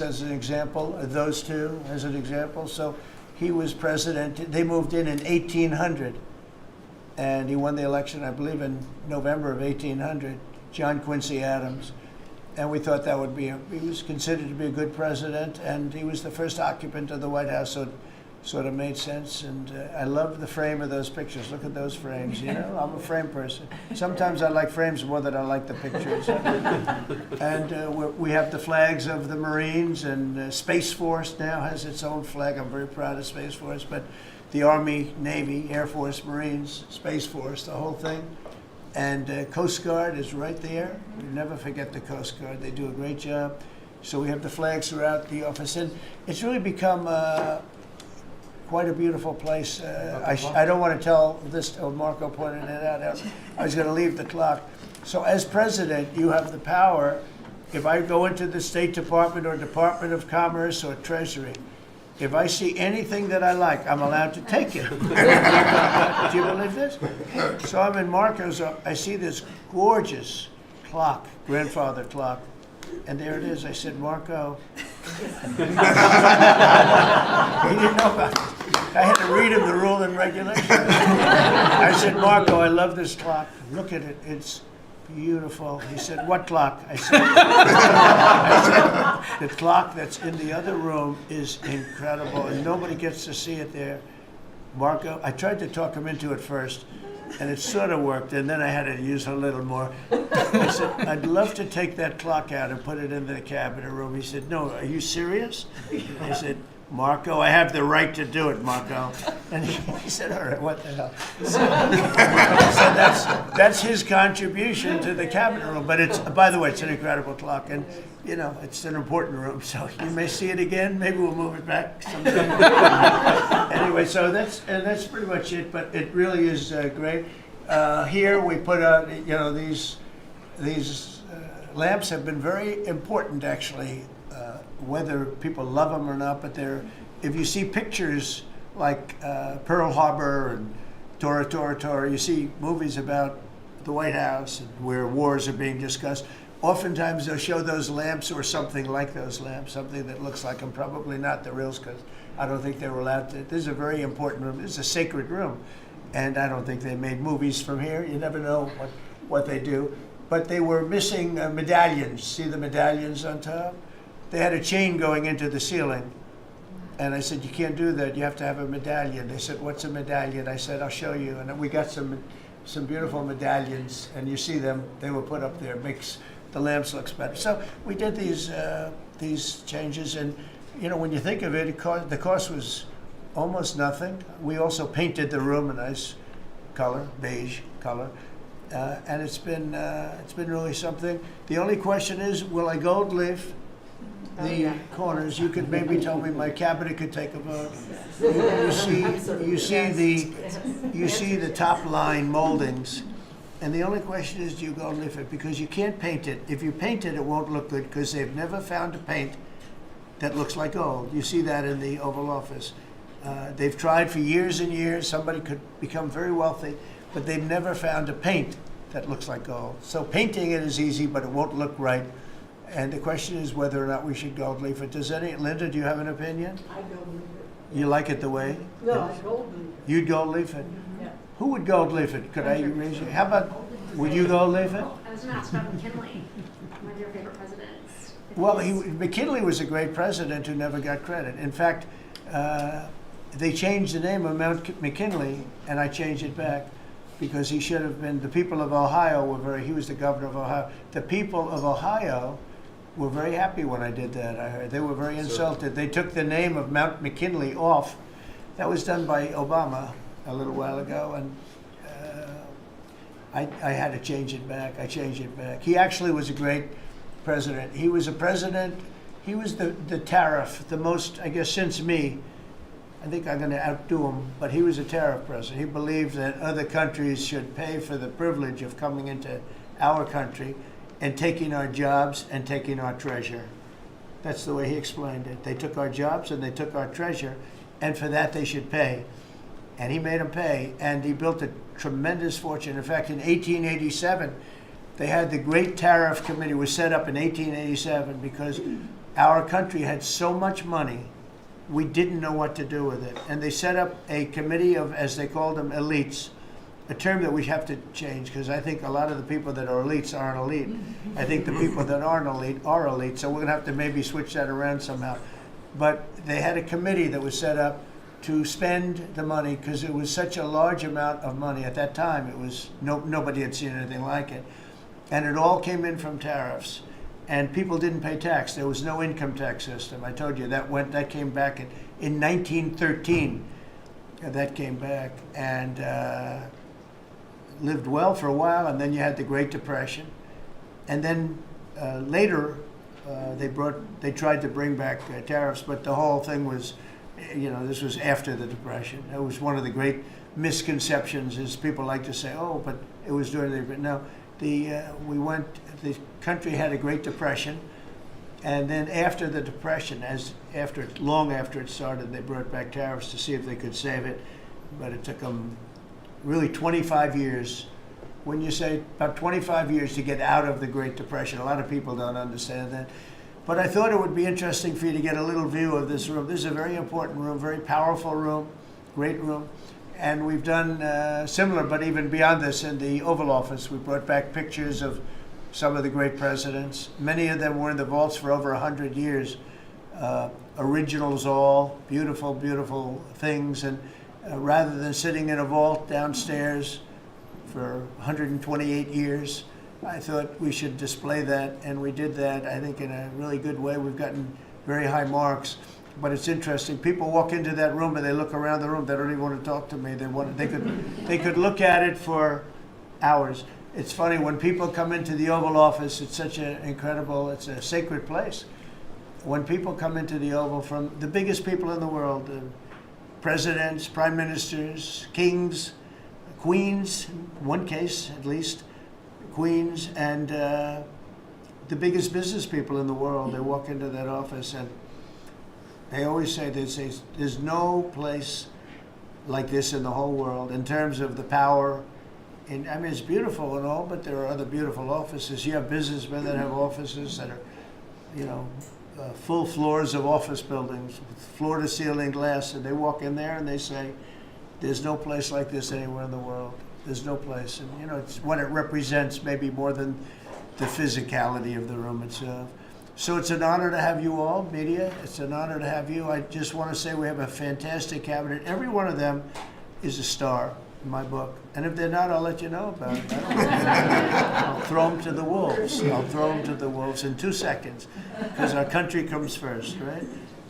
as an example, those two as an example. So he was president. They moved in 1800, and he won the election, I believe, in November of 1800, John Quincy Adams. And we thought that would be, he was considered to be a good president, and he was the first occupant of the White House, so it sort of made sense. And I love the frame of those pictures. Look at those frames, you know? I'm a frame person. Sometimes I like frames more than I like the pictures. And we have the flags of the Marines, and Space Force now has its own flag. I'm very proud of Space Force, but the Army, Navy, Air Force, Marines, Space Force, the whole thing. And Coast Guard is right there. You never forget the Coast Guard. They do a great job. So we have the flags throughout the office. And it's really become quite a beautiful place. I don't want to tell this, Marco pointed it out. I was going to leave the clock. So as president, you have the power. If I go into the State Department or Department of Commerce or Treasury, if I see anything that I like, I'm allowed to take it. Do you believe this? So I'm in Marco's, I see this gorgeous clock, grandfather clock, and there it is. I said, Marco. He didn't know about it. I had to read him the rule and regulation. I said, Marco, I love this clock. Look at it. It's beautiful. He said, what clock? I said, the clock that's in the other room is incredible, and nobody gets to see it there. Marco, I tried to talk him into it first, and it sort of worked, and then I had to use a little more. I said, I'd love to take that clock out and put it in the cabinet room. He said, no, are you serious? I said, Marco, I have the right to do it, Marco. And he said, all right, what the hell? So that's his contribution to the cabinet room. But it's, by the way, it's an incredible clock. And, you know, it's an important room. So you may see it again. Maybe we'll move it back someday. Anyway, so that's pretty much it. But it really is great. Here we put out, you know, these lamps have been very important, actually. Whether people love them or not, but if you see pictures like Pearl Harbor and Tora Tora Tora, you see movies about the White House and where wars are being discussed, oftentimes they'll show those lamps or something like those lamps, something that looks like them, probably not the reals, because I don't think they were allowed to. This is a very important room. This is a sacred room, and I don't think they made movies from here. You never know what they do. But they were missing medallions. See the medallions on top? They had a chain going into the ceiling. And I said, you can't do that. You have to have a medallion. They said, what's a medallion? I said, I'll show you. And we got some beautiful medallions. And you see them. They were put up there. It makes the lamps look better. So we did these changes. And, you know, when you think of it, the cost was almost nothing. We also painted the room a nice color, beige color. And it's been really something. The only question is, will I gold leaf the corners? You could maybe tell me, my cabinet could take a vote. You see the top line moldings, and the only question is, do you gold leaf it? Because you can't paint it. If you paint it, it won't look good, because they've never found a paint that looks like gold. You see that in the Oval Office. They've tried for years and years. Somebody could become very wealthy, but they've never found a paint that looks like gold. So painting it is easy, but it won't look right. And the question is whether or not we should gold leaf it. Linda, do you have an opinion? I gold leaf it. You like it the way? No, I gold leaf it. You'd gold leaf it? Yeah. Who would gold leaf it? Could I raise you? How about, would you gold leaf it? I was going to ask about McKinley, one of your favorite presidents. Well, McKinley was a great president who never got credit. In fact, they changed the name of Mount McKinley, and I changed it back, because he should have been, the people of Ohio he was the governor of Ohio. The people of Ohio were very happy when I did that, I heard. They were very insulted. They took the name of Mount McKinley off. That was done by Obama a little while ago, and I had to change it back. I changed it back. He actually was a great president. He was a president, he was the tariff, the most, I guess, since me. I think I'm going to outdo him, but he was a tariff president. He believed that other countries should pay for the privilege of coming into our country and taking our jobs and taking our treasure. That's the way he explained it. They took our jobs and they took our treasure, and for that they should pay. And he made them pay, and he built a tremendous fortune. In fact, in 1887, they had the Great Tariff Committee was set up in 1887 because our country had so much money, we didn't know what to do with it. And they set up a committee of, as they called them, elites, a term that we have to change, because I think a lot of the people that are elites aren't elite. I think the people that aren't elite are elite, so we're going to have to maybe switch that around somehow. But they had a committee that was set up to spend the money, because it was such a large amount of money. At that time, it was nobody had seen anything like it. And it all came in from tariffs. And people didn't pay tax. There was no income tax system. I told you that came back in 1913. That came back and lived well for a while. And then you had the Great Depression. And then later, they tried to bring back tariffs, but the whole thing was, this was after the Depression. It was one of the great misconceptions, is people like to say, oh, but it was during the, no, the country had a Great Depression, and then after the Depression, long after it started, they brought back tariffs to see if they could save it, but it took them really 25 years. When you say about 25 years to get out of the Great Depression, a lot of people don't understand that. But I thought it would be interesting for you to get a little view of this room. This is a very important room, very powerful room, great room. And we've done similar, but even beyond this, in the Oval Office. We brought back pictures of some of the great presidents. Many of them were in the vaults for over 100 years. Originals all, beautiful, beautiful things. And rather than sitting in a vault downstairs for 128 years, I thought we should display that, and we did that, I think, in a really good way. We've gotten very high marks, but it's interesting. People walk into that room and they look around the room. They don't even want to talk to me. They could look at it for hours. It's funny, when people come into the Oval Office, it's such an incredible, it's a sacred place. When people come into the Oval, from the biggest people in the world, presidents, prime ministers, kings, queens, in one case at least, queens, and the biggest business people in the world, they walk into that office, and they always say, there's no place like this in the whole world in terms of the power. It's beautiful and all, but there are other beautiful offices. You have businessmen that have offices that are, full floors of office buildings, floor-to-ceiling glass, and they walk in there and they say, there's no place like this anywhere in the world. There's no place. And, it's what it represents, maybe more than the physicality of the room itself. So it's an honor to have you all, media. It's an honor to have you. I just want to say we have a fantastic cabinet. Every one of them is a star in my book. And if they're not, I'll let you know about it. I'll throw them to the wolves. I'll throw them to the wolves in 2 seconds, because our country comes first, right?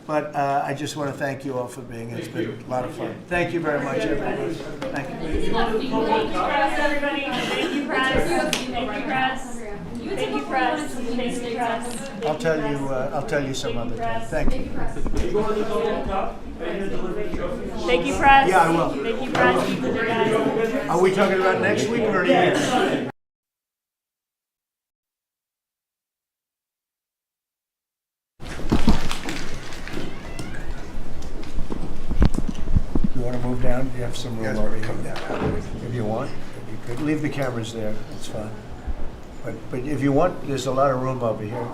But I just want to thank you all for being here. It's been a lot of fun. Thank you very much, everybody. Thank you. Thank you, press, everybody. Thank you, press. Thank you, press. Thank you, press. Thank you, press. I'll tell you some other time. Thank you. Thank you, press. Yeah, I will. Thank you, press. Are we talking about next week or Yes. You want to move down? You have some room over here. If you want, you could leave the cameras there. It's fine. But if you want, there's a lot of room over here.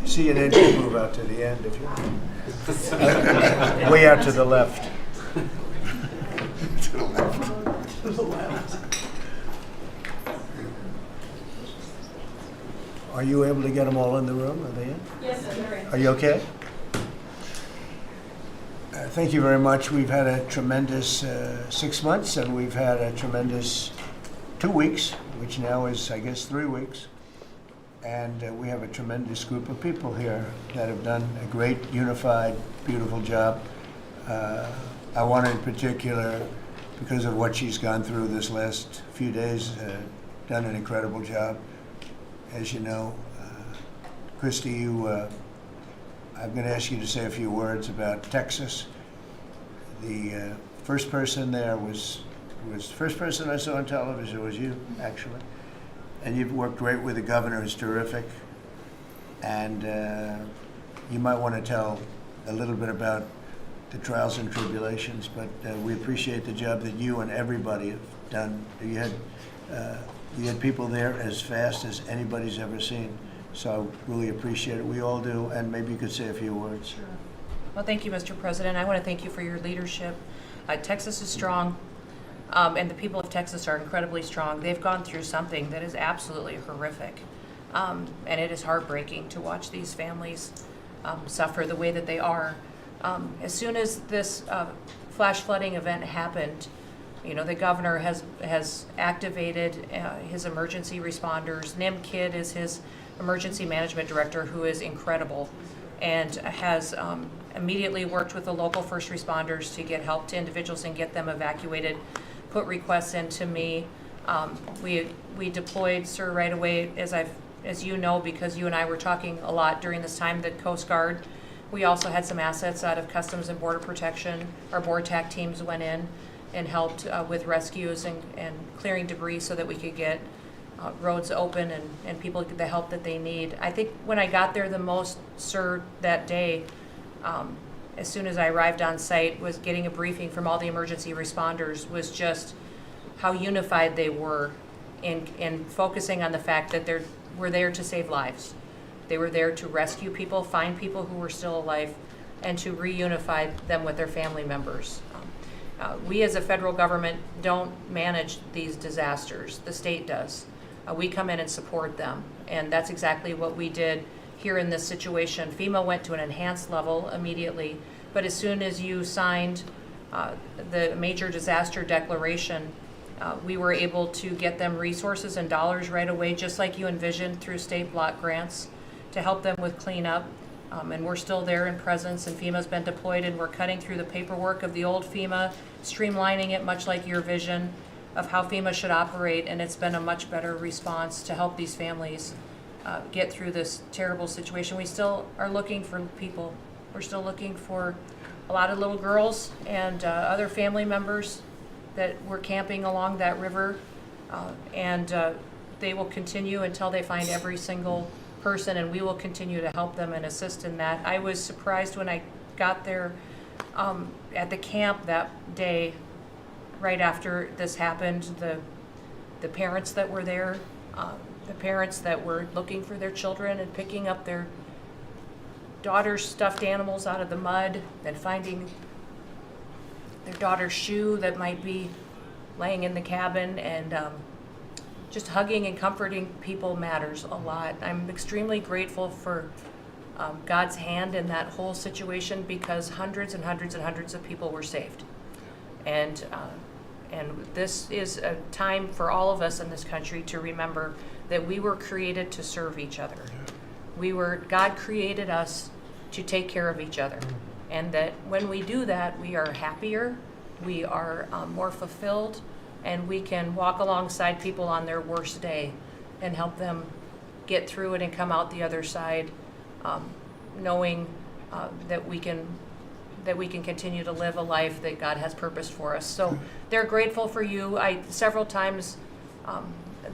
See an engine move out to the end if you want. Way out to the left. To the left. To the left. Are you able to get them all in the room? Are they in? Yes, sir. Are you okay? Thank you very much. We've had a tremendous 6 months, and we've had a tremendous 2 weeks, which now is, I guess, 3 weeks. And we have a tremendous group of people here that have done a great, unified, beautiful job. I want to, in particular, because of what she's gone through this last few days, done an incredible job. As you know, Christy, I'm going to ask you to say a few words about Texas. The first person there was the first person I saw on television was you, actually. And you've worked great with the governor, who's terrific. And you might want to tell a little bit about the trials and tribulations, but we appreciate the job that you and everybody have done. You had people there as fast as anybody's ever seen. So I really appreciate it. We all do, and maybe you could say a few words. Well, thank you, Mr. President. I want to thank you for your leadership. Texas is strong, and the people of Texas are incredibly strong. They've gone through something that is absolutely horrific, and it is heartbreaking to watch these families suffer the way that they are. As soon as this flash flooding event happened, the governor has activated his emergency responders. Nim Kidd is his emergency management director, who is incredible, and has immediately worked with the local first responders to get help to individuals and get them evacuated, put requests into me. We deployed, sir, right away, as you know, because you and I were talking a lot during this time, the Coast Guard. We also had some assets out of Customs and Border Protection. Our BORTAC teams went in and helped with rescues and clearing debris so that we could get roads open and people get the help that they need. I think when I got there the most, sir, that day, as soon as I arrived on site, was getting a briefing from all the emergency responders, was just how unified they were in focusing on the fact that we're there to save lives. They were there to rescue people, find people who were still alive, and to reunify them with their family members. We as a federal government don't manage these disasters. The state does. We come in and support them, and that's exactly what we did here in this situation. FEMA went to an enhanced level immediately, but as soon as you signed the major disaster declaration, we were able to get them resources and dollars right away, just like you envisioned, through state block grants to help them with cleanup. And we're still there in presence, and FEMA's been deployed, and we're cutting through the paperwork of the old FEMA, streamlining it much like your vision of how FEMA should operate, and it's been a much better response to help these families get through this terrible situation. We still are looking for people. We're still looking for a lot of little girls and other family members that were camping along that river, and they will continue until they find every single person, and we will continue to help them and assist in that. I was surprised when I got there at the camp that day, right after this happened, the parents that were there, the parents that were looking for their children and picking up their daughter's stuffed animals out of the mud and finding their daughter's shoe that might be laying in the cabin, and just hugging and comforting people matters a lot. I'm extremely grateful for God's hand in that whole situation, because hundreds and hundreds and hundreds of people were saved. And this is a time for all of us in this country to remember that we were created to serve each other. God created us to take care of each other. And that when we do that, we are happier, we are more fulfilled, and we can walk alongside people on their worst day and help them get through it and come out the other side, knowing that we can continue to live a life that God has purposed for us. So they're grateful for you. Several times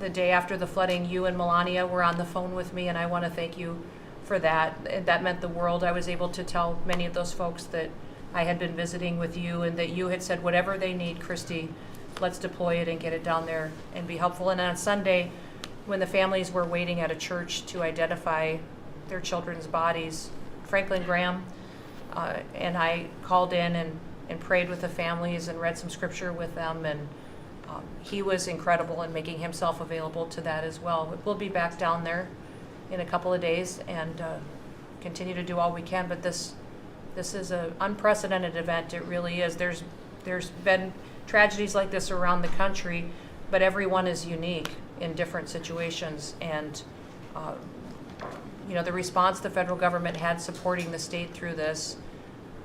the day after the flooding, you and Melania were on the phone with me, and I want to thank you for that. That meant the world. I was able to tell many of those folks that I had been visiting with you, and that you had said, whatever they need, Christy, let's deploy it and get it down there and be helpful. And on Sunday, when the families were waiting at a church to identify their children's bodies, Franklin Graham and I called in and prayed with the families and read some scripture with them, and he was incredible in making himself available to that as well. We'll be back down there in a couple of days and continue to do all we can, but this is an unprecedented event. It really is. There's been tragedies like this around the country, but everyone is unique in different situations, and the response the federal government had supporting the state through this,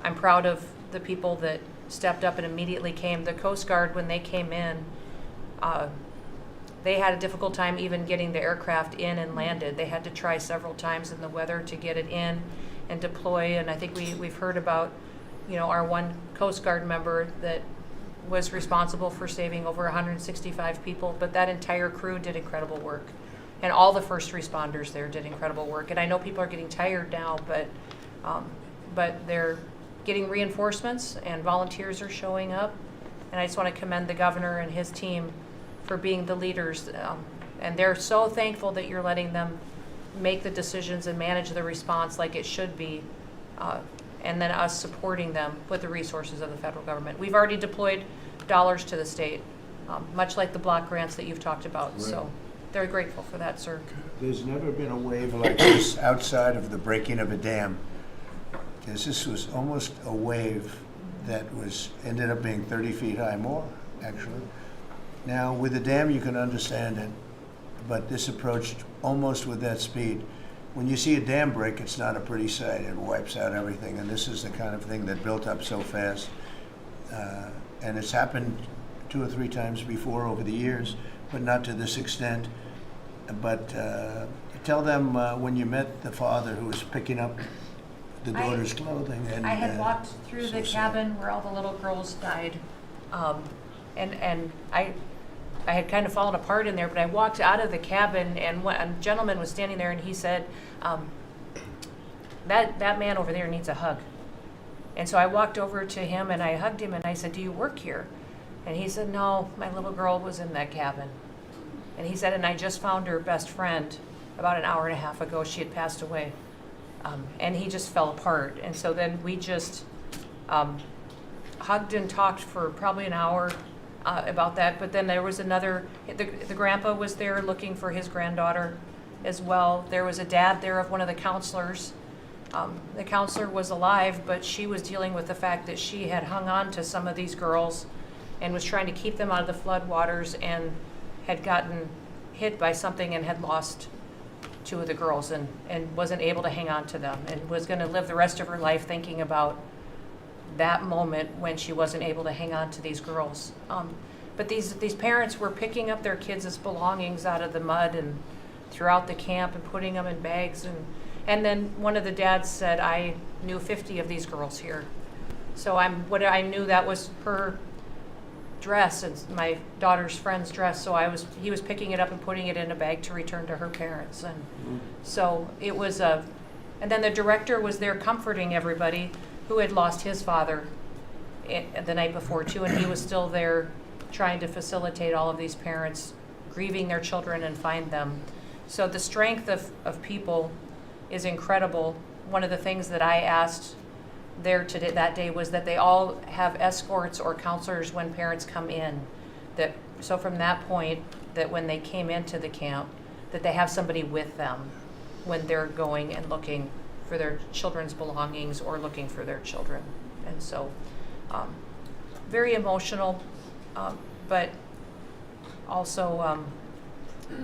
I'm proud of the people that stepped up and immediately came. The Coast Guard, when they came in, they had a difficult time even getting the aircraft in and landed. They had to try several times in the weather to get it in and deploy, and I think we've heard about our one Coast Guard member that was responsible for saving over 165 people, but that entire crew did incredible work. And all the first responders there did incredible work. And I know people are getting tired now, but they're getting reinforcements and volunteers are showing up. And I just want to commend the governor and his team for being the leaders. And they're so thankful that you're letting them make the decisions and manage the response like it should be, and then us supporting them with the resources of the federal government. We've already deployed dollars to the state, much like the block grants that you've talked about. Right. So they're grateful for that, sir. There's never been a wave like this outside of the breaking of a dam. Because this was almost a wave that ended up being 30 feet high, more actually. Now with the dam you can understand it, but this approached almost with that speed. When you see a dam break, it's not a pretty sight. It wipes out everything, and this is the kind of thing that built up so fast. And it's happened 2 or 3 times before over the years, but not to this extent. But tell them when you met the father who was picking up the daughter's clothing. And I had walked through so the sad. cabin where all the little girls died, and I had kind of fallen apart in there, but I walked out of the cabin, and a gentleman was standing there, and he said, that man over there needs a hug. And so I walked over to him, and I hugged him, and I said, do you work here? And he said, no, my little girl was in that cabin. And he said, and I just found her best friend about an hour and a half ago. She had passed away. And he just fell apart. And so then we just hugged and talked for probably an hour about that. But then there was the grandpa was there looking for his granddaughter as well. There was a dad there of one of the counselors. The counselor was alive, but she was dealing with the fact that she had hung on to some of these girls and was trying to keep them out of the floodwaters, and had gotten hit by something and had lost 2 of the girls, and wasn't able to hang on to them, and was going to live the rest of her life thinking about that moment when she wasn't able to hang on to these girls. But these parents were picking up their kids' belongings out of the mud and throughout the camp and putting them in bags. And then one of the dads said, I knew 50 of these girls here. So I knew that was her dress, and my daughter's friend's dress. So he was picking it up and putting it in a bag to return to her parents. And so it was and then the director was there comforting everybody who had lost his father the night before too, and he was still there trying to facilitate all of these parents grieving their children and find them. So the strength of people is incredible. One of the things that I asked there today, that day, was that they all have escorts or counselors when parents come in. So from that point, that when they came into the camp, that they have somebody with them when they're going and looking for their children's belongings or looking for their children. And so very emotional, but also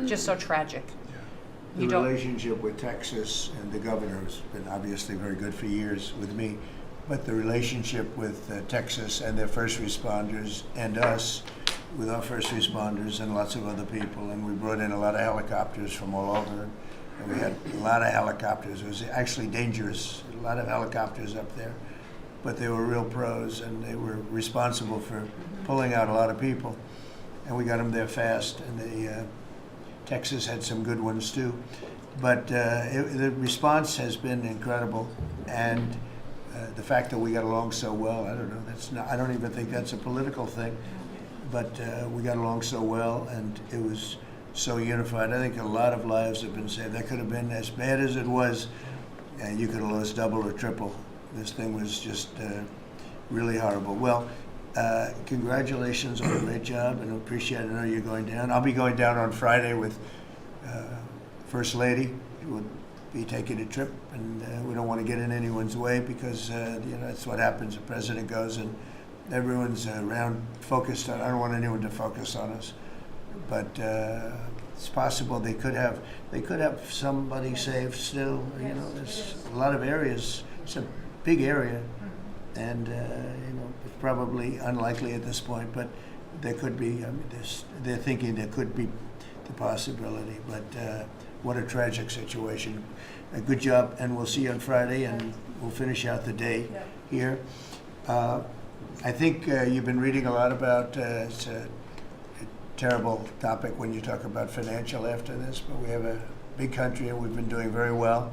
just so tragic. The relationship with Texas and the governor has been obviously very good for years with me, but the relationship with Texas and their first responders and us with our first responders and lots of other people, and we brought in a lot of helicopters from all over, and we had a lot of helicopters. It was actually dangerous, a lot of helicopters up there, but they were real pros, and they were responsible for pulling out a lot of people, and we got them there fast, and Texas had some good ones too, but the response has been incredible, and the fact that we got along so well, I don't know, I don't even think that's a political thing, but we got along so well, and it was so unified. I think a lot of lives have been saved. That could have been as bad as it was, and you could have lost double or triple. This thing was just really horrible. Well, congratulations on a great job, and appreciate it. I know you're going down. I'll be going down on Friday with First Lady. We'll be taking a trip, and we don't want to get in anyone's way because that's what happens. The president goes and everyone's around focused on. I don't want anyone to focus on us, but it's possible they could have somebody saved still. There's a lot of areas. It's a big area. And it's probably unlikely at this point, but there could be. They're thinking there could be the possibility. But what a tragic situation. A good job, and we'll see you on Friday, and we'll finish out the day here. I think you've been reading a lot about. It's a terrible topic when you talk about financial after this, but we have a big country, and we've been doing very well.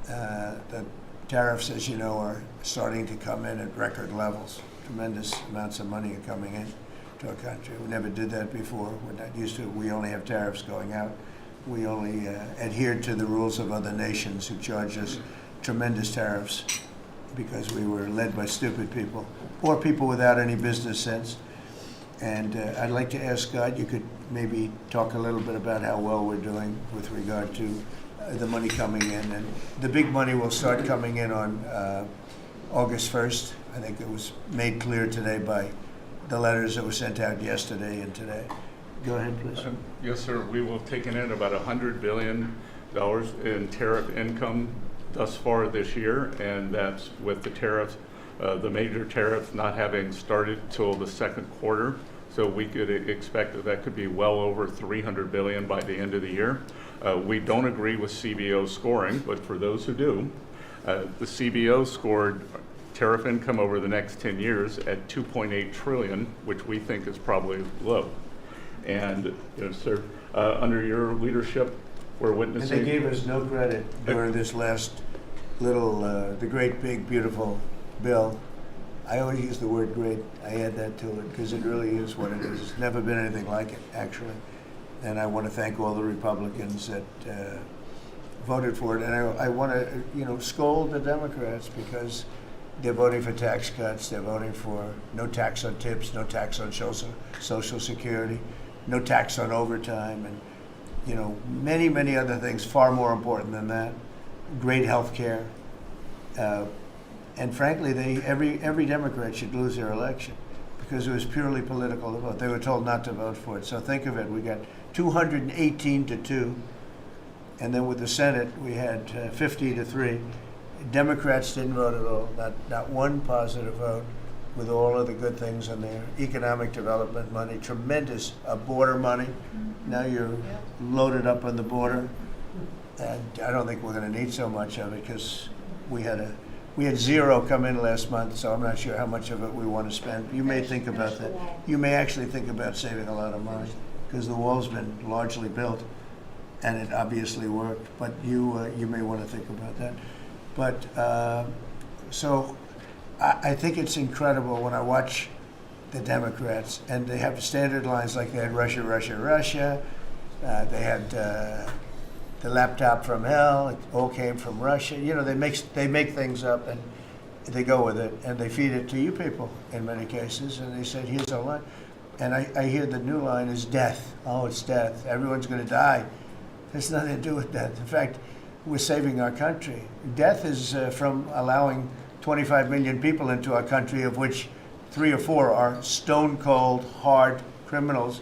The tariffs, as you know, are starting to come in at record levels. Tremendous amounts of money are coming in to our country. We never did that before. We're not used to it. We only have tariffs going out. We only adhered to the rules of other nations who charged us tremendous tariffs because we were led by stupid people or people without any business sense. And I'd like to ask Scott, you could maybe talk a little bit about how well we're doing with regard to the money coming in. And the big money will start coming in on August 1st. I think it was made clear today by the letters that were sent out yesterday and today. Go ahead, please. Yes, sir. We will have taken in about $100 billion in tariff income thus far this year, and that's with the tariffs, the major tariffs not having started till the second quarter. So we could expect that that could be well over $300 billion by the end of the year. We don't agree with CBO scoring, but for those who do, the CBO scored tariff income over the next 10 years at 2.8 trillion, which we think is probably low. And, you know, sir, under your leadership, we're witnessing. And they gave us no credit during this last little, the great, big, beautiful bill. I always use the word great. I add that to it because it really is what it is. It's never been anything like it, actually. And I want to thank all the Republicans that voted for it. And I want to, you know, scold the Democrats because they're voting for tax cuts. They're voting for no tax on tips, no tax on Social Security, no tax on overtime, and, you know, many, many other things far more important than that. Great health care. And frankly, every Democrat should lose their election because it was purely political to vote. They were told not to vote for it. So think of it. We got 218 to 2. And then with the Senate, we had 50 to 3. Democrats didn't vote at all, not one positive vote, with all of the good things in there. Economic development money, tremendous border money. Now you're loaded up on the border. And I don't think we're going to need so much of it because we had zero come in last month, so I'm not sure how much of it we want to spend. You may think about that. You may actually think about saving a lot of money because the wall's been largely built and it obviously worked, but you may want to think about that. But so I think it's incredible when I watch the Democrats, and they have standard lines like they had Russia, Russia, Russia. They had the laptop from hell. It all came from Russia. You know, they make things up and they go with it, and they feed it to you people in many cases. And they said, "Here's our line," and I hear the new line is death. Oh, it's death. Everyone's going to die. There's nothing to do with death. In fact, we're saving our country. Death is from allowing 25 million people into our country, of which 3 or 4 are stone cold, hard criminals.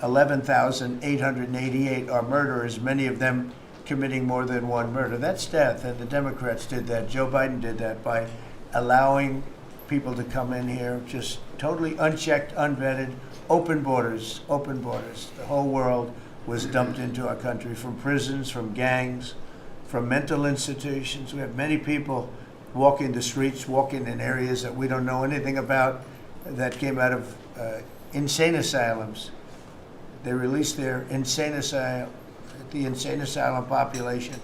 11,888 are murderers, many of them committing more than one murder. That's death, and the Democrats did that. Joe Biden did that by allowing people to come in here just totally unchecked, unvetted, open borders, open borders. The whole world was dumped into our country from prisons, from gangs, from mental institutions. We have many people walking the streets, walking in areas that we don't know anything about, that came out of insane asylums. They released their the insane asylum population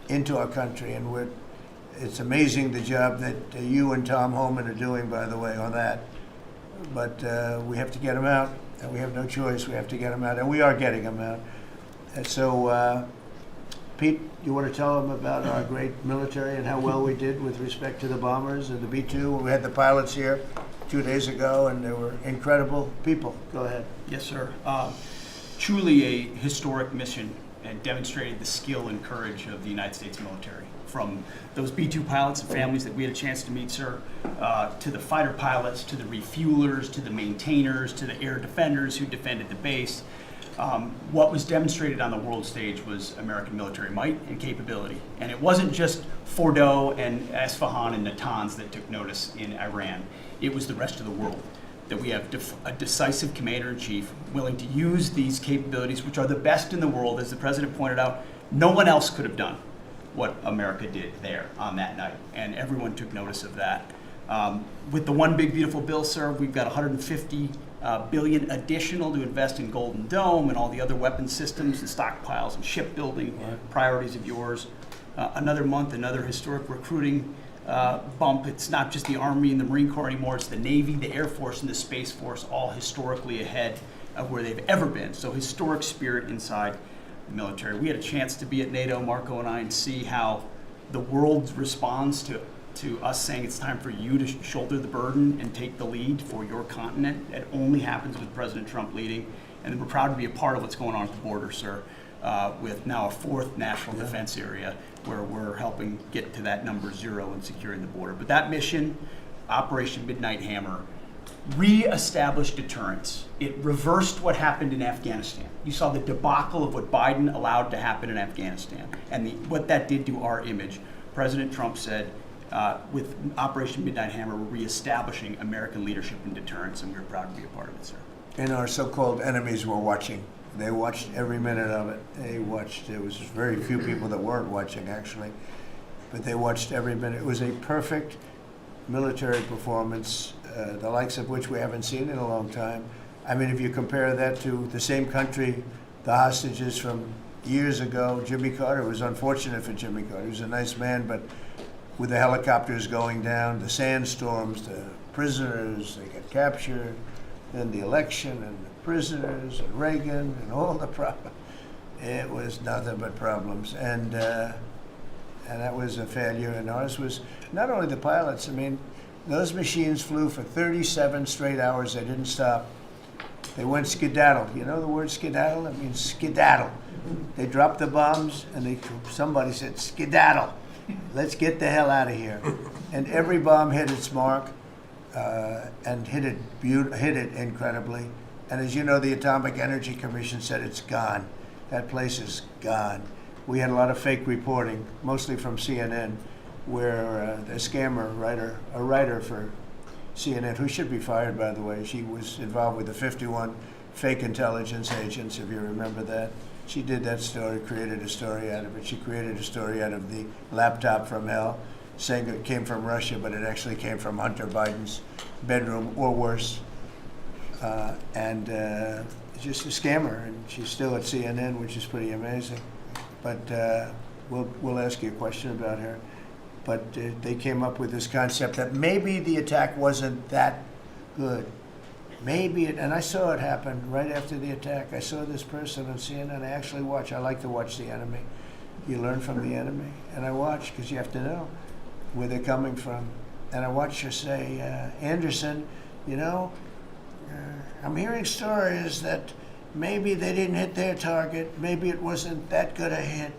into our country, and it's amazing the job that you and Tom Homan are doing, by the way, on that. But we have to get them out, and we have no choice. We have to get them out, and we are getting them out. And so, Pete, you want to tell them about our great military and how well we did with respect to the bombers and the B-2? We had the pilots here 2 days ago, and they were incredible people. Go ahead. Yes, sir. Truly a historic mission, and demonstrated the skill and courage of the United States military. From those B-2 pilots and families that we had a chance to meet, sir, to the fighter pilots, to the refuelers, to the maintainers, to the air defenders who defended the base. What was demonstrated on the world stage was American military might and capability. And it wasn't just Fordo and Esfahan and Natanz that took notice in Iran. It was the rest of the world. That we have a decisive commander-in-chief willing to use these capabilities, which are the best in the world. As the president pointed out, no one else could have done what America did there on that night, and everyone took notice of that. With the one big beautiful bill, sir, we've got $150 billion additional to invest in Golden Dome and all the other weapon systems and stockpiles and shipbuilding priorities of yours. Another month, another historic recruiting bump. It's not just the Army and the Marine Corps anymore, it's the Navy, the Air Force, and the Space Force, all historically ahead of where they've ever been. So historic spirit inside. military. We had a chance to be at NATO, Marco and I, and see how the world responds to us saying it's time for you to shoulder the burden and take the lead for your continent. It only happens with President Trump leading. And we're proud to be a part of what's going on at the border, sir, with now a fourth national defense area where we're helping get to that number 0 and securing the border. But that mission, Operation Midnight Hammer, re-established deterrence. It reversed what happened in Afghanistan. You saw the debacle of what Biden allowed to happen in Afghanistan and what that did to our image. President Trump said, with Operation Midnight Hammer, we're reestablishing American leadership in deterrence, and we're proud to be a part of it, sir. And our so-called enemies were watching. They watched every minute of it. They watched. There was very few people that weren't watching, actually, but they watched every minute. It was a perfect military performance, the likes of which we haven't seen in a long time. I mean, if you compare that to the same country, the hostages from years ago, Jimmy Carter, it was unfortunate for Jimmy Carter. He was a nice man, but with the helicopters going down, the sandstorms, the prisoners, they get captured, then the election and the prisoners and Reagan and all the problems. It was nothing but problems. And that was a failure. And ours was not only the pilots. I mean, those machines flew for 37 straight hours. They didn't stop. They went skedaddle. You know the word skedaddle? It means skedaddle. They dropped the bombs and somebody said, skedaddle. Let's get the hell out of here. And every bomb hit its mark and hit it incredibly. And as you know, the Atomic Energy Commission said it's gone. That place is gone. We had a lot of fake reporting, mostly from CNN, where the scammer writer, a writer for CNN, who should be fired, by the way, she was involved with the 51 fake intelligence agents, if you remember that. She did that story, created a story out of it. She created a story out of the laptop from hell, saying it came from Russia, but it actually came from Hunter Biden's bedroom, or worse. Just a scammer, and she's still at CNN, which is pretty amazing. But we'll ask you a question about her. But they came up with this concept that maybe the attack wasn't that good. Maybe it, and I saw it happen right after the attack. I saw this person on CNN. I actually watch. I like to watch the enemy. You learn from the enemy. And I watch because you have to know where they're coming from. And I watched her say, Anderson, you know, I'm hearing stories that maybe they didn't hit their target. Maybe it wasn't that good a hit.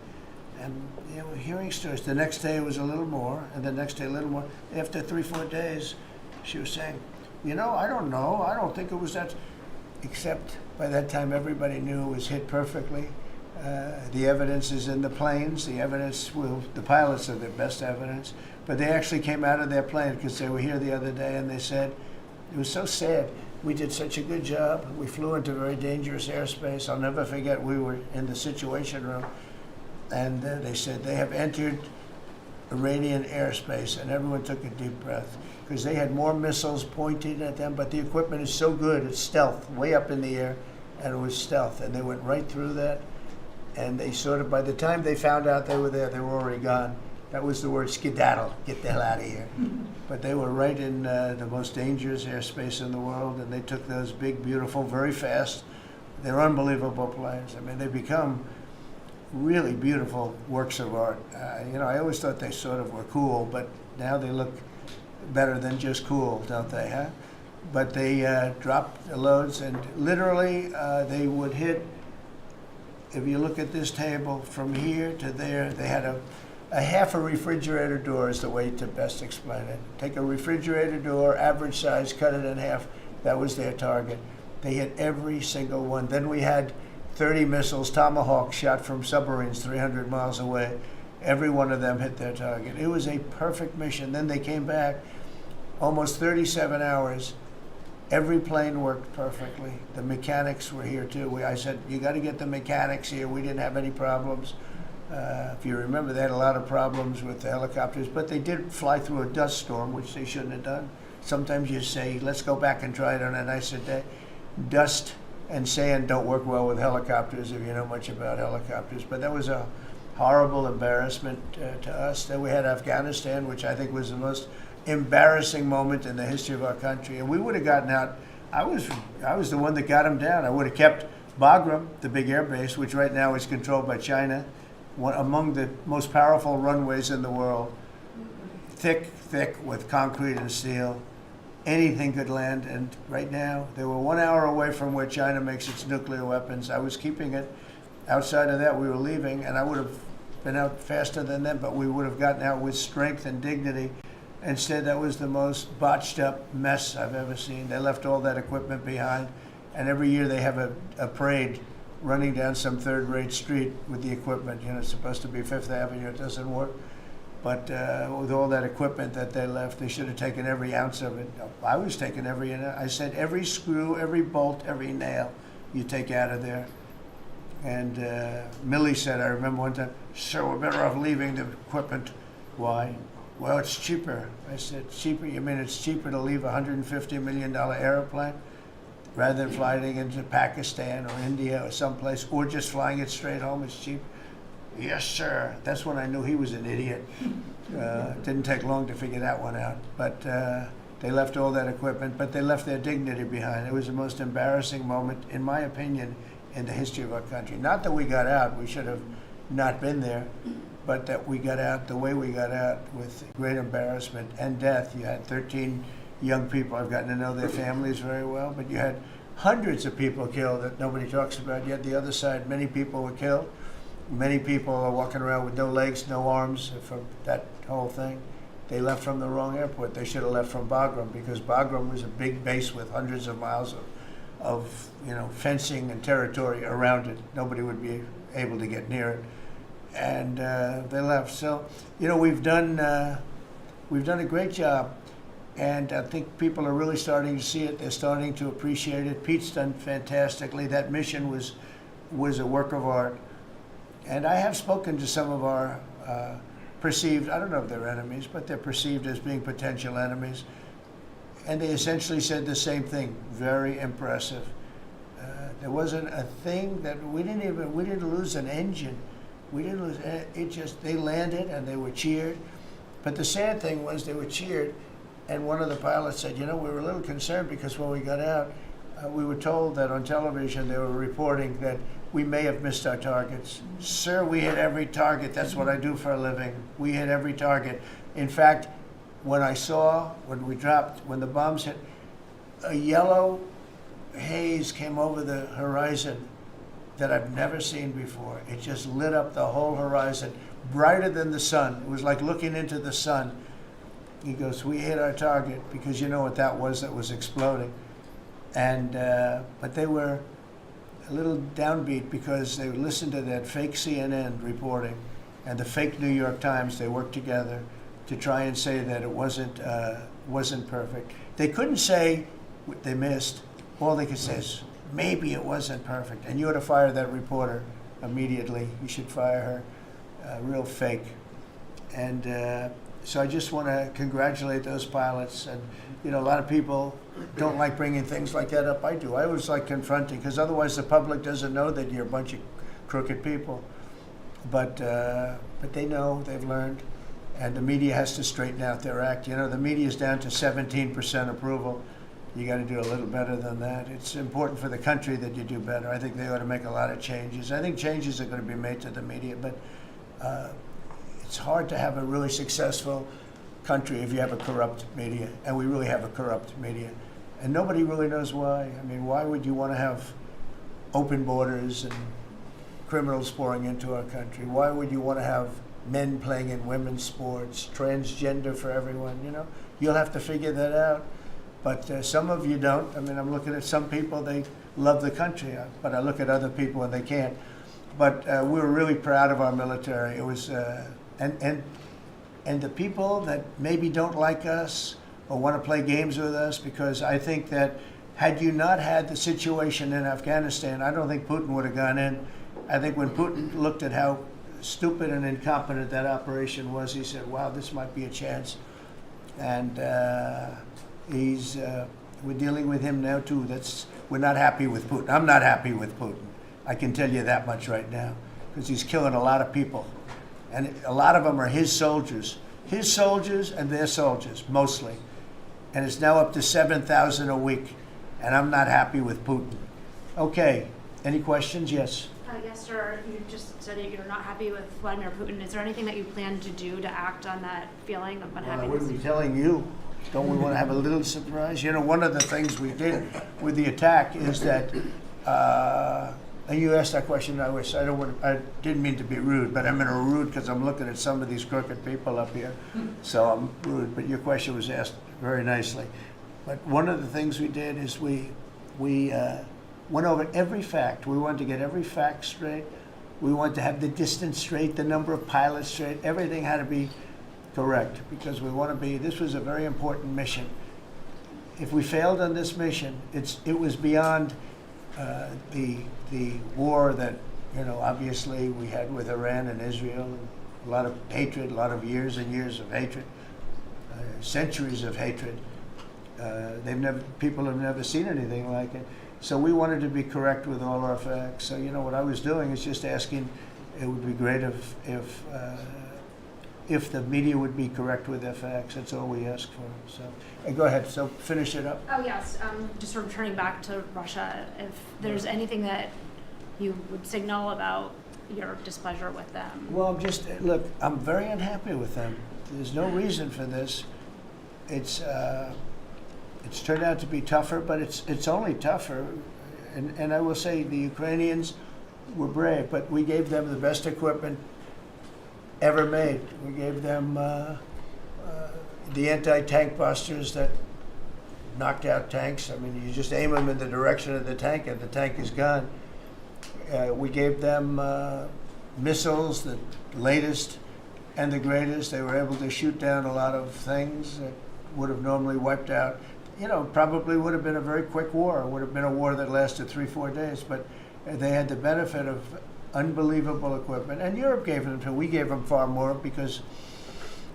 And you know, hearing stories. The next day it was a little more, and the next day a little more. After 3-4 days, she was saying, you know, I don't know. I don't think it was that. Except by that time, everybody knew it was hit perfectly. The evidence is in the planes. The evidence the pilots are the best evidence. But they actually came out of their plane because they were here the other day, and they said, it was so sad. We did such a good job. We flew into very dangerous airspace. I'll never forget, we were in the Situation Room, and they said they have entered Iranian airspace, and everyone took a deep breath because they had more missiles pointed at them, but the equipment is so good, it's stealth, way up in the air, and it was stealth, and they went right through that, and they sort of, by the time they found out they were there, they were already gone. That was the word skedaddle, get the hell out of here. But they were right in the most dangerous airspace in the world, and they took those big, beautiful, very fast, they're unbelievable planes. I mean, they become really beautiful works of art. You know, I always thought they sort of were cool, but now they look better than just cool, don't they, huh? But they dropped the loads, and literally they would hit, if you look at this table, from here to there, they had a half a refrigerator door is the way to best explain it. Take a refrigerator door, average size, cut it in half. That was their target. They hit every single one. Then we had 30 missiles, Tomahawk, shot from submarines 300 miles away. Every one of them hit their target. It was a perfect mission. Then they came back, almost 37 hours. Every plane worked perfectly. The mechanics were here too. I said, you got to get the mechanics here. We didn't have any problems. If you remember, they had a lot of problems with the helicopters, but they did fly through a dust storm, which they shouldn't have done. Sometimes you say, let's go back and try it on a nicer day. Dust and sand don't work well with helicopters if you know much about helicopters, but that was a horrible embarrassment to us. Then we had Afghanistan, which I think was the most embarrassing moment in the history of our country, and we would have gotten out. I was the one that got them down. I would have kept Bagram, the big air base, which right now is controlled by China, one among the most powerful runways in the world, thick with concrete and steel. Anything could land, and right now they were 1 hour away from where China makes its nuclear weapons. I was keeping it. Outside of that, we were leaving, and I would have been out faster than them, but we would have gotten out with strength and dignity. Instead, that was the most botched up mess I've ever seen. They left all that equipment behind, and every year they have a parade running down some third-rate street with the equipment. You know, it's supposed to be Fifth Avenue. It doesn't work. But with all that equipment that they left, they should have taken every ounce of it. I was taking every, I said every screw, every bolt, every nail you take out of there. And Millie said, I remember one time, sir, we're better off leaving the equipment. Why? Well, it's cheaper. I said, cheaper? You mean it's cheaper to leave a $150 million airplane rather than flying into Pakistan or India or someplace, or just flying it straight home? It's cheap. Yes, sir. That's when I knew he was an idiot. Didn't take long to figure that one out. But they left all that equipment, but they left their dignity behind. It was the most embarrassing moment, in my opinion, in the history of our country. Not that we got out. We should have not been there, but that we got out the way we got out, with great embarrassment and death. You had 13 young people. I've gotten to know their families very well, but you had hundreds of people killed that nobody talks about. Yet the other side, many people were killed. Many people are walking around with no legs, no arms from that whole thing. They left from the wrong airport. They should have left from Bagram, because Bagram was a big base with hundreds of miles of fencing and territory around it. Nobody would be able to get near it, and they left. So we've done a great job, and I think people are really starting to see it. They're starting to appreciate it. Pete's done fantastically. That mission was a work of art. And I have spoken to some of our perceived, I don't know if they're enemies, but they're perceived as being potential enemies. And they essentially said the same thing. Very impressive. There wasn't a thing that we didn't lose an engine. We didn't lose it. They landed and they were cheered. But the sad thing was they were cheered, and one of the pilots said, we were a little concerned because when we got out, we were told that on television they were reporting that we may have missed our targets. Sir, we hit every target. That's what I do for a living. We hit every target. In fact, when the bombs hit, a yellow haze came over the horizon that I've never seen before. It just lit up the whole horizon, brighter than the sun. It was like looking into the sun. He goes, we hit our target, because you know what that was exploding. And but they were a little downbeat because they listened to that fake CNN reporting and the fake New York Times. They worked together to try and say that it wasn't perfect. They couldn't say they missed. All they could say is, maybe it wasn't perfect. And you ought to fire that reporter immediately. You should fire her. Real fake. And so I just want to congratulate those pilots. And a lot of people don't like bringing things like that up. I do. I always like confronting, because otherwise the public doesn't know that you're a bunch of crooked people. But they know, they've learned, and the media has to straighten out their act. The media's down to 17% approval. You got to do a little better than that. It's important for the country that you do better. I think they ought to make a lot of changes. I think changes are going to be made to the media, but it's hard to have a really successful country if you have a corrupt media, and we really have a corrupt media. And nobody really knows why. I mean, why would you want to have open borders and criminals pouring into our country? Why would you want to have men playing in women's sports, transgender for everyone? You'll have to figure that out. But some of you don't. I mean, I'm looking at some people, they love the country, but I look at other people and they can't. But we were really proud of our military. It was, and the people that maybe don't like us or want to play games with us, because I think that had you not had the situation in Afghanistan, I don't think Putin would have gone in. I think when Putin looked at how stupid and incompetent that operation was, he said, wow, this might be a chance. And we're dealing with him now too. We're not happy with Putin. I'm not happy with Putin. I can tell you that much right now, because he's killing a lot of people. And a lot of them are his soldiers and their soldiers, mostly. And it's now up to 7,000 a week, and I'm not happy with Putin. Okay, Any questions? Yes. Yes, sir. You just said that you're not happy with Vladimir Putin. Is there anything that you plan to do to act on that feeling of Well, I unhappiness? wouldn't be telling you. Don't we want to have a little surprise? You know, one of the things we did with the attack is that, and you asked that question, I didn't mean to be rude, but I'm in a rude because I'm looking at some of these crooked people up here, so I'm rude, but your question was asked very nicely. But one of the things we did is we went over every fact. We wanted to get every fact straight. We wanted to have the distance straight, the number of pilots straight. Everything had to be correct because this was a very important mission. If we failed on this mission, it was beyond the war that, obviously we had with Iran and Israel, and a lot of hatred, a lot of years and years of hatred, centuries of hatred. People have never seen anything like it. So we wanted to be correct with all our facts. So what I was doing is just asking. It would be great if the media would be correct with their facts. That's all we ask for. So go ahead. So finish it up. Oh, yes. Just sort of turning back to Russia, if there's anything that you would signal about your displeasure with them. Well, look, I'm very unhappy with them. There's no reason for this. It's turned out to be tougher, but it's only tougher. And I will say the Ukrainians were brave, but we gave them the best equipment ever made. We gave them the anti-tank busters that knocked out tanks. I mean, you just aim them in the direction of the tank and the tank is gone. We gave them missiles, the latest and the greatest. They were able to shoot down a lot of things that would have normally wiped out. Probably would have been a very quick war. It would have been a war that lasted 3-4 days, but they had the benefit of unbelievable equipment. And Europe gave them too. We gave them far more because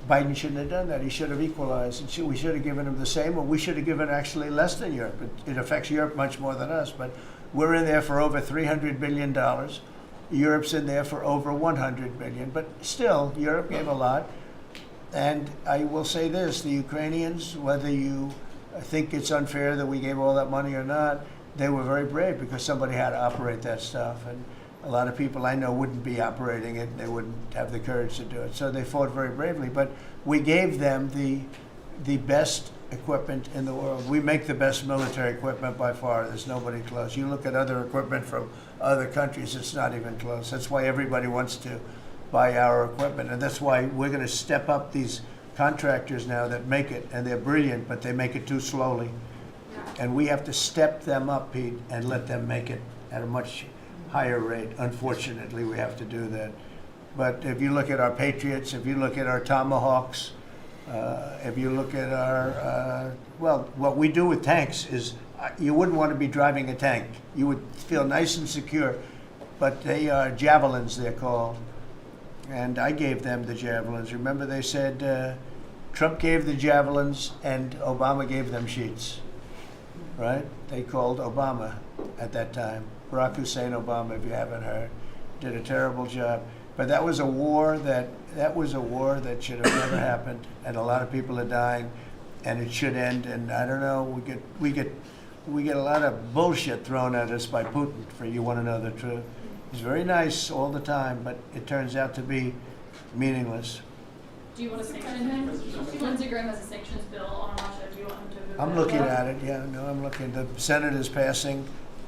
Biden shouldn't have done that. He should have equalized. We should have given him the same, or we should have given actually less than Europe. It affects Europe much more than us, but we're in there for over $300 billion. Europe's in there for over $100 billion, but still, Europe gave a lot. And I will say this, the Ukrainians, whether you think it's unfair that we gave all that money or not, they were very brave because somebody had to operate that stuff. And a lot of people I know wouldn't be operating it. They wouldn't have the courage to do it. So they fought very bravely. But we gave them the best equipment in the world. We make the best military equipment by far. There's nobody close. You look at other equipment from other countries, it's not even close. That's why everybody wants to buy our equipment. And that's why we're going to step up these contractors now that make it, and they're brilliant, but they make it too slowly. And we have to step them up, Pete, and let them make it at a much higher rate. Unfortunately, we have to do that. But if you look at our Patriots, if you look at our Tomahawks, if you look at our, what we do with tanks is, you wouldn't want to be driving a tank. You would feel nice and secure, but they are javelins, they're called. And I gave them the javelins. Remember they said Trump gave the javelins and Obama gave them sheets, right? They called Obama at that time. Barack Hussein Obama, if you haven't heard, did a terrible job. But that was a war that should have never happened, and a lot of people are dying, and it should end. And I don't know, we get a lot of bullshit thrown at us by Putin. For you want to know the truth. He's very nice all the time, but it turns out to be meaningless. Do you want to sanction him? Lindsey Graham has a sanctions bill on Russia. Do you want him to move I'm that looking along? at it. Yeah, no, I'm looking. The Senate is passing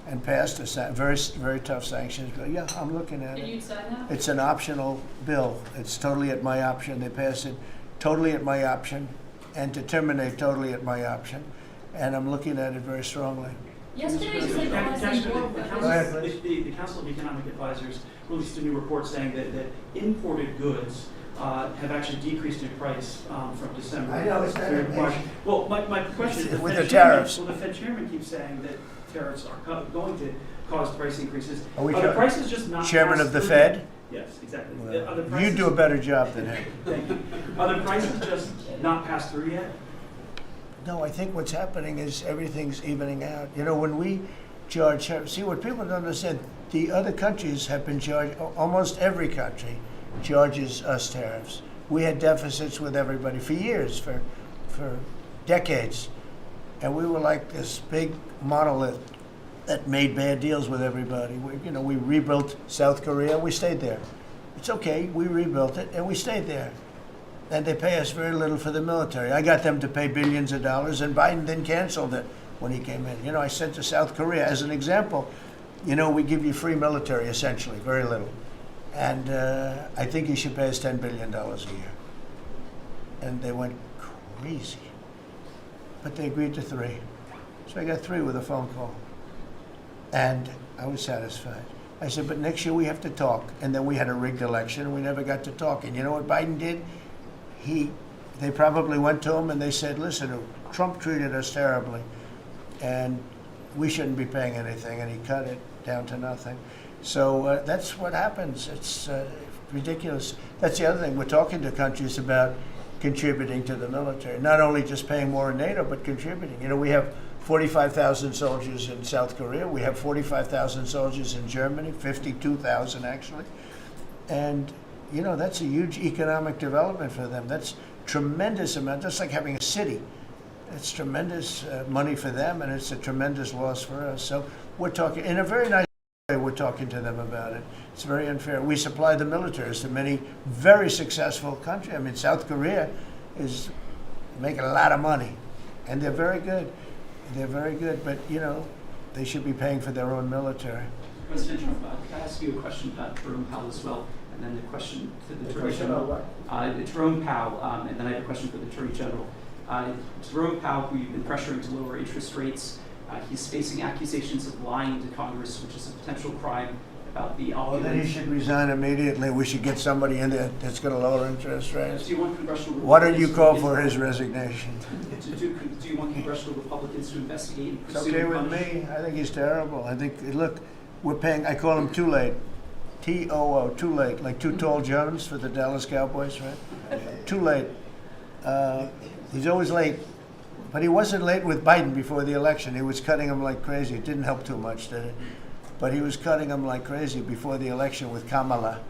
and passed a very, very tough sanctions bill. Yeah, I'm looking at And it. you'd sign that? It's an optional bill. It's totally at my option. They pass it totally at my option, and to terminate totally at my option. And I'm looking at it very strongly. Yesterday you said Go ahead, please. The Council of Economic Advisors released a new report saying that imported goods have actually decreased in price from December. I know, it's not through March. amazing. Well, my question is, With Fed the chairman- tariffs. Well, the Fed chairman keeps saying that tariffs are going to cause price increases. Are we the prices just not Chairman passed of the through Fed? yet? Yes, exactly. Well, Are the you prices- do a better job than him. Thank you. Are the prices just not passed through yet? No, I think what's happening is everything's evening out. When we charge, see what people don't understand, the other countries have been charged, almost every country charges us tariffs. We had deficits with everybody for years, for decades. And we were like this big monolith. that made bad deals with everybody. We rebuilt South Korea, we stayed there. It's okay, we rebuilt it, and we stayed there. And they pay us very little for the military. I got them to pay billions of dollars, and Biden then canceled it when he came in. I said to South Korea, as an example, we give you free military, essentially, very little. And I think you should pay us $10 billion a year. And they went crazy. But they agreed to 3. So I got 3 with a phone call. And I was satisfied. I said, but next year we have to talk. And then we had a rigged election, and we never got to talk. And you know what Biden did? They probably went to him and they said, listen, Trump treated us terribly, and we shouldn't be paying anything, and he cut it down to nothing. So that's what happens. It's ridiculous. That's the other thing. We're talking to countries about contributing to the military, not only just paying more in NATO, but contributing. We have 45,000 soldiers in South Korea. We have 45,000 soldiers in Germany, 52,000 actually. And that's a huge economic development for them. That's tremendous amount, just like having a city. It's tremendous money for them, and it's a tremendous loss for us. So we're talking, in a very nice way, we're talking to them about it. It's very unfair. We supply the militaries to many very successful countries. I mean, South Korea is making a lot of money, and they're very good. They're very good, but, they should be paying for their own military. President Trump, can I ask you a question about Jerome Powell as well? And then the question to the Attorney General. Jerome Powell, and then I have a question for the Attorney General. Jerome Powell, who you've been pressuring to lower interest rates, he's facing accusations of lying to Congress, which is a potential crime about the opulence. Well, then he should resign immediately. We should get somebody in there that's going to lower interest rates. Do you want congressional Republicans? Why don't you call for his resignation? Do you want congressional Republicans to investigate and It's pursue okay and with punish? me. I think he's terrible. I think, look, we're paying, I call him too late. T-O-O, too late, like Too Tall Jones for the Dallas Cowboys, right? Too late. He's always late. But he wasn't late with Biden before the election. He was cutting him like crazy. It didn't help too much, did it? But he was cutting him like crazy before the election with Kamala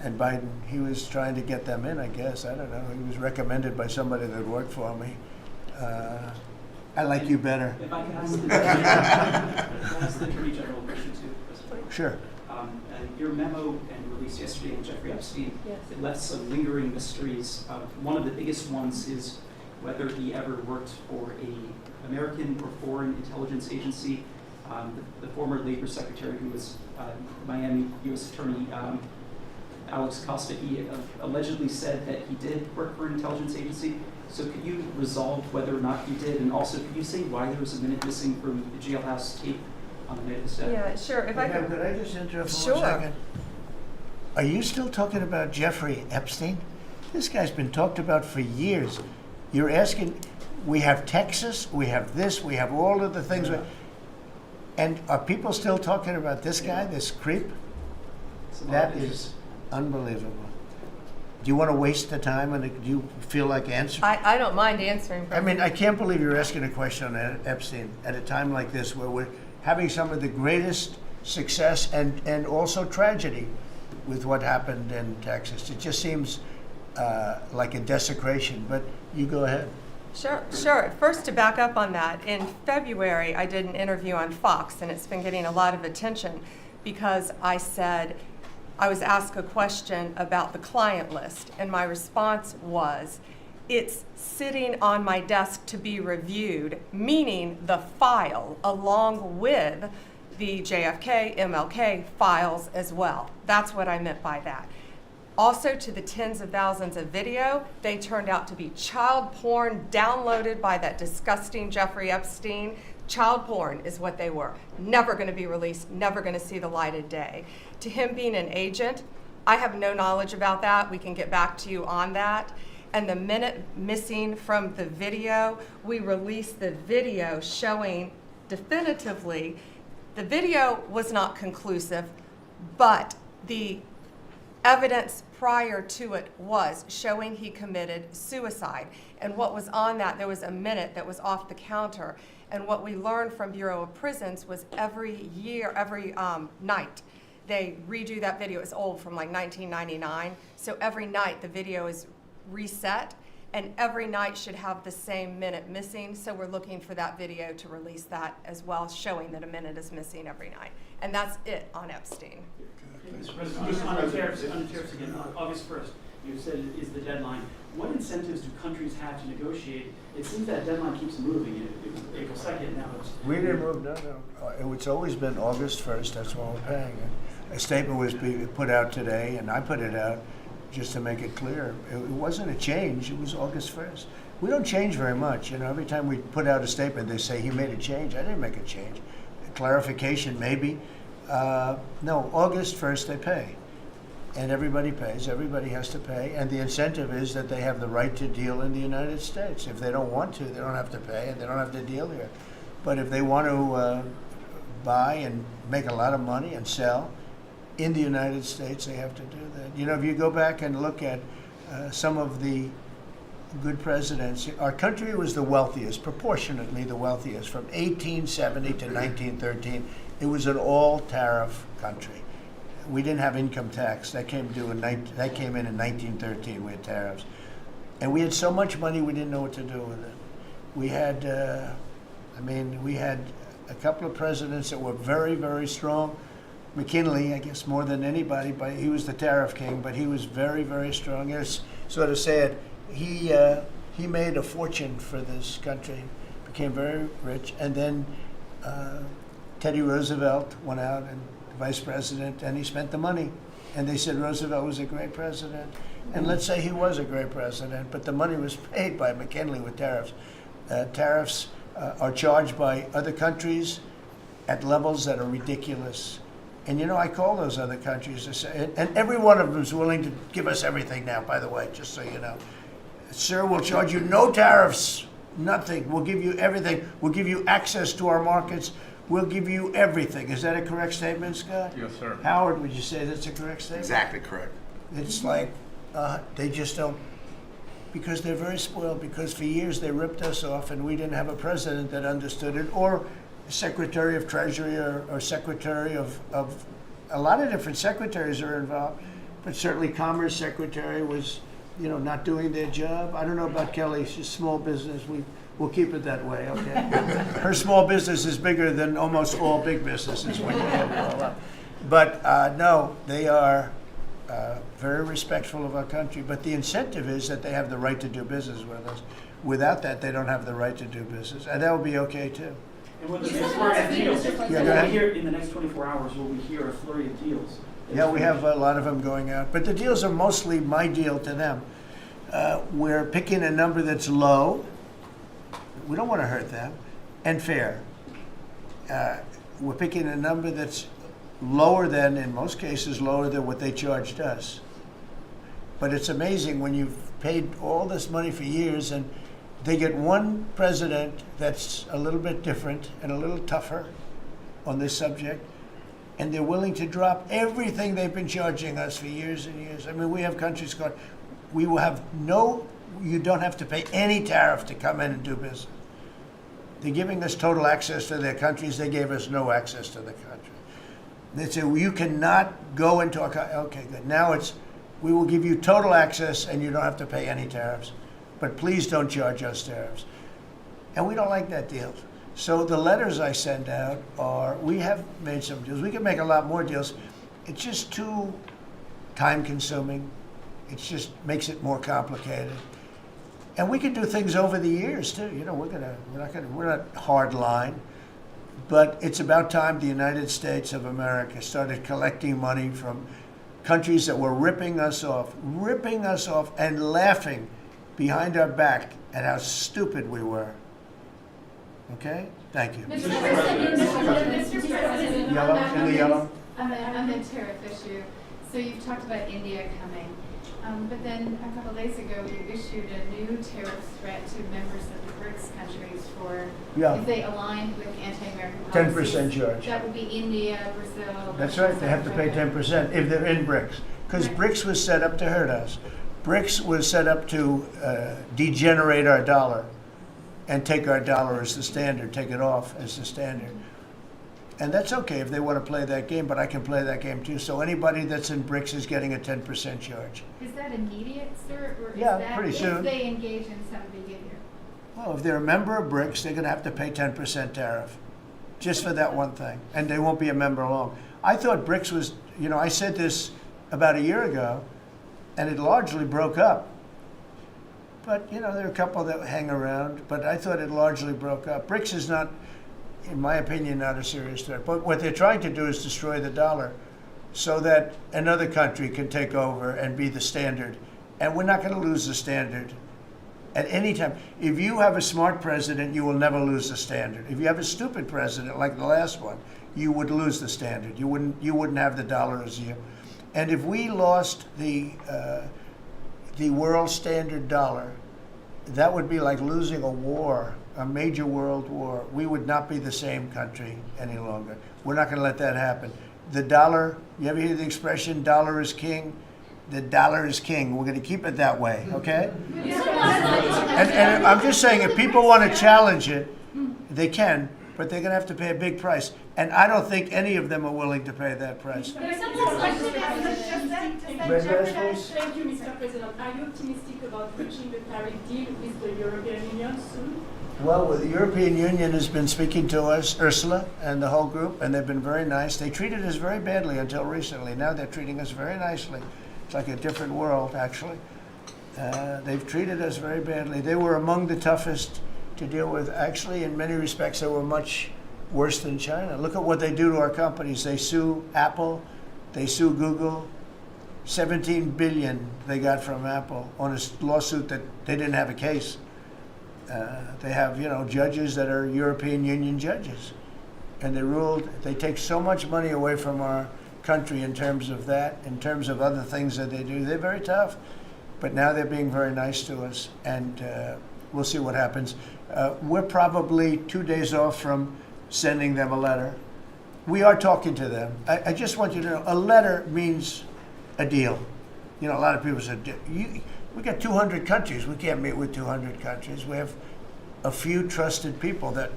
and Biden. He was trying to get them in, I guess. I don't know. He was recommended by somebody that worked for me. I like you better. If I can ask the Attorney General a question too, President. Sure. Your memo and release yesterday on Jeffrey Epstein, it left some lingering mysteries. One of the biggest ones is whether he ever worked for a American or foreign intelligence agency. The former Labor Secretary, who was Miami U.S. Attorney Alex Costa, he allegedly said that he did work for an intelligence agency. So could you resolve whether or not he did? And also, could you say why there was a minute missing from the jailhouse tape on the night of the step? Yeah, sure. If I Could I just interrupt for Sure. 1 second? Are you still talking about Jeffrey Epstein? This guy's been talked about for years. You're asking, we have Texas, we have this, we have all of the things. And are people still talking about this guy, this creep? That is unbelievable. Do you want to waste the time, and do you feel like answering? I don't mind answering. I mean, I can't believe you're asking a question on Epstein at a time like this, where we're having some of the greatest success and also tragedy with what happened in Texas. It just seems like a desecration, but you go ahead. Sure. First, to back up on that, in February, I did an interview on Fox, and it's been getting a lot of attention because I said, I was asked a question about the client list, and my response was, it's sitting on my desk to be reviewed, meaning the file along with the JFK, MLK files as well. That's what I meant by that. Also, to the tens of thousands of video, they turned out to be child porn downloaded by that disgusting Jeffrey Epstein. Child porn is what they were. Never going to be released, never going to see the light of day. To him being an agent, I have no knowledge about that. We can get back to you on that. And the minute missing from the video, we released the video showing definitively the video was not conclusive, but the evidence prior to it was showing he committed suicide. And what was on that, there was a minute that was off the counter. And what we learned from Bureau of Prisons was every night, they redo that video. It's old, from like 1999. So every night the video is reset. and every night should have the same minute missing. So we're looking for that video to release that as well, showing that a minute is missing every night. And that's it on Epstein. Mr. President, just on the tariffs again, August 1st, you said is the deadline. What incentives do countries have to negotiate? It seems that deadline keeps moving. It was April 2nd, now it's... We didn't move, no. It's always been August 1st, that's when we're paying it. A statement was put out today, and I put it out just to make it clear. It wasn't a change, it was August 1st. We don't change very much, every time we put out a statement, they say, he made a change. I didn't make a change. Clarification, maybe. No, August 1st they pay. And everybody pays, everybody has to pay, and the incentive is that they have the right to deal in the United States. If they don't want to, they don't have to pay, and they don't have to deal here. But if they want to buy and make a lot of money and sell in the United States, they have to do that. If you go back and look at some of the good presidents, our country was the wealthiest, proportionately the wealthiest, from 1870 to 1913. It was an all-tariff country. We didn't have income tax. That came in in 1913. We had tariffs. And we had so much money we didn't know what to do with it. We had, we had a couple of presidents that were very, very strong. McKinley, I guess more than anybody, but he was the tariff king, but he was very, very strong. It's sort of sad. He made a fortune for this country, became very rich, and then Teddy Roosevelt went out and vice president, and he spent the money. And they said Roosevelt was a great president. And let's say he was a great president, but the money was paid by McKinley with tariffs. Tariffs are charged by other countries at levels that are ridiculous. And I call those other countries to say, and every one of them is willing to give us everything now, by the way, just so you know. Sir, we'll charge you no tariffs, nothing. We'll give you everything. We'll give you access to our markets. We'll give you everything. Is that a correct statement, Scott? Yes, sir. Howard, would you say that's a correct statement? Exactly correct. It's like they just don't, because they're very spoiled, because for years they ripped us off and we didn't have a president that understood it, or Secretary of Treasury or Secretary of a lot of different secretaries are involved, but certainly Commerce Secretary was, not doing their job. I don't know about Kelly, she's small business. We'll keep it that way, okay? Her small business is bigger than almost all big businesses when you add it all up. But no, they are very respectful of our country. But the incentive is that they have the right to do business with us. Without that, they don't have the right to do business. And that would be okay, too. And when the next flurry of deals, Yeah, go ahead. in the next 24 hours, will we hear a flurry of deals? Yeah, we have a lot of them going out. But the deals are mostly my deal to them. We're picking a number that's low. We don't want to hurt them, and fair. We're picking a number that's lower than, in most cases, lower than what they charged us. But it's amazing when you've paid all this money for years and they get one president that's a little bit different and a little tougher on this subject, and they're willing to drop everything they've been charging us for years and years. We have countries called, you don't have to pay any tariff to come in and do business. They're giving us total access to their countries. They gave us no access to the country. They say, well, you cannot go into our country. Okay, good. Now we will give you total access and you don't have to pay any tariffs. But please don't charge us tariffs. And we don't like that deal. So the letters I send out we have made some deals. We can make a lot more deals. It's just too time consuming. It just makes it more complicated. And we can do things over the years too. We're not hard line, but it's about time the United States of America started collecting money from countries that were ripping us off and laughing behind our back at how stupid we were. Okay? Thank you. Mr. President, Yellow, in the yellow. on the tariff issue, so you've talked about India coming. But then a couple days ago, you issued a new tariff threat to members of the BRICS countries for if they aligned with anti-American policies. 10% charge. That would be India, Brazil. That's right. They have to pay 10% if they're in BRICS, because BRICS was set up to hurt us. BRICS was set up to degenerate our dollar and take our dollar as the standard, take it off as the standard. And that's okay if they want to play that game, but I can play that game too. So anybody that's in BRICS is getting a 10% charge. Is that immediate, sir, or is Yeah, that pretty if soon. they engage in some behavior? Well, if they're a member of BRICS, they're going to have to pay 10% tariff, just for that one thing, and they won't be a member long. I thought BRICS was, I said this about a year ago, and it largely broke up. But, there are a couple that hang around, but I thought it largely broke up. BRICS is not, in my opinion, not a serious threat. But what they're trying to do is destroy the dollar so that another country can take over and be the standard. And we're not going to lose the standard at any time. If you have a smart president, you will never lose the standard. If you have a stupid president like the last one, you would lose the standard. You wouldn't have the dollar as you. And if we lost the world standard dollar, that would be like losing a war, a major world war. We would not be the same country any longer. We're not going to let that happen. The dollar, you ever hear the expression, dollar is king? The dollar is king. We're going to keep it that way, okay? And I'm just saying, if people want to challenge it, they can, but they're going to have to pay a big price. And I don't think any of them are willing to pay that price. Does that jeopardize? Thank you, Mr. President. Are you optimistic about reaching the tariff deal with the European Union soon? Well, the European Union has been speaking to us, Ursula and the whole group, and they've been very nice. They treated us very badly until recently. Now they're treating us very nicely. It's like a different world, actually. They've treated us very badly. They were among the toughest to deal with. Actually, in many respects, they were much worse than China. Look at what they do to our companies. They sue Apple. They sue Google. $17 billion they got from Apple on a lawsuit that they didn't have a case. They have, judges that are European Union judges. And they ruled, they take so much money away from our country in terms of that, in terms of other things that they do. They're very tough. But now they're being very nice to us, and we'll see what happens. We're probably 2 days off from sending them a letter. We are talking to them. I just want you to know, a letter means a deal. A lot of people said, we got 200 countries. We can't meet with 200 countries. We have a few trusted people that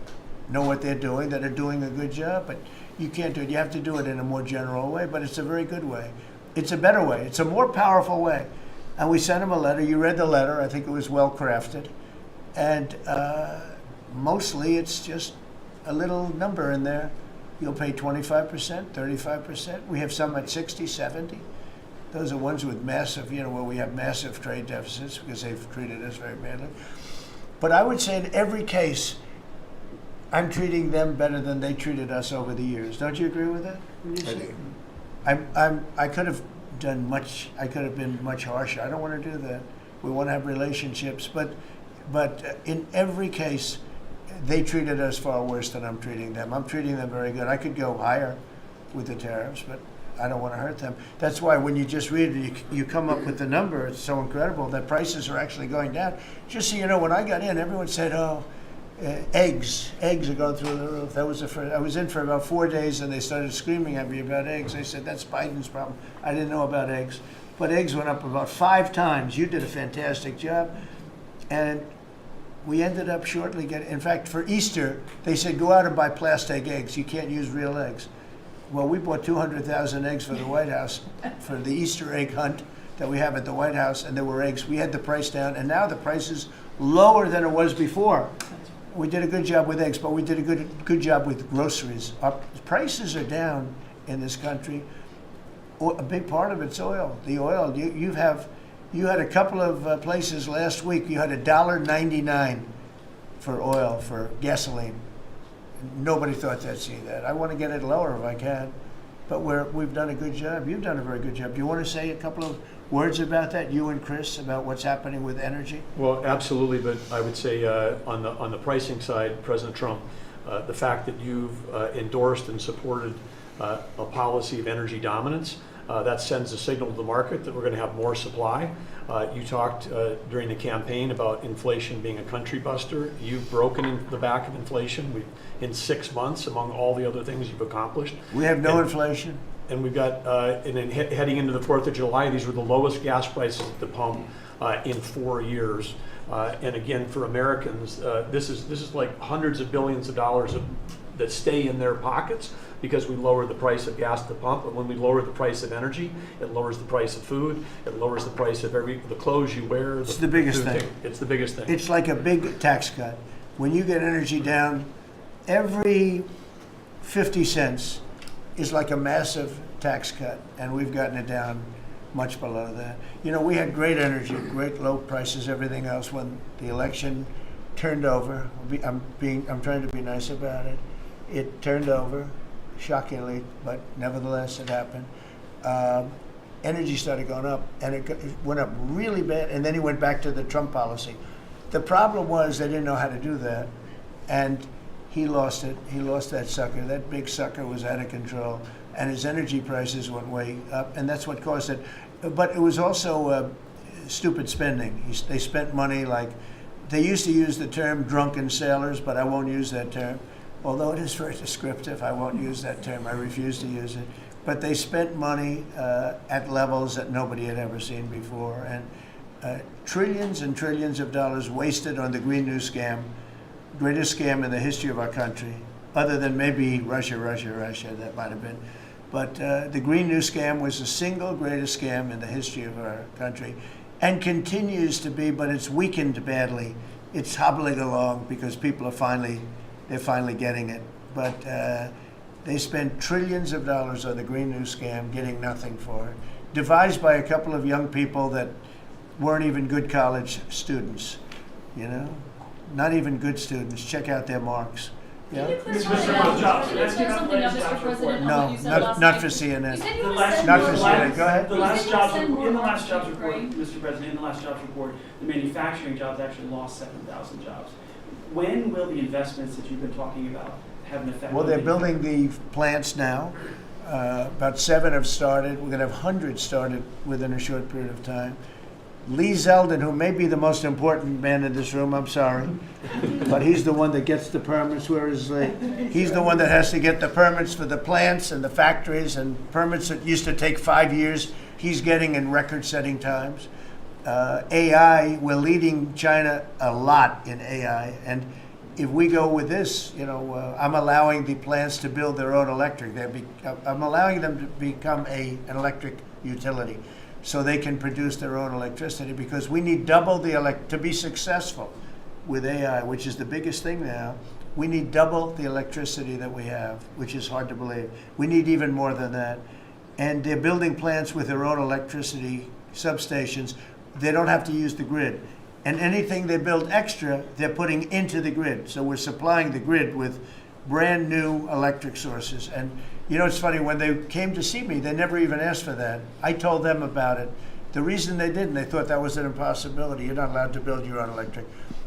know what they're doing, that are doing a good job, but you can't do it. You have to do it in a more general way, but it's a very good way. It's a better way. It's a more powerful way. And we sent them a letter. You read the letter. I think it was well crafted. And mostly it's just a little number in there. You'll pay 25%, 35%. We have some at 60, 70. Those are ones with massive, where we have massive trade deficits because they've treated us very badly. But I would say in every case, I'm treating them better than they treated us over the years. Don't you agree with that? I do. I could have done much. I could have been much harsher. I don't want to do that. We want to have relationships, but in every case, they treated us far worse than I'm treating them. I'm treating them very good. I could go higher with the tariffs, but I don't want to hurt them. That's why when you just read it, you come up with the number. It's so incredible that prices are actually going down. Just so you know, when I got in, everyone said, "Oh, eggs are going through the roof." That was the first. I was in for about 4 days, and they started screaming at me about eggs. They said, "That's Biden's problem." I didn't know about eggs, but eggs went up about 5 times. You did a fantastic job, and we ended up shortly getting. In fact, for Easter, they said, "Go out and buy plastic eggs. You can't use real eggs." Well, we bought 200,000 eggs for the White House for the Easter egg hunt that we have at the White House, and there were eggs. We had the price down, and now the price is lower than it was before. We did a good job with eggs, but we did a good job with groceries. Our prices are down in this country. A big part of it's oil. The oil, you had a couple of places last week. You had $1.99 for oil, for gasoline. Nobody thought they'd see that. I want to get it lower if I can, but we've done a good job. You've done a very good job. Do you want to say a couple of words about that, you and Chris, about what's happening with energy? Well, absolutely, but I would say on the pricing side, President Trump, the fact that you've endorsed and supported a policy of energy dominance, that sends a signal to the market that we're going to have more supply. You talked during the campaign about inflation being a country buster. You've broken in the back of inflation. In 6 months, among all the other things you've accomplished. We have no inflation. And we've got, and then heading into the 4th of July, these were the lowest gas prices at the pump in 4 years. And again, for Americans, this is like hundreds of billions of dollars of that stay in their pockets because we lower the price of gas at the pump. And when we lower the price of energy, it lowers the price of food. It lowers the price of the clothes you wear. It's the biggest food thing. It's the biggest thing. It's like a big tax cut. When you get energy down, every 50 cents is like a massive tax cut, and we've gotten it down much below that. You know, we had great energy, great low prices, everything else. When the election turned over, I'm trying to be nice about it. It turned over, shockingly, but nevertheless it happened. Energy started going up, and it went up really bad, and then he went back to the Trump policy. The problem was they didn't know how to do that, and he lost it. He lost that sucker. That big sucker was out of control, and his energy prices went way up, and that's what caused it. But it was also stupid spending. They spent money like, they used to use the term drunken sailors, but I won't use that term. Although it is very descriptive, I won't use that term. I refuse to use it. But they spent money at levels that nobody had ever seen before, and trillions and trillions of dollars wasted on the Green New Scam, greatest scam in the history of our country, other than maybe Russia, that might have been. But the Green New Scam was the single greatest scam in the history of our country, and continues to be, but it's weakened badly. It's hobbling along because people are they're finally getting it. But they spent trillions of dollars on the Green New Scam, getting nothing for it. Devised by a couple of young people that weren't even good college students, you know? Not even good students. Check out their marks. Yeah? No, not for CNN. Not for CNN. Go ahead. In the last jobs report, Mr. President, in the last jobs report, the manufacturing jobs actually lost 7,000 jobs. When will the investments that you've been talking about have an effect? Well, they're building the plants now. About 7 have started. We're going to have hundreds started within a short period of time. Lee Zeldin, who may be the most important man in this room, I'm sorry, but he's the one that gets the permits. Where is Lee? He's the one that has to get the permits for the plants and the factories, and permits that used to take 5 years, he's getting in record-setting times. AI, we're leading China a lot in AI, and if we go with this, you know, I'm allowing the plants to build their own electric. I'm allowing them to become an electric utility, so they can produce their own electricity, because we need double to be successful with AI, which is the biggest thing now. We need double the electricity that we have, which is hard to believe. We need even more than that. And they're building plants with their own electricity substations. They don't have to use the grid. And anything they build extra, they're putting into the grid. So we're supplying the grid with brand new electric sources. And you know, it's funny, when they came to see me, they never even asked for that. I told them about it. The reason they didn't, they thought that was an impossibility. You're not allowed to build your own electric.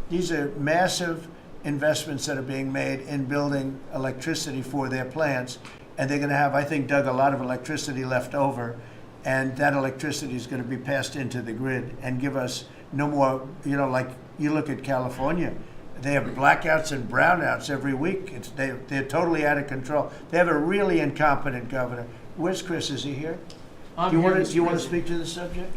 These are massive investments that are being made in building electricity for their plants. And they're going to have, I think, Doug, a lot of electricity left over. And that electricity is going to be passed into the grid and give us no more, you know, like you look at California. They have blackouts and brownouts every week. They're totally out of control. They have a really incompetent governor. Where's Chris? Is he here? Do you want to speak to the subject?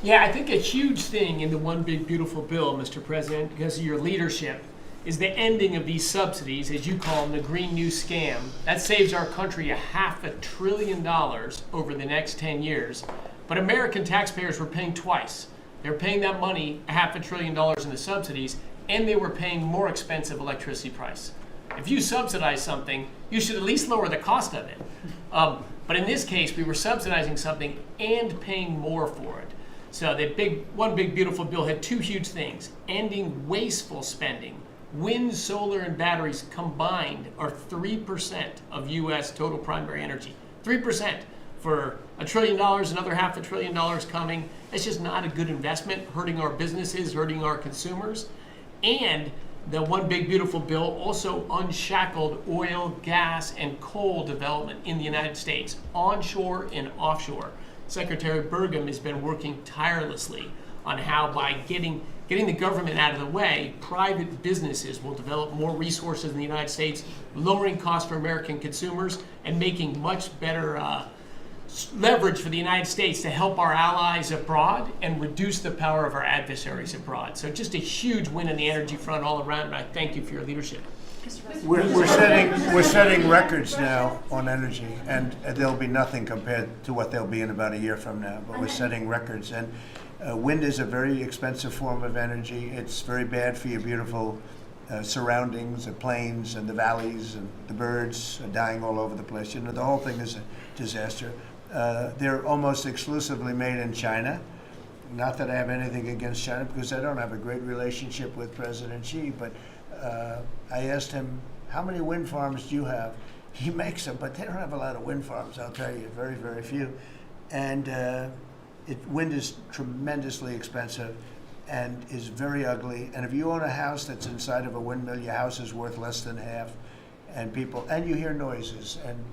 Yeah, I think a huge thing in the One Big Beautiful Bill, Mr. President, because of your leadership, is the ending of these subsidies, as you call them, the Green New Scam. That saves our country $500 billion over the next 10 years. But American taxpayers were paying twice. They're paying that money, $500 billion in the subsidies, and they were paying more expensive electricity price. If you subsidize something, you should at least lower the cost of it. But in this case, we were subsidizing something and paying more for it. So the One Big Beautiful Bill had two huge things: ending wasteful spending. Wind, solar, and batteries combined are 3% of U.S. total primary energy. 3% for $1 trillion, another $500 billion coming. It's just not a good investment, hurting our businesses, hurting our consumers. And the One Big Beautiful Bill also unshackled oil, gas, and coal development in the United States, onshore and offshore. Secretary Burgum has been working tirelessly on how, by getting the government out of the way, private businesses will develop more resources in the United States, lowering costs for American consumers and making much better leverage for the United States to help our allies abroad and reduce the power of our adversaries abroad. So just a huge win on the energy front all around, and I thank you for your leadership. We're setting records now on energy, and there'll be nothing compared to what they'll be in about a year from now. But we're setting records, and wind is a very expensive form of energy. It's very bad for your beautiful surroundings, the plains and the valleys, and the birds are dying all over the place. You know, the whole thing is a disaster. They're almost exclusively made in China. Not that I have anything against China, because I don't have a great relationship with President Xi, but I asked him, how many wind farms do you have? He makes them, but they don't have a lot of wind farms, I'll tell you, very, very few. And wind is tremendously expensive and is very ugly. And if you own a house that's inside of a windmill, your house is worth less than half. And you hear noises. And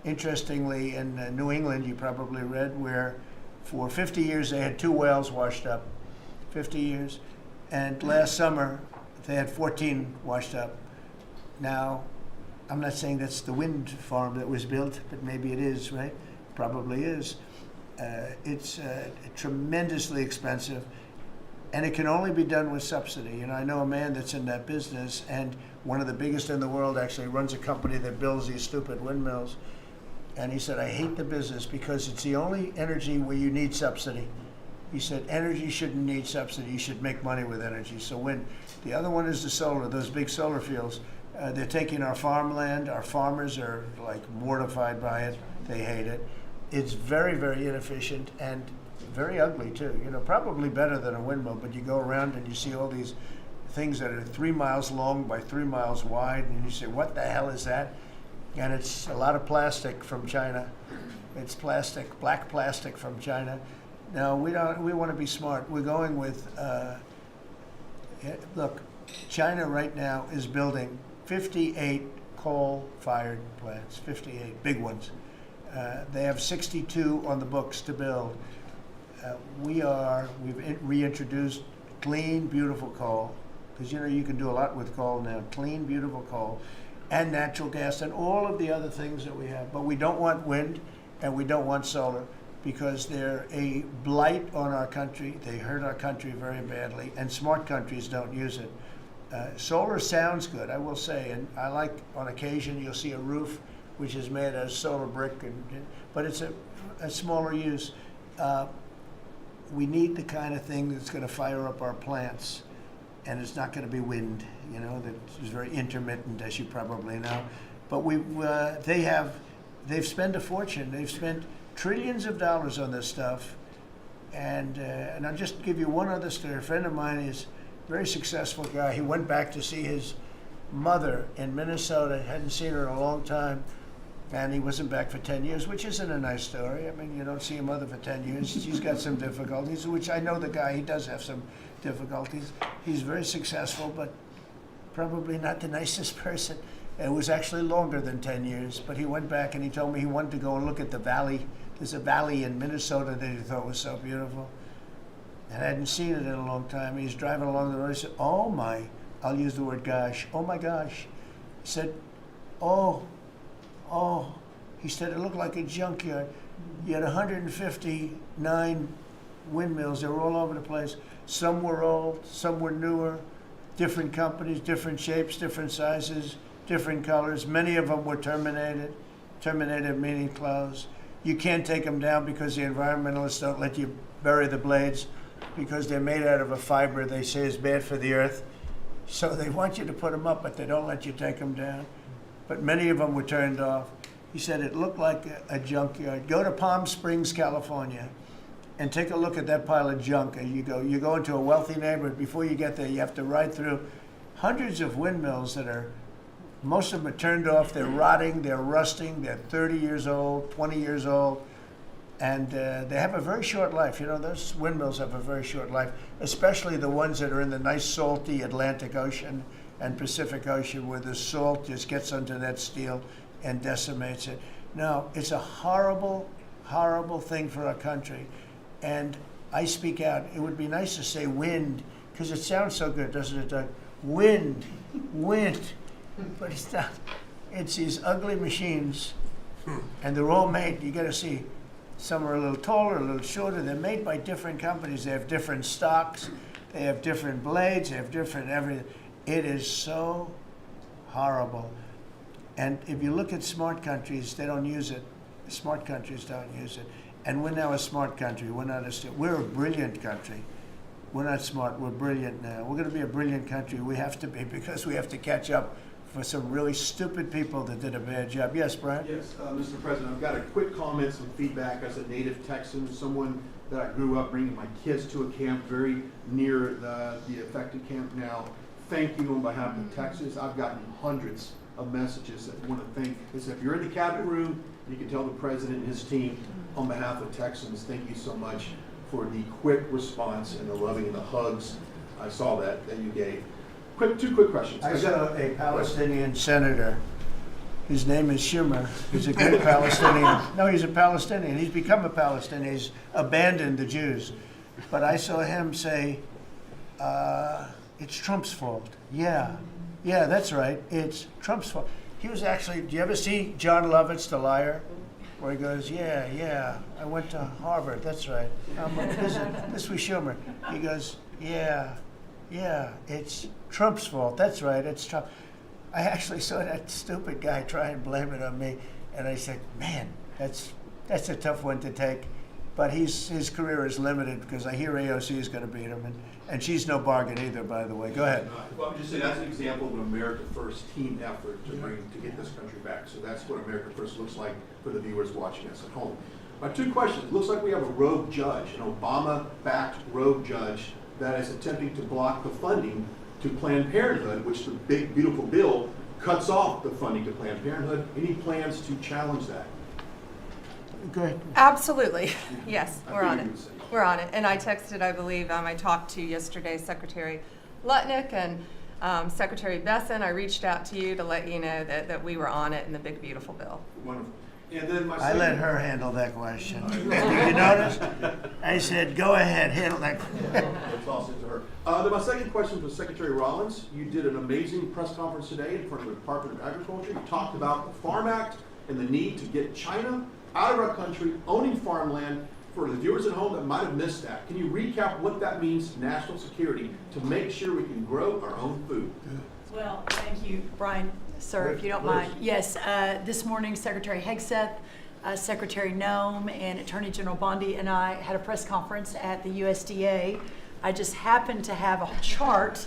interestingly, in New England, you probably read, where for 50 years they had 2 wells washed up, 50 years. And last summer, they had 14 washed up. Now, I'm not saying that's the wind farm that was built, but maybe it is, right? Probably is. It's tremendously expensive, and it can only be done with subsidy. You know, I know a man that's in that business, and one of the biggest in the world actually runs a company that builds these stupid windmills. And he said, I hate the business because it's the only energy where you need subsidy. He said, energy shouldn't need subsidy. You should make money with energy. So wind. The other one is the solar, those big solar fields. They're taking our farmland. Our farmers are like mortified by it. They hate it. It's very, very inefficient and very ugly too. You know, probably better than a windmill, but you go around and you see all these things that are 3 miles long by 3 miles wide, and you say, what the hell is that? And it's a lot of plastic from China. It's plastic, black plastic from China. No, we want to be smart. We're going with, look, China right now is building 58 coal-fired plants, 58 big ones. They have 62 on the books to build. We've reintroduced clean, beautiful coal, because you know you can do a lot with coal now. Clean, beautiful coal, and natural gas, and all of the other things that we have. But we don't want wind, and we don't want solar, because they're a blight on our country. They hurt our country very badly, and smart countries don't use it. Solar sounds good, I will say, and I like, on occasion, you'll see a roof which is made out of solar brick, but it's a smaller use. We need the kind of thing that's going to fire up our plants, and it's not going to be wind, you know, that is very intermittent, as you probably know. But they've spent a fortune. They've spent trillions of dollars on this stuff, and I'll just give you one other story. A friend of mine is a very successful guy. He went back to see his mother in Minnesota, hadn't seen her in a long time, and he wasn't back for 10 years, which isn't a nice story. I mean, you don't see your mother for 10 years. She's got some difficulties, which I know the guy, he does have some difficulties. He's very successful, but probably not the nicest person. It was actually longer than 10 years, but he went back and he told me he wanted to go and look at the valley. There's a valley in Minnesota that he thought was so beautiful. And I hadn't seen it in a long time. He's driving along the road. He said, oh my, I'll use the word gosh, oh my gosh. He said, oh. He said, it looked like a junkyard. You had 159 windmills. They were all over the place. Some were old, some were newer, different companies, different shapes, different sizes, different colors. Many of them were terminated. Terminated meaning closed. You can't take them down because the environmentalists don't let you bury the blades because they're made out of a fiber they say is bad for the earth. So they want you to put them up, but they don't let you take them down. But many of them were turned off. He said it looked like a junkyard. Go to Palm Springs, California, and take a look at that pile of junk. And you go into a wealthy neighborhood. Before you get there, you have to ride through hundreds of windmills that are, most of them are turned off. They're rotting, they're rusting, they're 30 years old, 20 years old, and they have a very short life. You know, those windmills have a very short life, especially the ones that are in the nice salty Atlantic Ocean and Pacific Ocean, where the salt just gets under that steel and decimates it. No, it's a horrible, horrible thing for our country. And I speak out. It would be nice to say wind, because it sounds so good, doesn't it, Doug? Wind, wind. But it's not. It's these ugly machines, and they're all made, you gotta see, some are a little taller, a little shorter. They're made by different companies. They have different stocks. They have different blades. They have different everything. It is so horrible. And if you look at smart countries, they don't use it. Smart countries don't use it. And we're now a smart country. We're a brilliant country. We're not smart, we're brilliant now. We're going to be a brilliant country. We have to be, because we have to catch up for some really stupid people that did a bad job. Yes, Brian? Yes, Mr. President, I've got a quick comment, some feedback as a native Texan, someone that I grew up bringing my kids to a camp very near the affected camp now. Thank you on behalf of Texas. I've gotten hundreds of messages that want to thank. If you're in the cabinet room, you can tell the president and his team on behalf of Texans, thank you so much for the quick response and the loving and the hugs. I saw that you gave. Two quick questions. I saw a Palestinian senator. His name is Schumer. He's a great Palestinian. No, he's a Palestinian. He's become a Palestinian. He's abandoned the Jews. But I saw him say, it's Trump's fault. Yeah, that's right. It's Trump's fault. He was actually, do you ever see John Lovett's The Liar? Where he goes, yeah, I went to Harvard, that's right. This was Schumer. He goes, yeah, it's Trump's fault, that's right, it's Trump. I actually saw that stupid guy try and blame it on me, and I said, man, that's a tough one to take. But his career is limited because I hear AOC is going to beat him, and she's no bargain either, by the way. Go ahead. Well, I'm just saying that's an example of an America First team effort to get this country back. So that's what America First looks like for the viewers watching us at home. My two questions. It looks like we have a rogue judge, an Obama-backed rogue judge that is attempting to block the funding to Planned Parenthood, which the big, beautiful bill cuts off the funding to Planned Parenthood. Any plans to challenge that? Go ahead. Absolutely. Yes, we're on it. We're on it. And I texted, I believe, I talked to yesterday Secretary Lutnick and Secretary Besson. I reached out to you to let you know that we were on it in the big, beautiful bill. Wonderful. And then I let her handle that question. Did you notice? I said, go ahead, handle that question. That's all sent to her. Then my second question was Secretary Rollins. You did an amazing press conference today in front of the Department of Agriculture. You talked about the Farm Act and the need to get China out of our country, owning farmland. For the viewers at home that might have missed that, can you recap what that means, national security, to make sure we can grow our own food? Well, thank you, Brian, sir, if you don't mind. Yes, this morning, Secretary Hegseth, Secretary Noem, and Attorney General Bondi and I had a press conference at the USDA. I just happened to have a chart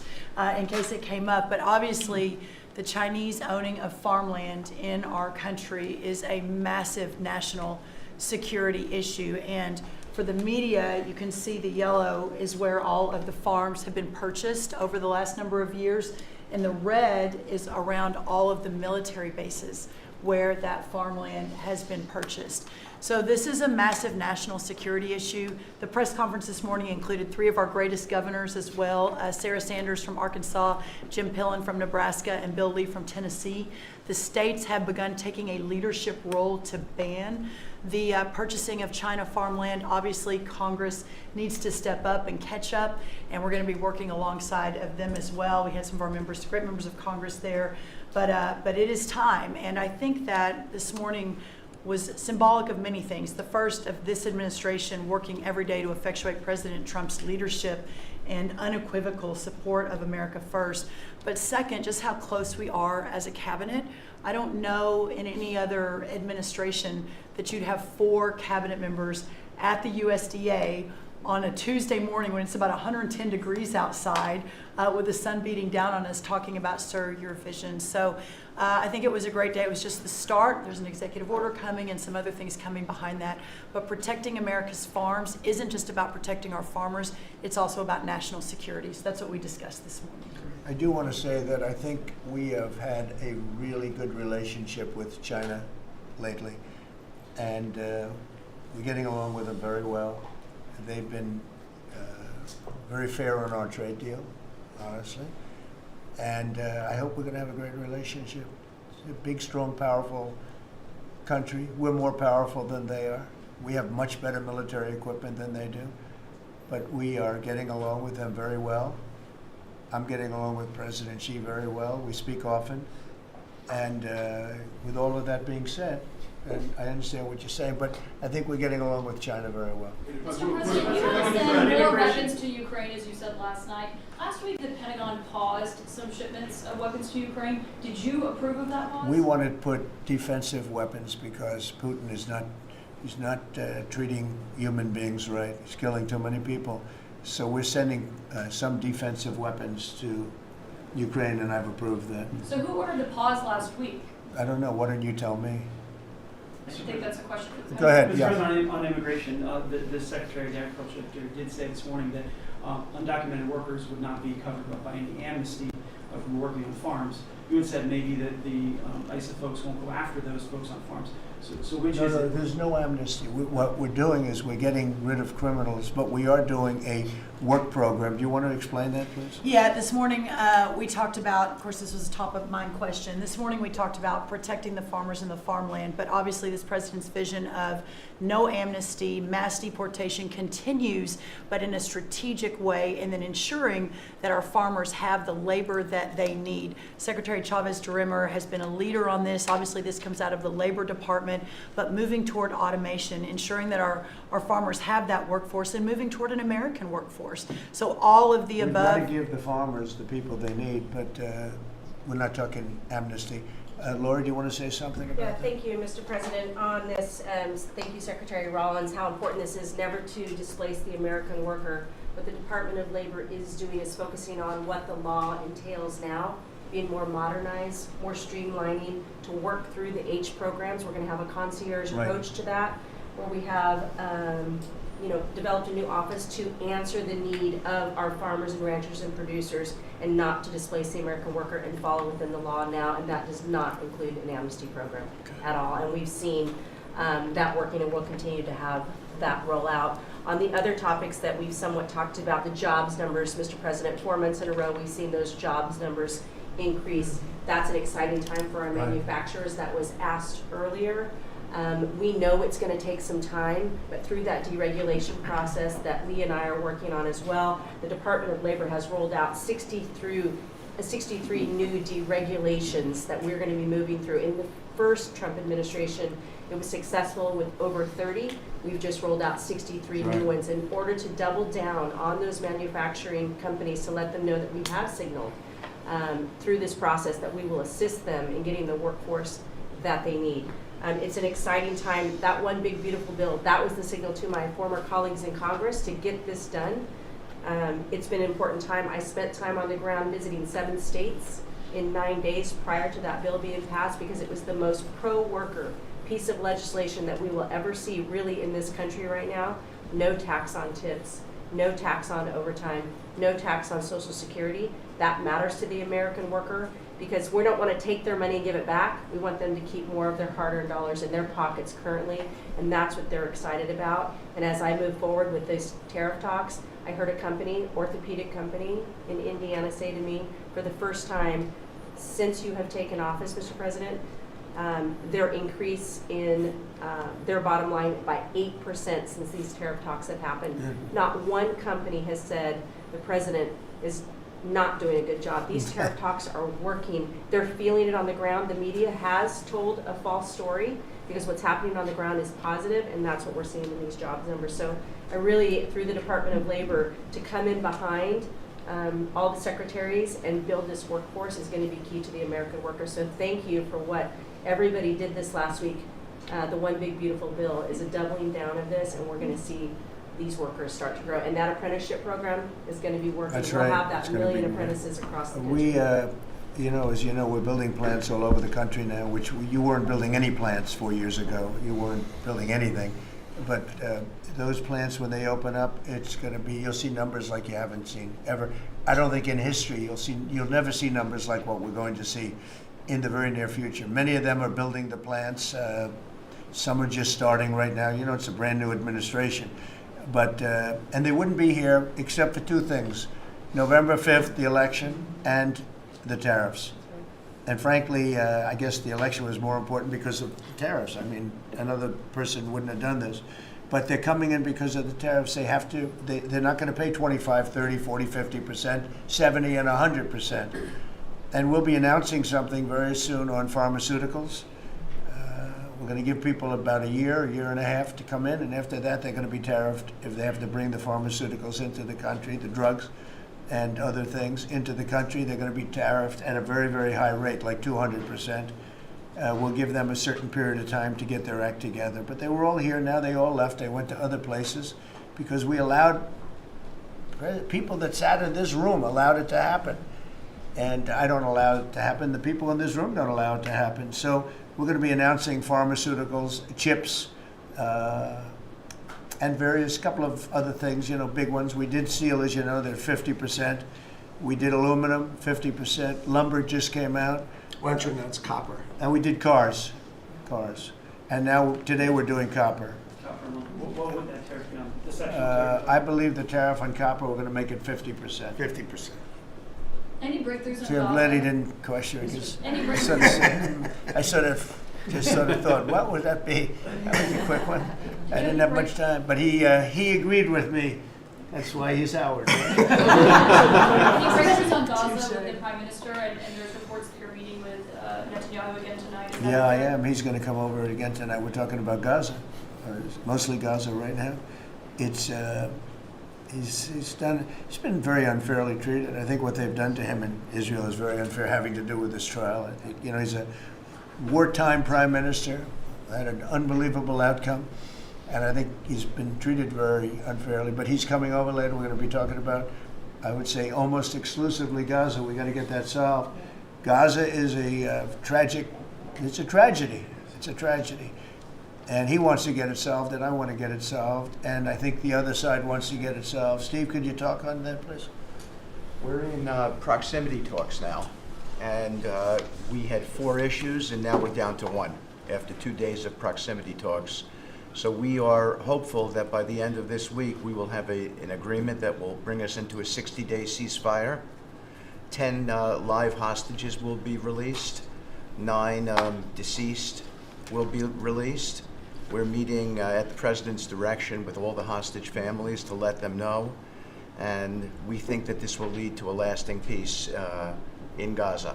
in case it came up, but obviously the Chinese owning of farmland in our country is a massive national security issue. And for the media, you can see the yellow is where all of the farms have been purchased over the last number of years, and the red is around all of the military bases where that farmland has been purchased. So this is a massive national security issue. The press conference this morning included 3 of our greatest governors as well, Sarah Sanders from Arkansas, Jim Pillen from Nebraska, and Bill Lee from Tennessee. The states have begun taking a leadership role to ban the purchasing of China farmland. Obviously, Congress needs to step up and catch up, and we're going to be working alongside of them as well. We had some of our members, great members of Congress there, but it is time. And I think that this morning was symbolic of many things. The first of this administration working every day to effectuate President Trump's leadership and unequivocal support of America First. But second, just how close we are as a cabinet. I don't know in any other administration that you'd have 4 cabinet members at the USDA on a Tuesday morning when it's about 110 degrees outside with the sun beating down on us talking about, sir, your vision. So I think it was a great day. It was just the start. There's an executive order coming and some other things coming behind that. But protecting America's farms isn't just about protecting our farmers. It's also about national security. So that's what we discussed this morning. I do want to say that I think we have had a really good relationship with China lately. And we're getting along with them very well. They've been very fair on our trade deal, honestly. And I hope we're going to have a great relationship. It's a big, strong, powerful country. We're more powerful than they are. We have much better military equipment than they do. But we are getting along with them very well. I'm getting along with President Xi very well. We speak often. And with all of that being said, and I understand what you're saying, but I think we're getting along with China very well. Mr. President, you have sent more weapons to Ukraine, as you said last night. Last week, the Pentagon paused some shipments of weapons to Ukraine. Did you approve of that pause? We wanted to put defensive weapons because Putin is not, he's not treating human beings right. He's killing too many people. So we're sending some defensive weapons to Ukraine, and I've approved that. So who ordered the pause last week? I don't know. Why don't you tell me? I think that's a question for the Go ahead. Mr. Yeah. President, on immigration, the Secretary of Agriculture did say this morning that undocumented workers would not be covered by any amnesty who are working on farms. You had said maybe that the ISA folks won't go after those folks on farms. So which is it? There's no amnesty. What we're doing is we're getting rid of criminals, but we are doing a work program. Do you want to explain that, please? Yeah, this morning we talked about, of course, this was a top of mind question. This morning we talked about protecting the farmers and the farmland, but obviously this president's vision of no amnesty, mass deportation continues, but in a strategic way, and then ensuring that our farmers have the labor that they need. Secretary Chavez-DeRimmer has been a leader on this. Obviously this comes out of the Labor Department, but moving toward automation, ensuring that our farmers have that workforce, and moving toward an American workforce. So all of the We've above. got to give the farmers the people they need, but we're not talking amnesty. Laura, do you want to say something about that? Thank you, Mr. President. On this, thank you, Secretary Rollins, how important this is never to displace the American worker. What the Department of Labor is doing is focusing on what the law entails now, being more modernized, more streamlining to work through the H programs. We're going to have a concierge approach to that, where we have developed a new office to answer the need of our farmers and ranchers and producers, and not to displace the American worker, and follow within the law now, and that does not include an amnesty program at all. And we've seen that working, and we'll continue to have that roll out. On the other topics that we've somewhat talked about, the jobs numbers, Mr. President, 4 months in a row we've seen those jobs numbers increase. That's an exciting time for our manufacturers. That was asked earlier. We know it's going to take some time, but through that deregulation process that Lee and I are working on as well, the Department of Labor has rolled out 63 new deregulations that we're going to be moving through. In the first Trump administration, it was successful with over 30. We've just rolled out 63 new ones in order to double down on those manufacturing companies, to let them know that we have signaled through this process that we will assist them in getting the workforce that they need. It's an exciting time. That one big beautiful bill, that was the signal to my former colleagues in Congress to get this done. It's been an important time. I spent time on the ground visiting 7 states in 9 days prior to that bill being passed, because it was the most pro-worker piece of legislation that we will ever see really in this country right now. No tax on tips, no tax on overtime, no tax on Social Security. That matters to the American worker, because we don't want to take their money and give it back. We want them to keep more of their hard-earned dollars in their pockets currently, and that's what they're excited about. And as I move forward with these tariff talks, I heard a company, orthopedic company in Indiana, say to me, for the first time since you have taken office, Mr. President, their increase in their bottom line by 8% since these tariff talks have happened. Not one company has said the president is not doing a good job. These tariff talks are working. They're feeling it on the ground. The media has told a false story, because what's happening on the ground is positive, and that's what we're seeing in these jobs numbers. So I really, through the Department of Labor, to come in behind all the secretaries and build this workforce is going to be key to the American worker. So thank you for what everybody did this last week. The one big beautiful bill is a doubling down of this, and we're going to see these workers start to grow. And that apprenticeship program is going to be working. That's we'll right. have that It's gonna be 1,000,000 apprentices across the country. We, as you know, we're building plants all over the country now, which you weren't building any plants 4 years ago. You weren't building anything. But those plants, when they open up, it's going to be, you'll see numbers like you haven't seen ever. I don't think in history you'll never see numbers like what we're going to see in the very near future. Many of them are building the plants. Some are just starting right now. You know, it's a brand new administration. But, and they wouldn't be here except for 2 things: November 5th, the election, and the tariffs. And frankly, I guess the election was more important because of the tariffs. I mean, another person wouldn't have done this. But they're coming in because of the tariffs. They have to, they're not going to pay 25, 30, 40, 50%, 70, and 100%. And we'll be announcing something very soon on pharmaceuticals. We're going to give people about a year and a half to come in, and after that they're going to be tariffed if they have to bring the pharmaceuticals into the country, the drugs. and other things into the country. They're going to be tariffed at a very, very high rate, like 200%. We'll give them a certain period of time to get their act together. But they were all here. Now they all left. They went to other places because we allowed people that sat in this room allowed it to happen. And I don't allow it to happen. The people in this room don't allow it to happen. So we're going to be announcing pharmaceuticals, chips, and various couple of other things, big ones. We did steel, as you know, they're 50%. We did aluminum, 50%. Lumber just came out. Why don't you announce copper? And we did cars. And now, today we're doing copper. What would that tariff be on? The section tariff? I believe the tariff on copper, we're going to make it 50%. 50%. Any breakthroughs See, on I'm glad he didn't question it, because Any I sort of thought, what would that be? That was a quick one. I didn't have much time, but he agreed with me. That's why he's Howard. Any breakthroughs on Gaza with the Prime Minister, and there's reports that you're meeting with Netanyahu again tonight? Yeah, I am. He's going to come over again tonight. We're talking about Gaza, mostly Gaza right now. It's he's been very unfairly treated. I think what they've done to him in Israel is very unfair, having to do with this trial. I think, he's a wartime prime minister, had an unbelievable outcome, and I think he's been treated very unfairly. But he's coming over later. We're going to be talking about, I would say, almost exclusively Gaza. We got to get that solved. Gaza is it's a tragedy. It's a tragedy. And he wants to get it solved, and I want to get it solved, and I think the other side wants to get it solved. Steve, could you talk on that, please? We're in proximity talks now, and we had 4 issues, and now we're down to 1 after 2 days of proximity talks. So we are hopeful that by the end of this week, we will have an agreement that will bring us into a 60-day ceasefire. 10 live hostages will be released. 9 deceased will be released. We're meeting at the President's direction with all the hostage families to let them know. And we think that this will lead to a lasting peace in Gaza.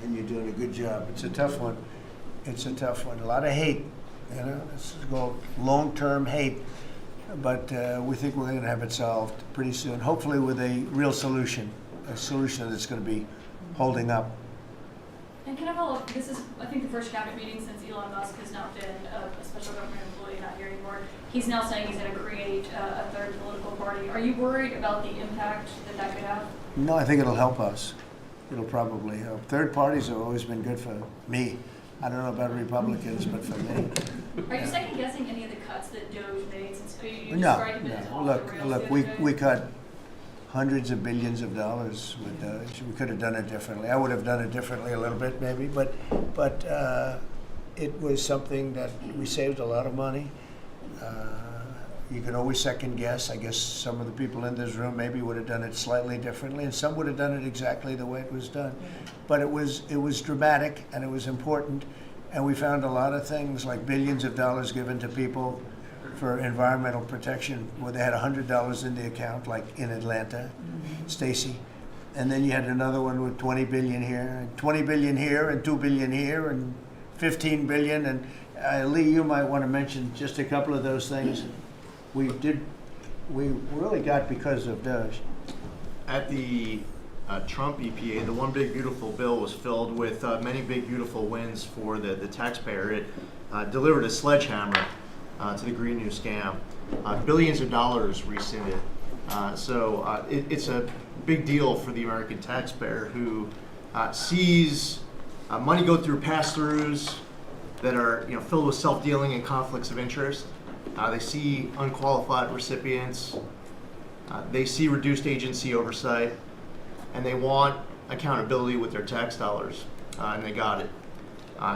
And you're doing a good job. It's a tough one. It's a tough one. A lot of hate, This is called long-term hate. But we think we're going to have it solved pretty soon, hopefully with a real solution, a solution that's going to be holding up. And can I follow up? This is, I think, the first cabinet meeting since Elon Musk has not been a special government employee, not here anymore. He's now saying he's going to create a third political party. Are you worried about the impact that could have? No, I think it'll help us. It'll probably help. Third parties have always been good for me. I don't know about Republicans, but for me. Are you second guessing any of the cuts that DOJ made? Since you No. described it as off the rails Look. the other day? We cut hundreds of billions of dollars with DOJ. We could have done it differently. I would have done it differently a little bit, maybe, but it was something that we saved a lot of money. You can always second guess. I guess some of the people in this room maybe would have done it slightly differently, and some would have done it exactly the way it was done. But it was dramatic, and it was important, and we found a lot of things like billions of dollars given to people for environmental protection, where they had $100 in the account, like in Atlanta, Stacy. And then you had another one with 20 billion here, and 20 billion here, and 2 billion here, and 15 billion. And Lee, you might want to mention just a couple of those things. We really got because of DOJ. At the Trump EPA, the one big beautiful bill was filled with many big beautiful wins for the taxpayer. It delivered a sledgehammer to the Green New scam. Billions of dollars rescinded. So it's a big deal for the American taxpayer who sees money go through pass-throughs that are filled with self-dealing and conflicts of interest. They see unqualified recipients. They see reduced agency oversight, and they want accountability with their tax dollars, and they got it.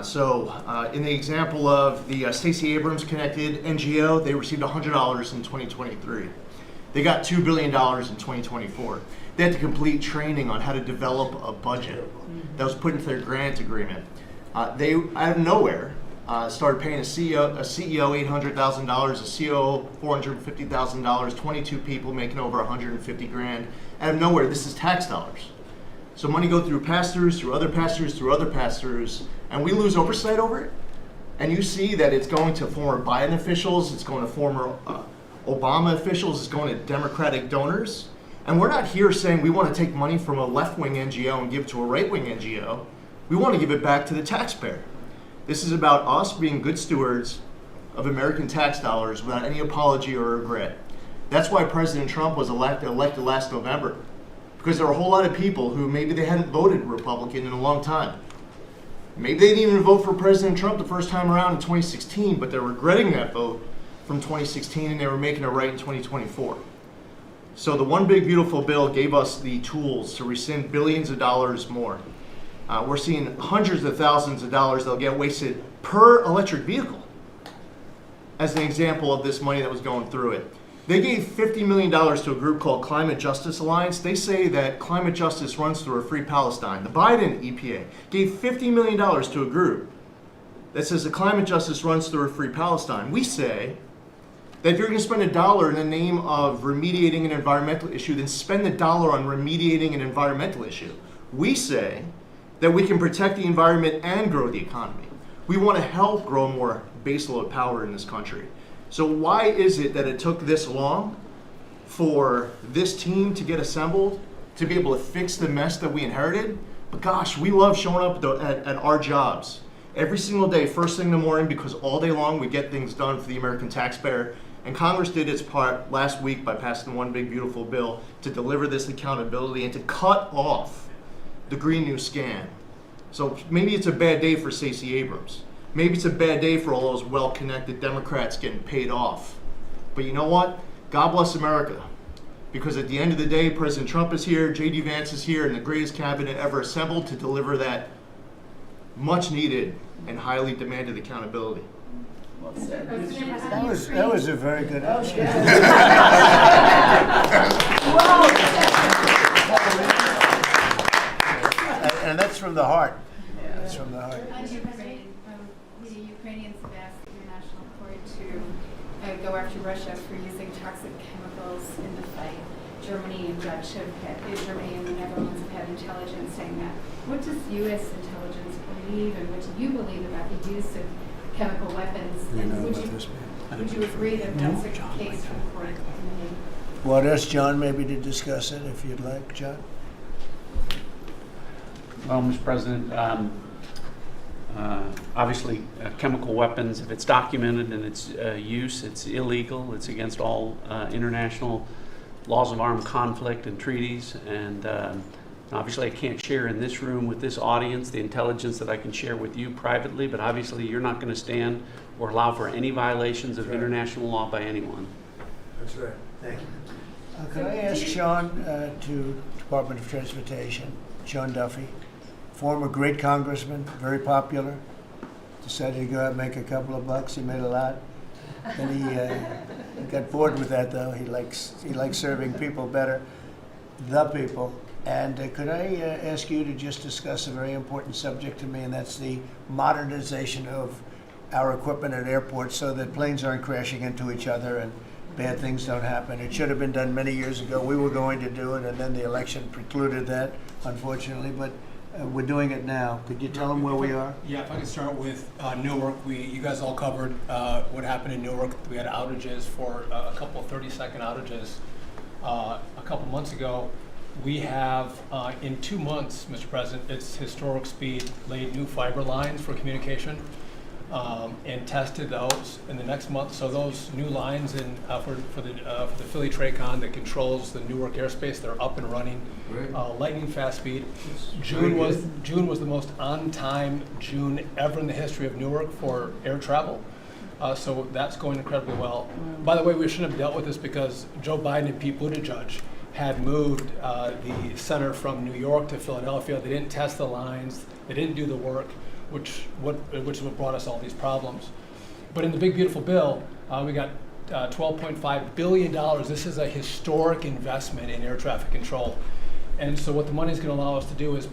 So in the example of the Stacey Abrams connected NGO, they received $100 in 2023. They got $2 billion in 2024. They had to complete training on how to develop a budget that was put into their grant agreement. They, out of nowhere, started paying a CEO $800,000, a COO $450,000, 22 people making over 150 grand. Out of nowhere, this is tax dollars. So money go through pass-throughs, through other pass-throughs, through other pass-throughs, and we lose oversight over it. And you see that it's going to former Biden officials, it's going to former Obama officials is going to Democratic donors. And we're not here saying we want to take money from a left-wing NGO and give to a right-wing NGO. We want to give it back to the taxpayer. This is about us being good stewards of American tax dollars without any apology or regret. That's why President Trump was elected last November. Because there were a whole lot of people who maybe they hadn't voted Republican in a long time. Maybe they didn't even vote for President Trump the first time around in 2016, but they're regretting that vote from 2016 and they were making it right in 2024. So the One Big Beautiful Bill gave us the tools to rescind billions of dollars more. We're seeing hundreds of thousands of dollars that'll get wasted per electric vehicle as an example of this money that was going through it. They gave $50 million to a group called Climate Justice Alliance. They say that climate justice runs through a free Palestine. The Biden EPA gave $50 million to a group that says that climate justice runs through a free Palestine. We say that if you're going to spend $1 in the name of remediating an environmental issue, then spend the dollar on remediating an environmental issue. We say that we can protect the environment and grow the economy. We want to help grow more baseload power in this country. So why is it that it took this long for this team to get assembled, to be able to fix the mess that we inherited? But gosh, we love showing up at our jobs every single day, first thing in the morning, because all day long we get things done for the American taxpayer. And Congress did its part last week by passing the One Big Beautiful Bill to deliver this accountability and to cut off the Green New scam. So maybe it's a bad day for Stacey Abrams. Maybe it's a bad day for all those well-connected Democrats getting paid off. But you know what? God bless America. Because at the end of the day, President Trump is here, J.D. Vance is here, and the greatest cabinet ever assembled to deliver that much-needed and highly demanded accountability. That was a very good answer. And that's from the heart. That's from the heart. The Ukrainians have asked the International Court to go after Russia for using toxic chemicals in the fight. Germany and Germany and the Netherlands have had intelligence saying that. What does U.S. intelligence believe, and what do you believe about the use of chemical weapons? And would you agree that that's a case for the court? Well, I'd ask John maybe to discuss it if you'd like, John. Well, Mr. President, obviously chemical weapons, if it's documented and its use, it's illegal. It's against all international laws of armed conflict and treaties. And obviously I can't share in this room with this audience the intelligence that I can share with you privately, but obviously you're not going to stand or allow for any violations of international law by anyone. That's right. Thank you. Could I ask Sean to Department of Transportation, Sean Duffy, former great congressman, very popular, decided to go out and make a couple of bucks. He made a lot. Then he got bored with that, though. He likes serving people better, the people. And could I ask you to just discuss a very important subject to me, and that's the modernization of our equipment at airports so that planes aren't crashing into each other and bad things don't happen. It should have been done many years ago. We were going to do it, and then the election precluded that, unfortunately. But we're doing it now. Could you tell them where we are? Yeah, if I could start with Newark. You guys all covered what happened in Newark. We had outages for a couple of 30-second outages a couple months ago. We have, in 2 months, Mr. President, it's historic speed, laid new fiber lines for communication and tested those in the next month. So those new lines for the Philly Tracon that controls the Newark airspace, they're up and running, lightning fast speed. June was the most on-time June ever in the history of Newark for air travel. So that's going incredibly well. By the way, we shouldn't have dealt with this because Joe Biden and Pete Buttigieg had moved the center from New York to Philadelphia. They didn't test the lines. They didn't do the work, which is what brought us all these problems. But in the Big Beautiful Bill, we got $12.5 billion. This is a historic investment in air traffic control. And so what the money is going to allow us to do is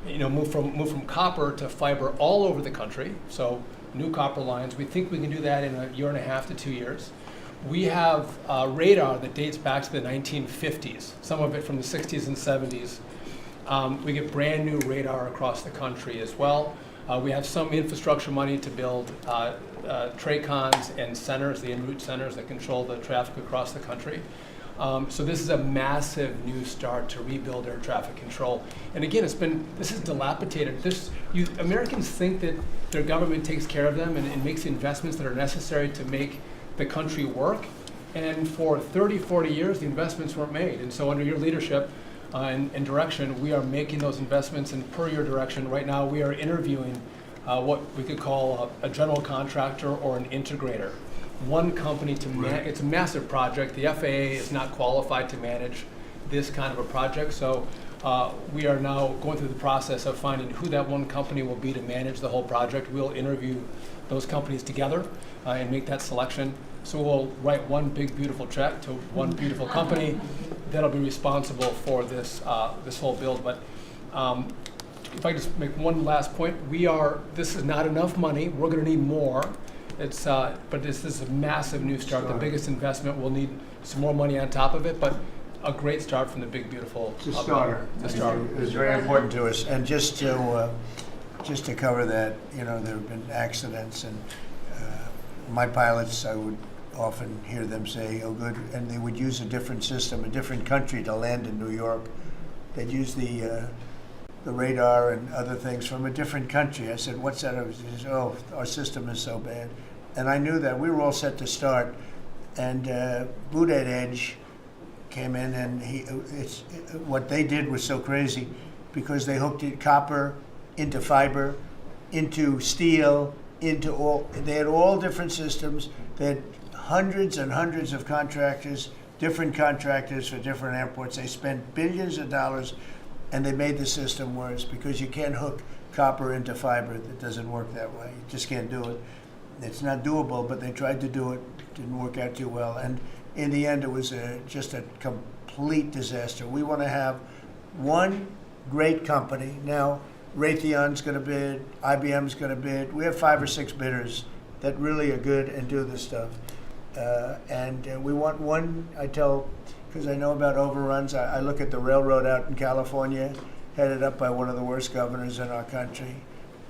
move from copper to fiber all over the country. So new copper lines. We think we can do that in 1.5 to 2 years. We have radar that dates back to the 1950s, some of it from the 60s and 70s. We get brand new radar across the country as well. We have some infrastructure money to build TRACONs and centers, the en route centers that control the traffic across the country. So this is a massive new start to rebuild air traffic control. And again, this is dilapidated. Americans think that their government takes care of them and makes the investments that are necessary to make the country work. And for 30, 40 years, the investments weren't made. And so under your leadership and direction, we are making those investments. And per your direction, right now we are interviewing what we could call a general contractor or an integrator. One company to it's a massive project. The FAA is not qualified to manage this kind of a project. So we are now going through the process of finding who that one company will be to manage the whole project. We'll interview those companies together and make that selection. So we'll write one big beautiful check to one beautiful company that'll be responsible for this this whole build. But if I just make one last point, this is not enough money. We're going to need more. But this is a massive new start. The biggest investment. We'll need some more money on top of it, but a great start from the big beautiful. It's a starter. It's very important to us. And just to cover that, there have been accidents, and my pilots, I would often hear them say, "Oh, good," and they would use a different system, a different country to land in New York. They'd use the radar and other things from a different country. I said, "What's that?" He says, "Oh, our system is so bad." And I knew that. We were all set to start. And Boudet Edge came in, and what they did was so crazy because they hooked copper into fiber, into steel, they had all different systems. They had hundreds and hundreds of contractors, different contractors for different airports. They spent billions of dollars, and they made the system worse because you can't hook copper into fiber. It doesn't work that way. You just can't do it. It's not doable, but they tried to do it. Didn't work out too well. And in the end, it was just a complete disaster. We want to have one great company. Now, Raytheon's going to bid, IBM's going to bid. We have 5 or 6 bidders that really are good and do this stuff. And we want one, because I know about overruns. I look at the railroad out in California, headed up by one of the worst governors in our country,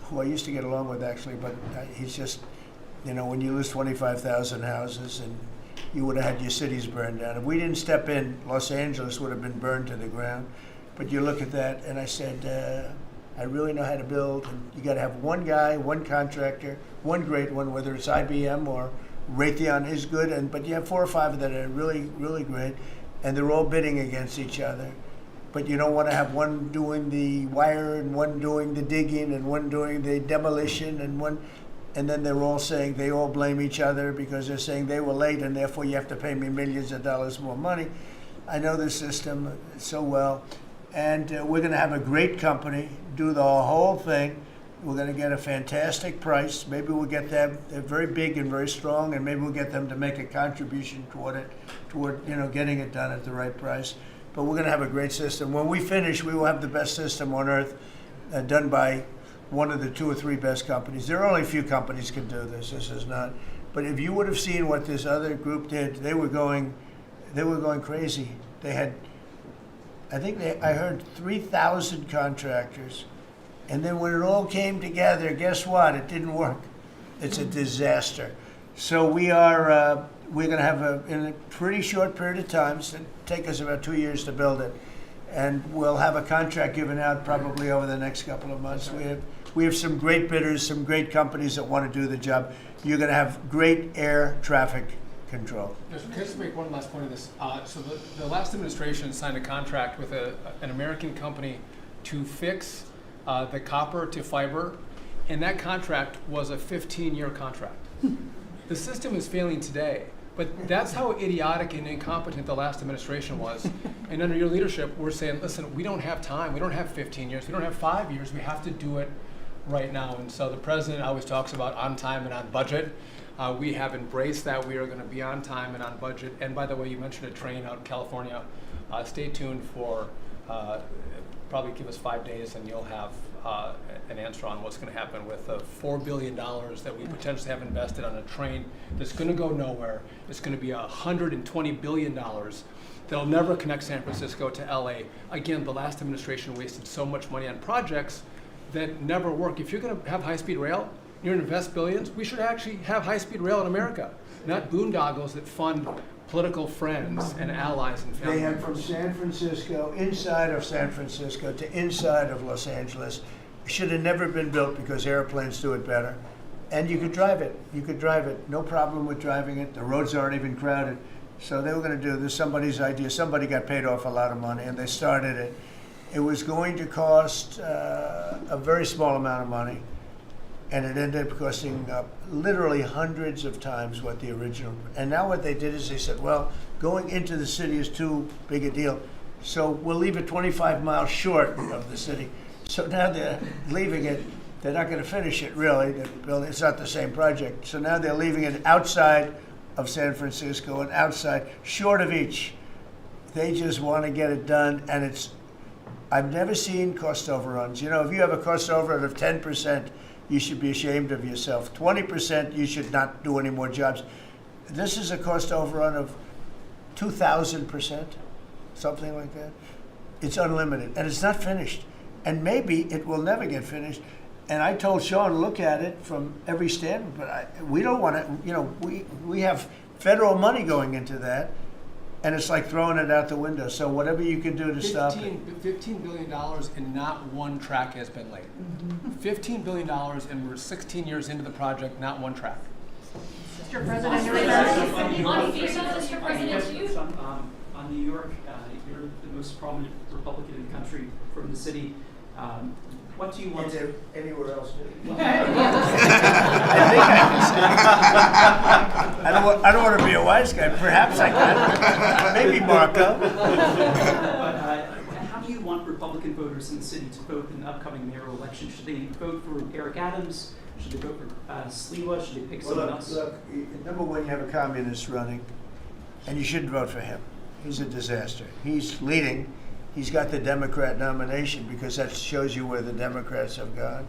who I used to get along with actually, but he's just, when you lose 25,000 houses and you would have had your cities burned down. If we didn't step in, Los Angeles would have been burned to the ground. But you look at that, and I said, I really know how to build. And you got to have one guy, one contractor, one great one, whether it's IBM or Raytheon is good, but you have 4 or 5 that are really, really great, and they're all bidding against each other. But you don't want to have one doing the wire and one doing the digging and one doing the demolition and then they're all saying they all blame each other because they're saying they were late and therefore you have to pay me millions of dollars more money. I know the system so well, and we're going to have a great company do the whole thing. We're going to get a fantastic price. Maybe we'll get them. They're very big and very strong, and maybe we'll get them to make a contribution toward getting it done at the right price. But we're going to have a great system. When we finish, we will have the best system on earth, done by one of the 2 or 3 best companies. There are only a few companies can do this. This is not. But if you would have seen what this other group did, they were going crazy. They had, I heard 3,000 contractors. And then when it all came together, guess what? It didn't work. It's a disaster. So we're going to have in a pretty short period of time, it's going to take us about 2 years to build it, and we'll have a contract given out probably over the next couple of months. We have some great bidders, some great companies that want to do the job. You're going to have great air traffic control. Can I just make one last point of this? So the last administration signed a contract with an American company to fix the copper to fiber, and that contract was a 15-year contract. The system is failing today, but that's how idiotic and incompetent the last administration was. And under your leadership, we're saying, listen, we don't have time. We don't have 15 years. We don't have 5 years. We have to do it right now. And so the president always talks about on time and on budget. We have embraced that. We are going to be on time and on budget. And by the way, you mentioned a train out in California. Stay tuned for probably give us 5 days and you'll have an answer on what's going to happen with the $4 billion that we potentially have invested on a train that's going to go nowhere. It's going to be $120 billion that'll never connect San Francisco to LA. Again, the last administration wasted so much money on projects that never work. If you're going to have high-speed rail, you're going to invest billions, we should actually have high-speed rail in America, not boondoggles that fund political friends and allies and family They have members. from San Francisco, inside of San Francisco to inside of Los Angeles. Should have never been built because airplanes do it better. And you could drive it. You could drive it. No problem with driving it. The roads aren't even crowded. So they were going to do this. Somebody's idea. Somebody got paid off a lot of money, and they started it. It was going to cost a very small amount of money, and it ended up costing literally hundreds of times what the original. And now what they did is they said, well, going into the city is too big a deal, so we'll leave it 25 miles short of the city. So now they're leaving it. They're not going to finish it, really. It's not the same project. So now they're leaving it outside of San Francisco and outside, short of each. They just want to get it done, and I've never seen cost overruns. You know, if you have a cost overrun of 10%, you should be ashamed of yourself. 20%, you should not do any more jobs. This is a cost overrun of 2,000%, something like that. It's unlimited, and it's not finished. And maybe it will never get finished. And I told Sean, look at it from every standpoint, but we don't want to, you know, we have federal money going into that, and it's like throwing it out the window. So whatever you can do to stop it. $15 billion and not one track has been laid. $15 billion and we're 16 years into the project, not one track. Mr. President, Mr. President, on New York, you're the most prominent Republican in the country from the city. What do you want to anywhere else? I think I don't want to be a wise guy. Perhaps I can. Maybe Marco. But how do you want Republican voters in the city to vote in the upcoming mayoral election? Should they vote for Eric Adams? Should they vote for Sliwa? Should they pick someone else? Look, number one, you have a communist running, and you shouldn't vote for him. He's a disaster. He's leading. He's got the Democrat nomination because that shows you where the Democrats have gone.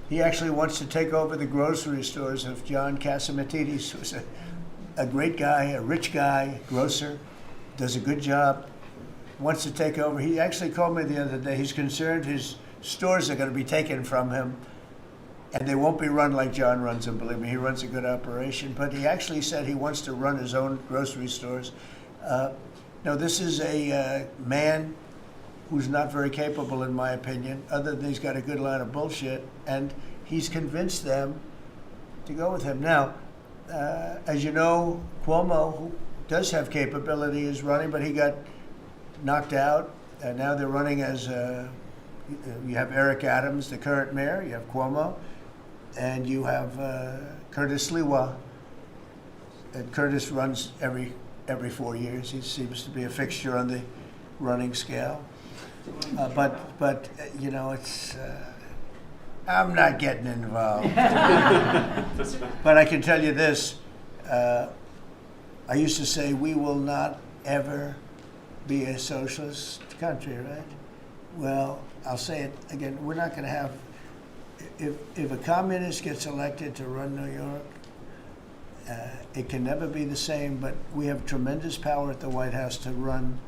He actually wants to take over the grocery stores of John Catsimatidis, who's a great guy, a rich guy, grocer, does a good job, wants to take over. He actually called me the other day. He's concerned his stores are going to be taken from him, and they won't be run like John runs them. Believe me, he runs a good operation. But he actually said he wants to run his own grocery stores. No, this is a man who's not very capable, in my opinion, other than he's got a good line of bullshit, and he's convinced them to go with him. Now, as you know, Cuomo, who does have capability, is running, but he got knocked out, and now they're running as, you have Eric Adams, the current mayor, you have Cuomo, and you have Curtis Sliwa. And Curtis runs every 4 years. He seems to be a fixture on the running scale. But you know, it's I'm not getting involved. But I can tell you this: I used to say we will not ever be a socialist country, right? Well, I'll say it again: we're not going to have. If a communist gets elected to run New York, it can never be the same. But we have tremendous power at the White House to run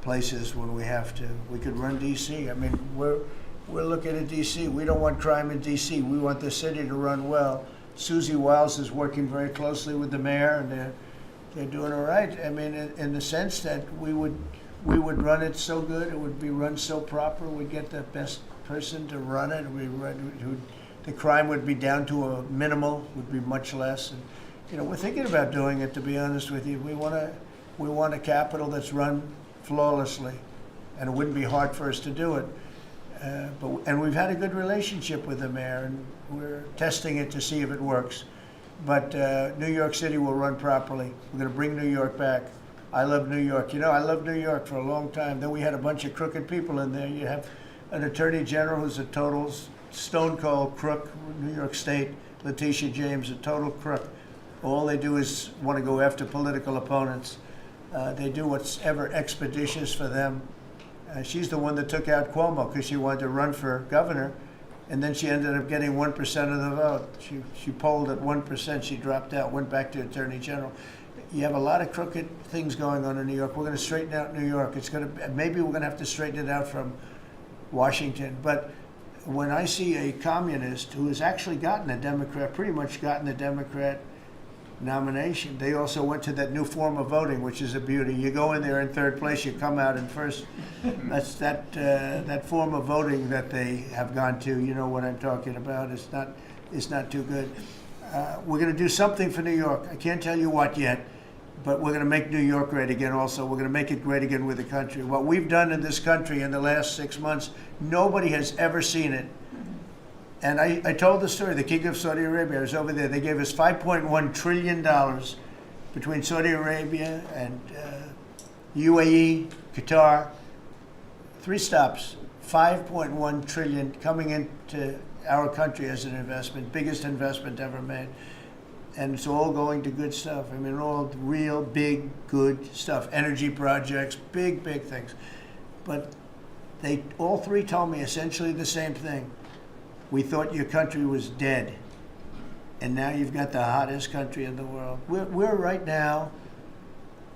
places when we have to. We could run D.C. I mean, we're looking at D.C. We don't want crime in D.C. We want the city to run well. Susie Wiles is working very closely with the mayor, and they're doing all right. I mean, in the sense that we would run it so good, it would be run so proper. We'd get the best person to run it. The crime would be down to a minimal, would be much less. And you know, we're thinking about doing it. To be honest with you, we want a capital that's run flawlessly, and it wouldn't be hard for us to do it. And we've had a good relationship with the mayor, and we're testing it to see if it works. But New York City will run properly. We're going to bring New York back. I love New York. You know, I loved New York for a long time. Then we had a bunch of crooked people in there. You have an attorney general who's a total stone cold crook. New York State, Letitia James, a total crook. All they do is want to go after political opponents. They do what's ever expeditious for them. She's the one that took out Cuomo because she wanted to run for governor, and then she ended up getting 1% of the vote. She polled at 1%. She dropped out, went back to attorney general. You have a lot of crooked things going on in New York. We're going to straighten out New York. Maybe we're going to have to straighten it out from Washington. But when I see a communist who has actually gotten a Democrat, pretty much gotten the Democrat nomination, they also went to that new form of voting, which is a beauty. You go in there in third place, you come out in first. That's that form of voting that they have gone to. You know what I'm talking about. It's not too good. We're going to do something for New York. I can't tell you what yet, but we're going to make New York great again also. We're going to make it great again with the country. What we've done in this country in the last 6 months, nobody has ever seen it. And I told the story, the King of Saudi Arabia, I was over there. They gave us $5.1 trillion between Saudi Arabia and UAE, Qatar. 3 stops, $5.1 trillion coming into our country as an investment, biggest investment ever made. And it's all going to good stuff. I mean, all real big, good stuff. Energy projects, big, big things. But they all 3 told me essentially the same thing. We thought your country was dead, and now you've got the hottest country in the world. We're right now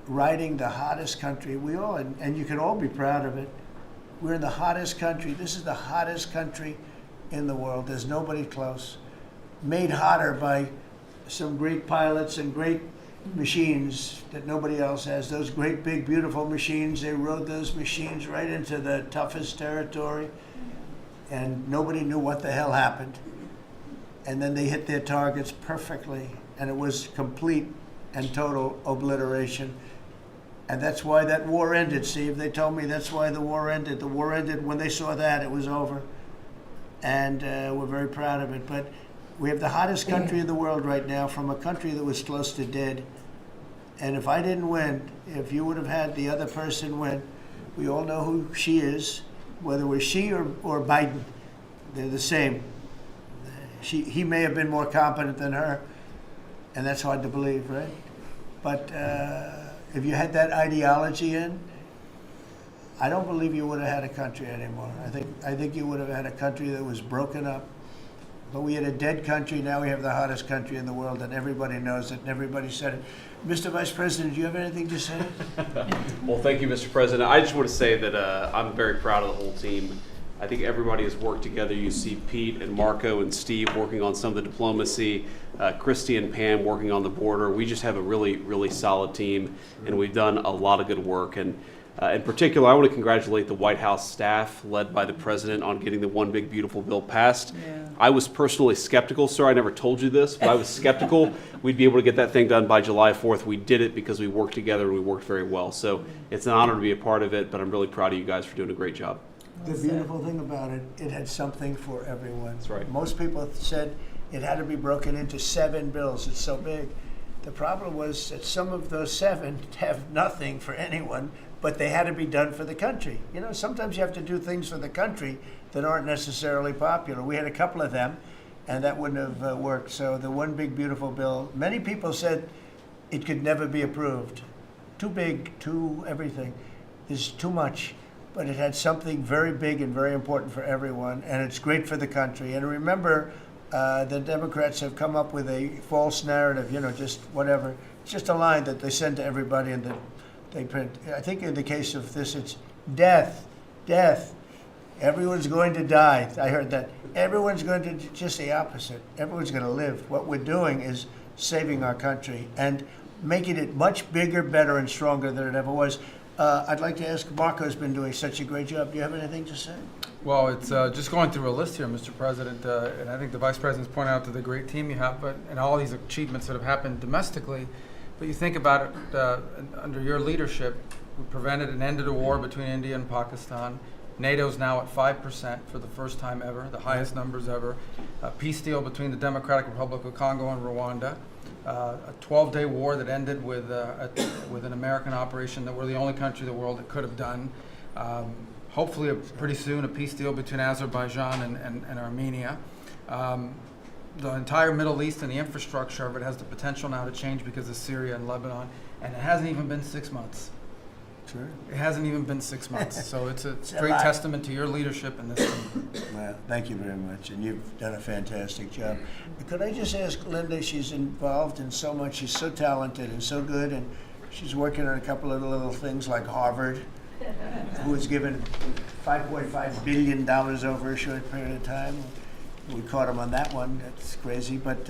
riding the hottest country. We all, and you can all be proud of it. We're in the hottest country. This is the hottest country in the world. There's nobody close. Made hotter by some great pilots and great machines that nobody else has. Those great, big, beautiful machines, they rode those machines right into the toughest territory. And nobody knew what the hell happened. And then they hit their targets perfectly, and it was complete and total obliteration. And that's why that war ended, Steve. They told me that's why the war ended. The war ended when they saw that, it was over. And we're very proud of it. But we have the hottest country in the world right now, from a country that was close to dead. And if I didn't win, if you would have had the other person win, we all know who she is. Whether it was she or Biden, they're the same. He may have been more competent than her, and that's hard to believe, right? But if you had that ideology in, I don't believe you would have had a country anymore. I think you would have had a country that was broken up. But we had a dead country. Now we have the hottest country in the world, and everybody knows it, and everybody said it. Mr. Vice President, do you have anything to say? Well, thank you, Mr. President. I just want to say that I'm very proud of the whole team. I think everybody has worked together. You see Pete and Marco and Steve working on some of the diplomacy, Christy and Pam working on the border. We just have a really, really solid team, and we've done a lot of good work. And in particular, I want to congratulate the White House staff led by the President on getting the One Big Beautiful Bill passed. Yeah. I was personally skeptical, sir. I never told you this, but I was skeptical we'd be able to get that thing done by July 4th. We did it because we worked together and we worked very well. So it's an honor to be a part of it, but I'm really proud of you guys for doing a great job. The beautiful thing about it, it had something for everyone. That's right. Most people said it had to be broken into 7 bills. It's so big. The problem was that some of those 7 have nothing for anyone, but they had to be done for the country. You know, sometimes you have to do things for the country that aren't necessarily popular. We had a couple of them, and that wouldn't have worked. So the One Big Beautiful Bill, many people said it could never be approved. Too big, too everything. There's too much. But it had something very big and very important for everyone, and it's great for the country. And remember, the Democrats have come up with a false narrative, you know, just whatever. It's just a line that they send to everybody and that they print. I think in the case of this, it's death, death. Everyone's going to die. I heard that. Everyone's going to, just the opposite. Everyone's going to live. What we're doing is saving our country and making it much bigger, better, and stronger than it ever was. I'd like to ask, Marco's been doing such a great job. Do you have anything to say? Well, it's just going through a list here, Mr. President, and I think the Vice President's pointed out to the great team you have, but and all these achievements that have happened domestically. But you think about it, under your leadership, we prevented and ended a war between India and Pakistan. NATO's now at 5% for the first time ever, the highest numbers ever. A peace deal between the Democratic Republic of Congo and Rwanda. A 12-day war that ended with an American operation that we're the only country in the world that could have done. Hopefully, pretty soon, a peace deal between Azerbaijan and Armenia. The entire Middle East and the infrastructure of it has the potential now to change because of Syria and Lebanon, and it hasn't even been 6 months. Sure. It hasn't even been 6 months, so it's a great testament to your leadership in this team. Well, thank you very much, and you've done a fantastic job. Could I just ask Linda, she's involved in so much, she's so talented and so good, and she's working on a couple of little things like Harvard, who was given $5.5 billion over a short period of time. We caught him on that one. That's crazy. But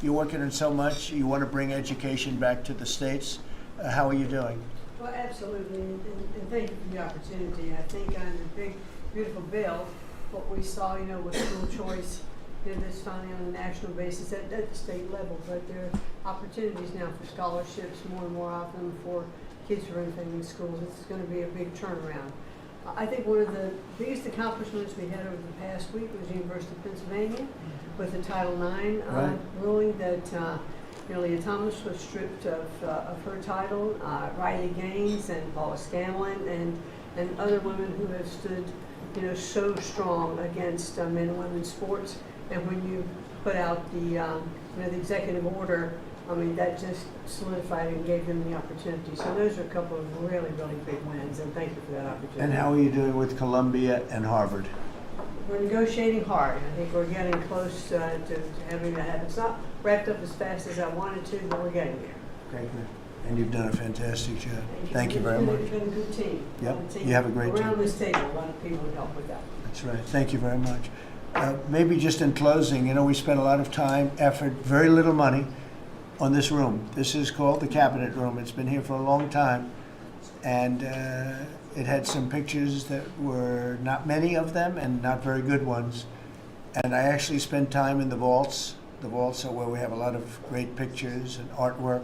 you're working on so much. You want to bring education back to the States. How are you doing? Well, absolutely, and thank you for the opportunity. I think on the big, beautiful bill, what we saw, with school choice, this finally on a national basis at the state level, but there are opportunities now for scholarships more and more often for kids who are in failing schools. It's going to be a big turnaround. I think one of the biggest accomplishments we had over the past week was the University of Pennsylvania with the Title IX ruling that Leah Thomas was stripped of her title. Riley Gaines and Paula Scanlon and other women who have stood, so strong against men and women's sports. And when you put out the executive order, that just solidified and gave them the opportunity. So those are a couple of really, really big wins, and thank you for that opportunity. And how are you doing with Columbia and Harvard? We're negotiating hard. I think we're getting close to having that happen. It's not wrapped up as fast as I wanted to, but we're getting there. Okay, good. And you've done a fantastic job. Thank you very much. You've been a good team. Yep, you have a great team. Around this table, a lot of people would help with that. That's right. Thank you very much. Maybe just in closing, we spent a lot of time, effort, very little money on this room. This is called the Cabinet Room. It's been here for a long time. And it had some pictures that were not many of them and not very good ones. And I actually spent time in the vaults. The vaults are where we have a lot of great pictures and artwork.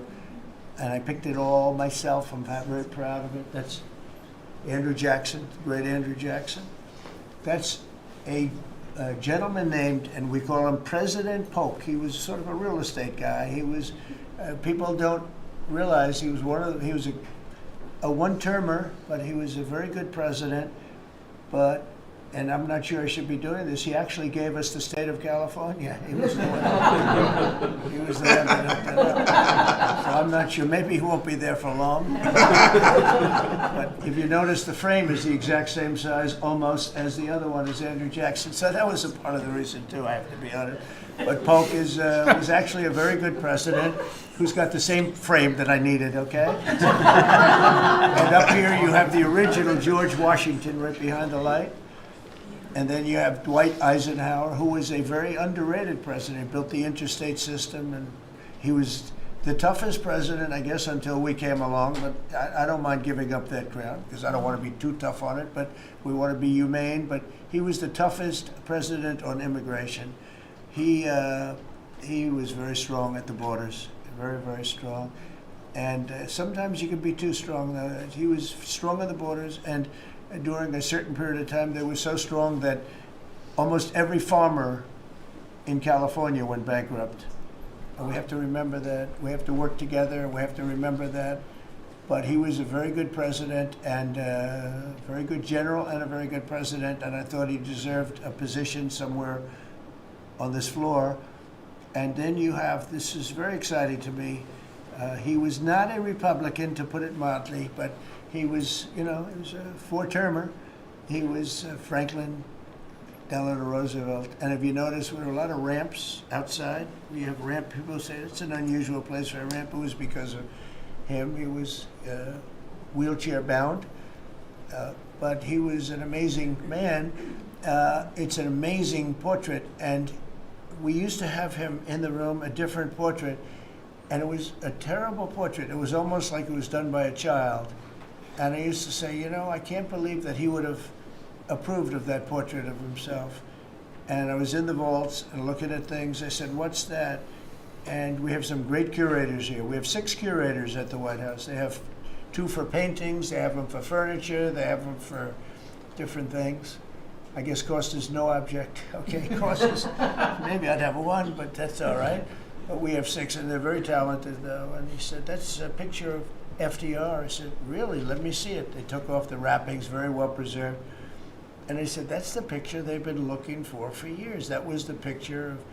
And I picked it all myself. I'm very proud of it. That's Andrew Jackson, the great Andrew Jackson. That's a gentleman named, and we call him President Polk. He was sort of a real estate guy. He was, people don't realize he was he was a one-termer, but he was a very good president. But, and I'm not sure I should be doing this, he actually gave us the state of California. He was the one. He was the one that hooked it up. So I'm not sure, maybe he won't be there for long. But if you notice, the frame is the exact same size almost as the other one is Andrew Jackson. So that was a part of the reason too, I have to be honest. But Polk was actually a very good president who's got the same frame that I needed, okay? And up here you have the original George Washington right behind the light. And then you have Dwight Eisenhower, who was a very underrated president, built the interstate system, and he was the toughest president, I guess, until we came along. But I don't mind giving up that crown, because I don't want to be too tough on it, but we want to be humane. But he was the toughest president on immigration. He was very strong at the borders, very, very strong. And sometimes you can be too strong. He was strong at the borders, and during a certain period of time, they were so strong that almost every farmer in California went bankrupt. And we have to remember that. We have to work together. We have to remember that. But he was a very good president and a very good general and a very good president. And I thought he deserved a position somewhere on this floor. And then you have, this is very exciting to me, he was not a Republican, to put it mildly, but he was, he was a four-termer. He was Franklin Delano Roosevelt. And if you notice, there were a lot of ramps outside. We have ramp, people say it's an unusual place for a ramp. It was because of him. He was wheelchair bound, but he was an amazing man. It's an amazing portrait. And we used to have him in the room, a different portrait, and it was a terrible portrait. It was almost like it was done by a child. And I used to say, I can't believe that he would have approved of that portrait of himself. And I was in the vaults and looking at things. I said, what's that? And we have some great curators here. We have 6 curators at the White House. They have 2 for paintings, they have them for furniture, they have them for different things. I guess cost is no object. Okay, cost is, maybe I'd have 1, but that's all right. But we have 6, and they're very talented, though. And he said, that's a picture of FDR. I said, really? Let me see it. They took off the wrappings, very well preserved. And I said, that's the picture they've been looking for years. That was the picture of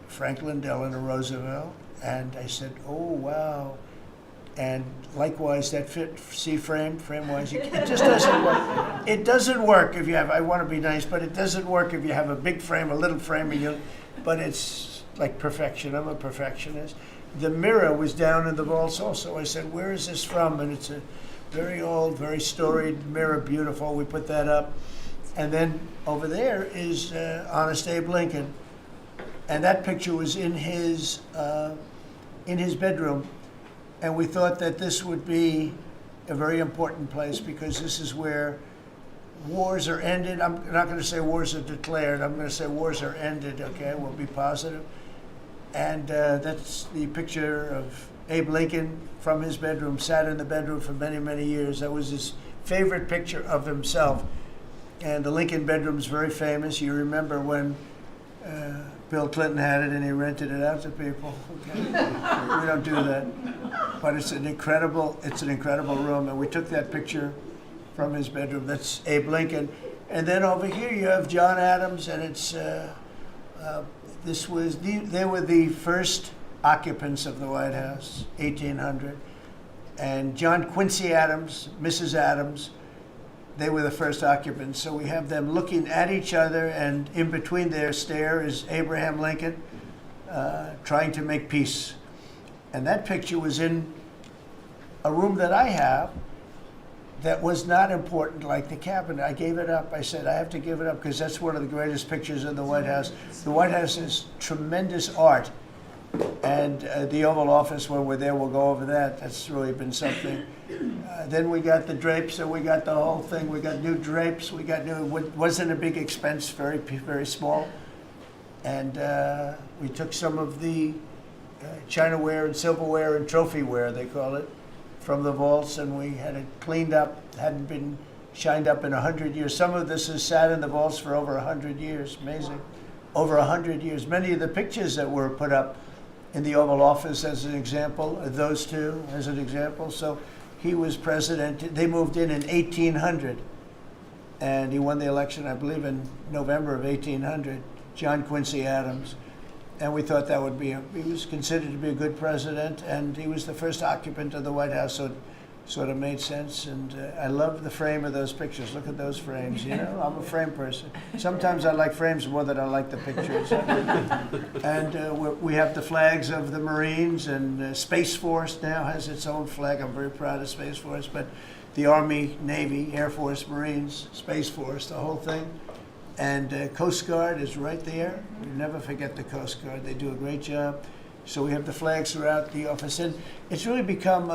Franklin Delano Roosevelt. And I said, oh, wow. And likewise, that frame-wise, it just doesn't work. It doesn't work if you have, I want to be nice, but it doesn't work if you have a big frame, a little frame, but it's like perfection. I'm a perfectionist. The mirror was down in the vaults also. I said, where is this from? And it's a very old, very storied mirror, beautiful. We put that up. And then over there is Honest Abe Lincoln. And that picture was in his bedroom. And we thought that this would be a very important place because this is where wars are ended. I'm not going to say wars are declared. I'm going to say wars are ended, okay? We'll be positive. And that's the picture of Abe Lincoln from his bedroom, sat in the bedroom for many, many years. That was his favorite picture of himself. And the Lincoln bedroom's very famous. You remember when Bill Clinton had it and he rented it out to people. Okay. We don't do that. But it's an incredible room. And we took that picture from his bedroom. That's Abe Lincoln. And then over here you have John Adams, and it's they were the first occupants of the White House, 1800. And John Quincy Adams, Mrs. Adams, they were the first occupants. So we have them looking at each other, and in between their stare is Abraham Lincoln trying to make peace. And that picture was in a room that I have that was not important, like the cabinet. I gave it up. I said, I have to give it up because that's one of the greatest pictures of the White House. The White House is tremendous art. And the Oval Office, when we're there, we'll go over that. That's really been something. Then we got the drapes, and we got the whole thing. We got new drapes. We got new, wasn't a big expense, very, very small. And we took some of the chinaware and silverware and trophyware, they call it, from the vaults, and we had it cleaned up. Hadn't been shined up in 100 years. Some of this has sat in the vaults for over 100 years. Amazing. Over 100 years. Many of the pictures that were put up in the Oval Office, as an example, those two as an example. So he was president. They moved in 1800, and he won the election, I believe, in November of 1800, John Quincy Adams. And we thought that would be, he was considered to be a good president, and he was the first occupant of the White House, so it sort of made sense. And I love the frame of those pictures. Look at those frames, you know? I'm a frame person. Sometimes I like frames more than I like the pictures. And we have the flags of the Marines, and Space Force now has its own flag. I'm very proud of Space Force, but the Army, Navy, Air Force, Marines, Space Force, the whole thing. And Coast Guard is right there. You never forget the Coast Guard. They do a great job. So we have the flags throughout the office. And it's really become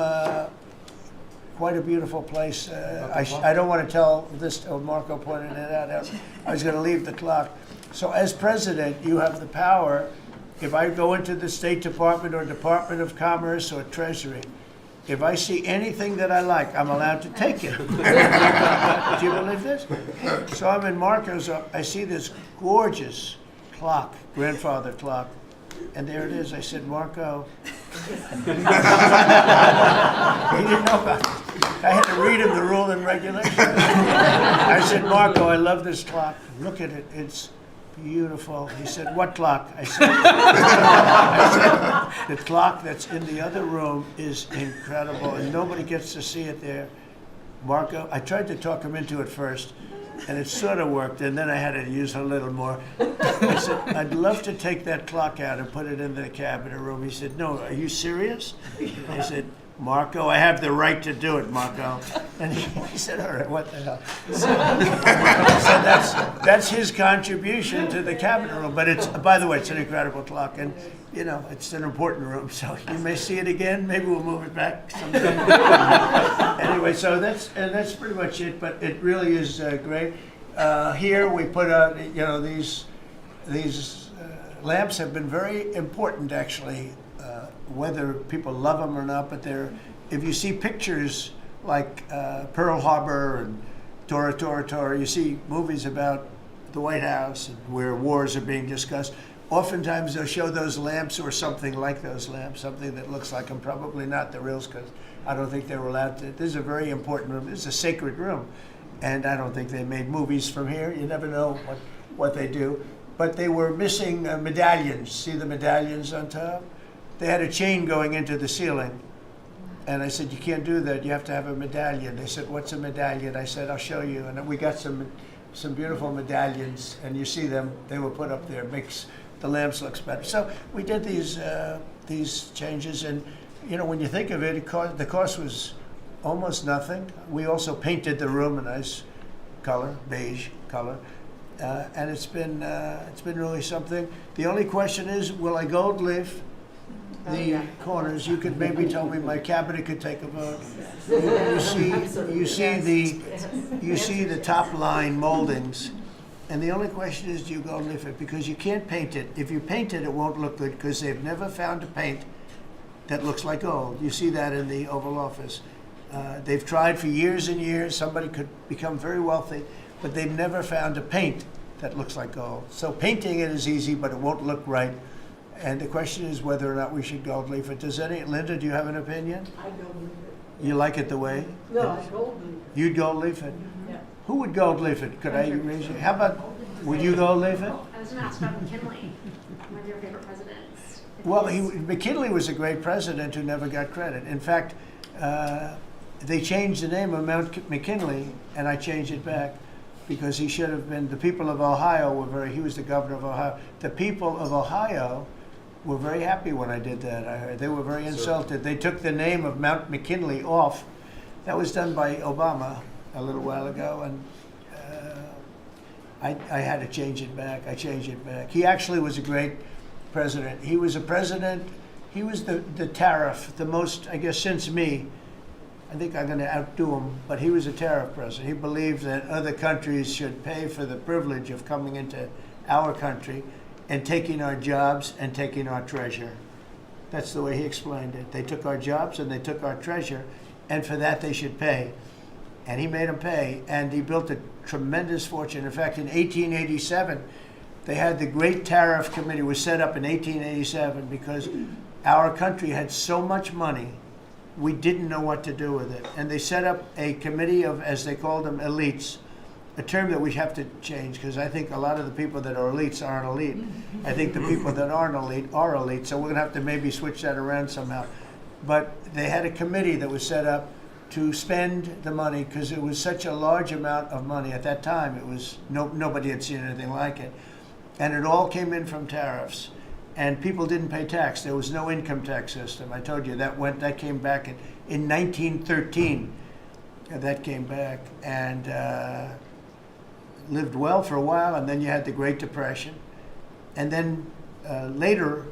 quite a beautiful place. I don't want to tell this, Marco pointed it out. I was going to leave the clock. So as president, you have the power. If I go into the State Department or Department of Commerce or Treasury, if I see anything that I like, I'm allowed to take it. Do you believe this? So I'm in Marco's, I see this gorgeous clock, grandfather clock, and there it is. I said, Marco. He didn't know about it. I had to read him the rule and regulation. I said, Marco, I love this clock. Look at it. It's beautiful. He said, what clock? I said, the clock that's in the other room is incredible, and nobody gets to see it there. Marco, I tried to talk him into it first, and it sort of worked, and then I had to use a little more. I said, I'd love to take that clock out and put it in the cabinet room. He said, no, are you serious? I said, Marco, I have the right to do it, Marco. And he said, all right, what the hell? So that's his contribution to the cabinet room. But it's, by the way, it's an incredible clock. And, you know, it's an important room. So you may see it again. Maybe we'll move it back someday. Anyway, so that's pretty much it. But it really is great. Here we put out, you know, these lamps have been very important, actually. Whether people love them or not, but if you see pictures like Pearl Harbor and Tora Tora Tora, you see movies about the White House and where wars are being discussed, oftentimes they'll show those lamps or something like those lamps, something that looks like them, probably not the reals, because I don't think they were allowed to. This is a very important room. This is a sacred room, and I don't think they made movies from here. You never know what they do. But they were missing medallions. See the medallions on top? They had a chain going into the ceiling. And I said, you can't do that. You have to have a medallion. They said, what's a medallion? I said, I'll show you. And we got some beautiful medallions. And you see them. They were put up there. It makes the lamps look better. So we did these changes. And, you know, when you think of it, the cost was almost nothing. We also painted the room a nice color, beige color, and it's been really something. The only question is, will I gold leaf the corners? You could maybe tell me my cabinet could take a vote. You see the top line moldings, and the only question is, do you gold leaf it? Because you can't paint it. If you paint it, it won't look good because they've never found a paint that looks like gold. You see that in the Oval Office. They've tried for years and years. Somebody could become very wealthy, but they've never found a paint that looks like gold. So painting it is easy, but it won't look right. And the question is whether or not we should gold leaf it. Linda, do you have an opinion? I gold leaf it. You like it the way? No, I gold leaf it. You'd gold leaf it? Yeah. Who would gold leaf it? Could I raise you? How about, would you gold leaf it? I was going to ask about McKinley, one of your favorite presidents. Well, McKinley was a great president who never got credit. In fact, they changed the name of Mount McKinley, and I changed it back because he should have been, the people of Ohio he was the governor of Ohio. The people of Ohio were very happy when I did that, I heard. They were very insulted. They took the name of Mount McKinley off. That was done by Obama a little while ago, and I had to change it back. I changed it back. He actually was a great president. He was a president, he was the tariff, the most, I guess, since me. I think I'm going to outdo him, but he was a tariff president. He believed that other countries should pay for the privilege of coming into our country and taking our jobs and taking our treasure. That's the way he explained it. They took our jobs and they took our treasure, and for that they should pay. And he made them pay, and he built a tremendous fortune. In fact, in 1887, they had the Great Tariff Committee was set up in 1887 because our country had so much money, we didn't know what to do with it. And they set up a committee of, as they called them, elites, a term that we have to change because I think a lot of the people that are elites aren't elite. I think the people that aren't elite are elite, so we're going to have to maybe switch that around somehow. But they had a committee that was set up to spend the money because it was such a large amount of money. At that time, it was nobody had seen anything like it. And it all came in from tariffs. And people didn't pay tax. There was no income tax system. I told you that came back in 1913. That came back and lived well for a while, and then you had the Great Depression. And then later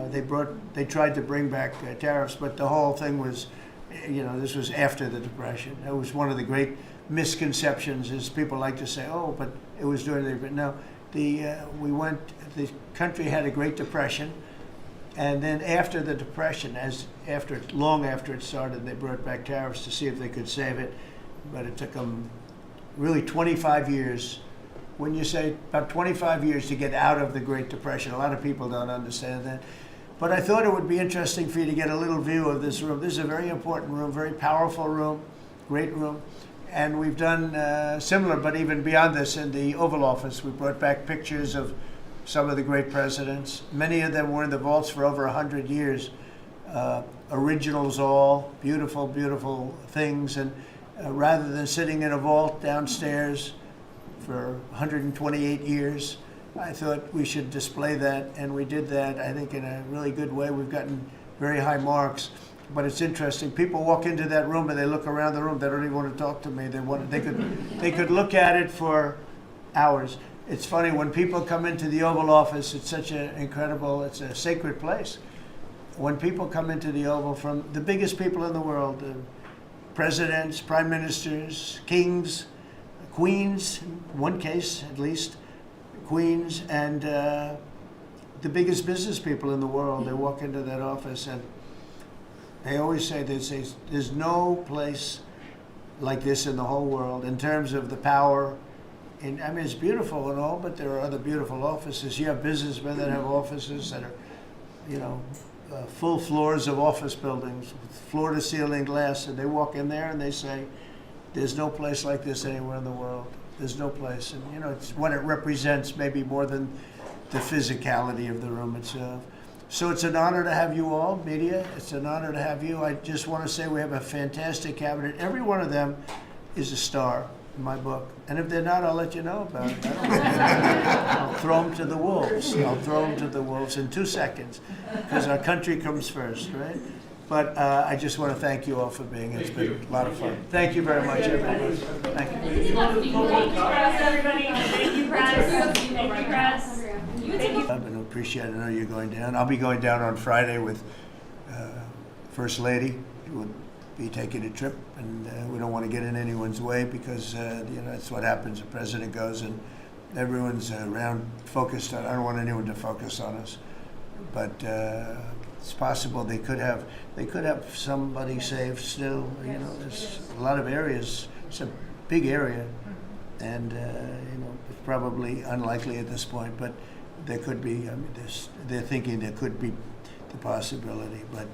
they tried to bring back tariffs, but the whole thing was, this was after the Depression. It was one of the great misconceptions, is people like to say, oh, but it was during the, but no. The country had a Great Depression, and then after the Depression, long after it started, they brought back tariffs to see if they could save it, but it took them really 25 years. When you say about 25 years to get out of the Great Depression, a lot of people don't understand that. But I thought it would be interesting for you to get a little view of this room. This is a very important room, very powerful room, great room. And we've done similar, but even beyond this, in the Oval Office. We brought back pictures of some of the great presidents. Many of them were in the vaults for over 100 years. Originals all, beautiful, beautiful things. And rather than sitting in a vault downstairs for 128 years, I thought we should display that. And we did that, I think, in a really good way. We've gotten very high marks. But it's interesting. People walk into that room and they look around the room. They don't even want to talk to me. They could look at it for hours. It's funny when people come into the Oval Office. It's such an incredible. It's a sacred place. When people come into the Oval from the biggest people in the world, presidents, prime ministers, kings, queens, in one case at least, queens, and the biggest business people in the world. They walk into that office and they always say, there's no place like this in the whole world in terms of the power. It's beautiful and all, but there are other beautiful offices. You have businessmen that have offices that are, full floors of office buildings, with floor-to-ceiling glass, and they walk in there and they say, there's no place like this anywhere in the world. There's no place. And, it's what it represents maybe more than the physicality of the room itself. So it's an honor to have you all, media. It's an honor to have you. I just want to say we have a fantastic cabinet. Every one of them is a star in my book. And if they're not, I'll let you know about it. I'll throw them to the wolves. I'll throw them to the wolves in 2 seconds because our country comes first, right? But I just want to thank you all for being here. It's been a lot of fun. Thank you very much, everybody. Thank you. Thank you, press, everybody. Thank you, press. Thank you, press. And appreciate it. I know you're going down. I'll be going down on Friday with First Lady, who will be taking a trip, and we don't want to get in anyone's way because that's what happens. The president goes and everyone's around focused on. I don't want anyone to focus on us, but it's possible they could have somebody saved still. There's a lot of areas. It's a big area, and it's probably unlikely at this point, but there could be. I mean, they're thinking there could be the possibility, but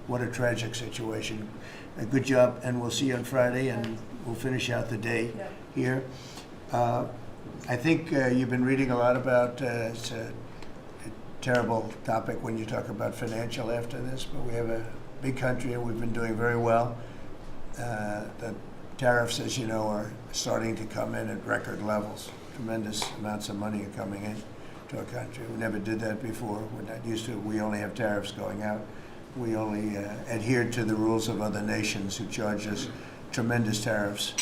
what a tragic situation. A good job, and we'll see you on Friday, and we'll finish out the day here. I think you've been reading a lot about. It's a terrible topic when you talk about financial after this, but we have a big country and we've been doing very well. The tariffs, as you know, are starting to come in at record levels. Tremendous amounts of money are coming in to our country. We never did that before. We're not used to it. We only have tariffs going out. We only adhered to the rules of other nations who charged us tremendous tariffs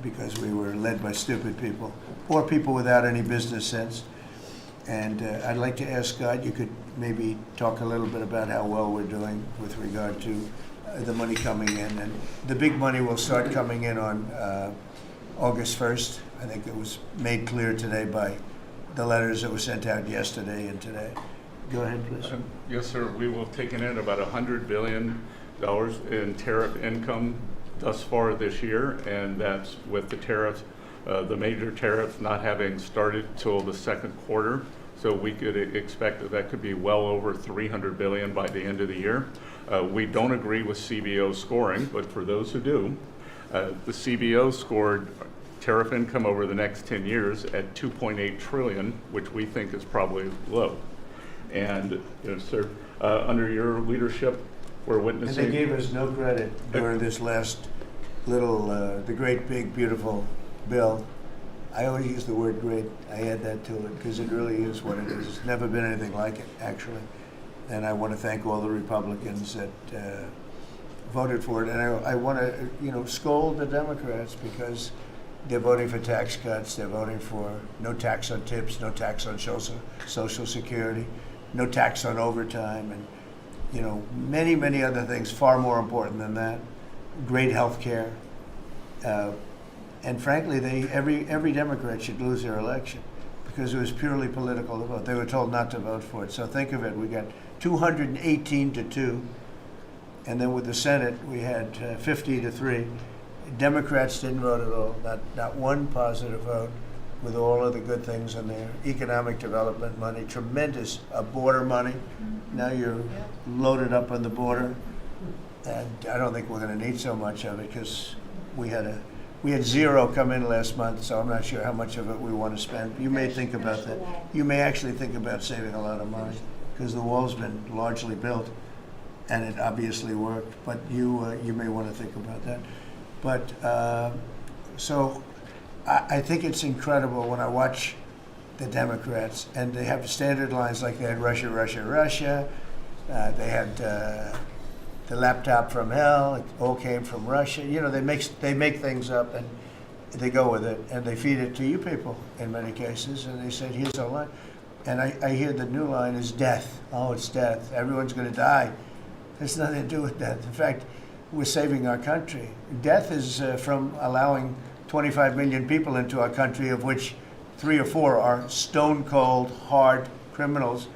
because we were led by stupid people or people without any business sense. And I'd like to ask Scott, you could maybe talk a little bit about how well we're doing with regard to the money coming in. And the big money will start coming in on August 1st. I think it was made clear today by the letters that were sent out yesterday and today. Go ahead, please. Yes, sir. We will have taken in about $100 billion in tariff income thus far this year, and that's with the tariffs. The major tariffs not having started till the second quarter, so we could expect that could be well over $300 billion by the end of the year. We don't agree with CBO scoring, but for those who do, the CBO scored tariff income over the next 10 years at $2.8 trillion, which we think is probably low. And sir, under your leadership, we're witnessing. And they gave us no credit during this last little, the great, big, beautiful bill. I always use the word great. I add that to it because it really is what it is. It's never been anything like it, actually. And I want to thank all the Republicans that voted for it. And I want to, scold the Democrats because they're voting for tax cuts. They're voting for no tax on tips, no tax on Social Security, no tax on overtime, and many, many other things far more important than that. Great health care. And frankly, every Democrat should lose their election because it was purely political to vote. They were told not to vote for it. So think of it. We got 218 to 2. And then with the Senate, we had 50 to 3. Democrats didn't vote at all. Not one positive vote with all of the good things in there. Economic development money, tremendous border money. Now you're loaded up on the border. And I don't think we're going to need so much of it because we had zero come in last month, so I'm not sure how much of it we want to spend. You may think about that. You may actually think about saving a lot of money because the wall's been largely built, and it obviously worked. But you may want to think about that. But so I think it's incredible when I watch the Democrats, and they have standard lines like they had Russia, Russia, Russia. They had the laptop from hell. It all came from Russia. They make things up and they go with it and they feed it to you people in many cases. And they said, "Here's our line," and I hear the new line is death. Oh, it's death. Everyone's going to die. There's nothing to do with death. In fact, we're saving our country. Death is from allowing 25 million people into our country, of which 3 or 4 are stone cold, hard criminals.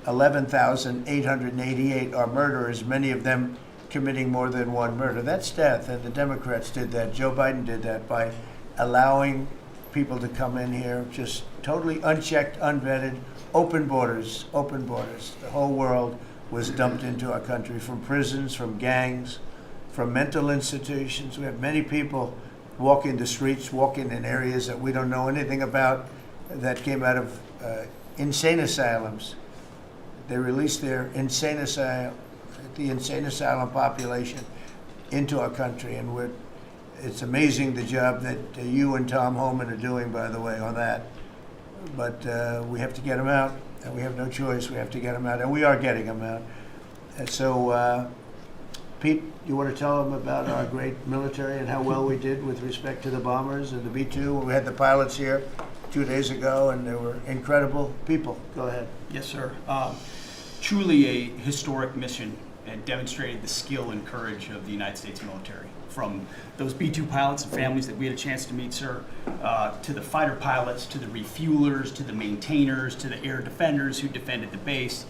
11,888 are murderers, many of them committing more than one murder. That's death, and the Democrats did that. Joe Biden did that by allowing people to come in here, just totally unchecked, unvetted, open borders, open borders. The whole world was dumped into our country from prisons, from gangs, from mental institutions. We have many people walking the streets, walking in areas that we don't know anything about, that came out of insane asylums. They released the insane asylum population into our country, and it's amazing the job that you and Tom Homan are doing, by the way, on that. But we have to get them out, and we have no choice. We have to get them out, and we are getting them out. And so Pete, you want to tell them about our great military and how well we did with respect to the bombers and the B-2? We had the pilots here 2 days ago, and they were incredible people. Go ahead. Yes, sir. Truly a historic mission, and demonstrated the skill and courage of the United States military. From those B-2 pilots and families that we had a chance to meet, sir, to the fighter pilots, to the refuelers, to the maintainers, to the air defenders who defended the base.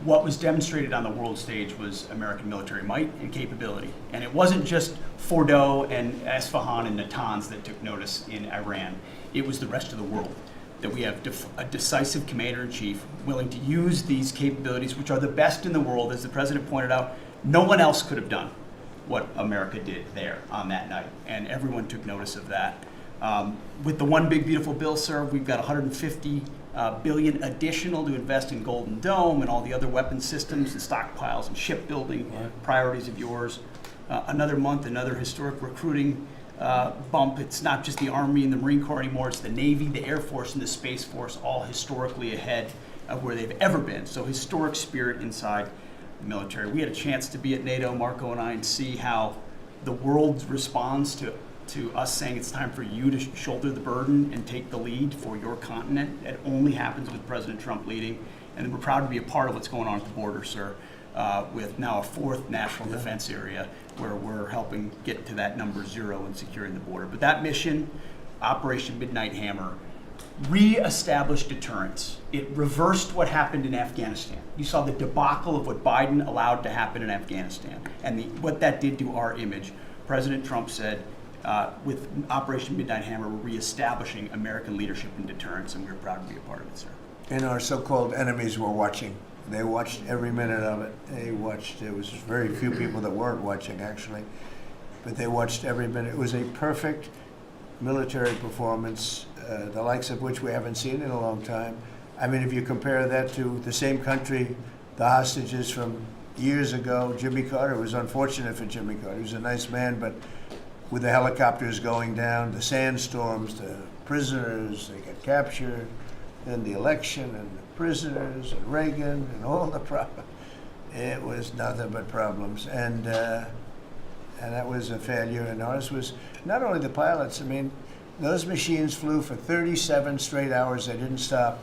What was demonstrated on the world stage was American military might and capability. And it wasn't just Fordo and Esfahan and Natanz that took notice in Iran. It was the rest of the world. That we have a decisive commander-in-chief willing to use these capabilities, which are the best in the world. As the president pointed out, no one else could have done what America did there on that night, and everyone took notice of that. With the One Big Beautiful Bill, sir, we've got $150 billion additional to invest in Golden Dome and all the other weapon systems and stockpiles and shipbuilding priorities of yours. Another month, another historic recruiting bump. It's not just the Army and the Marine Corps anymore, it's the Navy, the Air Force, and the Space Force, all historically ahead of where they've ever been. So historic spirit inside the military. We had a chance to be at NATO, Marco and I, and see how the world responds to us saying it's time for you to shoulder the burden and take the lead for your continent. It only happens with President Trump leading. And we're proud to be a part of what's going on at the border, sir, with now a 4th national defense area where we're helping get to that number 0 and securing the border. But that mission, Operation Midnight Hammer, re-established deterrence. It reversed what happened in Afghanistan. You saw the debacle of what Biden allowed to happen in Afghanistan and what that did to our image. President Trump said, with Operation Midnight Hammer, we're reestablishing American leadership and deterrence, and we're proud to be a part of it, sir. And our so-called enemies were watching. They watched every minute of it. They watched. There was very few people that weren't watching, actually, but they watched every minute. It was a perfect military performance, the likes of which we haven't seen in a long time. I mean, if you compare that to the same country, the hostages from years ago, Jimmy Carter, it was unfortunate for Jimmy Carter. He was a nice man, but with the helicopters going down, the sandstorms, the prisoners, they got captured, then the election and the prisoners and Reagan and all the problems. It was nothing but problems. And that was a failure. And ours was not only the pilots. I mean, those machines flew for 37 straight hours. They didn't stop.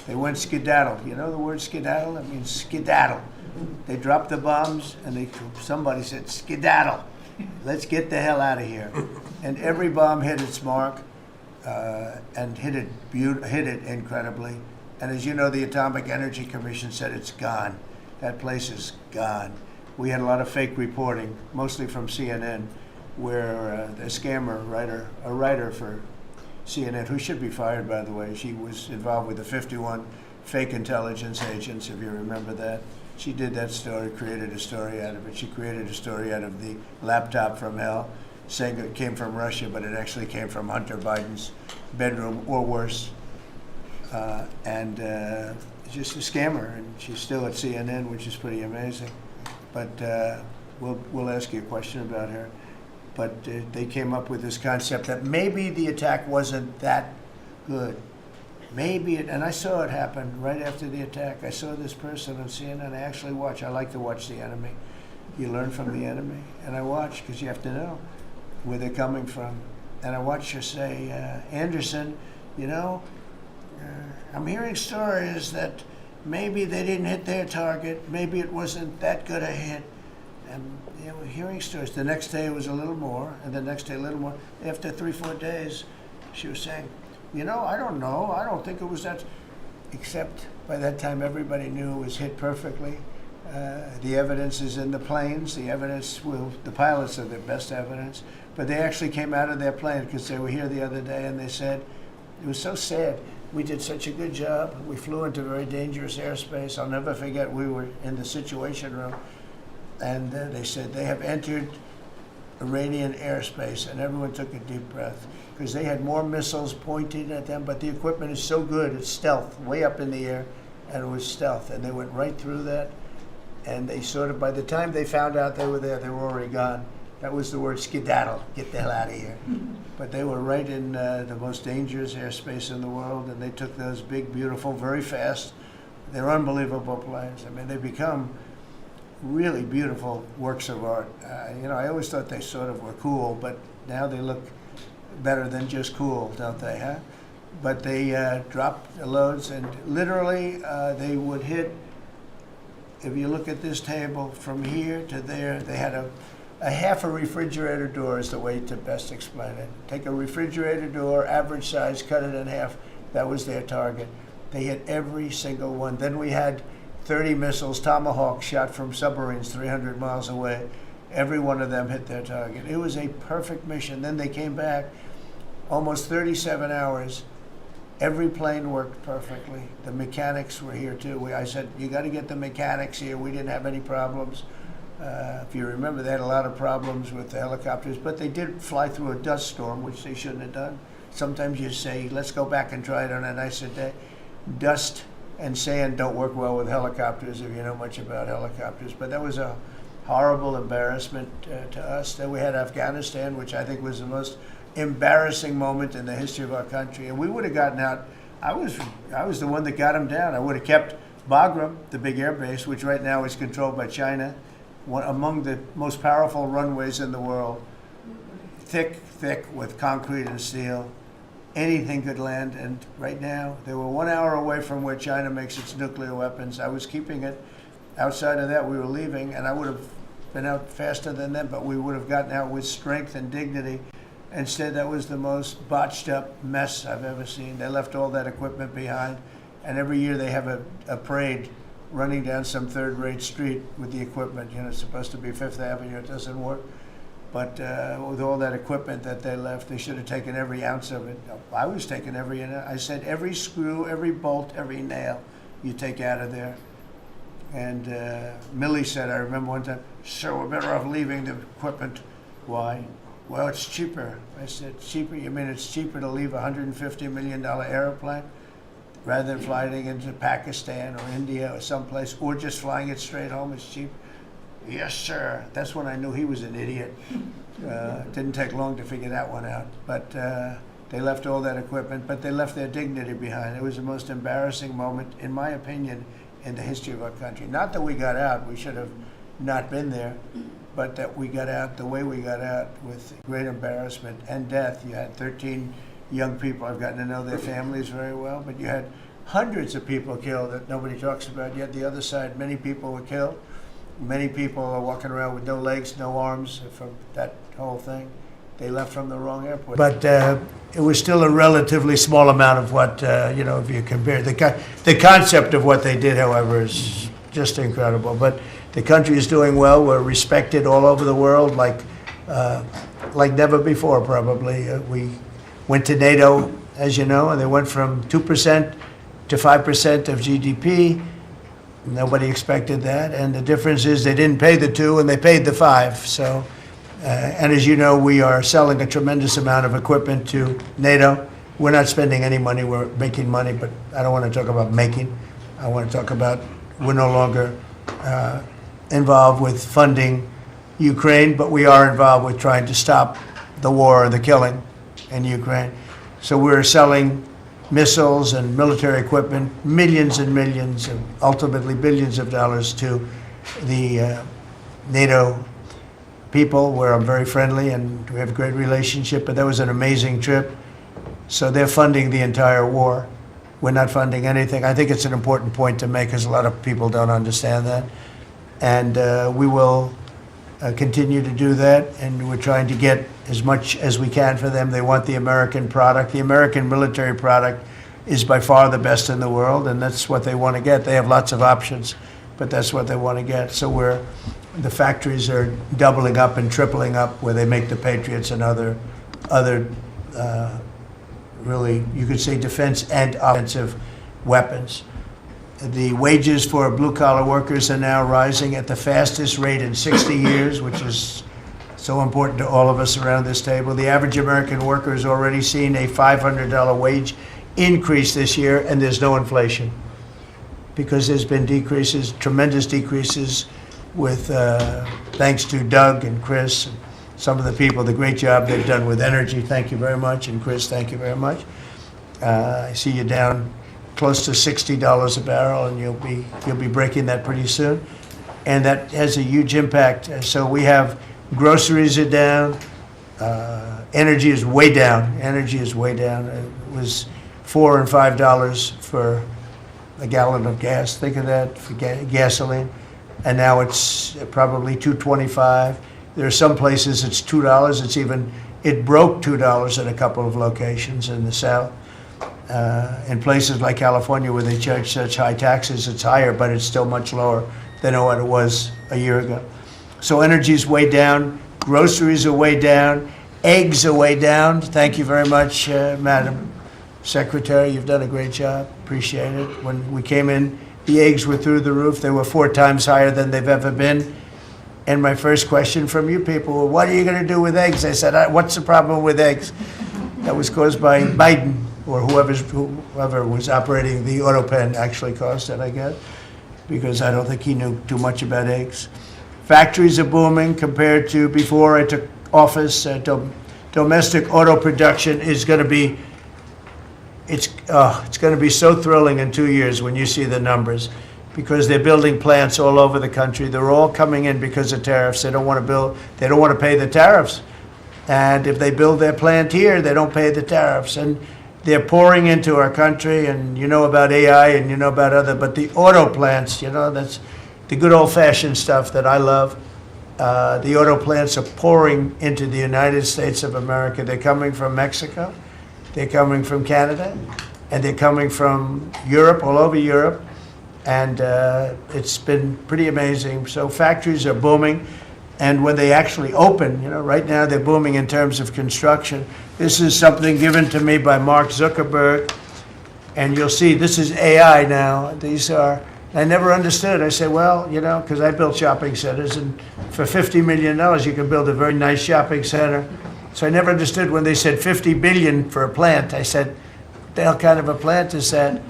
They went skedaddle. You know the word skedaddle? It means skedaddle. They dropped the bombs and somebody said, skedaddle. Let's get the hell out of here. And every bomb hit its mark and hit it incredibly. And as you know, the Atomic Energy Commission said it's gone. That place is gone. We had a lot of fake reporting, mostly from CNN, where a scammer writer, a writer for CNN, who should be fired, by the way, she was involved with the 51 fake intelligence agents, if you remember that. She did that story, created a story out of it. She created a story out of the laptop from hell, saying it came from Russia, but it actually came from Hunter Biden's bedroom, or worse. Just a scammer, and she's still at CNN, which is pretty amazing. But we'll ask you a question about her. But they came up with this concept that maybe the attack wasn't that good. Maybe it, and I saw it happen right after the attack. I saw this person on CNN. I actually watch. I like to watch the enemy. You learn from the enemy, and I watch because you have to know where they're coming from. And I watched her say, Anderson, you know, I'm hearing stories that maybe they didn't hit their target. Maybe it wasn't that good a hit. And you know, hearing stories. The next day it was a little more, and the next day a little more. After 3-4 days, she was saying, you know, I don't know. I don't think it was that. Except by that time, everybody knew it was hit perfectly. The evidence is in the planes. The evidence the pilots are the best evidence. But they actually came out of their plane because they were here the other day, and they said, it was so sad. We did such a good job. We flew into very dangerous airspace. I'll never forget, we were in the Situation Room, and they said they have entered Iranian airspace, and everyone took a deep breath because they had more missiles pointed at them, but the equipment is so good, it's stealth, way up in the air, and it was stealth, and they went right through that, and they sort of, by the time they found out they were there, they were already gone. That was the word skedaddle, get the hell out of here. But they were right in the most dangerous airspace in the world, and they took those big, beautiful, very fast, they're unbelievable planes. I mean, they become really beautiful works of art. I always thought they sort of were cool, but now they look better than just cool, don't they, huh? But they dropped the loads, and literally they would hit, if you look at this table, from here to there, they had a half a refrigerator door is the way to best explain it. Take a refrigerator door, average size, cut it in half. That was their target. They hit every single one. Then we had 30 missiles, Tomahawk, shot from submarines 300 miles away. Every one of them hit their target. It was a perfect mission. Then they came back, almost 37 hours. Every plane worked perfectly. The mechanics were here too. I said, you got to get the mechanics here. We didn't have any problems. If you remember, they had a lot of problems with the helicopters, but they did fly through a dust storm, which they shouldn't have done. Sometimes you say, let's go back and try it on a nicer day. Dust and sand don't work well with helicopters if you know much about helicopters, but that was a horrible embarrassment to us. Then we had Afghanistan, which I think was the most embarrassing moment in the history of our country, and we would have gotten out. I was the one that got them down. I would have kept Bagram, the big air base, which right now is controlled by China, one among the most powerful runways in the world, thick with concrete and steel. Anything could land, and right now they were 1 hour away from where China makes its nuclear weapons. I was keeping it. Outside of that, we were leaving, and I would have been out faster than them, but we would have gotten out with strength and dignity. Instead, that was the most botched up mess I've ever seen. They left all that equipment behind, and every year they have a parade running down some third-rate street with the equipment. It's supposed to be Fifth Avenue. It doesn't work. But with all that equipment that they left, they should have taken every ounce of it. I was taking every ounce. I said every screw, every bolt, every nail you take out of there. And Millie said, I remember one time, sir, we're better off leaving the equipment. Why? Well, it's cheaper. I said, cheaper? You mean it's cheaper to leave a $150 million airplane rather than flying it into Pakistan or India or someplace, or just flying it straight home? It's cheap. Yes, sir. That's when I knew he was an idiot. Didn't take long to figure that one out. But they left all that equipment, but they left their dignity behind. It was the most embarrassing moment, in my opinion, in the history of our country. Not that we got out, we should have not been there, but that we got out the way we got out, with great embarrassment and death. You had 13 young people. I've gotten to know their families very well, but you had hundreds of people killed that nobody talks about. Yet the other side, many people were killed. Many people are walking around with no legs, no arms from that whole thing. They left from the wrong airport. But it was still a relatively small amount of what, if you compare. The concept of what they did, however, is just incredible. But the country is doing well. We're respected all over the world like never before, probably. We went to NATO, as you know, and they went from 2% to 5% of GDP. Nobody expected that, and the difference is they didn't pay the 2 and they paid the 5. So, and as you know, we are selling a tremendous amount of equipment to NATO. We're not spending any money, we're making money, but I don't want to talk about making. I want to talk about we're no longer involved with funding Ukraine, but we are involved with trying to stop the war and the killing in Ukraine. So we're selling missiles and military equipment, millions and millions, and ultimately billions of dollars to the NATO people, where I'm very friendly and we have a great relationship. But that was an amazing trip. So they're funding the entire war. We're not funding anything. I think it's an important point to make, because a lot of people don't understand that. And we will continue to do that, and we're trying to get as much as we can for them. They want the American product. The American military product is by far the best in the world, and that's what they want to get. They have lots of options, but that's what they want to get. So the factories are doubling up and tripling up where they make the Patriots and other really, you could say, defense and offensive weapons. The wages for blue-collar workers are now rising at the fastest rate in 60 years, which is so important to all of us around this table. The average American worker has already seen a $500 wage increase this year, and there's no inflation, because there's been decreases, tremendous decreases, with thanks to Doug and Chris and some of the people, the great job they've done with energy. Thank you very much. And Chris, thank you very much. I see you down close to $60 a barrel, and you'll be breaking that pretty soon. and that has a huge impact. So we have groceries are down, energy is way down. Energy is way down. It was $4 and $5 for a gallon of gas. Think of that for gasoline, and now it's probably $2.25. There are some places it's $2. It broke $2 in a couple of locations in the South. In places like California where they charge such high taxes, it's higher, but it's still much lower than what it was a year ago. So energy's way down, groceries are way down, eggs are way down. Thank you very much, Madam Secretary. You've done a great job. Appreciate it. When we came in, the eggs were through the roof. They were 4 times higher than they've ever been. And my first question from you people were, what are you going to do with eggs? I said, what's the problem with eggs? That was caused by Biden, or whoever was operating the auto pen actually caused it, I guess, because I don't think he knew too much about eggs. Factories are booming compared to before I took office. Domestic auto production is going to be, it's going to be so thrilling in 2 years when you see the numbers, because they're building plants all over the country. They're all coming in because of tariffs. They don't want to pay the tariffs. And if they build their plant here, they don't pay the tariffs. And they're pouring into our country, and you know about AI and you know about but the auto plants, that's the good old-fashioned stuff that I love. The auto plants are pouring into the United States of America. They're coming from Mexico, they're coming from Canada, and they're coming from Europe, all over Europe. And it's been pretty amazing. So factories are booming. And when they actually open, right now they're booming in terms of construction. This is something given to me by Mark Zuckerberg. And you'll see this is AI now. I never understood. I said, well, because I built shopping centers, and for $50 million, you can build a very nice shopping center. So I never understood when they said $50 billion for a plant. I said, what the hell kind of a plant is that?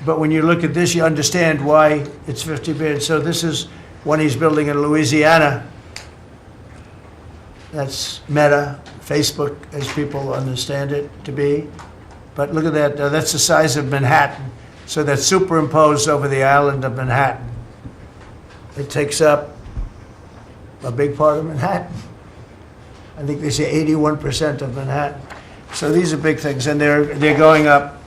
But when you look at this, you understand why it's $50 billion. So this is one he's building in Louisiana. That's Meta, Facebook, as people understand it to be. But look at that, that's the size of Manhattan. So that's superimposed over the island of Manhattan. It takes up a big part of Manhattan. I think they say 81% of Manhattan. So these are big things, and they're going up.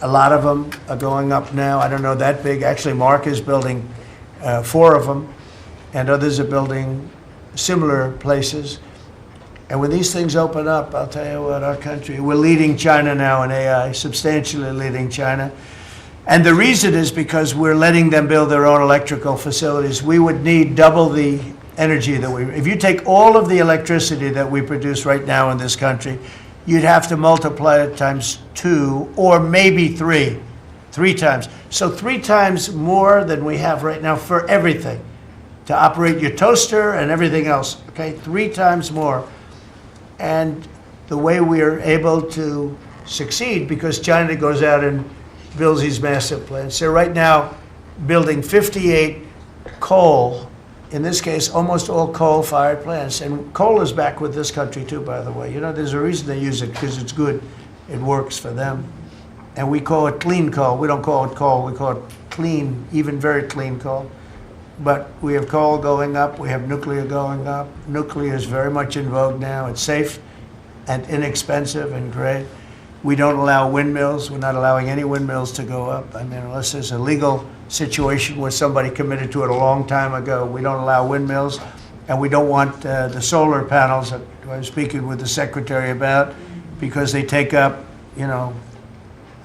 A lot of them are going up now. I don't know that big. Actually, Mark is building 4 of them, and others are building similar places. And when these things open up, I'll tell you what, our country, we're leading China now in AI, substantially leading China. And the reason is because we're letting them build their own electrical facilities. We would need double the energy if you take all of the electricity that we produce right now in this country, you'd have to multiply it times 2 or maybe 3 times. So 3 times more than we have right now for everything, to operate your toaster and everything else, okay? 3 times more. And the way we are able to succeed, because China goes out and builds these massive plants. They're right now building 58 coal, in this case, almost all coal-fired plants. And coal is back with this country too, by the way. There's a reason they use it, because it's good. It works for them. And we call it clean coal. We don't call it coal. We call it clean, even very clean coal. But we have coal going up. We have nuclear going up. Nuclear is very much in vogue now. It's safe and inexpensive and great. We don't allow windmills. We're not allowing any windmills to go up. I mean, unless there's a legal situation where somebody committed to it a long time ago, we don't allow windmills. And we don't want the solar panels that I was speaking with the secretary about, because they take up,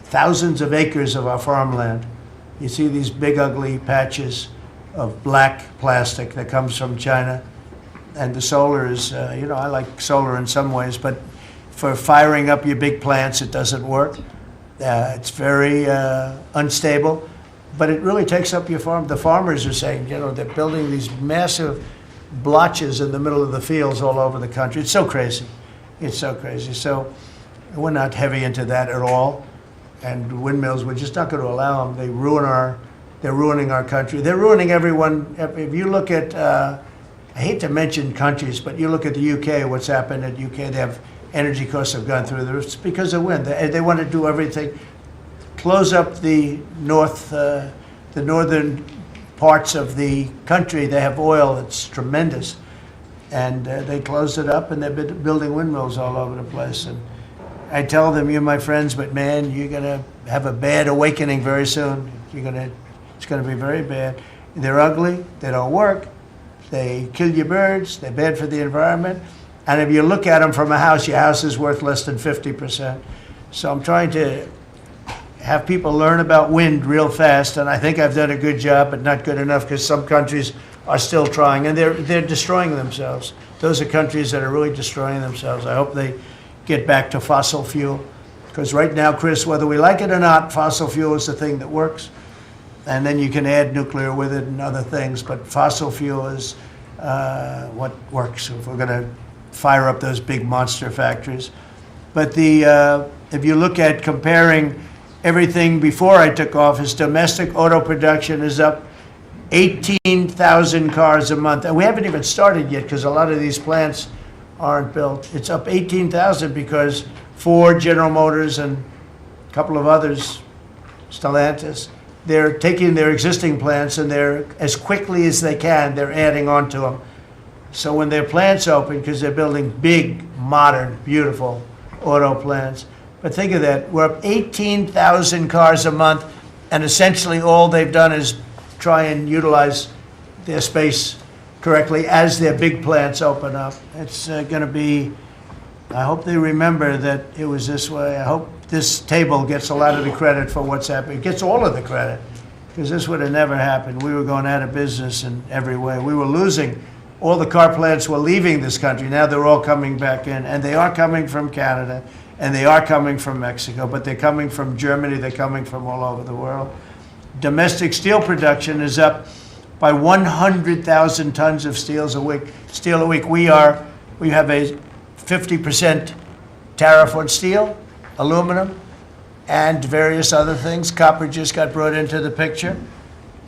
thousands of acres of our farmland. You see these big, ugly patches of black plastic that comes from China. And the solar is, I like solar in some ways, but for firing up your big plants, it doesn't work. It's very unstable, but it really takes up your farm. The farmers are saying, they're building these massive blotches in the middle of the fields all over the country. It's so crazy. It's so crazy. So we're not heavy into that at all. And windmills, we're just not going to allow them. They're ruining our country. They're ruining everyone. If you look at, I hate to mention countries, but you look at the UK, what's happened at UK, they have energy costs have gone through the roof. It's because of wind. They want to do everything, close up the northern parts of the country, they have oil that's tremendous. And they closed it up, and they've been building windmills all over the place. And I tell them, you're my friends, but man, you're going to have a bad awakening very soon. It's going to be very bad. They're ugly, they don't work, they kill your birds, they're bad for the environment. And if you look at them from a house, your house is worth less than 50%. So I'm trying to have people learn about wind real fast, and I think I've done a good job, but not good enough, because some countries are still trying, and they're destroying themselves. Those are countries that are really destroying themselves. I hope they get back to fossil fuel, because right now, Chris, whether we like it or not, fossil fuel is the thing that works, and then you can add nuclear with it and other things, but fossil fuel is what works if we're going to fire up those big monster factories. But if you look at comparing everything before I took office, domestic auto production is up 18,000 cars a month. And we haven't even started yet, because a lot of these plants aren't built. It's up 18,000 because Ford, General Motors, and a couple of others, Stellantis, they're taking their existing plants, and they're, as quickly as they can, they're adding on to them. So when their plants open, because they're building big, modern, beautiful auto plants. But think of that, we're up 18,000 cars a month, and essentially all they've done is try and utilize their space correctly as their big plants open up. It's going to be, I hope they remember that it was this way. I hope this table gets a lot of the credit for what's happening. It gets all of the credit, because this would have never happened. We were going out of business in every way. We were losing. All the car plants were leaving this country. Now they're all coming back in, and they are coming from Canada, and they are coming from Mexico, but they're coming from Germany. They're coming from all over the world. Domestic steel production is up by 100,000 tons of steel a week. We have a 50% tariff on steel, aluminum, and various other things. Copper just got brought into the picture,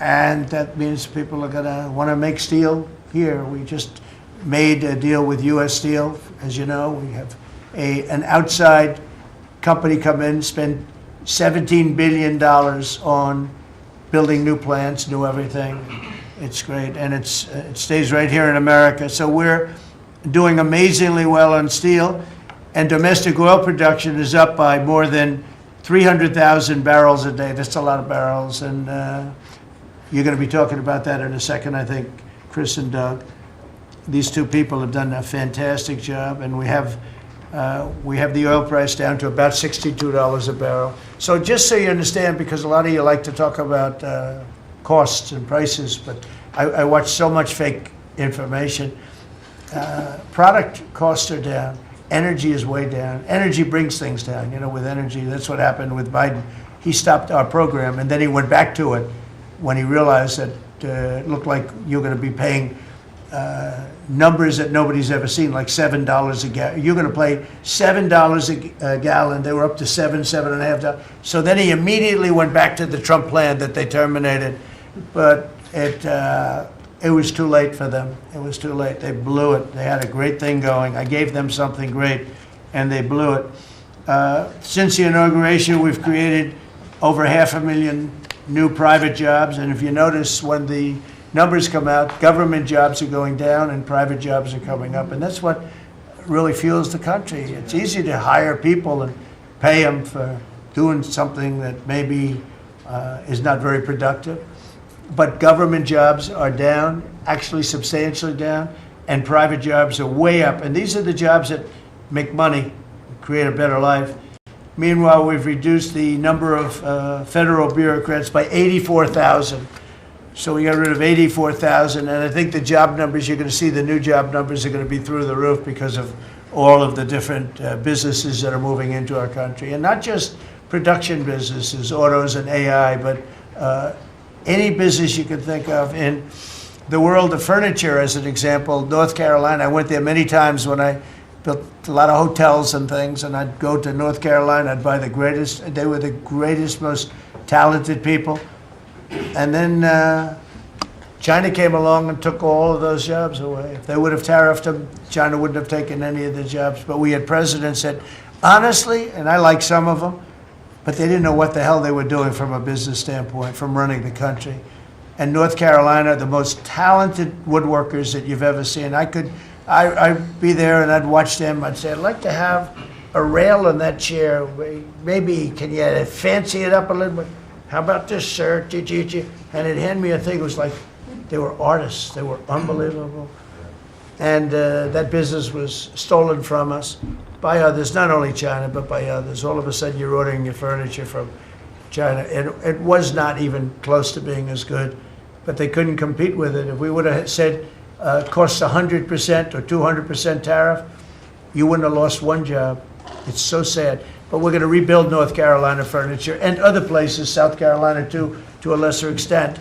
and that means people are going to want to make steel here. We just made a deal with U.S. Steel. As you know, we have an outside company come in, spend $17 billion on building new plants, new everything. It's great, and it stays right here in America. So we're doing amazingly well on steel, and domestic oil production is up by more than 300,000 barrels a day. That's a lot of barrels, and you're going to be talking about that in a second, I think, Chris and Doug. These two people have done a fantastic job, and we have the oil price down to about $62 a barrel. So just so you understand, because a lot of you like to talk about costs and prices, but I watch so much fake information. Product costs are down. Energy is way down. Energy brings things down. You know, with energy, that's what happened with Biden. He stopped our program, and then he went back to it when he realized that it looked like you're going to be paying numbers that nobody's ever seen, like $7 a gallon. You're going to pay $7 a gallon. They were up to $7.5. So then he immediately went back to the Trump plan that they terminated. But it was too late for them. It was too late. They blew it. They had a great thing going. I gave them something great, and they blew it. Since the inauguration, we've created over 500,000 new private jobs. And if you notice, when the numbers come out, government jobs are going down and private jobs are coming up. And that's what really fuels the country. It's easy to hire people and pay them for doing something that maybe is not very productive. But government jobs are down, actually substantially down, and private jobs are way up. And these are the jobs that make money, create a better life. Meanwhile, we've reduced the number of federal bureaucrats by 84,000. So we got rid of 84,000, and I think the job numbers, you're going to see the new job numbers are going to be through the roof because of all of the different businesses that are moving into our country. And not just production businesses, autos and AI, but any business you can think of. In the world of furniture, as an example, North Carolina, I went there many times when I built a lot of hotels and things, and I'd go to North Carolina, I'd buy the greatest, they were the greatest, most talented people. And then China came along and took all of those jobs away. If they would have tariffed them, China wouldn't have taken any of the jobs. But we had presidents that, honestly, and I like some of them, but they didn't know what the hell they were doing from a business standpoint, from running the country. and North Carolina, the most talented woodworkers that you've ever seen. I'd be there and I'd watch them. I'd say, I'd like to have a rail on that chair. Maybe, can you fancy it up a little bit? How about this, sir? And they'd hand me a thing. It was like they were artists. They were unbelievable. And that business was stolen from us by others, not only China, but by others. All of a sudden, you're ordering your furniture from China. It was not even close to being as good, but they couldn't compete with it. If we would have said costs 100% or 200% tariff, you wouldn't have lost one job. It's so sad. But we're going to rebuild North Carolina furniture and other places, South Carolina too, to a lesser extent.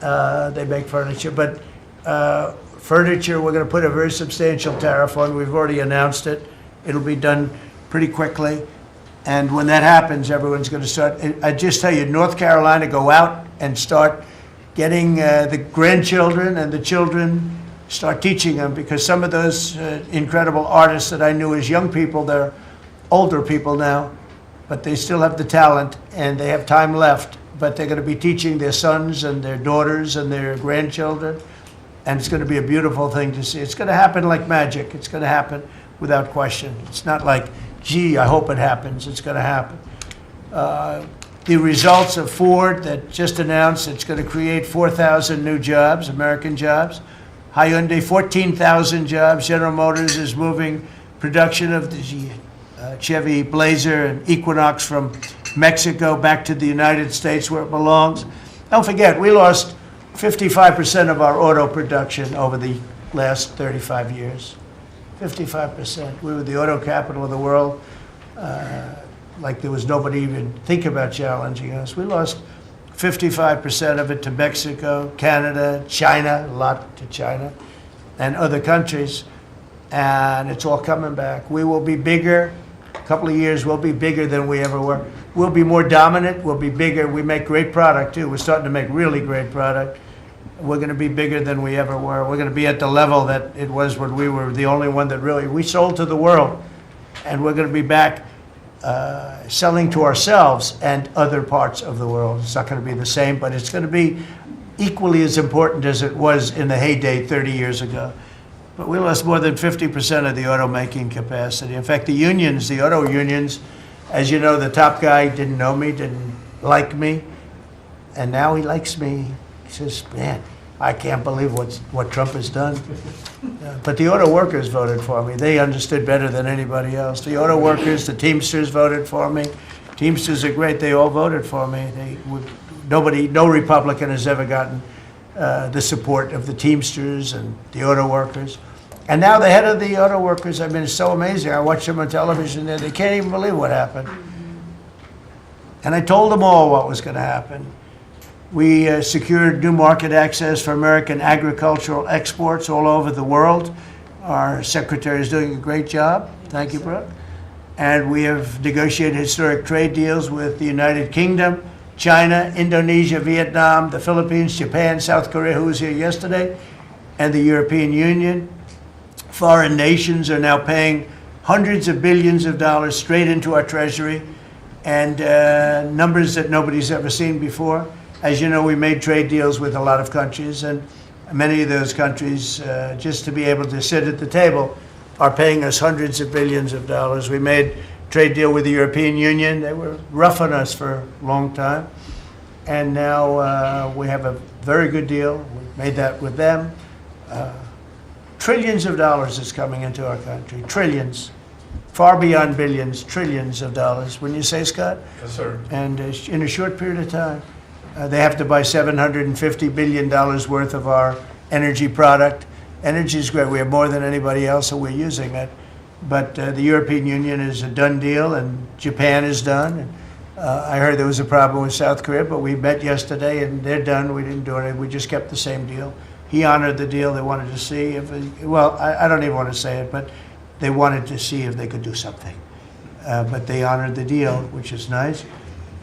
They make furniture. But furniture, we're going to put a very substantial tariff on. We've already announced it. It'll be done pretty quickly. And when that happens, everyone's going to start. I just tell you, North Carolina, go out and start getting the grandchildren and the children, start teaching them, because some of those incredible artists that I knew as young people, they're older people now, but they still have the talent and they have time left, but they're going to be teaching their sons and their daughters and their grandchildren, and it's going to be a beautiful thing to see. It's going to happen like magic. It's going to happen without question. It's not like, gee, I hope it happens. It's going to happen. The results of Ford that just announced it's going to create 4,000 new jobs, American jobs. Hyundai, 14,000 jobs. General Motors is moving production of the Chevy Blazer and Equinox from Mexico back to the United States where it belongs. Don't forget, we lost 55% of our auto production over the last 35 years. 55%. We were the auto capital of the world. Like there was nobody even think about challenging us. We lost 55% of it to Mexico, Canada, China, a lot to China, and other countries. And it's all coming back. We will be bigger. A couple of years, we'll be bigger than we ever were. We'll be more dominant. We'll be bigger. We make great product, too. We're starting to make really great product. We're going to be bigger than we ever were. We're going to be at the level that it was when we were the only one that really, we sold to the world. And we're going to be back selling to ourselves and other parts of the world. It's not going to be the same, but it's going to be equally as important as it was in the heyday 30 years ago. But we lost more than 50% of the automaking capacity. In fact, the unions, the auto unions, as you know, the top guy didn't know me, didn't like me, and now he likes me. He says, man, I can't believe what Trump has done. But the auto workers voted for me. They understood better than anybody else. The auto workers, the Teamsters voted for me. Teamsters are great. They all voted for me. No Republican has ever gotten the support of the Teamsters and the auto workers. And now the head of the auto workers, I mean, it's so amazing. I watch them on television there. They can't even believe what happened. And I told them all what was going to happen. We secured new market access for American agricultural exports all over the world. Our secretary is doing a great job. Thank you, Brooke. And we have negotiated historic trade deals with the United Kingdom, China, Indonesia, Vietnam, the Philippines, Japan, South Korea, who was here yesterday, and the European Union. Foreign nations are now paying hundreds of billions of dollars straight into our treasury, and numbers that nobody's ever seen before. As you know, we made trade deals with a lot of countries, and many of those countries, just to be able to sit at the table, are paying us hundreds of billions of dollars. We made a trade deal with the European Union. They were rough on us for a long time, and now we have a very good deal. We made that with them. Trillions of dollars is coming into our country. Trillions. Far beyond billions, trillions of dollars. Wouldn't you say, Scott? Yes, sir. And in a short period of time. They have to buy $750 billion worth of our energy product. Energy is great. We have more than anybody else, so we're using it. But the European Union is a done deal, and Japan is done. And, I heard there was a problem with South Korea, but we met yesterday, and they're done. We didn't do anything. We just kept the same deal. He honored the deal. They wanted to see if, I don't even want to say it, but they wanted to see if they could do something. But they honored the deal, which is nice.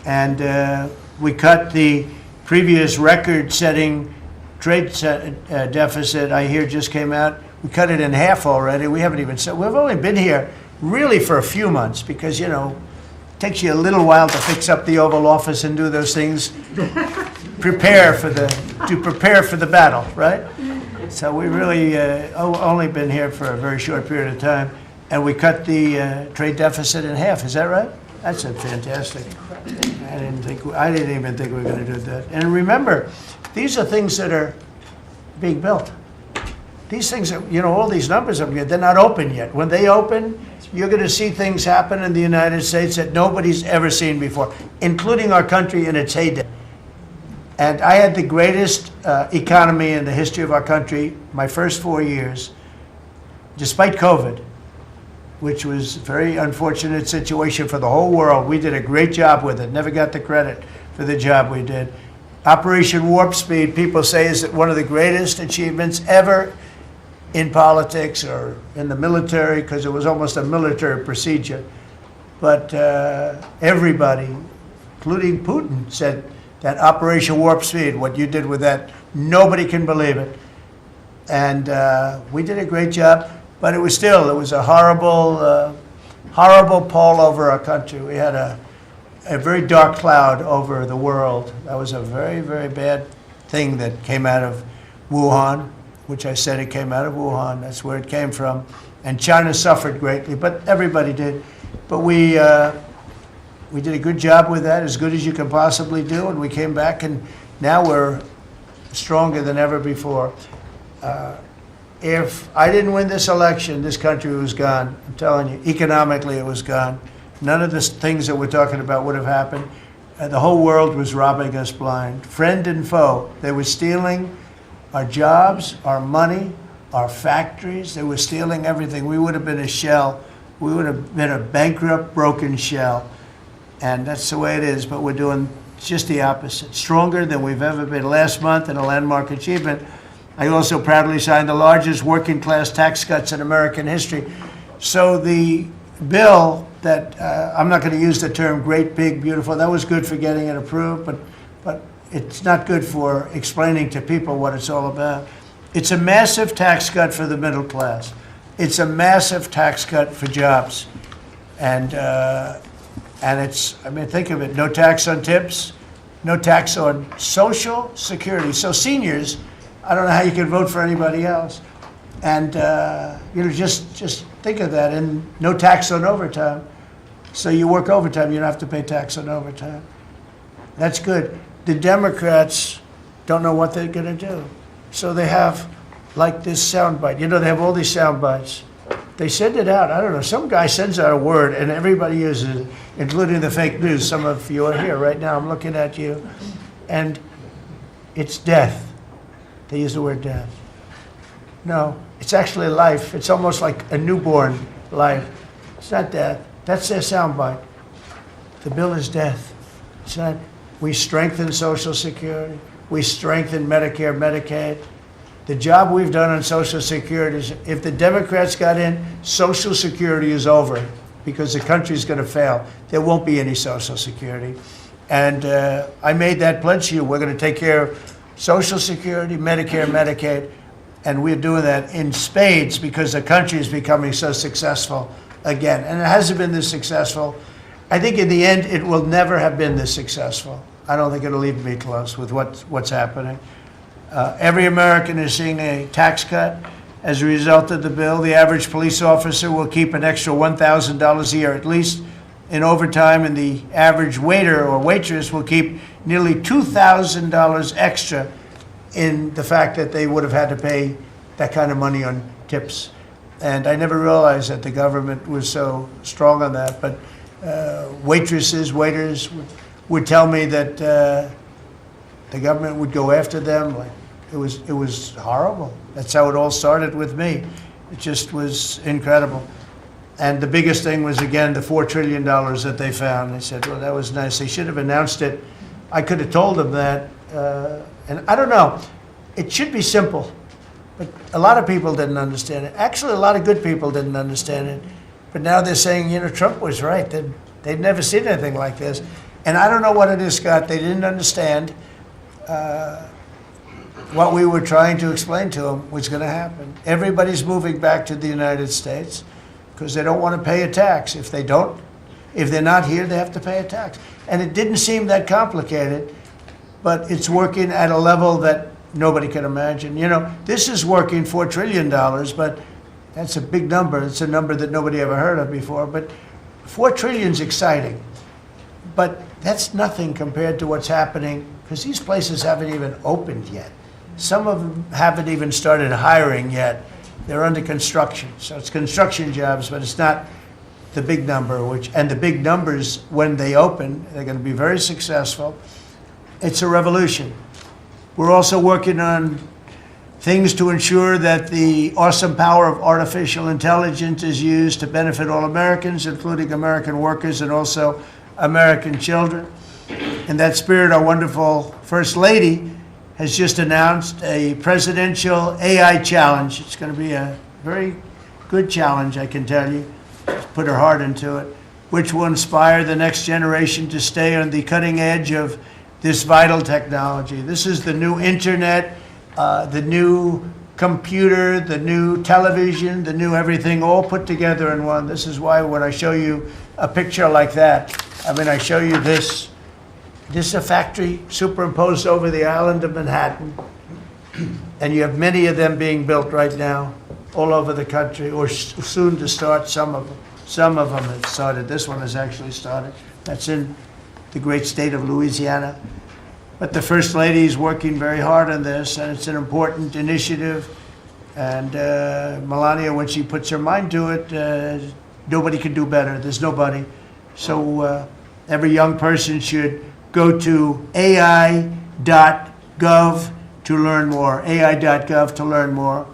And we cut the previous record-setting trade deficit, I hear just came out. We cut it in half already. We haven't even said, we've only been here really for a few months because, it takes you a little while to fix up the Oval Office and do those things. prepare for the battle, right? So we really only been here for a very short period of time, and we cut the trade deficit in half. Is that right? That's fantastic. I didn't even think we were going to do that. And remember, these are things that are being built. These things, all these numbers up here, they're not open yet. When they open, you're going to see things happen in the United States that nobody's ever seen before, including our country in its heyday. And I had the greatest economy in the history of our country my first 4 years, despite COVID, which was a very unfortunate situation for the whole world. We did a great job with it, never got the credit for the job we did. Operation Warp Speed, people say, is one of the greatest achievements ever in politics or in the military, because it was almost a military procedure. But everybody, including Putin, said that Operation Warp Speed, what you did with that, nobody can believe it. And we did a great job, but it was a horrible, horrible pall over our country. We had a very dark cloud over the world. That was a very, very bad thing that came out of Wuhan, which I said it came out of Wuhan. That's where it came from. And China suffered greatly, but everybody did. But we did a good job with that, as good as you can possibly do, and we came back, and now we're stronger than ever before. If I didn't win this election, this country was gone. I'm telling you, economically it was gone. None of the things that we're talking about would have happened. The whole world was robbing us blind. Friend and foe. They were stealing our jobs, our money, our factories. They were stealing everything. We would have been a shell. We would have been a bankrupt, broken shell. And that's the way it is, but we're doing just the opposite. Stronger than we've ever been. Last month, in a landmark achievement, I also proudly signed the largest working class tax cuts in American history. So the bill that, I'm not going to use the term great, big, beautiful, that was good for getting it approved, but it's not good for explaining to people what it's all about. It's a massive tax cut for the middle class. It's a massive tax cut for jobs. And it's, think of it, no tax on tips, no tax on Social Security. So seniors, I don't know how you can vote for anybody else. And, just think of that. And no tax on overtime. So you work overtime, you don't have to pay tax on overtime. That's good. The Democrats don't know what they're going to do. So they have, like, this soundbite. They have all these sound bites. They send it out. I don't know. Some guy sends out a word, and everybody uses it, including the fake news. Some of you are here right now. I'm looking at you. And it's death. They use the word death. No, it's actually life. It's almost like a newborn life. It's not death. That's their soundbite. The bill is death. It's not. We strengthen Social Security. We strengthen Medicare, Medicaid. The job we've done on Social Security is, if the Democrats got in, Social Security is over, because the country's going to fail. There won't be any Social Security. And I made that pledge to you. We're going to take care of Social Security, Medicare, Medicaid, and we're doing that in spades because the country is becoming so successful again. And it hasn't been this successful. I think in the end, it will never have been this successful. I don't think it'll even be close with what's happening. Every American is seeing a tax cut as a result of the bill. The average police officer will keep an extra $1,000 a year at least in overtime, and the average waiter or waitress will keep nearly $2,000 extra in the fact that they would have had to pay that kind of money on tips. And I never realized that the government was so strong on that, but waitresses, waiters would tell me that the government would go after them. Like, it was horrible. That's how it all started with me. It just was incredible. And the biggest thing was, again, the $4 trillion that they found. They said, well, that was nice. They should have announced it. I could have told them that. And I don't know. It should be simple. But a lot of people didn't understand it. Actually, a lot of good people didn't understand it. But now they're saying, Trump was right. They'd never seen anything like this. And I don't know what it is, Scott. They didn't understand what we were trying to explain to them was going to happen. Everybody's moving back to the United States because they don't want to pay a tax. If they're not here, they have to pay a tax. And it didn't seem that complicated. but it's working at a level that nobody can imagine. You know, this is working $4 trillion, but that's a big number. It's a number that nobody ever heard of before, but 4 trillion is exciting. But that's nothing compared to what's happening, because these places haven't even opened yet. Some of them haven't even started hiring yet. They're under construction. So it's construction jobs, but it's not the big number, and the big numbers, when they open, they're going to be very successful. It's a revolution. We're also working on things to ensure that the awesome power of artificial intelligence is used to benefit all Americans, including American workers and also American children. In that spirit, our wonderful First Lady has just announced a presidential AI challenge. It's going to be a very good challenge, I can tell you. She's put her heart into it, which will inspire the next generation to stay on the cutting edge of this vital technology. This is the new internet, the new computer, the new television, the new everything, all put together in one. This is why when I show you a picture like that, I mean, I show you this. This is a factory superimposed over the island of Manhattan, and you have many of them being built right now all over the country, or soon to start. Some of them. Some of them have started. This one has actually started. That's in the great state of Louisiana. But the First Lady is working very hard on this, and it's an important initiative. And Melania, when she puts her mind to it, nobody can do better. There's nobody. So every young person should go to ai.gov to learn more, ai.gov to learn more.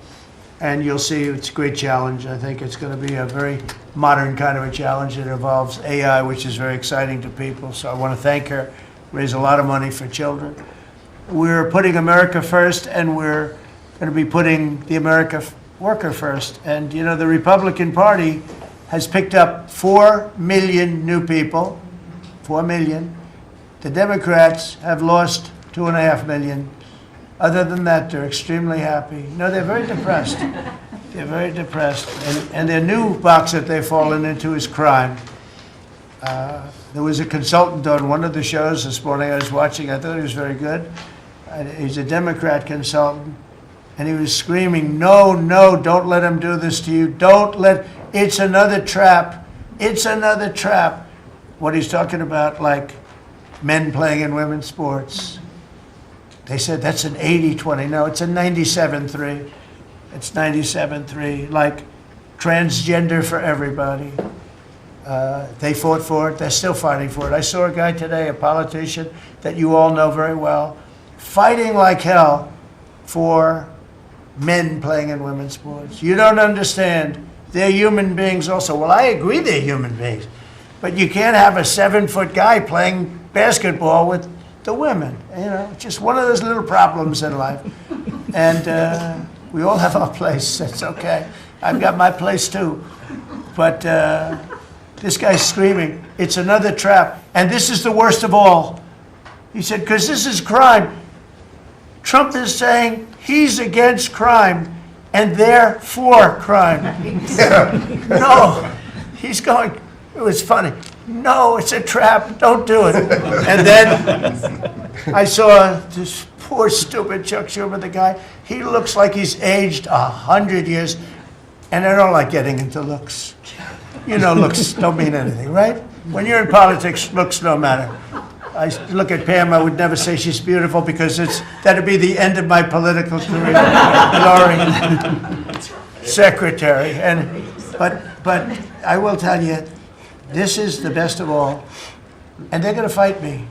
And you'll see it's a great challenge. I think it's going to be a very modern kind of a challenge that involves AI, which is very exciting to people. So I want to thank her, raise a lot of money for children. We're putting America first, and we're going to be putting the American worker first. And, you know, the Republican Party has picked up 4 million new people, 4 million. The Democrats have lost 2.5 million. Other than that, they're extremely happy. No, they're very depressed. They're very depressed. And their new box that they've fallen into is crime. There was a consultant on one of the shows this morning I was watching. I thought he was very good. He's a Democrat consultant. And he was screaming, no, no, don't let him do this to you. Don't let, it's another trap. It's another trap. What he's talking about, like men playing in women's sports. They said that's an 80-20. No, it's a 97-3. It's 97-3. Like transgender for everybody. They fought for it. They're still fighting for it. I saw a guy today, a politician that you all know very well, fighting like hell for men playing in women's sports. You don't understand. They're human beings also. Well, I agree they're human beings. But you can't have a 7-foot guy playing basketball with the women. You know, it's just one of those little problems in life. And we all have our place. That's okay. I've got my place too. But this guy's screaming, it's another trap. And this is the worst of all. He said, because this is crime. Trump is saying he's against crime and they're for crime. No, he's going, it was funny. No, it's a trap. Don't do it. And then I saw this poor, stupid Chuck Schumer, the guy. He looks like he's aged 100 years. And I don't like getting into looks. You know, looks don't mean anything, right? When you're in politics, looks don't matter. I look at Pam, I would never say she's beautiful because that'd be the end of my political career. Laurie, secretary. But I will tell you, this is the best of all. And they're going to fight me.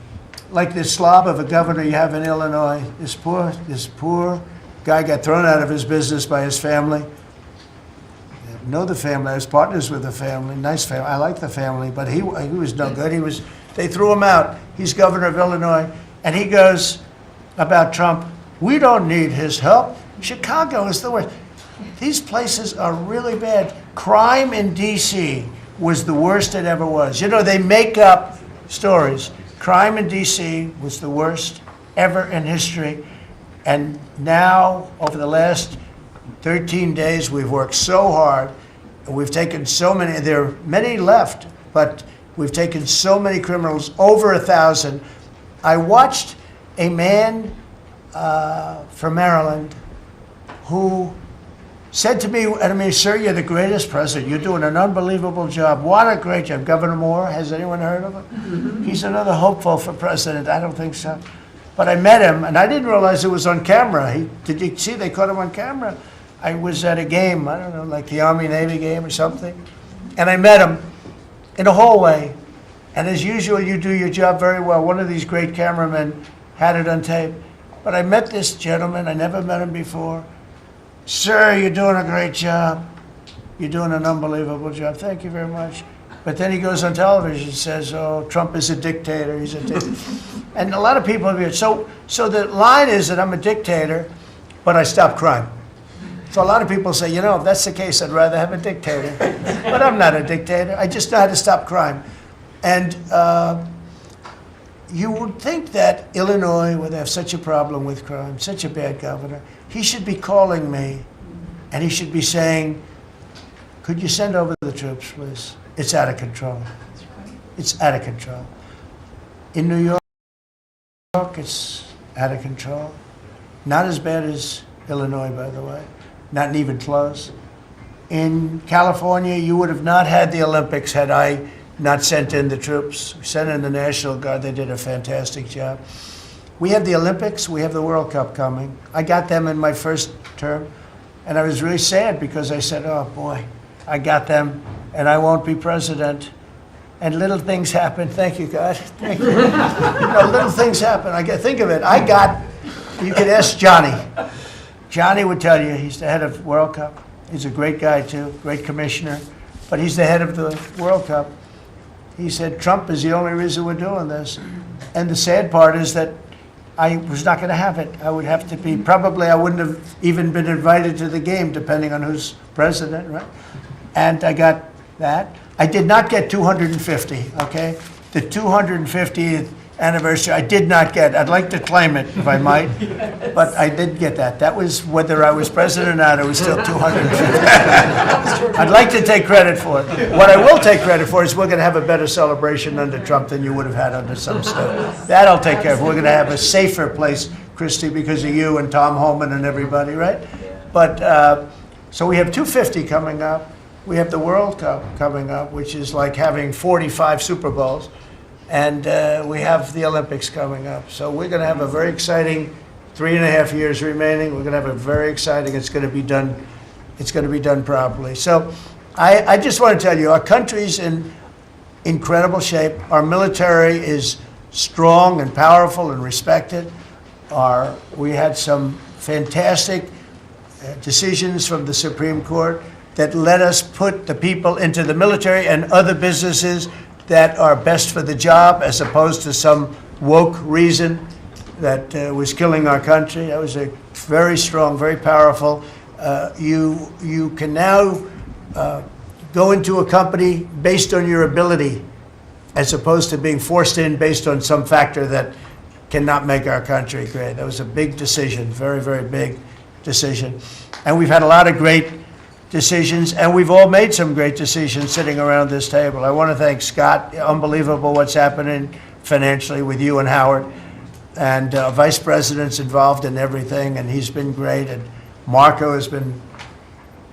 Like this slob of a governor you have in Illinois. This poor guy got thrown out of his business by his family. I know the family. I was partners with the family. Nice family. I like the family. But he was no good. They threw him out. He's governor of Illinois. And he goes about Trump, we don't need his help. Chicago is the worst. These places are really bad. Crime in D.C. was the worst it ever was. You know, they make up stories. Crime in D.C. was the worst ever in history. And now, over the last 13 days, we've worked so hard. We've taken so many, there are many left, but we've taken so many criminals, over 1,000. I watched a man from Maryland who said to me, I mean, sir, you're the greatest president. You're doing an unbelievable job. What a great job. Governor Moore, has anyone heard of him? He's another hopeful for president. I don't think so. But I met him, and I didn't realize it was on camera. Did you see they caught him on camera? I was at a game, I don't know, like the Army-Navy game or something. And I met him in a hallway. And as usual, you do your job very well. One of these great cameramen had it on tape. But I met this gentleman. I never met him before. Sir, you're doing a great job. You're doing an unbelievable job. Thank you very much. But then he goes on television and says, oh, Trump is a dictator. He's a dictator. And a lot of people have heard. So the line is that I'm a dictator, but I stop crime. So a lot of people say, you know, if that's the case, I'd rather have a dictator. But I'm not a dictator. I just know how to stop crime. And you would think that Illinois would have such a problem with crime, such a bad governor. He should be calling me, and he should be saying, could you send over the troops, please? It's out of control. It's out of control. In New York, it's out of control. Not as bad as Illinois, by the way. Not even close. In California, you would have not had the Olympics had I not sent in the troops. We sent in the National Guard. They did a fantastic job. We have the Olympics. We have the World Cup coming. I got them in my first term, and I was really sad because I said, oh, boy, I got them, and I won't be president. And little things happen. Thank you, God. Thank you. Little things happen. Think of it. You could ask Johnny. Johnny would tell you he's the head of World Cup. He's a great guy, too, great commissioner. But he's the head of the World Cup. He said, Trump is the only reason we're doing this. And the sad part is that I was not going to have it. I would have to be, probably I wouldn't have even been invited to the game, depending on who's president, right? And I got that. I did not get 250, okay? The 250th anniversary, I did not get. I'd like to claim it, if I might, but I did get that. That was whether I was president or not, it was still 250. I'd like to take credit for it. What I will take credit for is we're going to have a better celebration under Trump than you would have had under some stuff. That I'll take care of. We're going to have a safer place, Christy, because of you and Tom Homan and everybody, right? But, so we have 250 coming up. We have the World Cup coming up, which is like having 45 Super Bowls. And we have the Olympics coming up. So we're going to have a very exciting 3.5 years remaining. We're going to have a very exciting, it's going to be done properly. So I just want to tell you, our country's in incredible shape. Our military is strong and powerful and respected. We had some fantastic decisions from the Supreme Court that let us put the people into the military and other businesses that are best for the job, as opposed to some woke reason that was killing our country. That was a very strong, very powerful. You can now go into a company based on your ability, as opposed to being forced in based on some factor that cannot make our country great. That was a big decision, very, very big decision. And we've had a lot of great decisions, and we've all made some great decisions sitting around this table. I want to thank Scott. Unbelievable what's happening financially with you and Howard. And Vice President's involved in everything, and he's been great. And Marco has been,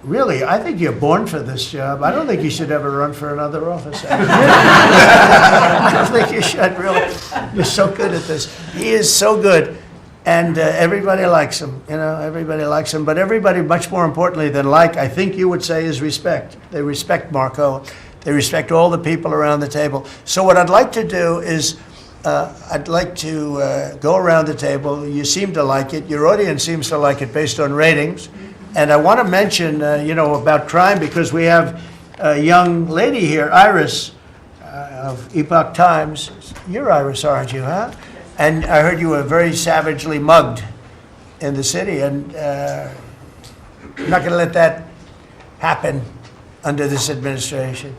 really, I think you're born for this job. I don't think you should ever run for another office. I don't think you should, really. You're so good at this. He is so good. And everybody likes him, everybody likes him. But everybody, much more importantly than like, I think you would say, is respect. They respect Marco. They respect all the people around the table. So what I'd like to do is, I'd like to go around the table. You seem to like it. Your audience seems to like it based on ratings. And I want to mention, about crime, because we have a young lady here, Iris, of Epoch Times. You're Iris, aren't you, huh? And I heard you were very savagely mugged in the city, and I'm not going to let that happen under this administration.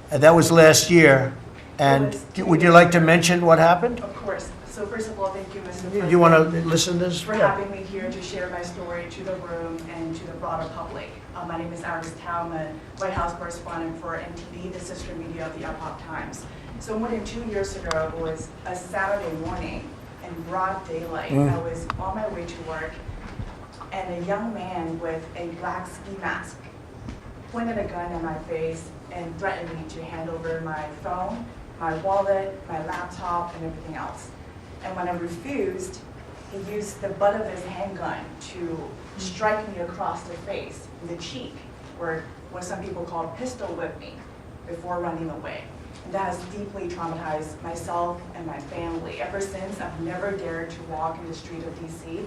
That was last year. And would you like to mention what happened? Of course. So first of all, thank you, Mr. President. Do you want to listen to this? For having me here to share my story to the room and to the broader public. My name is Iris Tao. I'm a White House correspondent for NTV, the sister media of the Epoch Times. So more than 2 years ago, it was a Saturday morning, in broad daylight. Mm. I was on my way to work, and a young man with a black ski mask pointed a gun at my face and threatened me to hand over my phone, my wallet, my laptop, and everything else. And when I refused, he used the butt of his handgun to strike me across the face, in the cheek, or what some people call pistol whip me, before running away. And that has deeply traumatized myself and my family. Ever since, I've never dared to walk in the street of DC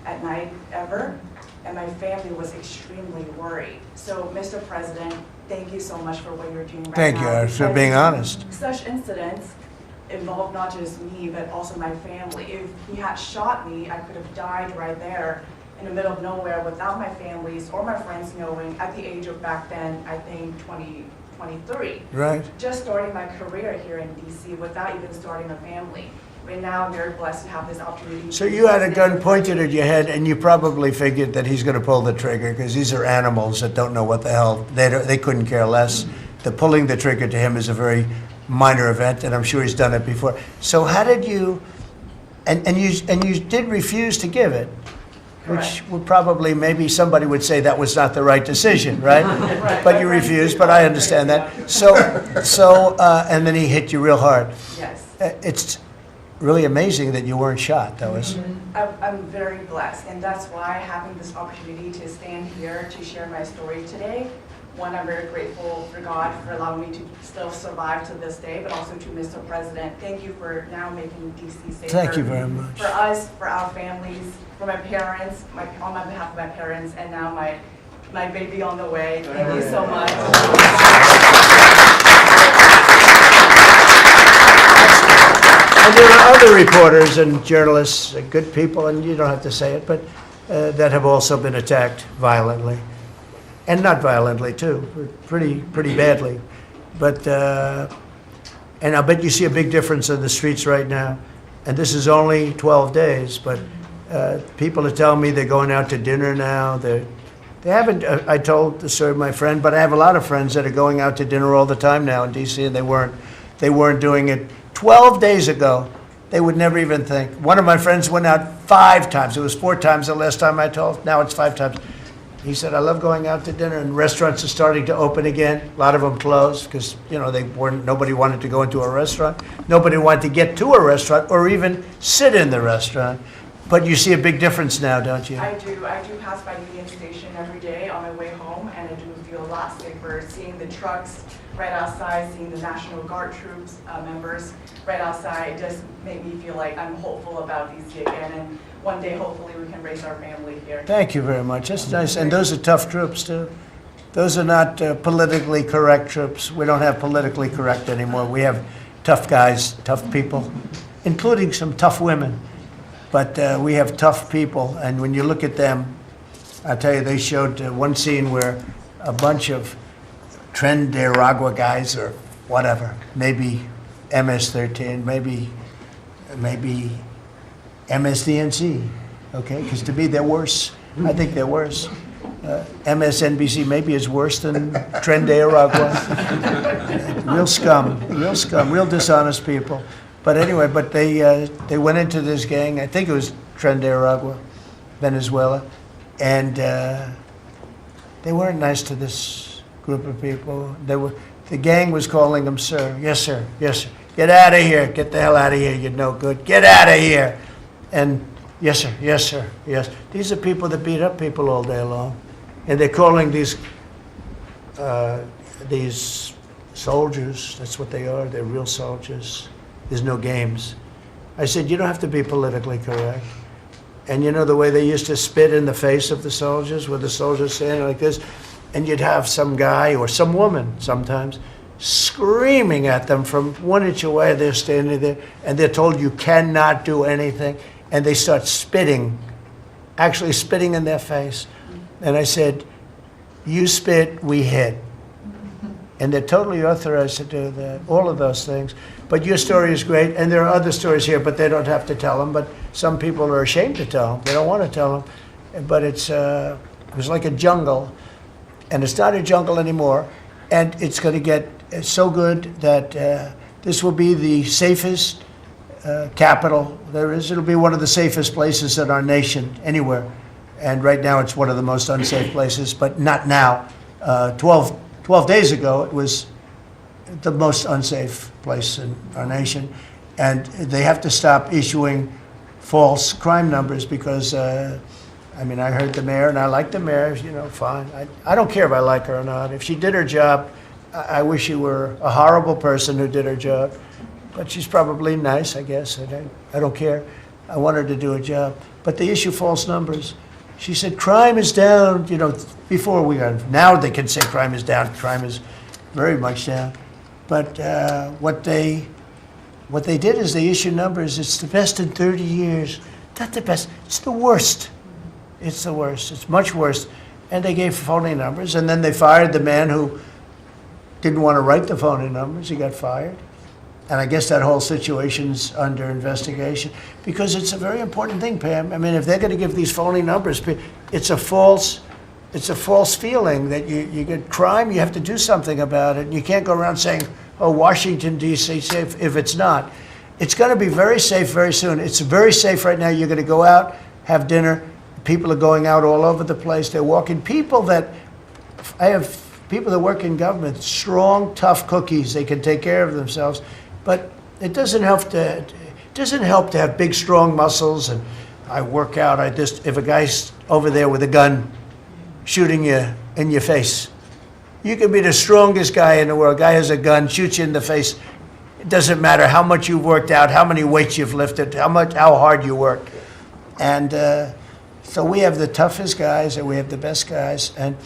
at night, ever. And my family was extremely worried. So, Mr. President, thank you so much for what you're doing right now. Thank you for being honest. Such incidents involve not just me, but also my family. If he had shot me, I could have died right there in the middle of nowhere without my families or my friends knowing at the age of back then, I think 23. Right. Just starting my career here in DC without even starting a family. Right now, I'm very blessed to have this opportunity. So you had a gun pointed at your head, and you probably figured that he's going to pull the trigger because these are animals that don't know what the hell. They couldn't care less. The pulling the trigger to him is a very minor event, and I'm sure he's done it before. So how did you? And you did refuse to give it, which would probably, maybe somebody would say that was not the right decision, right? Right. But you refused. But I understand that. So and then he hit you real hard. Yes. It's really amazing that you weren't shot, though, isn't it? I'm very blessed, and that's why having this opportunity to stand here to share my story today. One, I'm very grateful for God for allowing me to still survive to this day, but also to Mr. President. Thank you for now making DC safer. Thank you very much. For us, for our families, for my parents, on my behalf of my parents, and now my baby on the way. Thank you so much. And there are other reporters and journalists, good people, and you don't have to say it, but that have also been attacked violently. And not violently, too, pretty badly. But, and I bet you see a big difference in the streets right now. And this is only 12 days, but people are telling me they're going out to dinner now. They haven't, I told my friend, but I have a lot of friends that are going out to dinner all the time now in D.C., and they weren't doing it 12 days ago. They would never even think. One of my friends went out 5 times. It was 4 times the last time I told. Now it's 5 times. He said, I love going out to dinner, and restaurants are starting to open again. A lot of them closed because, nobody wanted to go into a restaurant. Nobody wanted to get to a restaurant or even sit in the restaurant. But you see a big difference now, don't you? I do. I do pass by Union Station every day on my way home, and I do feel a lot safer seeing the trucks right outside, seeing the National Guard troops members right outside. It does make me feel like I'm hopeful about DC again, and one day hopefully we can raise our family here. Thank you very much. That's nice. And those are tough troops, too. Those are not politically correct troops. We don't have politically correct anymore. We have tough guys, tough people, including some tough women. But we have tough people, and when you look at them, I tell you, they showed one scene where a bunch of Trinidad guys or whatever, maybe MS-13, maybe MSDNC, okay? Because to me, they're worse. I think they're worse. MSNBC maybe is worse than Trinidad. Real scum, real dishonest people. But anyway, they went into this gang, I think it was Trinidad, Venezuela, and they weren't nice to this group of people. The gang was calling them sir. Yes, sir. Yes, sir. Get out of here. Get the hell out of here. You're no good. Get out of here. And yes, sir. Yes, sir. Yes. These are people that beat up people all day long, and they're calling these soldiers. That's what they are. They're real soldiers. There's no games. I said, you don't have to be politically correct. And you know the way they used to spit in the face of the soldiers, with the soldiers standing like this, and you'd have some guy or some woman sometimes screaming at them from 1 inch away. They're standing there, and they're told you cannot do anything, and they start spitting, actually spitting in their face. And I said, you spit, we hit. And they're totally authorized to do that, all of those things. But your story is great, and there are other stories here, but they don't have to tell them. But some people are ashamed to tell them. They don't want to tell them. But it was like a jungle, and it's not a jungle anymore. And it's going to get so good that this will be the safest capital There is. It'll be one of the safest places in our nation, anywhere. And right now, it's one of the most unsafe places, but not now. 12 days ago, it was the most unsafe place in our nation. And they have to stop issuing false crime numbers because, I mean, I heard the mayor, and I like the mayor, you know, fine. I don't care if I like her or not. If she did her job, I wish she were a horrible person who did her job. But she's probably nice, I guess. I don't care. I want her to do a job. But they issue false numbers. She said crime is down, you know, before we got, now they can say crime is down. Crime is very much down. But what they did is they issue numbers. It's the best in 30 years. Not the best. It's the worst. It's the worst. It's much worse. And they gave phony numbers. And then they fired the man who didn't want to write the phony numbers. He got fired. And I guess that whole situation's under investigation because it's a very important thing, Pam. I mean, if they're going to give these phony numbers, it's a false feeling that you get crime. You have to do something about it. You can't go around saying, "Oh, Washington D.C. safe," if it's not. It's going to be very safe very soon. It's very safe right now. You're going to go out, have dinner. People are going out all over the place. They're walking. I have people that work in government, strong, tough cookies. They can take care of themselves. But it doesn't help to have big, strong muscles. And I work out. If a guy's over there with a gun shooting you in your face, you can be the strongest guy in the world. Guy has a gun, shoots you in the face. It doesn't matter how much you've worked out, how many weights you've lifted, how hard you work. And so we have the toughest guys and we have the best guys. And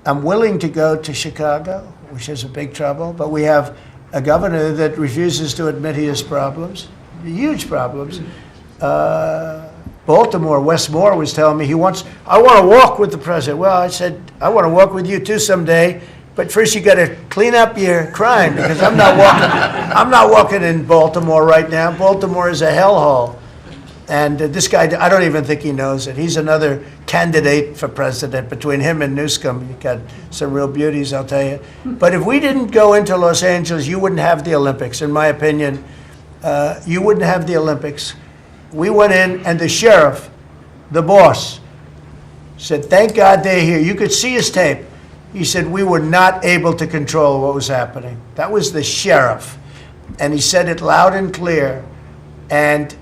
I'm willing to go to Chicago, which is a big trouble, but we have a governor that refuses to admit he has problems, huge problems. Baltimore, Wes Moore was telling me I want to walk with the president. Well, I said, I want to walk with you too someday, but first you got to clean up your crime because I'm not walking in Baltimore right now. Baltimore is a hellhole. And this guy, I don't even think he knows it. He's another candidate for president. Between him and Newsom, he got some real beauties, I'll tell you. But if we didn't go into Los Angeles, you wouldn't have the Olympics, in my opinion. You wouldn't have the Olympics. We went in, and the sheriff, the boss, said, "Thank God they're here." You could see his tape. He said, "We were not able to control what was happening." That was the sheriff. And he said it loud and clear. And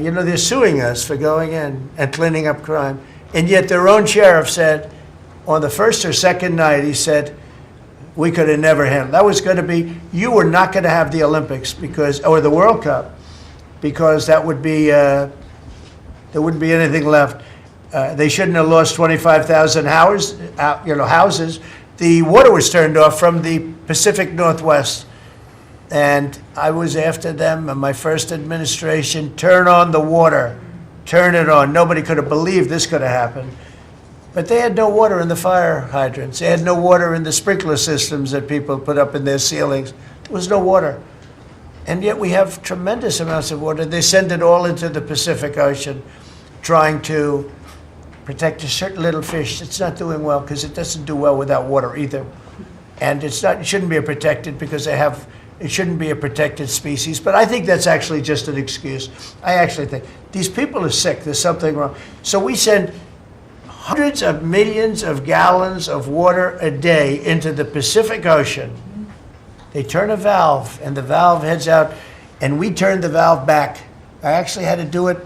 you know, they're suing us for going in and cleaning up crime. And yet their own sheriff said, on the first or second night, he said, we could have never handled. That was going to be, you were not going to have the Olympics or the World Cup, because that would be, there wouldn't be anything left. They shouldn't have lost 25,000 houses. The water was turned off from the Pacific Northwest. And I was after them in my first administration, turn on the water, turn it on. Nobody could have believed this could have happened. But they had no water in the fire hydrants. They had no water in the sprinkler systems that people put up in their ceilings. There was no water. And yet we have tremendous amounts of water. They send it all into the Pacific Ocean, trying to protect a certain little fish. It's not doing well because it doesn't do well without water either. And it shouldn't be protected because it shouldn't be a protected species, but I think that's actually just an excuse. I actually think these people are sick. There's something wrong. So we send hundreds of millions of gallons of water a day into the Pacific Ocean. They turn a valve, and the valve heads out, and we turn the valve back. I actually had to do it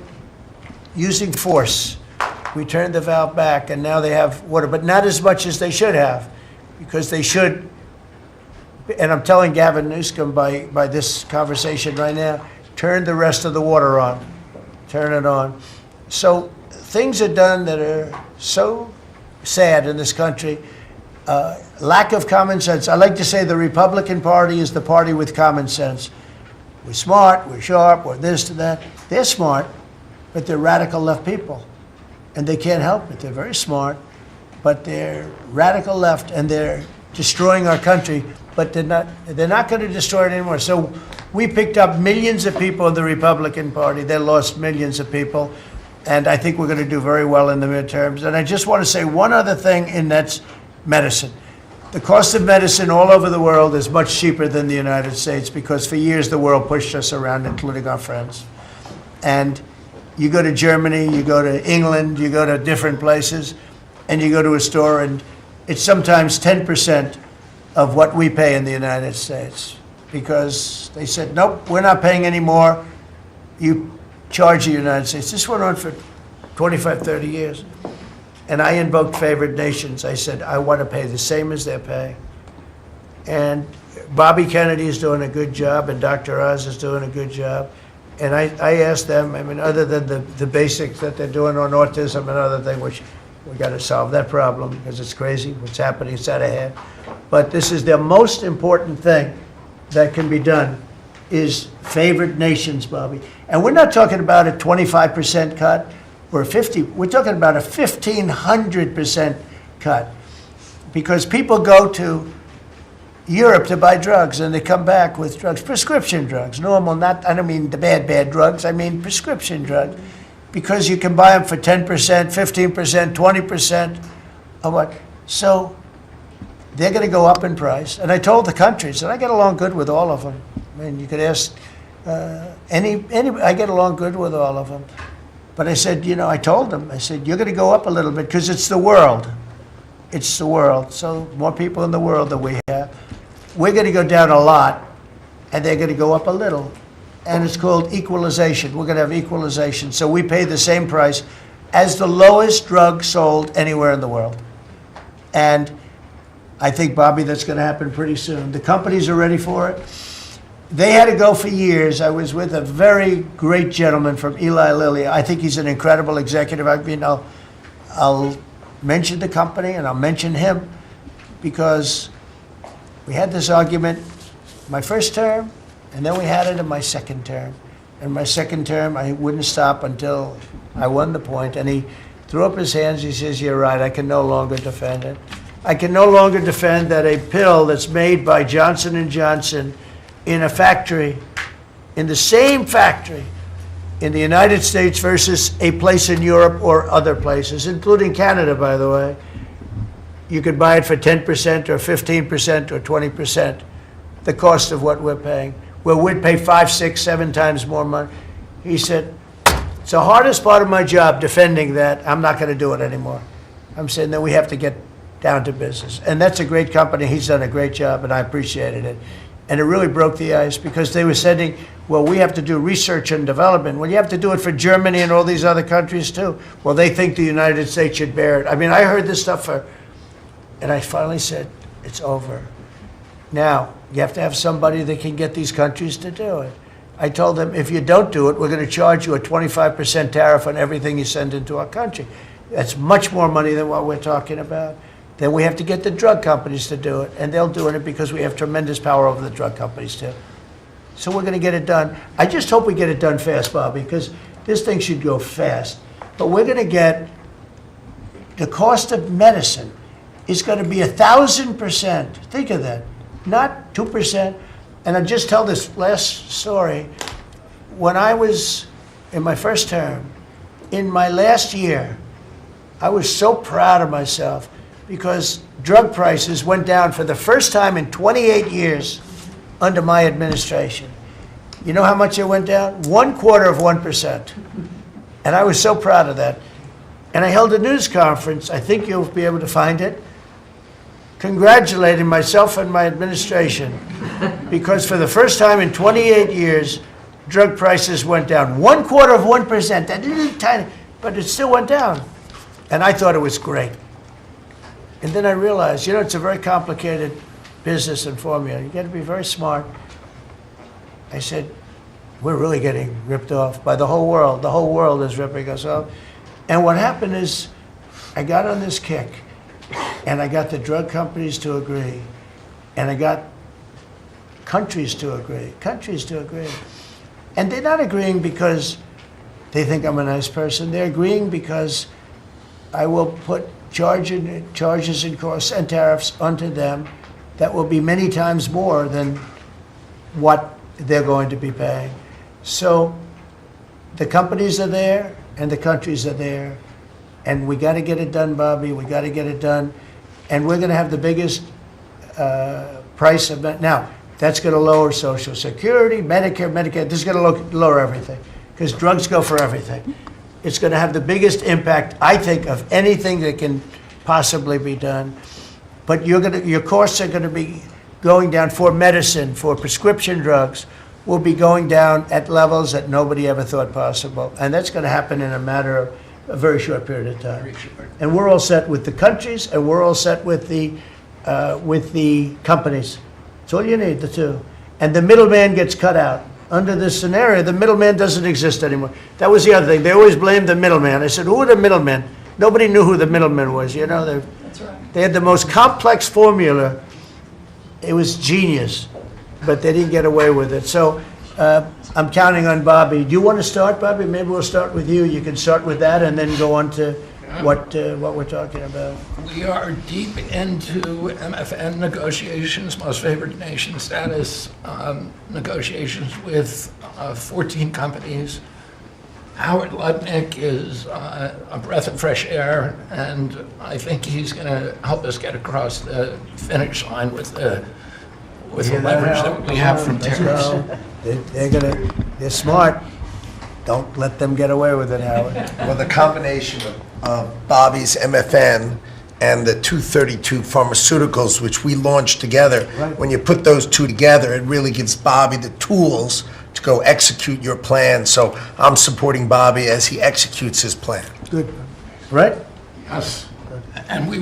using force. We turned the valve back, and now they have water, but not as much as they should have, because they should. And I'm telling Gavin Newsom by this conversation right now, turn the rest of the water on. Turn it on. So things are done that are so sad in this country. Lack of common sense. I like to say the Republican Party is the party with common sense. We're smart, we're sharp, we're this to that. They're smart, but they're radical left people. And they can't help it. They're very smart, but they're radical left, and they're destroying our country. But they're not going to destroy it anymore. So we picked up millions of people in the Republican Party. They lost millions of people. And I think we're going to do very well in the midterms. And I just want to say one other thing, and that's medicine. The cost of medicine all over the world is much cheaper than the United States because for years the world pushed us around, including our friends. And you go to Germany, you go to England, you go to different places, and you go to a store, and it's sometimes 10% of what we pay in the United States, because they said, nope, we're not paying any more. You charge the United States. This went on for 25, 30 years. And I invoked favored nations. I said, I want to pay the same as they're paying. And Bobby Kennedy is doing a good job, and Dr. Oz is doing a good job. And I asked them, I mean, other than the basics that they're doing on autism and other things, which we got to solve that problem because it's crazy what's happening, it's out of hand. But this is the most important thing that can be done, is favored nations, Bobby. And we're not talking about a 25% cut or 50. We're talking about a 1,500% cut, because people go to Europe to buy drugs, and they come back with drugs, prescription drugs, normal, not, I don't mean the bad drugs, I mean prescription drugs, because you can buy them for 10%, 15%, 20% of what. So they're going to go up in price. And I told the countries, and I get along good with all of them. I mean, you could ask any, I get along good with all of them. But I said, you know, I told them, I said, you're going to go up a little bit because it's the world. It's the world. So more people in the world than we have. We're going to go down a lot, and they're going to go up a little. And it's called equalization. We're going to have equalization. So we pay the same price as the lowest drug sold anywhere in the world. And I think, Bobby, that's going to happen pretty soon. The companies are ready for it. They had to go for years. I was with a very great gentleman from Eli Lilly. I think he's an incredible executive. I mean, I'll mention the company and I'll mention him, because we had this argument my first term, and then we had it in my second term. In my second term, I wouldn't stop until I won the point, and he threw up his hands. He says, you're right, I can no longer defend it. I can no longer defend that a pill that's made by Johnson & Johnson in a factory, in the same factory in the United States versus a place in Europe or other places, including Canada, by the way, you could buy it for 10% or 15% or 20%, the cost of what we're paying. Well, we'd pay 5, 6, 7 times more money. He said, it's the hardest part of my job, defending that. I'm not going to do it anymore. I'm saying that we have to get down to business. And that's a great company. He's done a great job, and I appreciated it. And it really broke the ice, because they were saying, well, we have to do research and development. Well, you have to do it for Germany and all these other countries too. Well, they think the United States should bear it. I mean, I heard this stuff and I finally said, it's over. Now, you have to have somebody that can get these countries to do it. I told them, if you don't do it, we're going to charge you a 25% tariff on everything you send into our country. That's much more money than what we're talking about. Then we have to get the drug companies to do it, and they'll do it because we have tremendous power over the drug companies too. So we're going to get it done. I just hope we get it done fast, Bobby, because this thing should go fast. But we're going to get, the cost of medicine is going to be 1,000%. Think of that. Not 2%. And I'll just tell this last story. When I was in my first term, in my last year, I was so proud of myself, because drug prices went down for the first time in 28 years under my administration. You know how much it went down? 1/4%. And I was so proud of that. And I held a news conference, I think you'll be able to find it, congratulating myself and my administration, because for the first time in 28 years, drug prices went down 1/4%. That little tiny, but it still went down. And I thought it was great. And then I realized, you know, it's a very complicated business and formula. You got to be very smart. I said, we're really getting ripped off by the whole world. The whole world is ripping us off. And what happened is, I got on this kick, and I got the drug companies to agree, and I got countries to agree. And they're not agreeing because they think I'm a nice person. They're agreeing because I will put charges and costs and tariffs onto them that will be many times more than what they're going to be paying. So the companies are there and the countries are there, and we got to get it done, Bobby. We got to get it done, and we're going to have the biggest price of it. Now, that's going to lower Social Security, Medicare. This is going to lower everything, because drugs go for everything. It's going to have the biggest impact, I think, of anything that can possibly be done. But your costs are going to be going down for medicine, for prescription drugs, will be going down at levels that nobody ever thought possible. And that's going to happen in a matter of a very short period of time. And we're all set with the countries, and we're all set with the companies. That's all you need, the two. And the middleman gets cut out. Under this scenario, the middleman doesn't exist anymore. That was the other thing. They always blamed the middleman. I said, who are the middlemen? Nobody knew who the middleman was. You know, That's right. they had the most complex formula. It was genius, but they didn't get away with it. So I'm counting on Bobby. Do you want to start, Bobby? Maybe we'll start with you. You can start with that and then go on to what we're talking about. We are deep into MFN negotiations, most favored nation status negotiations with 14 companies. Howard Lutnick is a breath of fresh air, and I think he's going to help us get across the finish line with the leverage that we have from tariffs. They're smart. Don't let them get away with it, Howard. Well, the combination of Bobby's MFN and the 232 pharmaceuticals, which we launched together, when you put those two together, it really gives Bobby the tools to go execute your plan. So I'm supporting Bobby as he executes his plan. Good. Right? Yes. And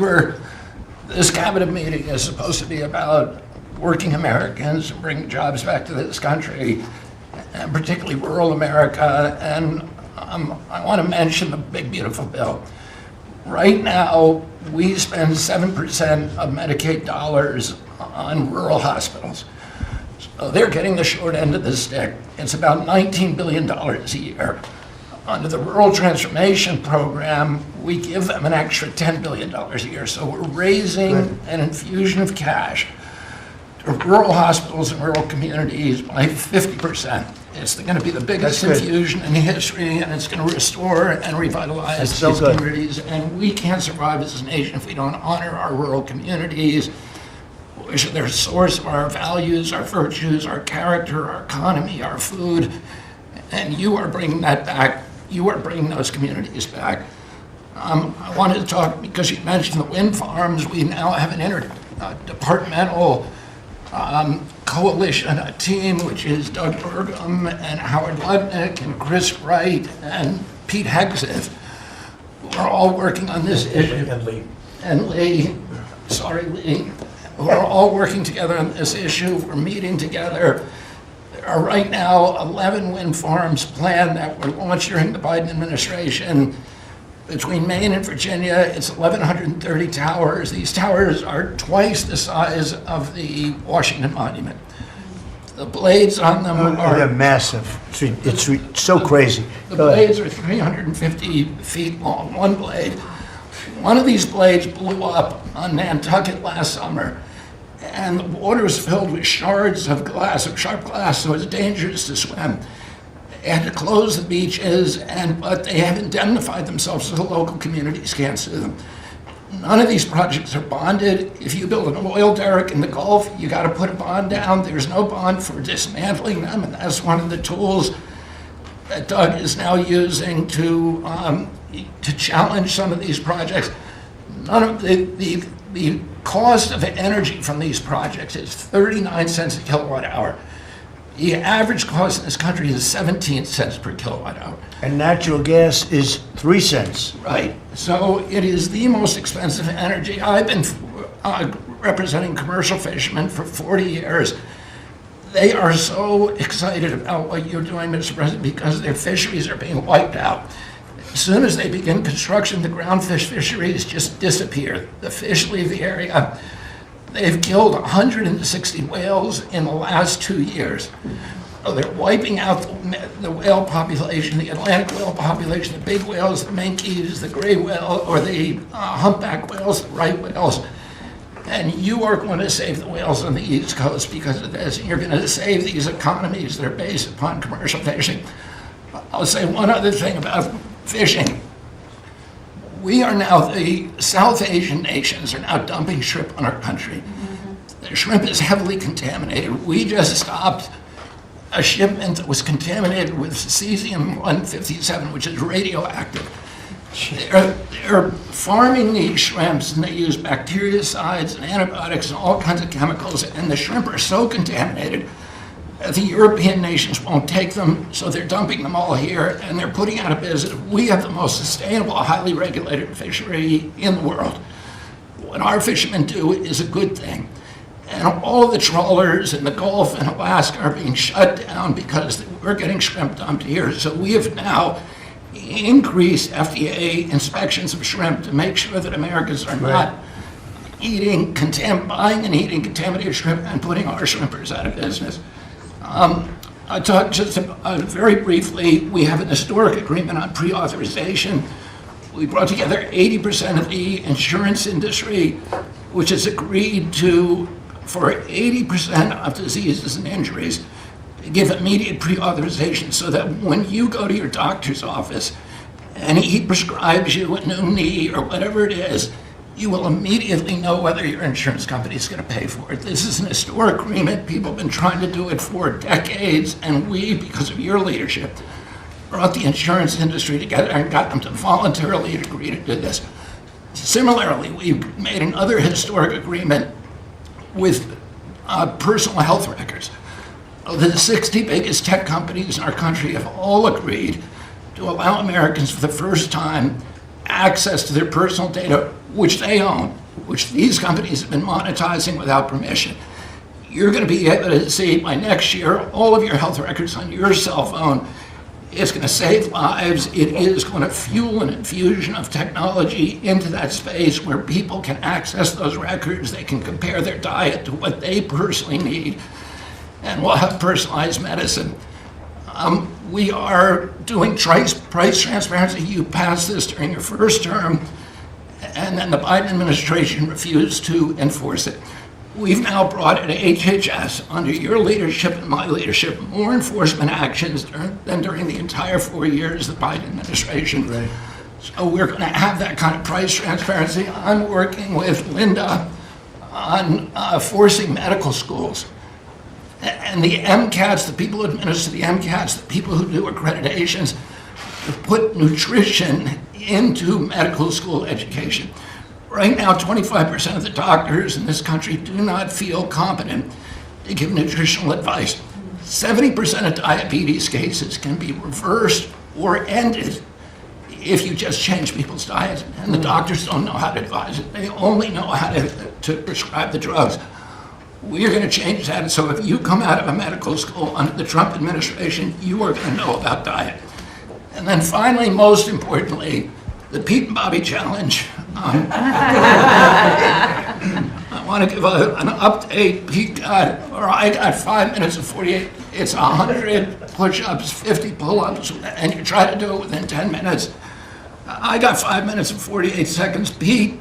this cabinet meeting is supposed to be about working Americans and bringing jobs back to this country, and particularly rural America. And I want to mention the big, beautiful bill. Right now, we spend 7% of Medicaid dollars on rural hospitals. So they're getting the short end of the stick. It's about $19 billion a year. Under the Rural Transformation Program, we give them an extra $10 billion a year. So we're raising an infusion of cash to rural hospitals and rural communities by 50%. It's going to be the biggest infusion in history, and it's going to restore and revitalize these communities. And we can't survive as a nation if we don't honor our rural communities, which are the source of our values, our virtues, our character, our economy, our food. And you are bringing that back. You are bringing those communities back. I wanted to talk, because you mentioned the wind farms, we now have an interdepartmental coalition, a team, which is Doug Burgum and Howard Lutnick and Chris Wright and Pete Hegseth. We're all working on this issue. And Lee. Sorry, Lee. We're all working together on this issue. We're meeting together. There are right now 11 wind farms planned that were launched during the Biden administration. Between Maine and Virginia, it's 1,130 towers. These towers are twice the size of the Washington Monument. The blades on them they're massive. It's so crazy. The blades are 350 feet long, one blade. One of these blades blew up on Nantucket last summer, and the water was filled with shards of glass, of sharp glass, so it's dangerous to swim. They had to close the beaches, but they have indemnified themselves so the local communities can't sue them. None of these projects are bonded. If you build an oil derrick in the Gulf, you got to put a bond down. There's no bond for dismantling them, and that's one of the tools that Doug is now using to challenge some of these projects. None of the cost of energy from these projects is 39 cents a kilowatt hour. The average cost in this country is 17 cents per kilowatt hour. And natural gas is 3 cents. Right. So it is the most expensive energy. I've been representing commercial fishermen for 40 years. They are so excited about what you're doing, Mr. President, because their fisheries are being wiped out. As soon as they begin construction, the groundfish fisheries just disappear. The fish leave the area. They've killed 160 whales in the last 2 years. So they're wiping out the whale population, the Atlantic whale population, the big whales, the minkies, the gray whale, or the humpback whales, the right whales. And you are going to save the whales on the East Coast because of this. And you're going to save these economies that are based upon commercial fishing. I'll say one other thing about fishing. We are now, the South Asian nations are now dumping shrimp on our country. The shrimp is heavily contaminated. We just stopped a shipment that was contaminated with cesium-157, which is radioactive. They're farming these shrimps, and they use bactericides and antibiotics and all kinds of chemicals, and the shrimp are so contaminated that the European nations won't take them, so they're dumping them all here, and they're putting out of business. We have the most sustainable, highly regulated fishery in the world. What our fishermen do is a good thing. And all of the trawlers in the Gulf and Alaska are being shut down because we're getting shrimp dumped here. So we have now increased FDA inspections of shrimp to make sure that Americans are not buying and eating contaminated shrimp and putting our shrimpers out of business. I talked just very briefly, we have an historic agreement on pre-authorization. We brought together 80% of the insurance industry, which has agreed to, for 80% of diseases and injuries, give immediate pre-authorization so that when you go to your doctor's office and he prescribes you a new knee or whatever it is, you will immediately know whether your insurance company is going to pay for it. This is an historic agreement. People have been trying to do it for decades, and we, because of your leadership, brought the insurance industry together and got them to voluntarily agree to do this. Similarly, we've made another historic agreement with personal health records. The 60 biggest tech companies in our country have all agreed to allow Americans for the first time access to their personal data, which they own, which these companies have been monetizing without permission. You're going to be able to see by next year all of your health records on your cell phone. It's going to save lives. It is going to fuel an infusion of technology into that space where people can access those records. They can compare their diet to what they personally need, and we'll have personalized medicine. We are doing price transparency. You passed this during your first term, and then the Biden administration refused to enforce it. We've now brought at HHS, under your leadership and my leadership, more enforcement actions than during the entire 4 years of the Biden administration. Right. So we're going to have that kind of price transparency. I'm working with Linda on forcing medical schools. And the MCATs, the people who administer the MCATs, the people who do accreditations, to put nutrition into medical school education. Right now, 25% of the doctors in this country do not feel competent to give nutritional advice. 70% of diabetes cases can be reversed or ended if you just change people's diets, and the doctors don't know how to advise it. They only know how to prescribe the drugs. We are going to change that, so if you come out of a medical school under the Trump administration, you are going to know about diet. And then finally, most importantly, the Pete and Bobby Challenge. I want to give an update. I got 5 minutes and 48. It's 100 push-ups, 50 pull-ups, and you try to do it within 10 minutes. I got 5 minutes and 48 seconds. Pete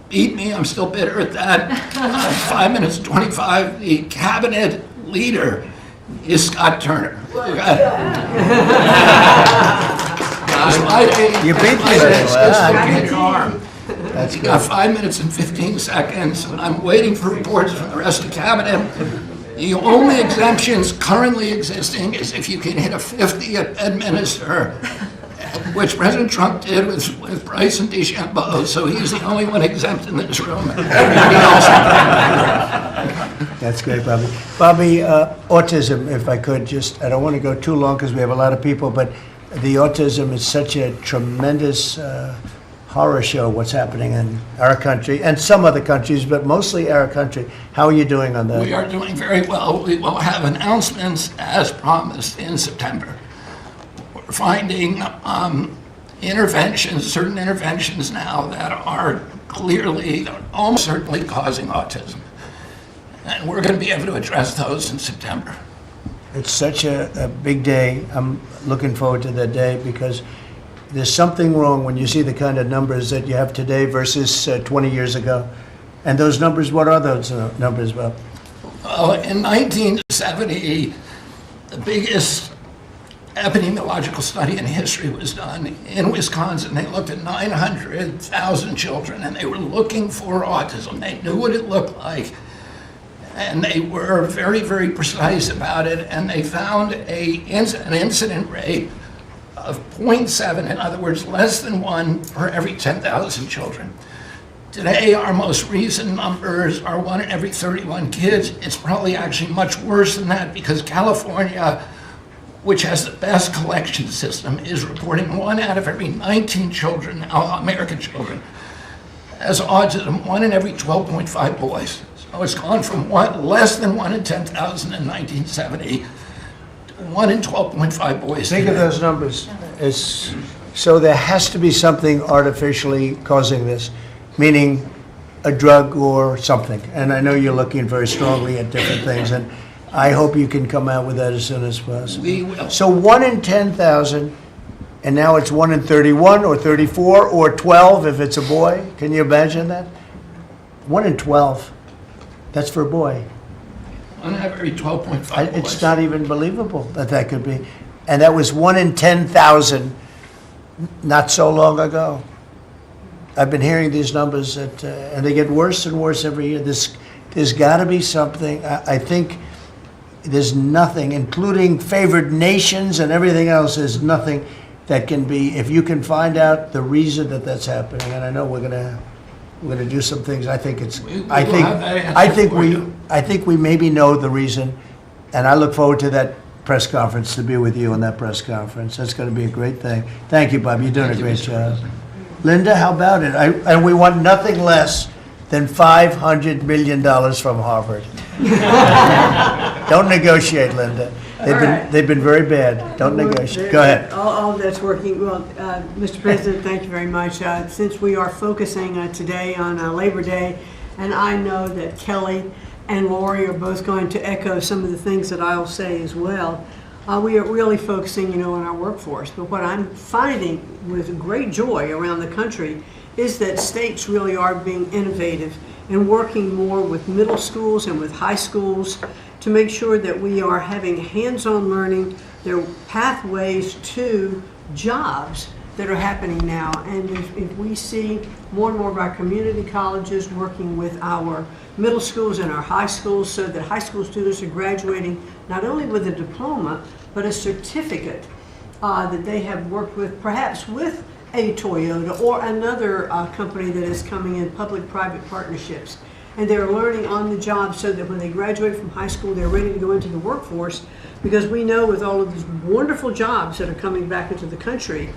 beat me. I'm still bitter at that. 5 minutes and 25. The cabinet leader is Scott Turner. You beat me. That's good. 5 minutes and 15 seconds. I'm waiting for reports from the rest of the cabinet. The only exemptions currently existing is if you can hit a 50 at Bedminster, which President Trump did with Bryce and DeChambeau, so he's the only one exempt in this room. That's great, Bobby. Bobby, autism, if I could just, I don't want to go too long because we have a lot of people, but the autism is such a tremendous horror show, what's happening in our country and some other countries, but mostly our country. How are you doing on that? We are doing very well. We will have announcements as promised in September. We're finding certain interventions now that are clearly, almost certainly causing autism. And we're going to be able to address those in September. It's such a big day. I'm looking forward to that day because there's something wrong when you see the kind of numbers that you have today versus 20 years ago. And those numbers, what are those numbers, Bob? Well, in 1970, the biggest epidemiological study in history was done in Wisconsin. They looked at 900,000 children, and they were looking for autism. They knew what it looked like. And they were very, very precise about it, and they found an incident rate of 0.7, in other words, less than 1 per every 10,000 children. Today, our most recent numbers are 1 in every 31 kids. It's probably actually much worse than that because California, which has the best collection system, is reporting 1 out of every 19 children, now American children, has autism, 1 in every 12.5 boys. So it's gone from less than 1 in 10,000 in 1970 to 1 in 12.5 boys. Think of today. those numbers. So there has to be something artificially causing this, meaning a drug or something. And I know you're looking very strongly at different things, and I hope you can come out with that as soon as possible. We will. So 1 in 10,000, and now it's 1 in 31 or 34 or 12 if it's a boy. Can you imagine that? 1 in 12. That's for a boy. 1 out of every 12.5 boys. It's not even believable that that could be. And that was 1 in 10,000 not so long ago. I've been hearing these numbers, and they get worse and worse every year. There's got to be something. I think there's nothing, including favored nations and everything else, there's nothing that can be, if you can find out the reason that that's happening, and I know we're gonna do some things. I think we maybe know the reason, and I look forward to that press conference, to be with you on that press conference. That's going to be a great thing. Thank you, Bob. You're doing a great job. Linda, how about it? And we want nothing less than $500 million from Harvard. Don't negotiate, Linda. They've been very bad. Don't negotiate. Go ahead. All of that's working well. Mr. President, thank you very much. Since we are focusing today on Labor Day, and I know that Kelly and Lori are both going to echo some of the things that I'll say as well, we are really focusing, on our workforce. But what I'm finding with great joy around the country is that states really are being innovative and working more with middle schools and with high schools to make sure that we are having hands-on learning. There are pathways to jobs that are happening now. And if we see more and more of our community colleges working with our middle schools and our high schools so that high school students are graduating not only with a diploma, but a certificate that they have worked with, perhaps with a Toyota or another company that is coming in, public-private partnerships. And they're learning on the job so that when they graduate from high school, they're ready to go into the workforce, because we know with all of these wonderful jobs that are coming back into the country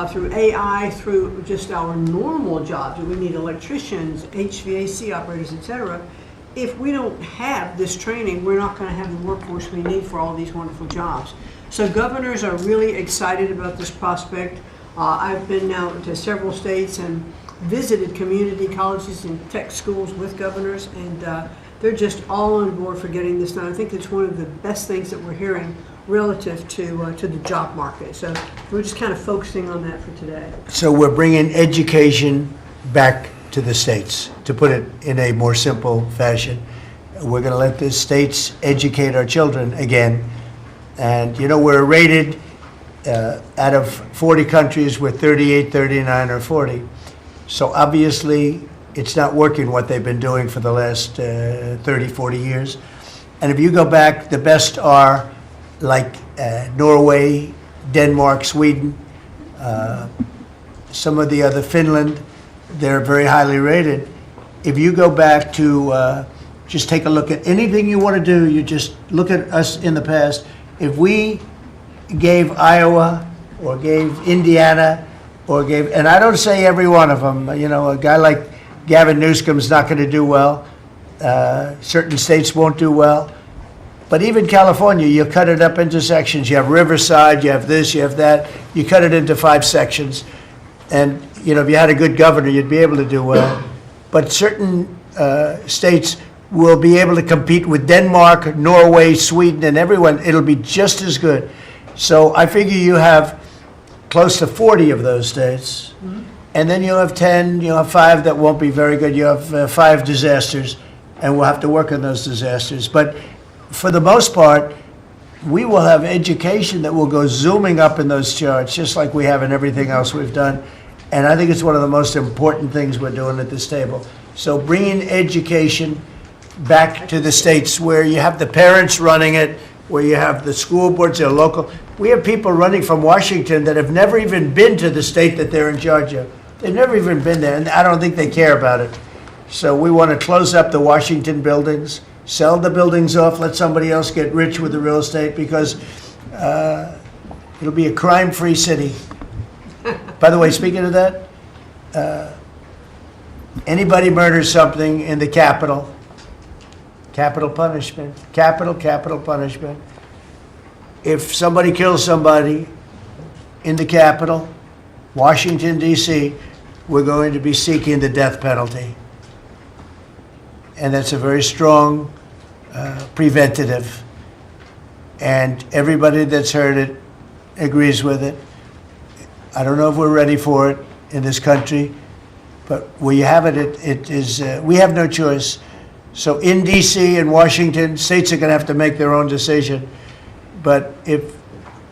through AI, through just our normal jobs, we need electricians, HVAC operators, etc. If we don't have this training, we're not going to have the workforce we need for all these wonderful jobs. So governors are really excited about this prospect. I've been now to several states and visited community colleges and tech schools with governors, and they're just all on board for getting this done. I think it's one of the best things that we're hearing relative to the job market. So we're just kind of focusing on that for today. So we're bringing education back to the states, to put it in a more simple fashion. We're going to let the states educate our children again. And, we're rated out of 40 countries, we're 38, 39, or 40. So obviously, it's not working what they've been doing for the last 30, 40 years. And if you go back, the best are like Norway, Denmark, Sweden, some of the other, Finland, they're very highly rated. If you go back to just take a look at anything you want to do, you just look at us in the past. If we gave Iowa or gave Indiana or gave, and I don't say every one of them, a guy like Gavin Newsom's not going to do well. Certain states won't do well. But even California, you cut it up into sections. You have Riverside, you have this, you have that. You cut it into 5 sections. And, if you had a good governor, you'd be able to do well. But certain states will be able to compete with Denmark, Norway, Sweden, and everyone. It'll be just as good. So I figure you have close to 40 of those states. Mm-hmm. And then you'll have 10, you'll have 5 that won't be very good. You have 5 disasters, and we'll have to work on those disasters. But for the most part, we will have education that will go zooming up in those charts, just like we have in everything else we've done. And I think it's one of the most important things we're doing at this table. So bringing education back to the states where you have the parents running it, where you have the school boards, they're local. We have people running from Washington that have never even been to the state that they're in charge of. They've never even been there, and I don't think they care about it. So we want to close up the Washington buildings, sell the buildings off, let somebody else get rich with the real estate, because it'll be a crime-free city. By the way, speaking of that, anybody murders something in the Capitol, capital punishment, capital punishment. If somebody kills somebody in the Capitol, Washington, D.C., we're going to be seeking the death penalty. And that's a very strong preventative. And everybody that's heard it agrees with it. I don't know if we're ready for it in this country, but where you have it, it is, we have no choice. So in D.C. and Washington, states are going to have to make their own decision. But if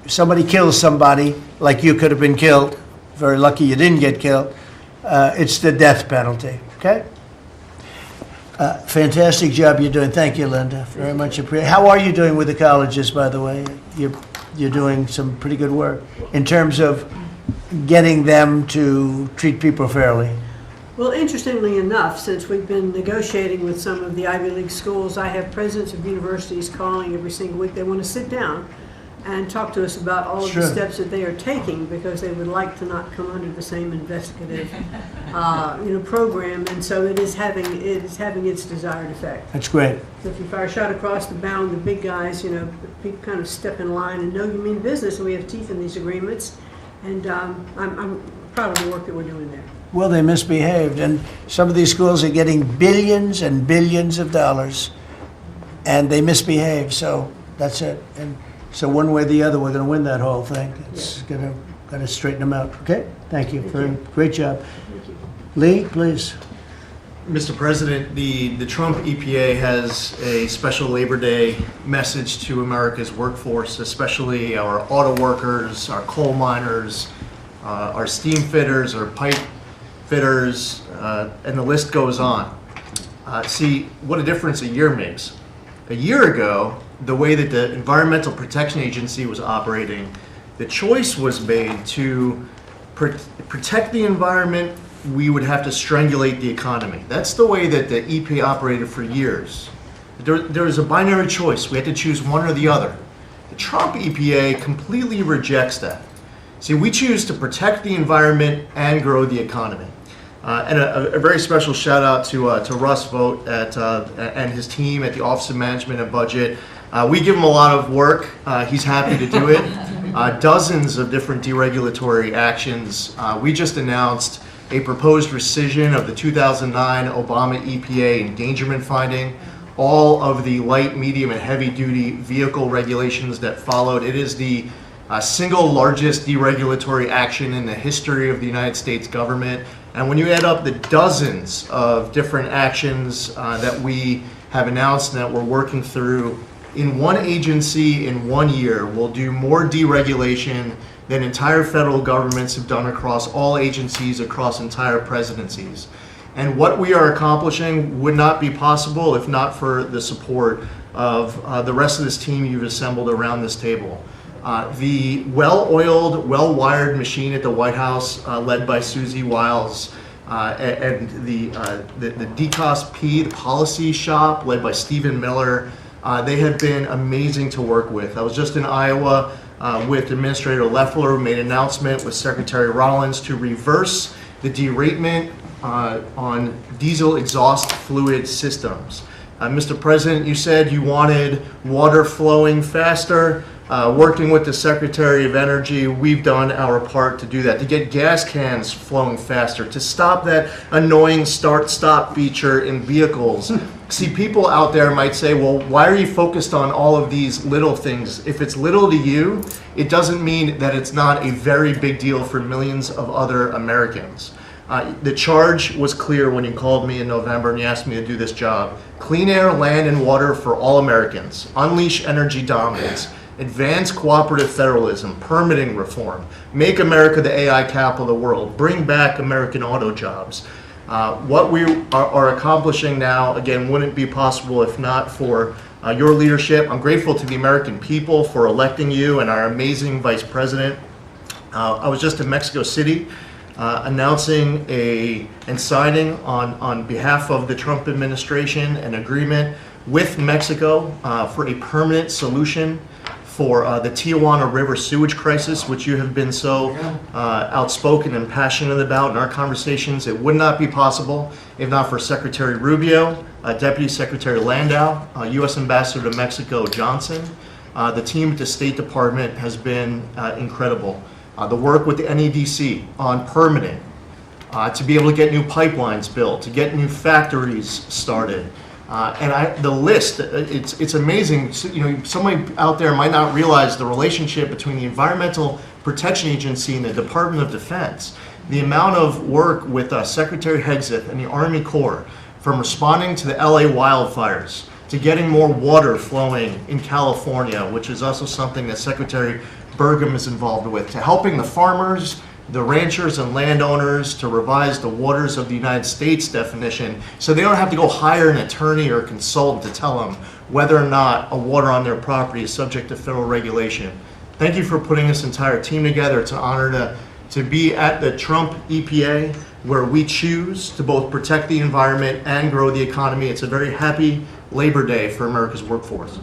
somebody kills somebody, like you could have been killed, very lucky you didn't get killed, it's the death penalty, okay? Fantastic job you're doing. Thank you, Linda. Very much appreciated. How are you doing with the colleges, by the way? You're doing some pretty good work in terms of getting them to treat people fairly. Well, interestingly enough, since we've been negotiating with some of the Ivy League schools, I have presidents of universities calling every single week. They want to sit down and talk to us about all of the steps that they are taking, because they would like to not come under the same investigative, program. And so it is having its desired effect. That's great. So if you fire a shot across the bow, and the big guys, people kind of step in line and know you mean business, and we have teeth in these agreements. And I'm proud of the work that we're doing there. Well, they misbehaved, and some of these schools are getting billions and billions of dollars, and they misbehave, so that's it. And so one way or the other, we're going to win that whole thing. It's going to straighten them out. Okay? Thank you. Great job. Thank you. Lee, please. Mr. President, the Trump EPA has a special Labor Day message to America's workforce, especially our auto workers, our coal miners, our steam fitters, our pipe fitters, and the list goes on. See what a difference a year makes. A year ago, the way that the Environmental Protection Agency was operating, the choice was made to protect the environment. We would have to strangulate the economy. That's the way that the EPA operated for years. There was a binary choice. We had to choose one or the other. The Trump EPA completely rejects that. See, we choose to protect the environment and grow the economy. And a very special shout out to Russ Vogt and his team at the Office of Management and Budget. We give him a lot of work. He's happy to do it. Dozens of different deregulatory actions. We just announced a proposed rescission of the 2009 Obama EPA endangerment finding, all of the light, medium, and heavy-duty vehicle regulations that followed. It is the single largest deregulatory action in the history of the United States government. And when you add up the dozens of different actions that we have announced and that we're working through, in one agency in 1 year, we'll do more deregulation than entire federal governments have done across all agencies, across entire presidencies. And what we are accomplishing would not be possible if not for the support of the rest of this team you've assembled around this table. The well-oiled, well-wired machine at the White House, led by Susie Wiles, and the DCOSP, the policy shop, led by Stephen Miller, they have been amazing to work with. I was just in Iowa with Administrator Loeffler, who made an announcement with Secretary Rollins to reverse the deratement on diesel exhaust fluid systems. Mr. President, you said you wanted water flowing faster. Working with the Secretary of Energy, we've done our part to do that, to get gas cans flowing faster, to stop that annoying start-stop feature in vehicles. See, people out there might say, well, why are you focused on all of these little things? If it's little to you, it doesn't mean that it's not a very big deal for millions of other Americans. The charge was clear when you called me in November and you asked me to do this job. Clean air, land, and water for all Americans. Unleash energy dominance. Advance cooperative federalism, permitting reform, make America the AI capital of the world, bring back American auto jobs, What we are accomplishing now, again, wouldn't be possible if not for your leadership. I'm grateful to the American people for electing you and our amazing Vice President. I was just in Mexico City announcing and signing on behalf of the Trump administration an agreement with Mexico for a permanent solution for the Tijuana River sewage crisis, which you have been so outspoken and passionate about in our conversations. It would not be possible if not for Secretary Rubio, Deputy Secretary Landau, U.S. Ambassador to Mexico Johnson. The team at the State Department has been incredible. The work with the NEDC on permitting, to be able to get new pipelines built, to get new factories started. The list, it's amazing. You know, someone out there might not realize the relationship between the Environmental Protection Agency and the Department of Defense. The amount of work with Secretary Hegseth and the Army Corps, from responding to the LA wildfires, to getting more water flowing in California, which is also something that Secretary Burgum is involved with, to helping the farmers, the ranchers and landowners to revise the waters of the United States definition so they don't have to go hire an attorney or consultant to tell them whether or not a water on their property is subject to federal regulation. Thank you for putting this entire team together. It's an honor to be at the Trump EPA, where we choose to both protect the environment and grow the economy. It's a very happy Labor Day for America's workforce.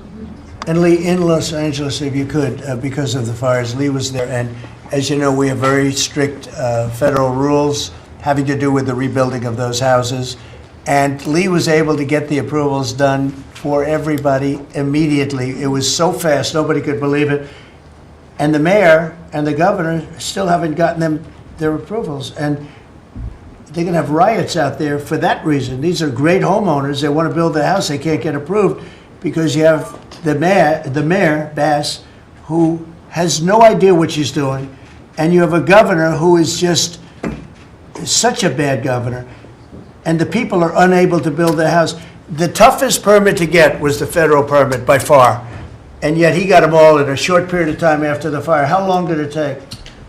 And Lee, in Los Angeles, if you could, because of the fires, Lee was there, and as you know, we have very strict federal rules having to do with the rebuilding of those houses. And Lee was able to get the approvals done for everybody immediately. It was so fast, nobody could believe it. And the mayor and the governor still haven't gotten their approvals. And they're going to have riots out there for that reason. These are great homeowners. They want to build their house. They can't get approved because you have the mayor, Bass, who has no idea what she's doing, and you have a governor who is just such a bad governor, and the people are unable to build their house. The toughest permit to get was the federal permit by far, and yet he got them all in a short period of time after the fire. How long did it take?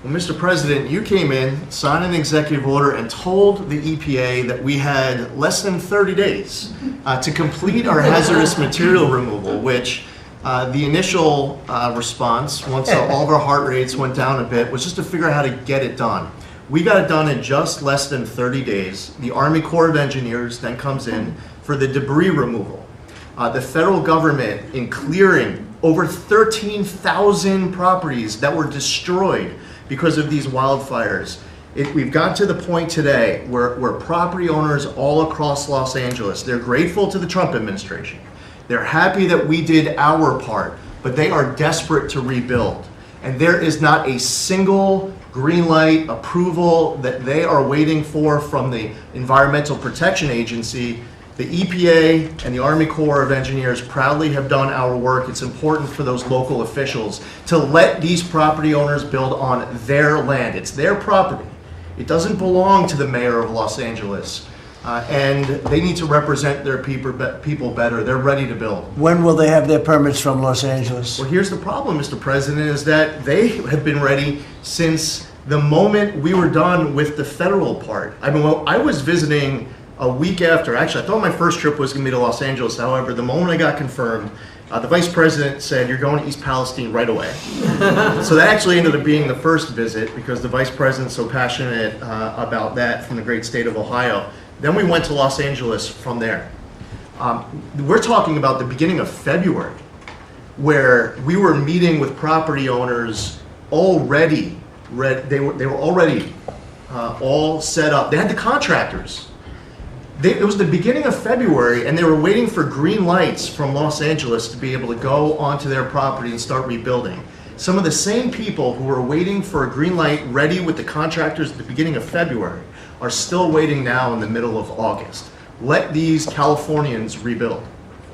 Well, Mr. President, you came in, signed an executive order, and told the EPA that we had less than 30 days to complete our hazardous material removal, which the initial response, once all of our heart rates went down a bit, was just to figure out how to get it done. We got it done in just less than 30 days. The Army Corps of Engineers then comes in for the debris removal. The federal government, in clearing over 13,000 properties that were destroyed because of these wildfires. We've got to the point today where property owners all across Los Angeles, they're grateful to the Trump administration. They're happy that we did our part, but they are desperate to rebuild. And there is not a single green light approval that they are waiting for from the Environmental Protection Agency. The EPA and the Army Corps of Engineers proudly have done our work. It's important for those local officials to let these property owners build on their land. It's their property. It doesn't belong to the mayor of Los Angeles. And they need to represent their people better. They're ready to build. When will they have their permits from Los Angeles? Well, here's the problem, Mr. President, is that they have been ready since the moment we were done with the federal part. I mean, well, I was visiting a week after. Actually, I thought my first trip was going to be to Los Angeles. However, the moment I got confirmed, the vice president said, "You're going to East Palestine right away." So that actually ended up being the first visit because the vice president's so passionate about that from the great state of Ohio. Then we went to Los Angeles from there. We're talking about the beginning of February, where we were meeting with property owners already. They were already all set up. They had the contractors. It was the beginning of February, and they were waiting for green lights from Los Angeles to be able to go onto their property and start rebuilding. Some of the same people who were waiting for a green light ready with the contractors at the beginning of February are still waiting now in the middle of August. Let these Californians rebuild.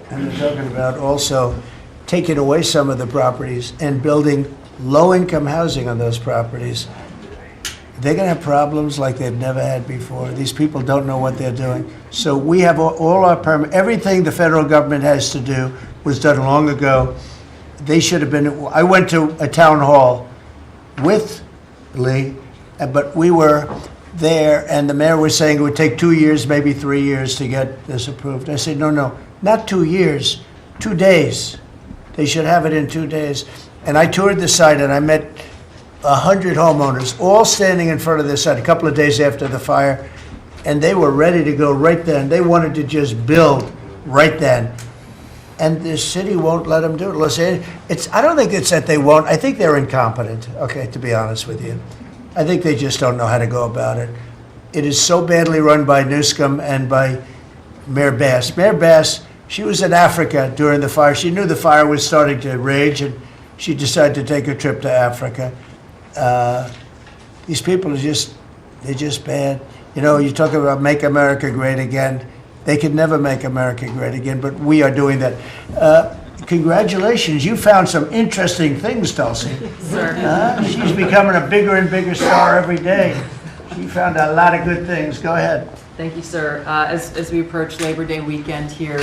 And they're talking about also taking away some of the properties and building low-income housing on those properties. They're going to have problems like they've never had before. These people don't know what they're doing. So we have all our permit. Everything the federal government has to do was done long ago. They should have been. I went to a town hall with Lee, but we were there, and the mayor was saying it would take 2 years, maybe 3 years to get this approved. I said, no, not 2 years, 2 days. They should have it in 2 days. And I toured the site, and I met 100 homeowners, all standing in front of the site a couple of days after the fire, and they were ready to go right then. They wanted to just build right then. And the city won't let them do it. I don't think it's that they won't. I think they're incompetent, okay, to be honest with you. I think they just don't know how to go about it. It is so badly run by Newscomb and by Mayor Bass. Mayor Bass, she was in Africa during the fire. She knew the fire was starting to rage, and she decided to take a trip to Africa. These people they're just bad. You know, you talk about make America great again. They could never make America great again, but we are doing that. Congratulations, you found some interesting things, Tulsi. Sir. She's becoming a bigger and bigger star every day. She found a lot of good things. Go ahead. Thank you, sir. As we approach Labor Day weekend here,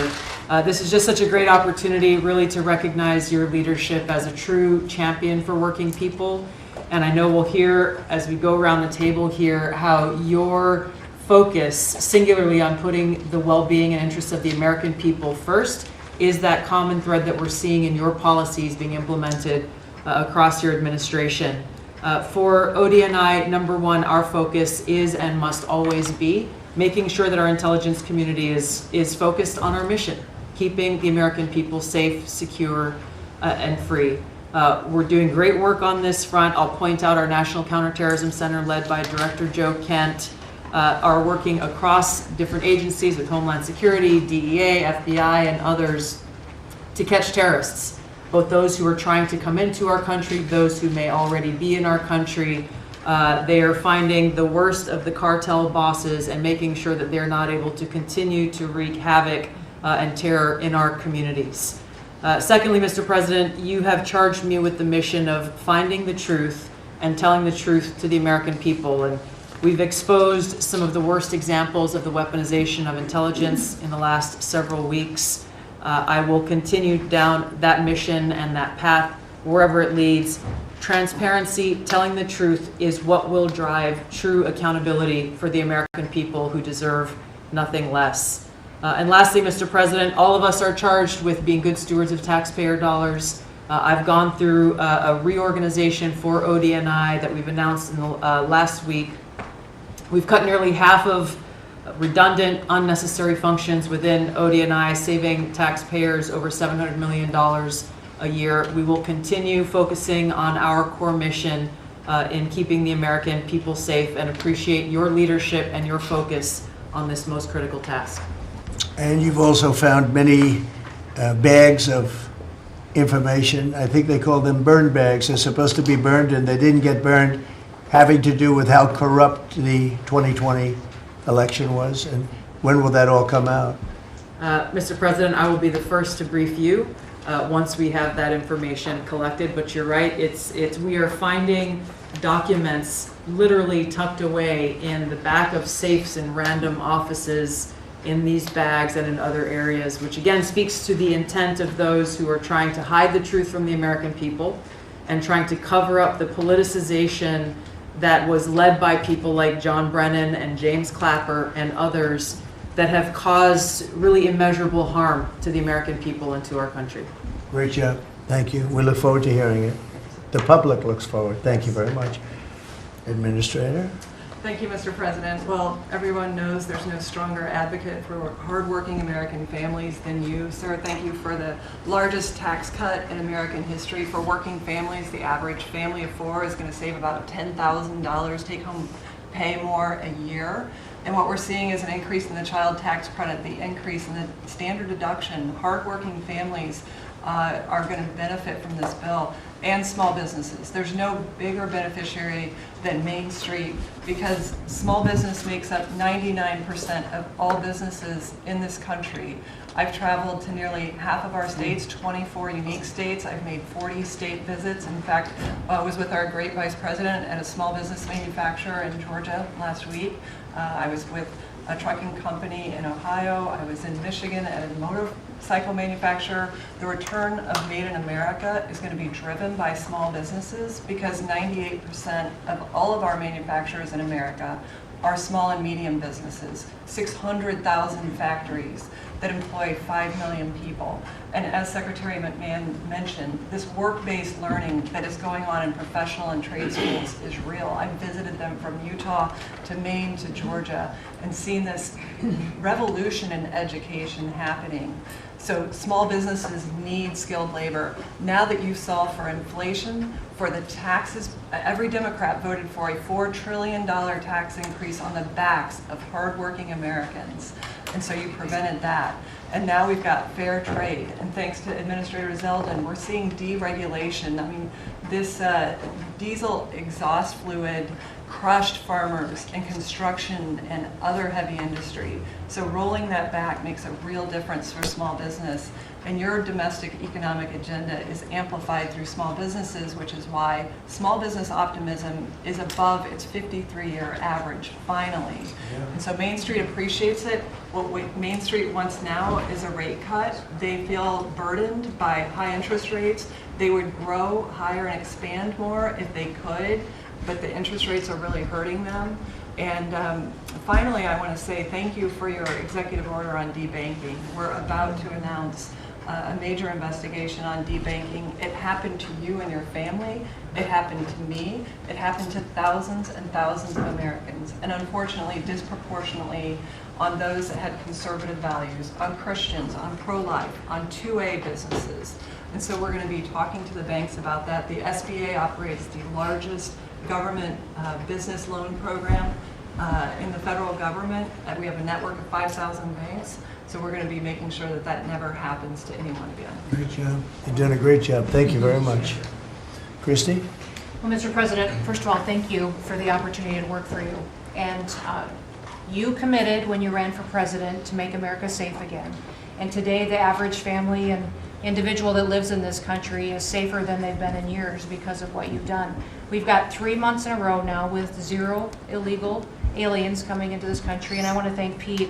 this is just such a great opportunity really to recognize your leadership as a true champion for working people. And I know we'll hear, as we go around the table here, how your focus singularly on putting the well-being and interests of the American people first is that common thread that we're seeing in your policies being implemented across your administration. For ODNI, number one, our focus is and must always be making sure that our intelligence community is focused on our mission, keeping the American people safe, secure, and free. We're doing great work on this front. I'll point out our National Counterterrorism Center, led by Director Joe Kent, are working across different agencies with Homeland Security, DEA, FBI, and others to catch terrorists, both those who are trying to come into our country, those who may already be in our country. They are finding the worst of the cartel bosses and making sure that they're not able to continue to wreak havoc and terror in our communities. Secondly, Mr. President, you have charged me with the mission of finding the truth and telling the truth to the American people. And we've exposed some of the worst examples of the weaponization of intelligence in the last several weeks. I will continue down that mission and that path wherever it leads. Transparency, telling the truth, is what will drive true accountability for the American people who deserve nothing less. And lastly, Mr. President, all of us are charged with being good stewards of taxpayer dollars. I've gone through a reorganization for ODNI that we've announced in the last week. We've cut nearly half of redundant, unnecessary functions within ODNI, saving taxpayers over $700 million a year. We will continue focusing on our core mission in keeping the American people safe, and appreciate your leadership and your focus on this most critical task. And you've also found many bags of information. I think they call them burn bags. They're supposed to be burned, and they didn't get burned, having to do with how corrupt the 2020 election was. And when will that all come out? Mr. President, I will be the first to brief you once we have that information collected. But you're right, we are finding documents literally tucked away in the back of safes in random offices, in these bags and in other areas, which again speaks to the intent of those who are trying to hide the truth from the American people and trying to cover up the politicization that was led by people like John Brennan and James Clapper and others that have caused really immeasurable harm to the American people and to our country. Great job. Thank you. We look forward to hearing it. The public looks forward. Thank you very much. Administrator? Thank you, Mr. President. Well, everyone knows there's no stronger advocate for hardworking American families than you, sir. Thank you for the largest tax cut in American history for working families. The average family of four is going to save about $10,000 take-home pay more a year. And what we're seeing is an increase in the child tax credit, the increase in the standard deduction. Hardworking families are going to benefit from this bill, and small businesses. There's no bigger beneficiary than Main Street, because small business makes up 99% of all businesses in this country. I've traveled to nearly half of our states, 24 unique states. I've made 40 state visits. In fact, I was with our great vice president at a small business manufacturer in Georgia last week. I was with a trucking company in Ohio. I was in Michigan at a motorcycle manufacturer. The return of Made in America is going to be driven by small businesses, because 98% of all of our manufacturers in America are small and medium businesses, 600,000 factories that employ 5 million people. And as Secretary McMahon mentioned, this work-based learning that is going on in professional and trade schools is real. I've visited them from Utah to Maine to Georgia and seen this revolution in education happening. So small businesses need skilled labor. Now that you solve for inflation, for the taxes, every Democrat voted for a $4 trillion tax increase on the backs of hardworking Americans. And so you prevented that. And now we've got fair trade. And thanks to Administrator Zeldin, we're seeing deregulation. I mean, this diesel exhaust fluid crushed farmers and construction and other heavy industry. So rolling that back makes a real difference for small business. And your domestic economic agenda is amplified through small businesses, which is why small business optimism is above its 53-year average, finally. Yeah. And so Main Street appreciates it. What Main Street wants now is a rate cut. They feel burdened by high interest rates. They would grow higher and expand more if they could, but the interest rates are really hurting them. And finally, I want to say thank you for your executive order on debanking. We're about to announce a major investigation on debanking. It happened to you and your family. It happened to me. It happened to thousands and thousands of Americans. And unfortunately, disproportionately on those that had conservative values, on Christians, on pro-life, on 2A businesses. And so we're going to be talking to the banks about that. The SBA operates the largest government business loan program in the federal government. We have a network of 5,000 banks. So we're going to be making sure that that never happens to anyone again. Great job. You've done a great job. Thank you very much. Christy? Well, Mr. President, first of all, thank you for the opportunity to work for you. And you committed when you ran for president to make America safe again. And today, the average family and individual that lives in this country is safer than they've been in years because of what you've done. We've got 3 months in a row now with 0 illegal aliens coming into this country. And I want to thank Pete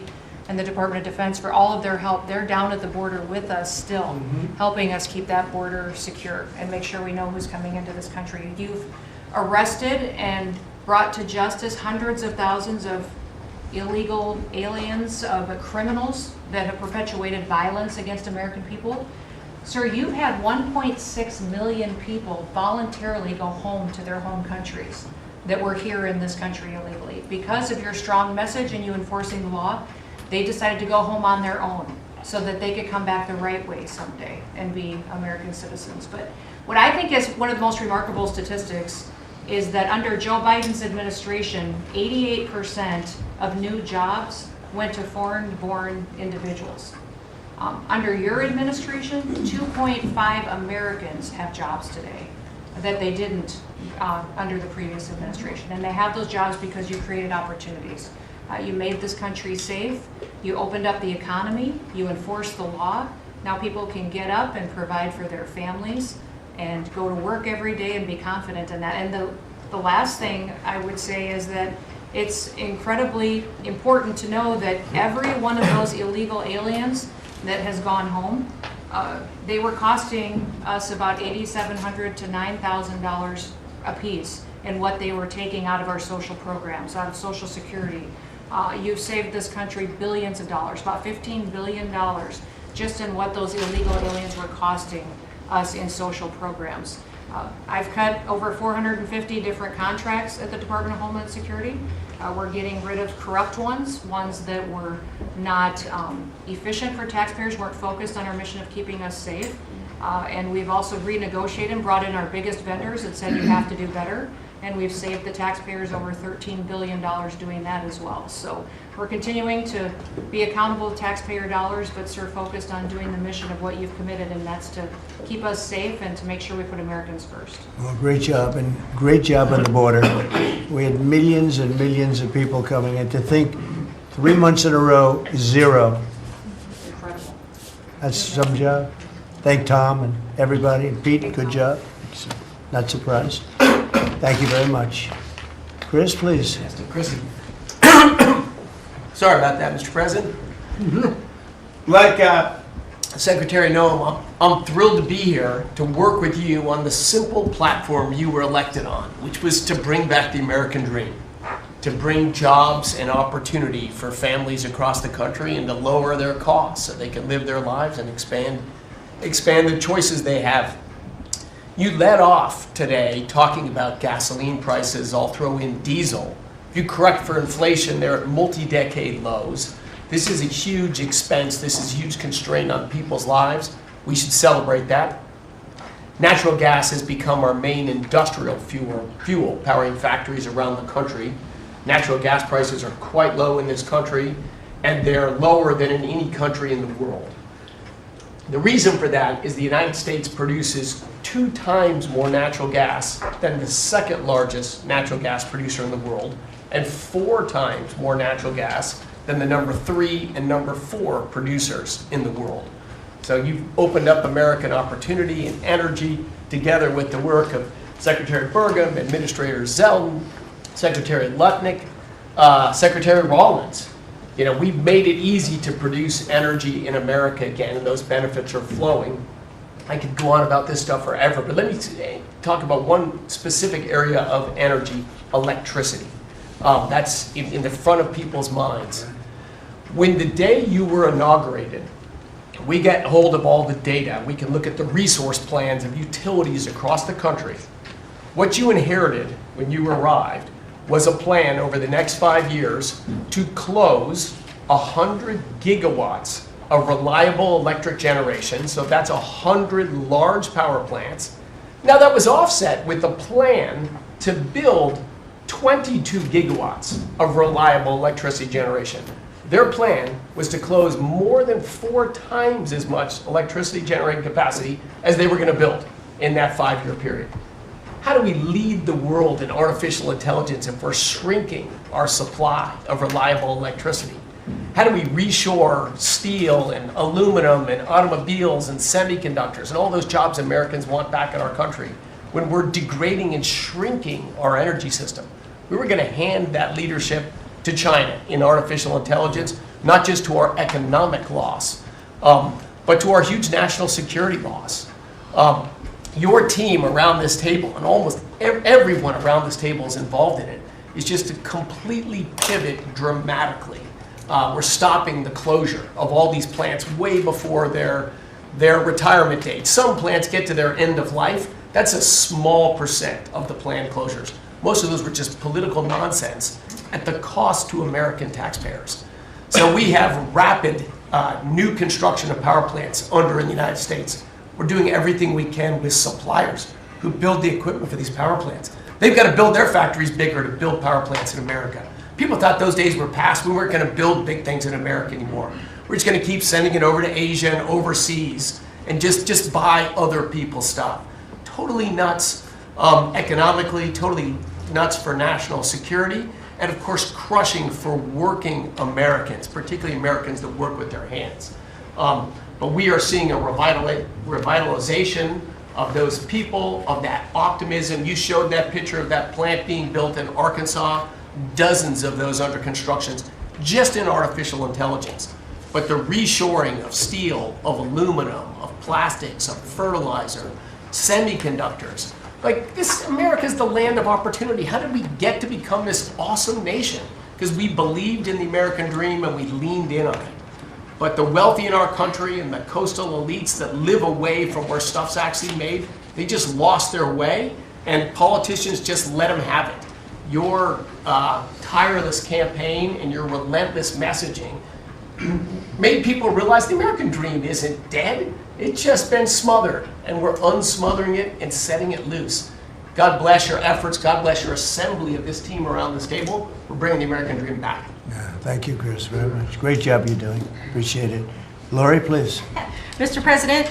and the Department of Defense for all of their help. They're down at the border with us still, helping us keep that border secure and make sure we know who's coming into this country. You've arrested and brought to justice hundreds of thousands of illegal aliens, criminals that have perpetuated violence against American people. Sir, you've had 1.6 million people voluntarily go home to their home countries that were here in this country illegally. Because of your strong message and you enforcing the law, they decided to go home on their own so that they could come back the right way someday and be American citizens. But what I think is one of the most remarkable statistics is that under Joe Biden's administration, 88% of new jobs went to foreign-born individuals. Under your administration, 2.5 Americans have jobs today that they didn't under the previous administration. And they have those jobs because you created opportunities. You made this country safe, you opened up the economy, you enforced the law. Now people can get up and provide for their families and go to work every day and be confident in that. And the last thing I would say is that it's incredibly important to know that every one of those illegal aliens that has gone home, they were costing us about $8,700 to $9,000 a piece in what they were taking out of our social programs, out of Social Security. You've saved this country billions of dollars, about $15 billion, just in what those illegal aliens were costing us in social programs. I've cut over 450 different contracts at the Department of Homeland Security. We're getting rid of corrupt ones that were not efficient for taxpayers, weren't focused on our mission of keeping us safe. And we've also renegotiated and brought in our biggest vendors that said you have to do better. And we've saved the taxpayers over $13 billion doing that as well. So we're continuing to be accountable to taxpayer dollars, but sir, focused on doing the mission of what you've committed, and that's to keep us safe and to make sure we put Americans first. Well, great job, and great job on the border. We had millions and millions of people coming in. To think 3 months in a row, 0. Incredible. That's some job. Thank Tom and everybody, and Pete, good job. Not surprised. Thank you very much. Chris, please. Christy. Sorry about that, Mr. President. Like Secretary Noem, I'm thrilled to be here to work with you on the simple platform you were elected on, which was to bring back the American dream. to bring jobs and opportunity for families across the country and to lower their costs so they can live their lives and expand the choices they have. You led off today talking about gasoline prices. I'll throw in diesel. If you correct for inflation, they're at multi-decade lows. This is a huge expense. This is a huge constraint on people's lives. We should celebrate that. Natural gas has become our main industrial fuel powering factories around the country. Natural gas prices are quite low in this country, and they're lower than in any country in the world. The reason for that is the United States produces 2 times more natural gas than the second largest natural gas producer in the world, and 4 times more natural gas than the number 3 and number 4 producers in the world. So you've opened up American opportunity and energy together with the work of Secretary Burgum, Administrator Zeldin, Secretary Lutnick, Secretary Rawlins. You know, we've made it easy to produce energy in America again, and those benefits are flowing. I could go on about this stuff forever, but let me talk about one specific area of energy, electricity. That's in the front of people's minds. When the day you were inaugurated, we get hold of all the data. We can look at the resource plans of utilities across the country. What you inherited when you arrived was a plan over the next 5 years to close 100 gigawatts of reliable electric generation. So that's 100 large power plants. Now that was offset with a plan to build 22 gigawatts of reliable electricity generation. Their plan was to close more than 4 times as much electricity generating capacity as they were going to build in that 5-year period. How do we lead the world in artificial intelligence if we're shrinking our supply of reliable electricity? How do we reshore steel and aluminum and automobiles and semiconductors and all those jobs Americans want back in our country when we're degrading and shrinking our energy system? We were going to hand that leadership to China in artificial intelligence, not just to our economic loss, but to our huge national security loss. Your team around this table, and almost everyone around this table is involved in it, is just to completely pivot dramatically. We're stopping the closure of all these plants way before their retirement date. Some plants get to their end of life. That's a small percent of the planned closures. Most of those were just political nonsense at the cost to American taxpayers. So we have rapid new construction of power plants under in the United States. We're doing everything we can with suppliers who build the equipment for these power plants. They've got to build their factories bigger to build power plants in America. People thought those days were past. We weren't going to build big things in America anymore. We're just going to keep sending it over to Asia and overseas and just buy other people's stuff. Totally nuts economically, totally nuts for national security, and of course crushing for working Americans, particularly Americans that work with their hands. But we are seeing a revitalization of those people, of that optimism. You showed that picture of that plant being built in Arkansas, dozens of those under construction, just in artificial intelligence. But the reshoring of steel, of aluminum, of plastics, of fertilizer, semiconductors. Like this, America's the land of opportunity. How did we get to become this awesome nation? Because we believed in the American dream and we leaned in on it. But the wealthy in our country and the coastal elites that live away from where stuff's actually made, they just lost their way, and politicians just let them have it. Your tireless campaign and your relentless messaging made people realize the American dream isn't dead. It's just been smothered, and we're unsmothering it and setting it loose. God bless your efforts. God bless your assembly of this team around this table. We're bringing the American dream back. Yeah, thank you, Chris, very much. Great job you're doing. Appreciate it. Lori, please. Mr. President,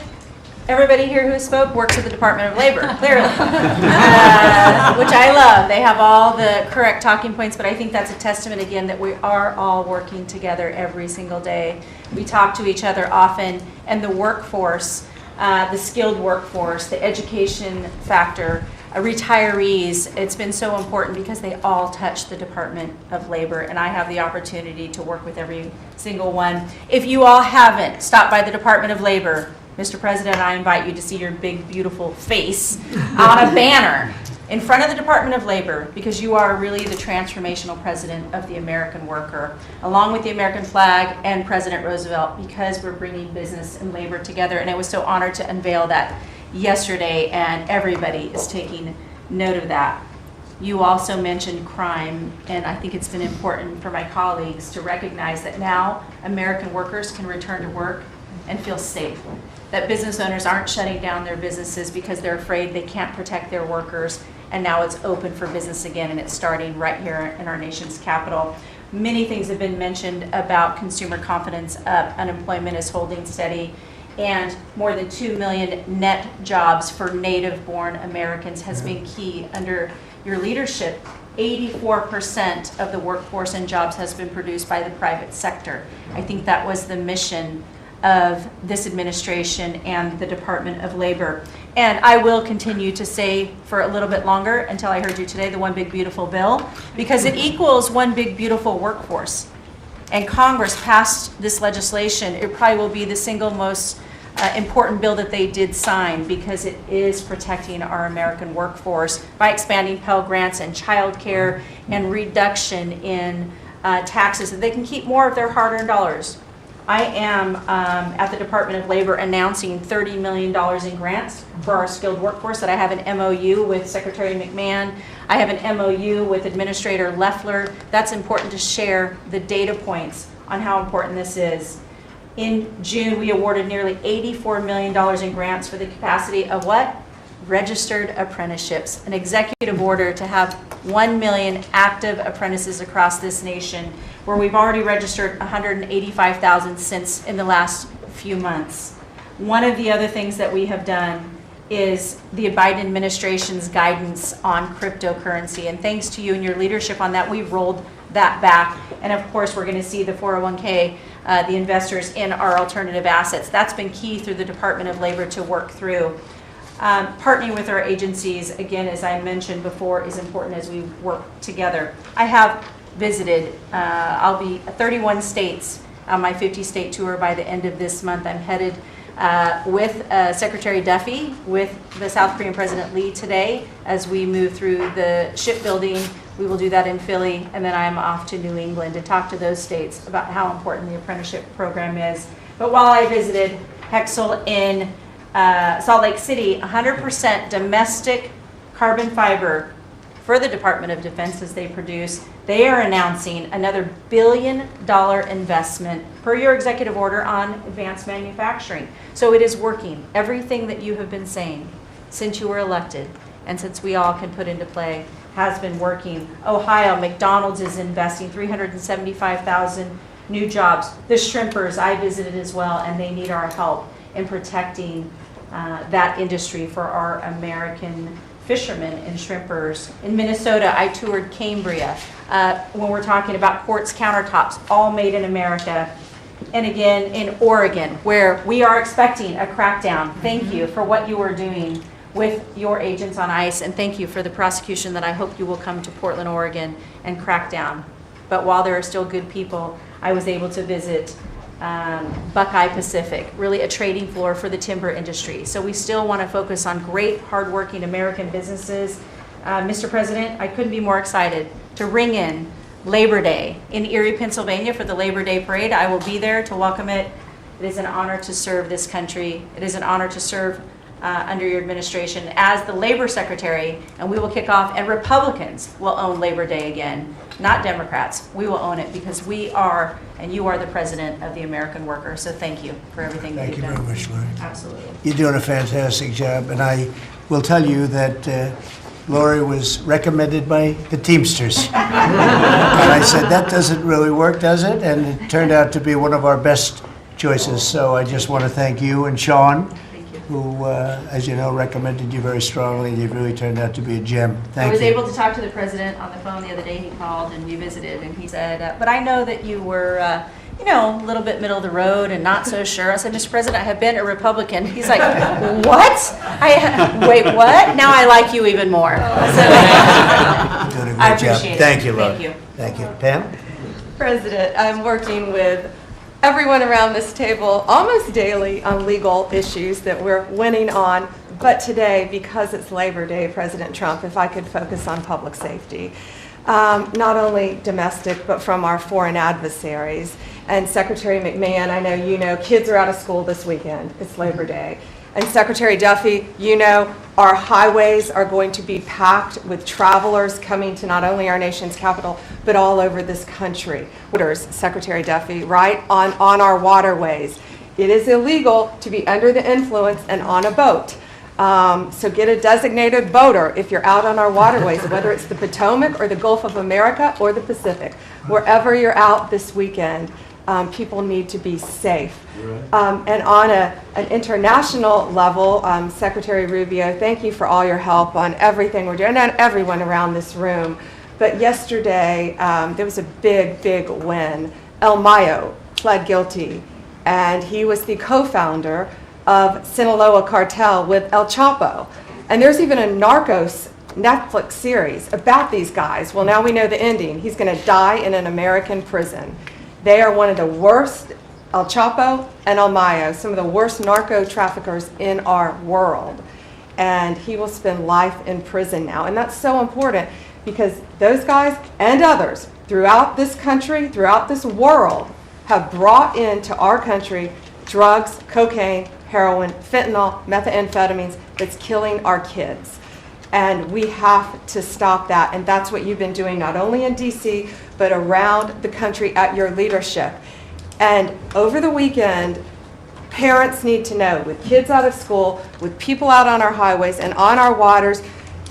everybody here who spoke works at the Department of Labor, clearly, which I love. They have all the correct talking points, but I think that's a testament again that we are all working together every single day. We talk to each other often, and the workforce, the skilled workforce, the education factor, retirees, it's been so important because they all touch the Department of Labor, and I have the opportunity to work with every single one. If you all haven't stopped by the Department of Labor, Mr. President, I invite you to see your big, beautiful face on a banner. in front of the Department of Labor, because you are really the transformational president of the American worker, along with the American flag and President Roosevelt, because we're bringing business and labor together. And I was so honored to unveil that yesterday, and everybody is taking note of that. You also mentioned crime, and I think it's been important for my colleagues to recognize that now American workers can return to work and feel safe. That business owners aren't shutting down their businesses because they're afraid they can't protect their workers, and now it's open for business again, and it's starting right here in our nation's capital. Many things have been mentioned about consumer confidence up, unemployment is holding steady, and more than 2 million net jobs for native-born Americans has been key under your leadership. 84% of the workforce and jobs has been produced by the private sector. I think that was the mission of this administration and the Department of Labor. And I will continue to say for a little bit longer, until I heard you today, the one big beautiful bill, because it equals one big beautiful workforce. And Congress passed this legislation. It probably will be the single most important bill that they did sign, because it is protecting our American workforce by expanding Pell Grants and child care and reduction in taxes, so they can keep more of their hard-earned dollars. I am at the Department of Labor announcing $30 million in grants for our skilled workforce, that I have an MOU with Secretary McMahon. I have an MOU with Administrator Loeffler. That's important to share the data points on how important this is. In June, we awarded nearly $84 million in grants for the capacity of what? Registered apprenticeships, an executive order to have 1 million active apprentices across this nation, where we've already registered 185,000 since in the last few months. One of the other things that we have done is the Biden administration's guidance on cryptocurrency, and thanks to you and your leadership on that, we've rolled that back. And of course, we're going to see the 401k, the investors in our alternative assets. That's been key through the Department of Labor to work through. Partnering with our agencies, again, as I mentioned before, is important as we work together. I have visited, I'll be 31 states on my 50-state tour by the end of this month. I'm headed with Secretary Duffy, with the South Korean President Lee today, as we move through the shipbuilding. We will do that in Philly, and then I'm off to New England to talk to those states about how important the apprenticeship program is. But while I visited Hegseth in Salt Lake City, 100% domestic carbon fiber for the Department of Defense as they produce. They are announcing another $1 billion investment per your executive order on advanced manufacturing. So it is working. Everything that you have been saying since you were elected and since we all can put into play has been working. Ohio, McDonald's is investing 375,000 new jobs. The shrimpers, I visited as well, and they need our help in protecting that industry for our American fishermen and shrimpers. In Minnesota, I toured Cambria. When we're talking about quartz countertops, all made in America. And again, in Oregon, where we are expecting a crackdown. Thank you for what you are doing with your agents on ICE, and thank you for the prosecution that I hope you will come to Portland, Oregon, and crack down. But while there are still good people, I was able to visit Buckeye Pacific, really a trading floor for the timber industry. So we still want to focus on great, hardworking American businesses. Mr. President, I couldn't be more excited to ring in Labor Day in Erie, Pennsylvania for the Labor Day Parade. I will be there to welcome it. It is an honor to serve this country. It is an honor to serve under your administration as the Labor Secretary, and we will kick off, and Republicans will own Labor Day again, not Democrats. We will own it because we are, and you are the president of the American worker. So thank you for everything that you've done. Thank you very much, Lori. Absolutely. You're doing a fantastic job, and I will tell you that Lori was recommended by the Teamsters. And I said, that doesn't really work, does it? And it turned out to be one of our best choices. So I just want to thank you and Sean, who, as you know, recommended you very strongly. You've really turned out to be a gem. Thank you. I was able to talk to the president on the phone the other day. He called and we visited, and he said, but I know that you were, you know, a little bit middle of the road and not so sure. I said, Mr. President, I have been a Republican. He's like, what? Wait, what? Now I like you even more. So, You're doing a great job. appreciate it. Thank you, Lori. Thank you. Thank you. Pam? President, I'm working with everyone around this table almost daily on legal issues that we're winning on. But today, because it's Labor Day, President Trump, if I could focus on public safety, not only domestic, but from our foreign adversaries. And Secretary McMahon, I know you know, kids are out of school this weekend. It's Labor Day. And Secretary Duffy, you know, our highways are going to be packed with travelers coming to not only our nation's capital, but all over this country. Secretary Duffy, right, on our waterways. It is illegal to be under the influence and on a boat. So get a designated boater if you're out on our waterways, whether it's the Potomac or the Gulf of America or the Pacific. Wherever you're out this weekend, people need to be safe. And on an international level, Secretary Rubio, thank you for all your help on everything we're doing, and everyone around this room. But yesterday, there was a big, big win. El Mayo pled guilty, and he was the co-founder of Sinaloa cartel with El Chapo. And there's even a Narcos Netflix series about these guys. Well, now we know the ending. He's going to die in an American prison. They are one of the worst, El Chapo and El Mayo, some of the worst narco traffickers in our world. And he will spend life in prison now. And that's so important because those guys and others throughout this country, throughout this world, have brought into our country drugs, cocaine, heroin, fentanyl, methamphetamines that's killing our kids. And we have to stop that. And that's what you've been doing not only in DC, but around the country at your leadership. And over the weekend, parents need to know, with kids out of school, with people out on our highways and on our waters,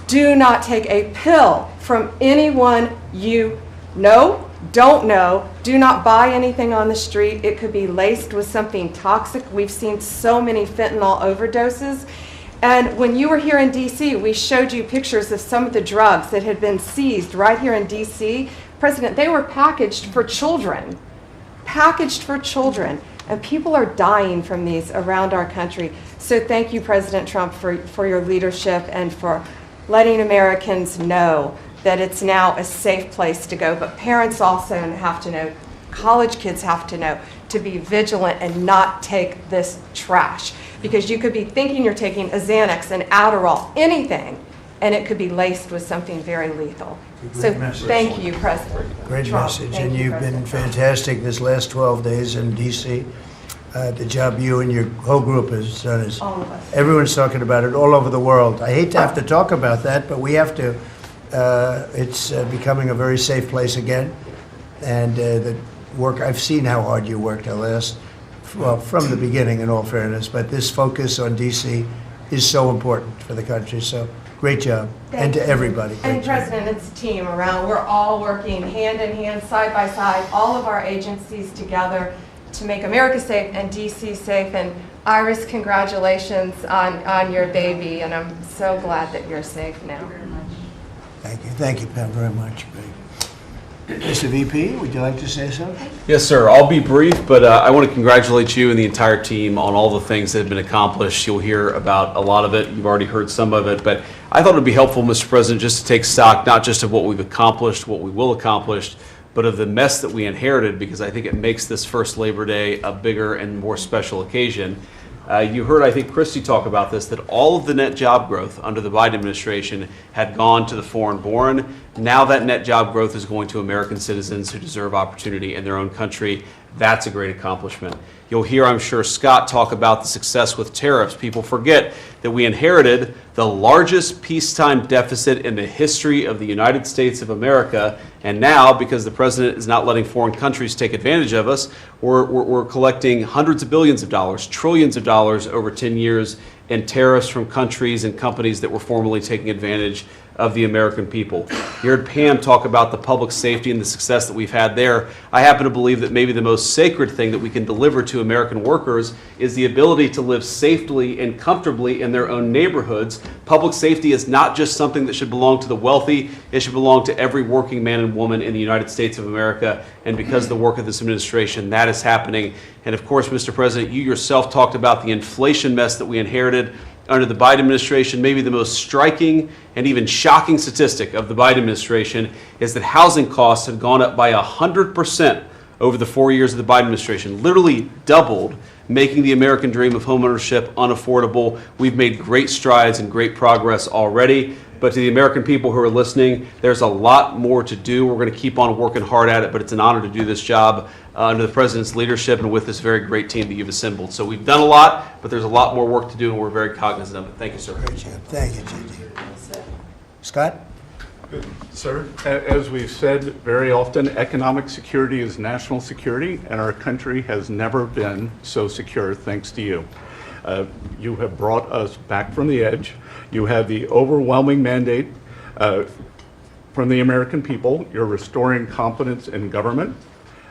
do not take a pill from anyone you know, don't know. Do not buy anything on the street. It could be laced with something toxic. We've seen so many fentanyl overdoses. And when you were here in DC, we showed you pictures of some of the drugs that had been seized right here in DC. President, they were packaged for children. Packaged for children. And people are dying from these around our country. So thank you, President Trump, for your leadership and for letting Americans know that it's now a safe place to go. But parents also have to know, college kids have to know, to be vigilant and not take this trash. Because you could be thinking you're taking a Xanax, an Adderall, anything, and it could be laced with something very lethal. So thank you, President Great Trump. message, Thank and you, you've President been Trump. fantastic this last 12 days in D.C. The job you and your whole group has done is, All of us. everyone's talking about it all over the world. I hate to have to talk about that, but we have to. It's becoming a very safe place again, and the work, I've seen how hard you worked from the beginning, in all fairness, but this focus on D.C. is so important for the country, so great job. And to everybody. And great job. President, it's a team around. We're all working hand in hand, side by side, all of our agencies together to make America safe and DC safe. And Iris, congratulations on your baby, and I'm so glad that you're safe now. Thank you. Thank you, Pam, very much. Great. Mr. VP, would you like to say something? Yes, sir. I'll be brief, but I want to congratulate you and the entire team on all the things that have been accomplished. You'll hear about a lot of it. You've already heard some of it, but I thought it would be helpful, Mr. President, just to take stock, not just of what we've accomplished, what we will accomplish, but of the mess that we inherited, because I think it makes this first Labor Day a bigger and more special occasion. You heard, I think, Christie talk about this, that all of the net job growth under the Biden administration had gone to the foreign-born. Now that net job growth is going to American citizens who deserve opportunity in their own country. That's a great accomplishment. You'll hear, I'm sure, Scott talk about the success with tariffs. People forget that we inherited the largest peacetime deficit in the history of the United States of America. And now, because the president is not letting foreign countries take advantage of us, we're collecting hundreds of billions of dollars, trillions of dollars over 10 years in tariffs from countries and companies that were formerly taking advantage of the American people. You heard Pam talk about the public safety and the success that we've had there. I happen to believe that maybe the most sacred thing that we can deliver to American workers is the ability to live safely and comfortably in their own neighborhoods. Public safety is not just something that should belong to the wealthy, it should belong to every working man and woman in the United States of America. And because of the work of this administration, that is happening. And of course, Mr. President, you yourself talked about the inflation mess that we inherited under the Biden administration. Maybe the most striking and even shocking statistic of the Biden administration is that housing costs have gone up by 100% over the 4 years of the Biden administration, literally doubled, making the American dream of homeownership unaffordable. We've made great strides and great progress already. But to the American people who are listening, there's a lot more to do. We're going to keep on working hard at it, but it's an honor to do this job under the President's leadership and with this very great team that you've assembled. So we've done a lot, but there's a lot more work to do, and we're very cognizant of it. Thank you, sir. Thank you, Gigi. Scott? Good. Sir, as we've said very often, economic security is national security, and our country has never been so secure thanks to you. You have brought us back from the edge. You have the overwhelming mandate from the American people. You're restoring confidence in government,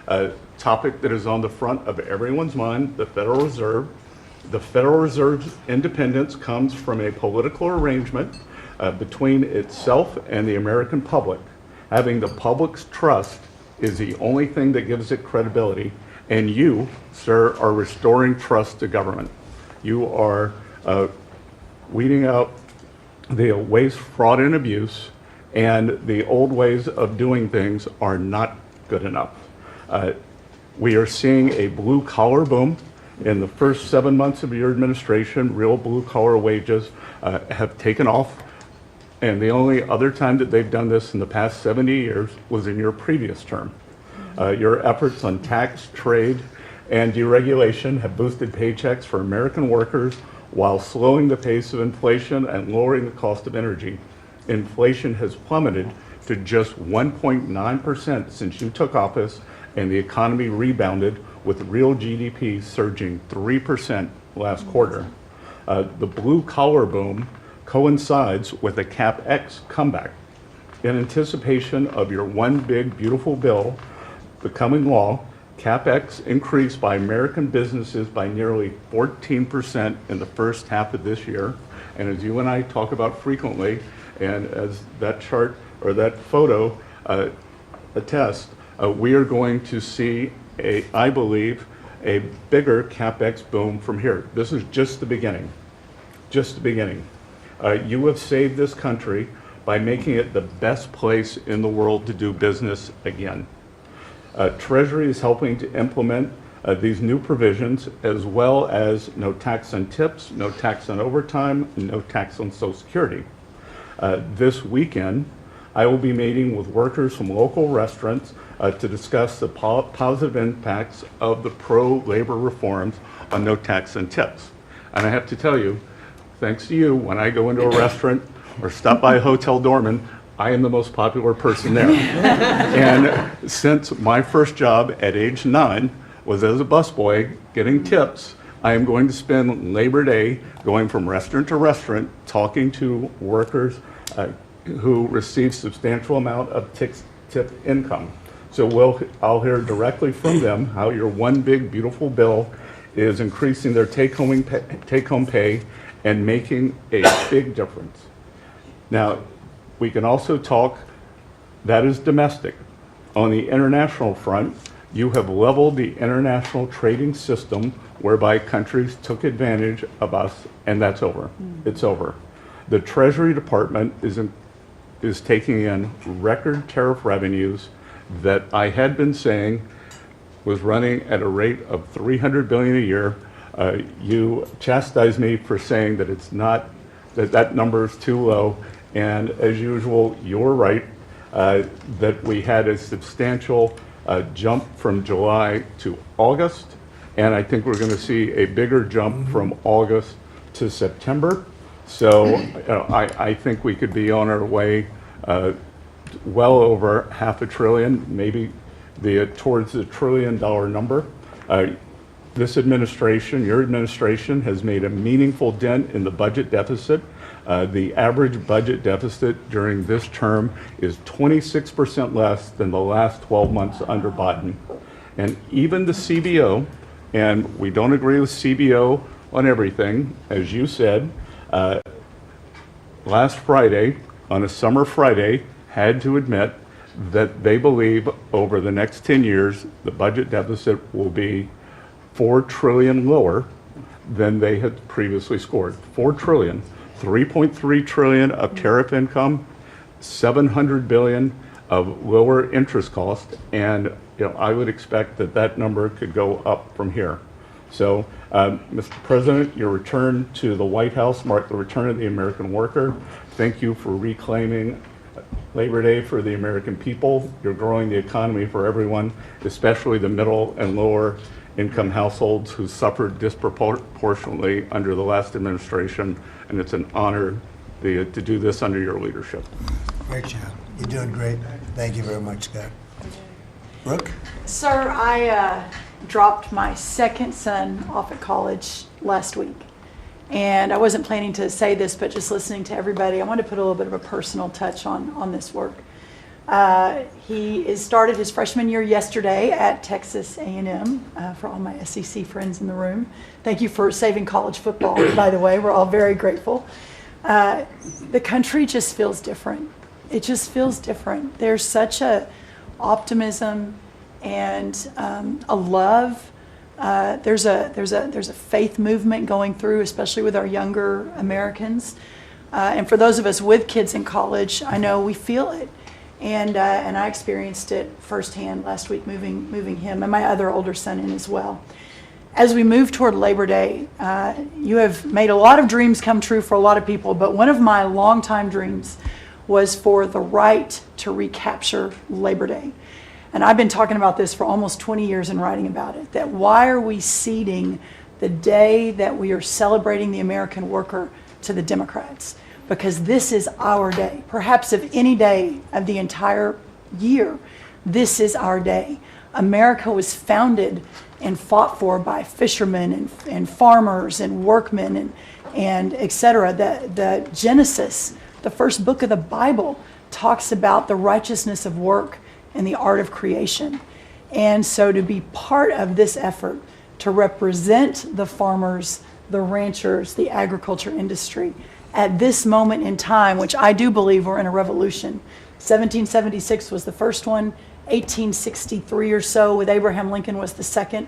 a topic that is on the front of everyone's mind, the Federal Reserve. The Federal Reserve's independence comes from a political arrangement between itself and the American public. Having the public's trust is the only thing that gives it credibility, and you, sir, are restoring trust to government. You are weeding out the waste, fraud, and abuse, and the old ways of doing things are not good enough. We are seeing a blue-collar boom. In the first 7 months of your administration, real blue-collar wages have taken off, and the only other time that they've done this in the past 70 years was in your previous term. Your efforts on tax, trade, and deregulation have boosted paychecks for American workers while slowing the pace of inflation and lowering the cost of energy. Inflation has plummeted to just 1.9% since you took office, and the economy rebounded with real GDP surging 3% last quarter. The blue-collar boom coincides with a CapEx comeback. In anticipation of your one big beautiful bill becoming law, CapEx increased by American businesses by nearly 14% in the first half of this year. And as you and I talk about frequently, and as that chart or that photo attests, we are going to see, I believe, a bigger CapEx boom from here. This is just the beginning, just the beginning. You have saved this country by making it the best place in the world to do business again. Treasury is helping to implement these new provisions, as well as no tax on tips, no tax on overtime, and no tax on Social Security. This weekend, I will be meeting with workers from local restaurants to discuss the positive impacts of the pro-labor reforms on no tax on tips. And I have to tell you, thanks to you, when I go into a restaurant or stop by a Hotel Dorman, I am the most popular person there. And since my first job at age 9 was as a busboy getting tips, I am going to spend Labor Day going from restaurant to restaurant talking to workers who receive substantial amount of tip income. So I'll hear directly from them how your one big beautiful bill is increasing their take-home pay and making a big difference. Now, we can also talk, that is domestic. On the international front, you have leveled the international trading system whereby countries took advantage of us, and that's over. It's over. The Treasury Department is taking in record tariff revenues that I had been saying was running at a rate of $300 billion a year. You chastised me for saying that it's not, that number is too low. And as usual, you're right, that we had a substantial jump from July to August. And I think we're going to see a bigger jump from August to September. So I think we could be on our way well over $500 billion, maybe towards the $1 trillion number. This administration, your administration, has made a meaningful dent in the budget deficit. The average budget deficit during this term is 26% less than the last 12 months under Biden. And even the CBO, and we don't agree with CBO on everything, as you said, last Friday, on a summer Friday, had to admit that they believe over the next 10 years, the budget deficit will be $4 trillion lower than they had previously scored. $4 trillion. $3.3 trillion of tariff income, $700 billion of lower interest cost, and I would expect that that number could go up from here. So, Mr. President, your return to the White House marked the return of the American worker. Thank you for reclaiming Labor Day for the American people. You're growing the economy for everyone, especially the middle and lower income households who suffered disproportionately under the last administration, and it's an honor to do this under your leadership. Great job. You're doing great. Thank you very much, Scott. Brooke? Sir, I dropped my second son off at college last week. And I wasn't planning to say this, but just listening to everybody, I wanted to put a little bit of a personal touch on this work. He started his freshman year yesterday at Texas A&M, for all my SEC friends in the room. Thank you for saving college football, by the way. We're all very grateful. The country just feels different. It just feels different. There's such a optimism and a love. There's a faith movement going through, especially with our younger Americans. And for those of us with kids in college, I know we feel it. And I experienced it firsthand last week, moving him and my other older son in as well. As we move toward Labor Day, you have made a lot of dreams come true for a lot of people, but one of my longtime dreams was for the right to recapture Labor Day. And I've been talking about this for almost 20 years and writing about it, that why are we ceding the day that we are celebrating the American worker to the Democrats? Because this is our day. Perhaps of any day of the entire year, this is our day. America was founded and fought for by fishermen and farmers and workmen and et cetera. The Genesis, the first book of the Bible, talks about the righteousness of work and the art of creation. And so to be part of this effort to represent the farmers, the ranchers, the agriculture industry at this moment in time, which I do believe we're in a revolution. 1776 was the first one, 1863 or so with Abraham Lincoln was the second.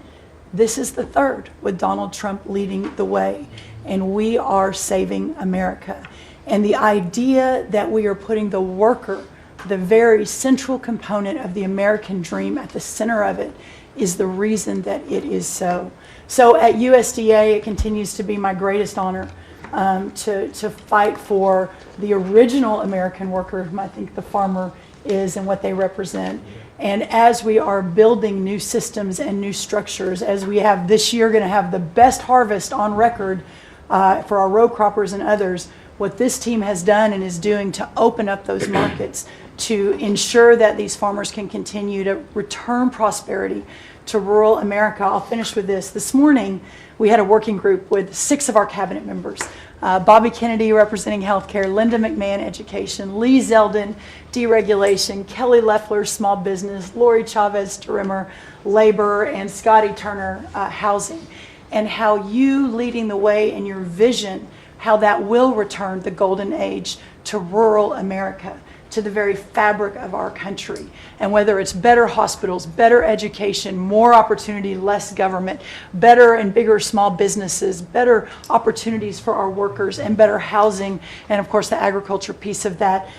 This is the third with Donald Trump leading the way. And we are saving America. And the idea that we are putting the worker, the very central component of the American dream, at the center of it is the reason that it is so. So at USDA, it continues to be my greatest honor to fight for the original American worker, whom I think the farmer is and what they represent. And as we are building new systems and new structures, as we have this year going to have the best harvest on record for our row croppers and others, what this team has done and is doing to open up those markets to ensure that these farmers can continue to return prosperity to rural America. I'll finish with this. This morning, we had a working group with 6 of our cabinet members. Bobby Kennedy representing healthcare, Linda McMahon education, Lee Zeldin deregulation, Kelly Loeffler small business, Lori Chavez Tarimmer labor, and Scotty Turner housing. And how you leading the way in your vision, how that will return the golden age to rural America, to the very fabric of our country. And whether it's better hospitals, better education, more opportunity, less government, better and bigger small businesses, better opportunities for our workers, and better housing, and of course the agriculture piece of that,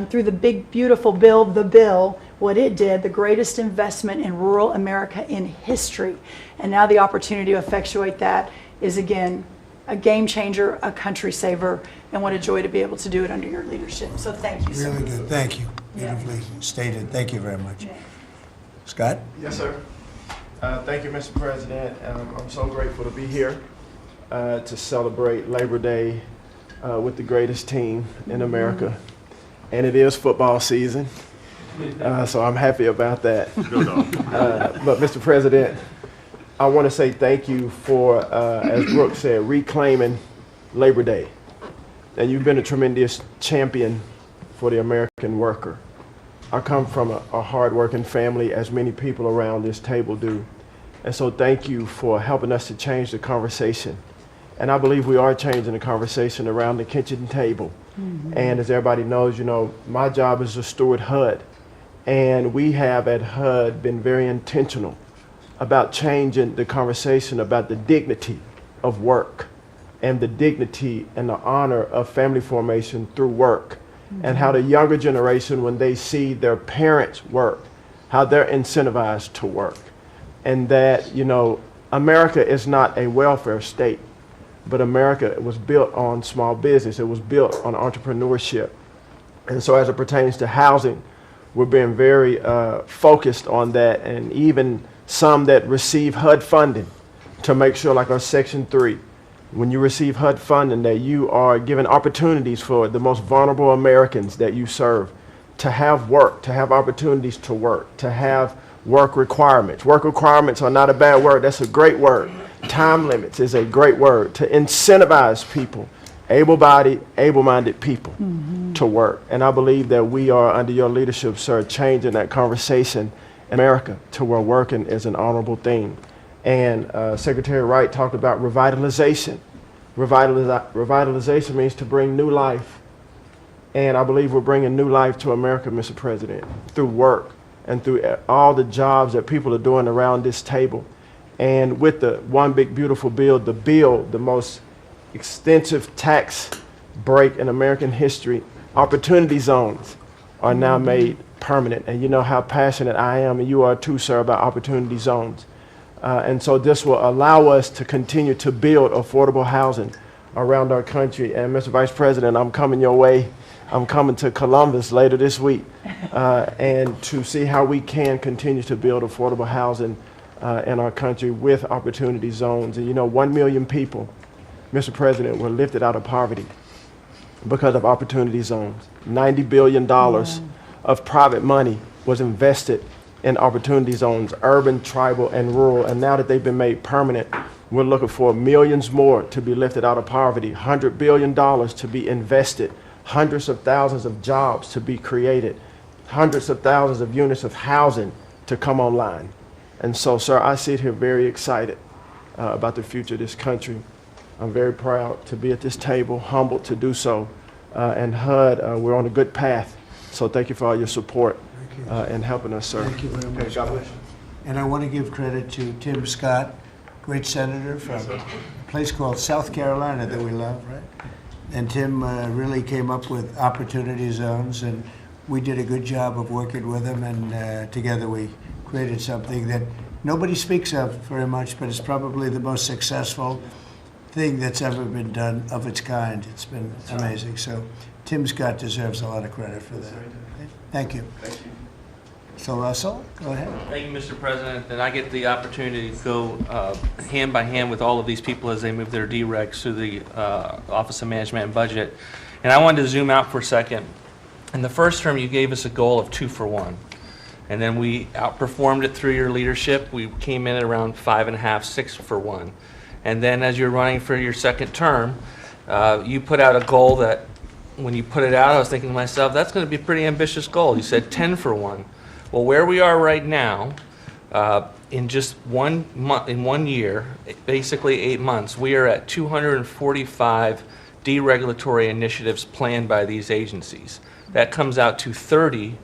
through the big beautiful bill, the bill, what it did, the greatest investment in rural America in history. And now the opportunity to effectuate that is again a game changer, a country saver, and what a joy to be able to do it under your leadership. So thank you, sir. Really good. Thank you. Beautifully stated. Thank you very much. Scott? Yes, sir. Thank you, Mr. President. I'm so grateful to be here to celebrate Labor Day with the greatest team in America. And it is football season, so I'm happy about that. But Mr. President, I want to say thank you for, as Brooke said, reclaiming Labor Day. And you've been a tremendous champion for the American worker. I come from a hard-working family, as many people around this table do. And so thank you for helping us to change the conversation. And I believe we are changing the conversation around the kitchen table. And as everybody knows, you know, my job is to steward HUD. And we have at HUD been very intentional about changing the conversation about the dignity of work and the dignity and the honor of family formation through work. and how the younger generation, when they see their parents work, how they're incentivized to work. And that, you know, America is not a welfare state, but America was built on small business. It was built on entrepreneurship. And so as it pertains to housing, we're being very focused on that, and even some that receive HUD funding to make sure, like our Section 3, when you receive HUD funding, that you are given opportunities for the most vulnerable Americans that you serve to have work, to have opportunities to work, to have work requirements. Work requirements are not a bad word. That's a great word. Time limits is a great word to incentivize people, able-bodied, able-minded people to work. And I believe that we are, under your leadership, sir, changing that conversation in America to where working is an honorable thing. And Secretary Wright talked about revitalization. Revitalization means to bring new life. And I believe we're bringing new life to America, Mr. President, through work and through all the jobs that people are doing around this table. And with the One Big Beautiful Bill, the most extensive tax break in American history, opportunity zones are now made permanent. And you know how passionate I am, and you are too, sir, about opportunity zones. And so this will allow us to continue to build affordable housing around our country. And Mr. Vice President, I'm coming your way. I'm coming to Columbus later this week and to see how we can continue to build affordable housing in our country with opportunity zones. And you know, 1 million people, Mr. President, were lifted out of poverty because of opportunity zones. $90 billion of private money was invested in opportunity zones, urban, tribal, and rural. And now that they've been made permanent, we're looking for millions more to be lifted out of poverty, $100 billion to be invested, hundreds of thousands of jobs to be created, hundreds of thousands of units of housing to come online. And so, sir, I sit here very excited about the future of this country. I'm very proud to be at this table, humbled to do so. And HUD, we're on a good path. So thank you for all your support and helping us, sir. Thank you very much. Okay, God bless you. And I want to give credit to Tim Scott, great senator from a place called South Carolina that we love, right? And Tim really came up with opportunity zones, and we did a good job of working with him, and together we created something that nobody speaks of very much, but it's probably the most successful thing that's ever been done of its kind. It's been amazing. So Tim Scott deserves a lot of credit for that. Thank you. Thank you. So Russell, go ahead. Thank you, Mr. President. And I get the opportunity to go hand by hand with all of these people as they move their deregs through the Office of Management and Budget. And I wanted to zoom out for a second. In the first term, you gave us a goal of 2 for 1. And then we outperformed it through your leadership. We came in at around 5.5, 6 for 1. And then as you're running for your second term, you put out a goal that when you put it out, I was thinking to myself, that's going to be a pretty ambitious goal. You said 10 for 1. Well, where we are right now, in just 1 month, in 1 year, basically 8 months, we are at 245 deregulatory initiatives planned by these agencies. That comes out to 30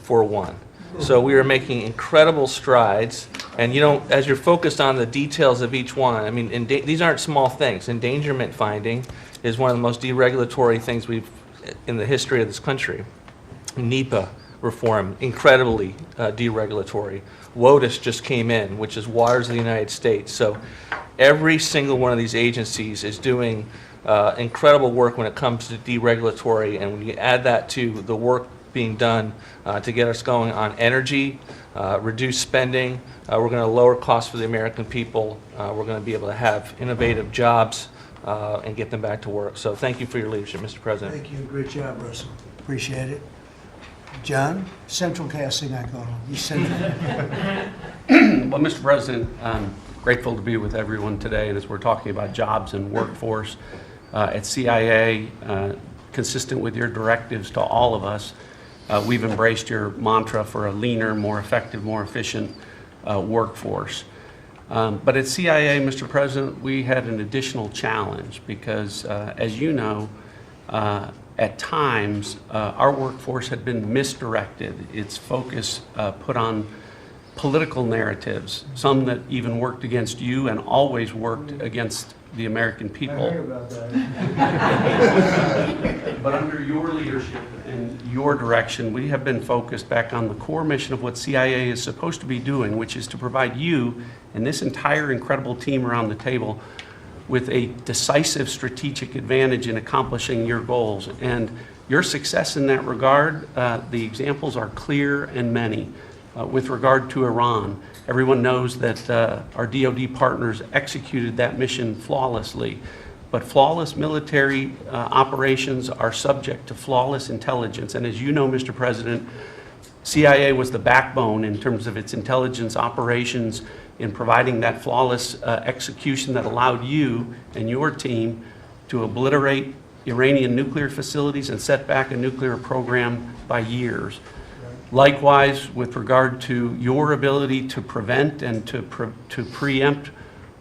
for 1. So we are making incredible strides. And you know, as you're focused on the details of each one, I mean, these aren't small things. Endangerment finding is one of the most deregulatory things we've in the history of this country. NEPA reform, incredibly deregulatory. WOTUS just came in, which is Waters of the United States. So every single one of these agencies is doing incredible work when it comes to deregulatory, and when you add that to the work being done to get us going on energy, reduce spending, we're going to lower costs for the American people, we're going to be able to have innovative jobs and get them back to work. So thank you for your leadership, Mr. President. Thank you. Great job, Russell. Appreciate it. John, central casting, I call him. He's central. Well, Mr. President, I'm grateful to be with everyone today, and as we're talking about jobs and workforce at CIA, consistent with your directives to all of us, we've embraced your mantra for a leaner, more effective, more efficient workforce. But at CIA, Mr. President, we had an additional challenge because, as you know, at times, our workforce had been misdirected. Its focus put on political narratives, some that even worked against you and always worked against the American people. But under your leadership and your direction, we have been focused back on the core mission of what CIA is supposed to be doing, which is to provide you and this entire incredible team around the table with a decisive strategic advantage in accomplishing your goals. And your success in that regard, the examples are clear and many. With regard to Iran, everyone knows that our DoD partners executed that mission flawlessly. But flawless military operations are subject to flawless intelligence. And as you know, Mr. President, CIA was the backbone in terms of its intelligence operations in providing that flawless execution that allowed you and your team to obliterate Iranian nuclear facilities and set back a nuclear program by years. Likewise, with regard to your ability to prevent and to preempt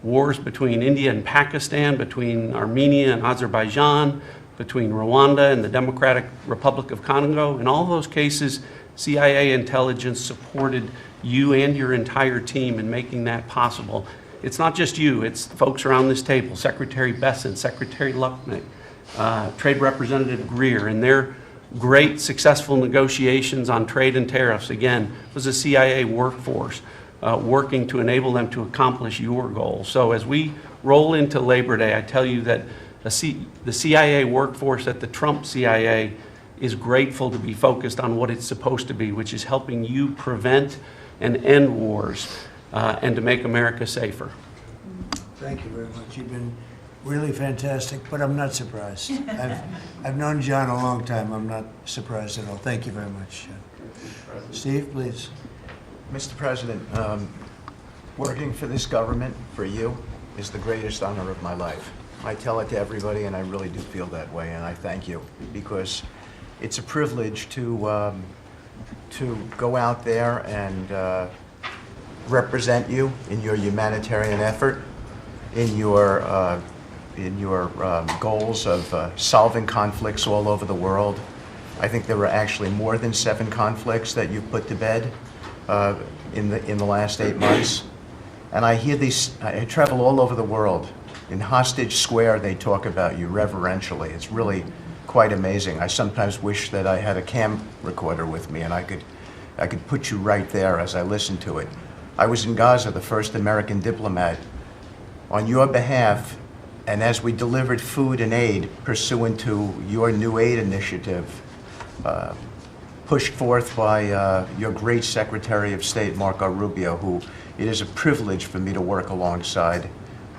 wars between India and Pakistan, between Armenia and Azerbaijan, between Rwanda and the Democratic Republic of Congo. In all those cases, CIA intelligence supported you and your entire team in making that possible. It's not just you, it's the folks around this table, Secretary Bessent, Secretary Lucknick, Trade Representative Greer, and their great successful negotiations on trade and tariffs, again, was a CIA workforce working to enable them to accomplish your goals. So as we roll into Labor Day, I tell you that the CIA workforce at the Trump CIA is grateful to be focused on what it's supposed to be, which is helping you prevent and end wars and to make America safer. Thank you very much. You've been really fantastic, but I'm not surprised. I've known John a long time. I'm not surprised at all. Thank you very much. Steve, please. Mr. President, working for this government, for you, is the greatest honor of my life. I tell it to everybody, and I really do feel that way, and I thank you, because it's a privilege to go out there and represent you in your humanitarian effort, in your goals of solving conflicts all over the world. I think there were actually more than 7 conflicts that you put to bed in the last 8 months. And I hear these, I travel all over the world. In Hostage Square, they talk about you reverentially. It's really quite amazing. I sometimes wish that I had a cam recorder with me and I could put you right there as I listen to it. I was in Gaza, the first American diplomat. On your behalf, and as we delivered food and aid pursuant to your new aid initiative, pushed forth by your great Secretary of State, Rubio, who it is a privilege for me to work alongside.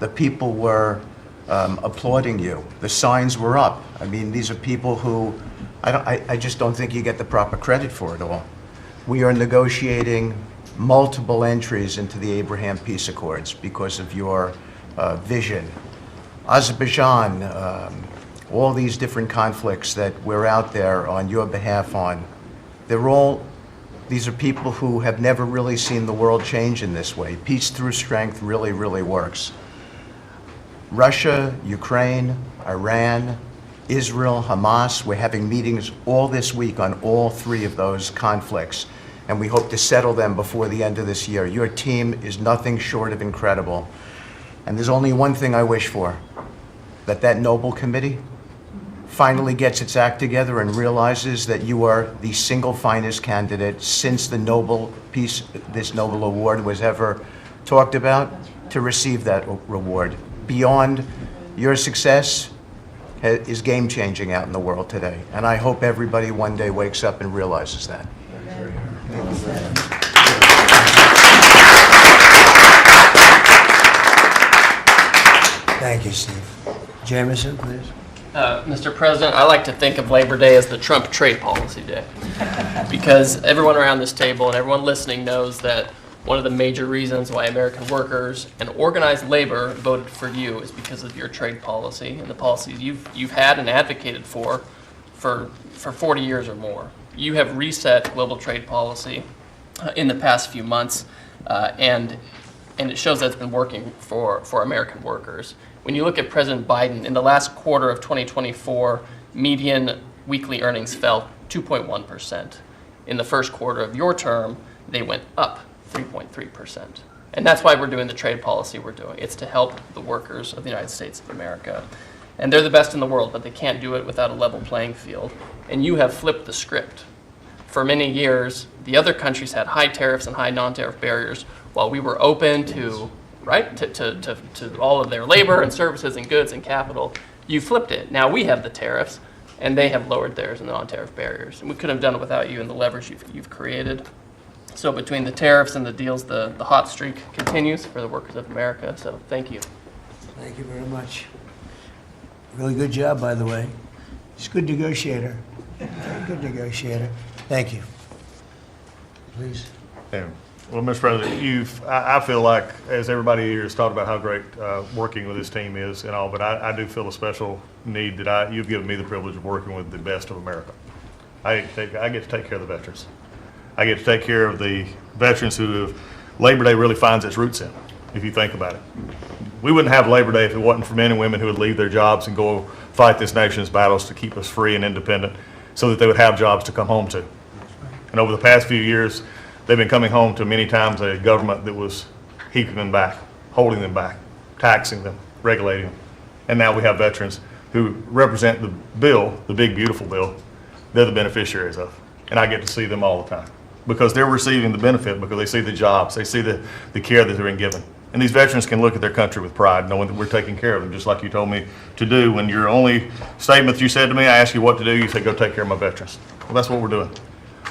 The people were applauding you. The signs were up. I mean, these are people who I just don't think you get the proper credit for it all. We are negotiating multiple entries into the Abraham Peace Accords because of your vision. Azerbaijan, all these different conflicts that we're out there on your behalf on, these are people who have never really seen the world change in this way. Peace through strength really, really works. Russia, Ukraine, Iran, Israel, Hamas, we're having meetings all this week on all 3 of those conflicts, and we hope to settle them before the end of this year. Your team is nothing short of incredible. And there's only one thing I wish for, that Nobel Committee finally gets its act together and realizes that you are the single finest candidate since the this Nobel Award was ever talked about to receive that reward. Beyond your success is game-changing out in the world today. And I hope everybody one day wakes up and realizes that. Thank you, Steve. Jamison, please. Mr. President, I like to think of Labor Day as the Trump trade policy day, because everyone around this table and everyone listening knows that one of the major reasons why American workers and organized labor voted for you is because of your trade policy and the policies you've had and advocated for 40 years or more. You have reset global trade policy in the past few months, and it shows that it's been working for American workers. When you look at President Biden, in the last quarter of 2024, median weekly earnings fell 2.1%. In the first quarter of your term, they went up 3.3%. And that's why we're doing the trade policy we're doing. It's to help the workers of the United States of America. And they're the best in the world, but they can't do it without a level playing field. And you have flipped the script. For many years, the other countries had high tariffs and high non-tariff barriers, while we were open to, right, to all of their labor and services and goods and capital. You flipped it. Now we have the tariffs, and they have lowered theirs and the non-tariff barriers. And we couldn't have done it without you and the leverage you've created. So between the tariffs and the deals, the hot streak continues for the workers of America. So thank you. Thank you very much. Really good job, by the way. He's a good negotiator. Very good negotiator. Thank you. Please. Yeah. Well, Mr. President, I feel like, as everybody here has talked about how great working with this team is and all, but I do feel a special need that you've given me the privilege of working with the best of America. I get to take care of the veterans. I get to take care of the veterans who Labor Day really finds its roots in, if you think about it. We wouldn't have Labor Day if it wasn't for men and women who would leave their jobs and go fight this nation's battles to keep us free and independent so that they would have jobs to come home to. And over the past few years, they've been coming home to many times a government that was keeping them back, holding them back, taxing them, regulating them. And now we have veterans who represent the bill, the big, beautiful bill, they're the beneficiaries of. And I get to see them all the time because they're receiving the benefit because they see the jobs, they see the care that they're being given. And these veterans can look at their country with pride, knowing that we're taking care of them, just like you told me to do. When your only statement you said to me, I asked you what to do, you said, go take care of my veterans. Well, that's what we're doing.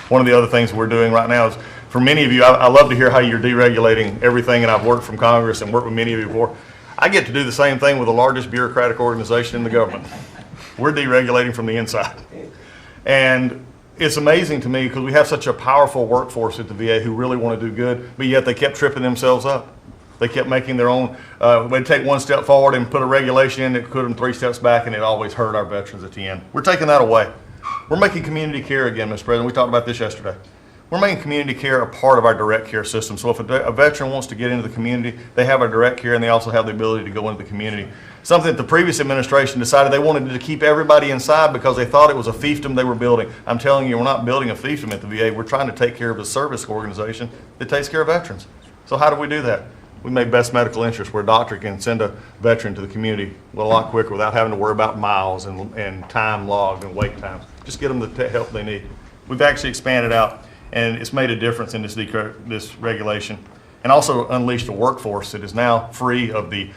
One of the other things we're doing right now is, for many of you, I love to hear how you're deregulating everything, and I've worked from Congress and worked with many of you before. I get to do the same thing with the largest bureaucratic organization in the government. We're deregulating from the inside. And it's amazing to me because we have such a powerful workforce at the VA who really want to do good, but yet they kept tripping themselves up. They kept making their own, they'd take one step forward and put a regulation in that put them 3 steps back, and it always hurt our veterans at the end. We're taking that away. We're making community care again, Mr. President. We talked about this yesterday. We're making community care a part of our direct care system. So if a veteran wants to get into the community, they have our direct care and they also have the ability to go into the community. Something that the previous administration decided they wanted to keep everybody inside because they thought it was a fiefdom they were building. I'm telling you, we're not building a fiefdom at the VA. We're trying to take care of a service organization that takes care of veterans. So how do we do that? We made best medical interest where a doctor can send a veteran to the community a lot quicker without having to worry about miles and time logged and wait times. Just get them the help they need. We've actually expanded out, and it's made a difference in this regulation, and also unleashed a workforce that is now free of the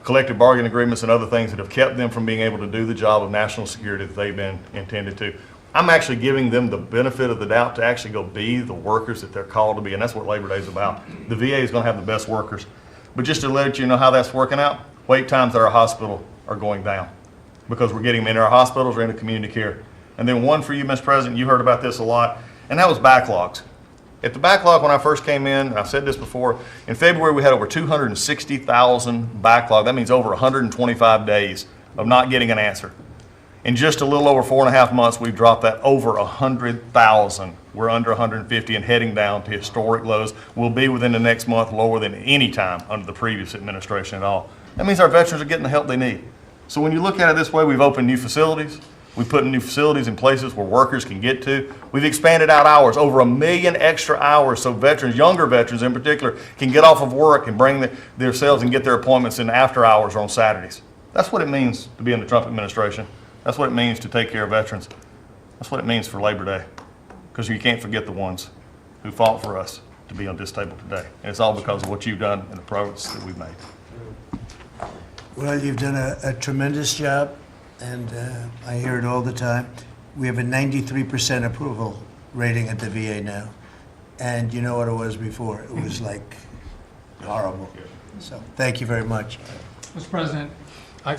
collective bargaining agreements and other things that have kept them from being able to do the job of national security that they've been intended to. I'm actually giving them the benefit of the doubt to actually go be the workers that they're called to be, and that's what Labor Day is about. The VA is going to have the best workers. But just to let you know how that's working out, wait times at our hospital are going down because we're getting them into our hospitals or into community care. And then one for you, Mr. President, you heard about this a lot, and that was backlogs. At the backlog when I first came in, and I've said this before, in February we had over 260,000 backlog. That means over 125 days of not getting an answer. In just a little over 4.5 months, we've dropped that over 100,000. We're under 150 and heading down to historic lows. We'll be within the next month lower than any time under the previous administration at all. That means our veterans are getting the help they need. So when you look at it this way, we've opened new facilities. We've put new facilities in places where workers can get to. We've expanded out hours, over 1 million extra hours, so veterans, younger veterans in particular, can get off of work and bring themselves and get their appointments in after hours or on Saturdays. That's what it means to be in the Trump administration. That's what it means to take care of veterans. That's what it means for Labor Day, because you can't forget the ones who fought for us to be on this table today. And it's all because of what you've done and the progress that we've made. Well, you've done a tremendous job, and I hear it all the time. We have a 93% approval rating at the VA now. And you know what it was before? It was like horrible. So thank you very much. Mr. President,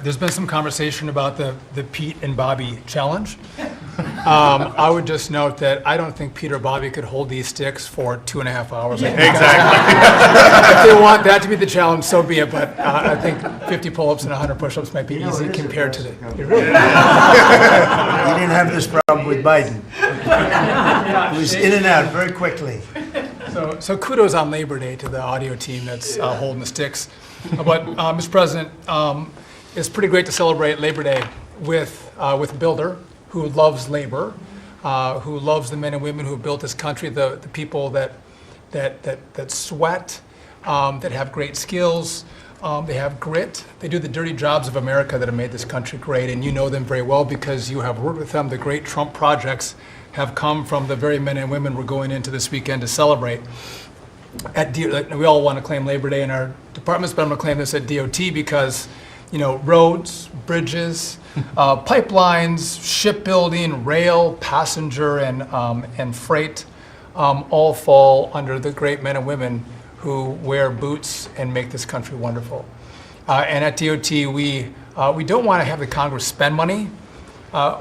there's been some conversation about the Pete and Bobby challenge. I would just note that I don't think Pete or Bobby could hold these sticks for 2.5 hours. Exactly. If they want that to be the challenge, so be it. But I think 50 pull-ups and 100 push-ups might be easy compared to the. You didn't have this problem with Biden. It was in and out very quickly. So kudos on Labor Day to the audio team that's holding the sticks. But Mr. President, it's pretty great to celebrate Labor Day with a builder who loves labor, who loves the men and women who have built this country, the people that that sweat, that have great skills. They have grit. They do the dirty jobs of America that have made this country great, and you know them very well because you have worked with them. The great Trump projects have come from the very men and women we're going into this weekend to celebrate. We all want to claim Labor Day in our departments, but I'm going to claim this at DOT because, roads, bridges, pipelines, shipbuilding, rail, passenger, and freight all fall under the great men and women who wear boots and make this country wonderful. And at DOT, we don't want to have the Congress spend money.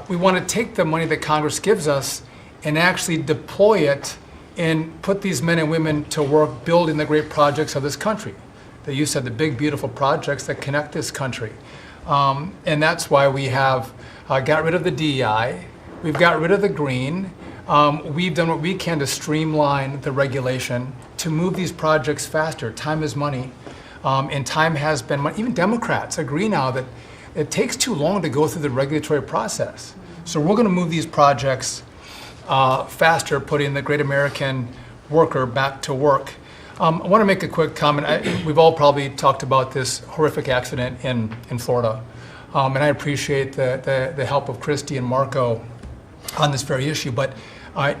We want to take the money that Congress gives us and actually deploy it and put these men and women to work building the great projects of this country. That you said, the big, beautiful projects that connect this country. And that's why we have got rid of the DEI. We've got rid of the green. We've done what we can to streamline the regulation to move these projects faster. Time is money, and time has been money. Even Democrats agree now that it takes too long to go through the regulatory process. So we're going to move these projects faster, putting the great American worker back to work. I want to make a quick comment. We've all probably talked about this horrific accident in Florida, and I appreciate the help of Christy and Marco on this very issue. But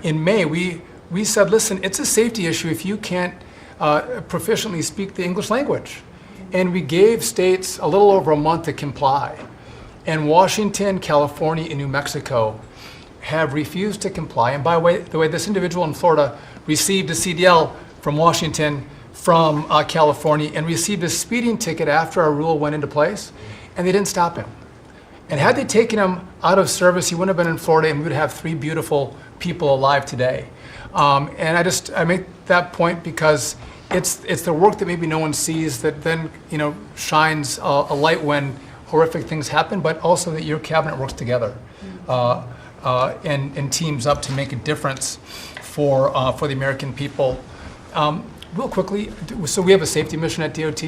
in May, we said, listen, it's a safety issue if you can't proficiently speak the English language. And we gave states a little over a month to comply. And Washington, California, and New Mexico have refused to comply. And by the way, this individual in Florida received a CDL from Washington, from California, and received a speeding ticket after our rule went into place, and they didn't stop him. And had they taken him out of service, he wouldn't have been in Florida, and we would have 3 beautiful people alive today. And I make that point because it's the work that maybe no one sees that then shines a light when horrific things happen, but also that your cabinet works together and teams up to make a difference for the American people. Real quickly, so we have a safety mission at DOT.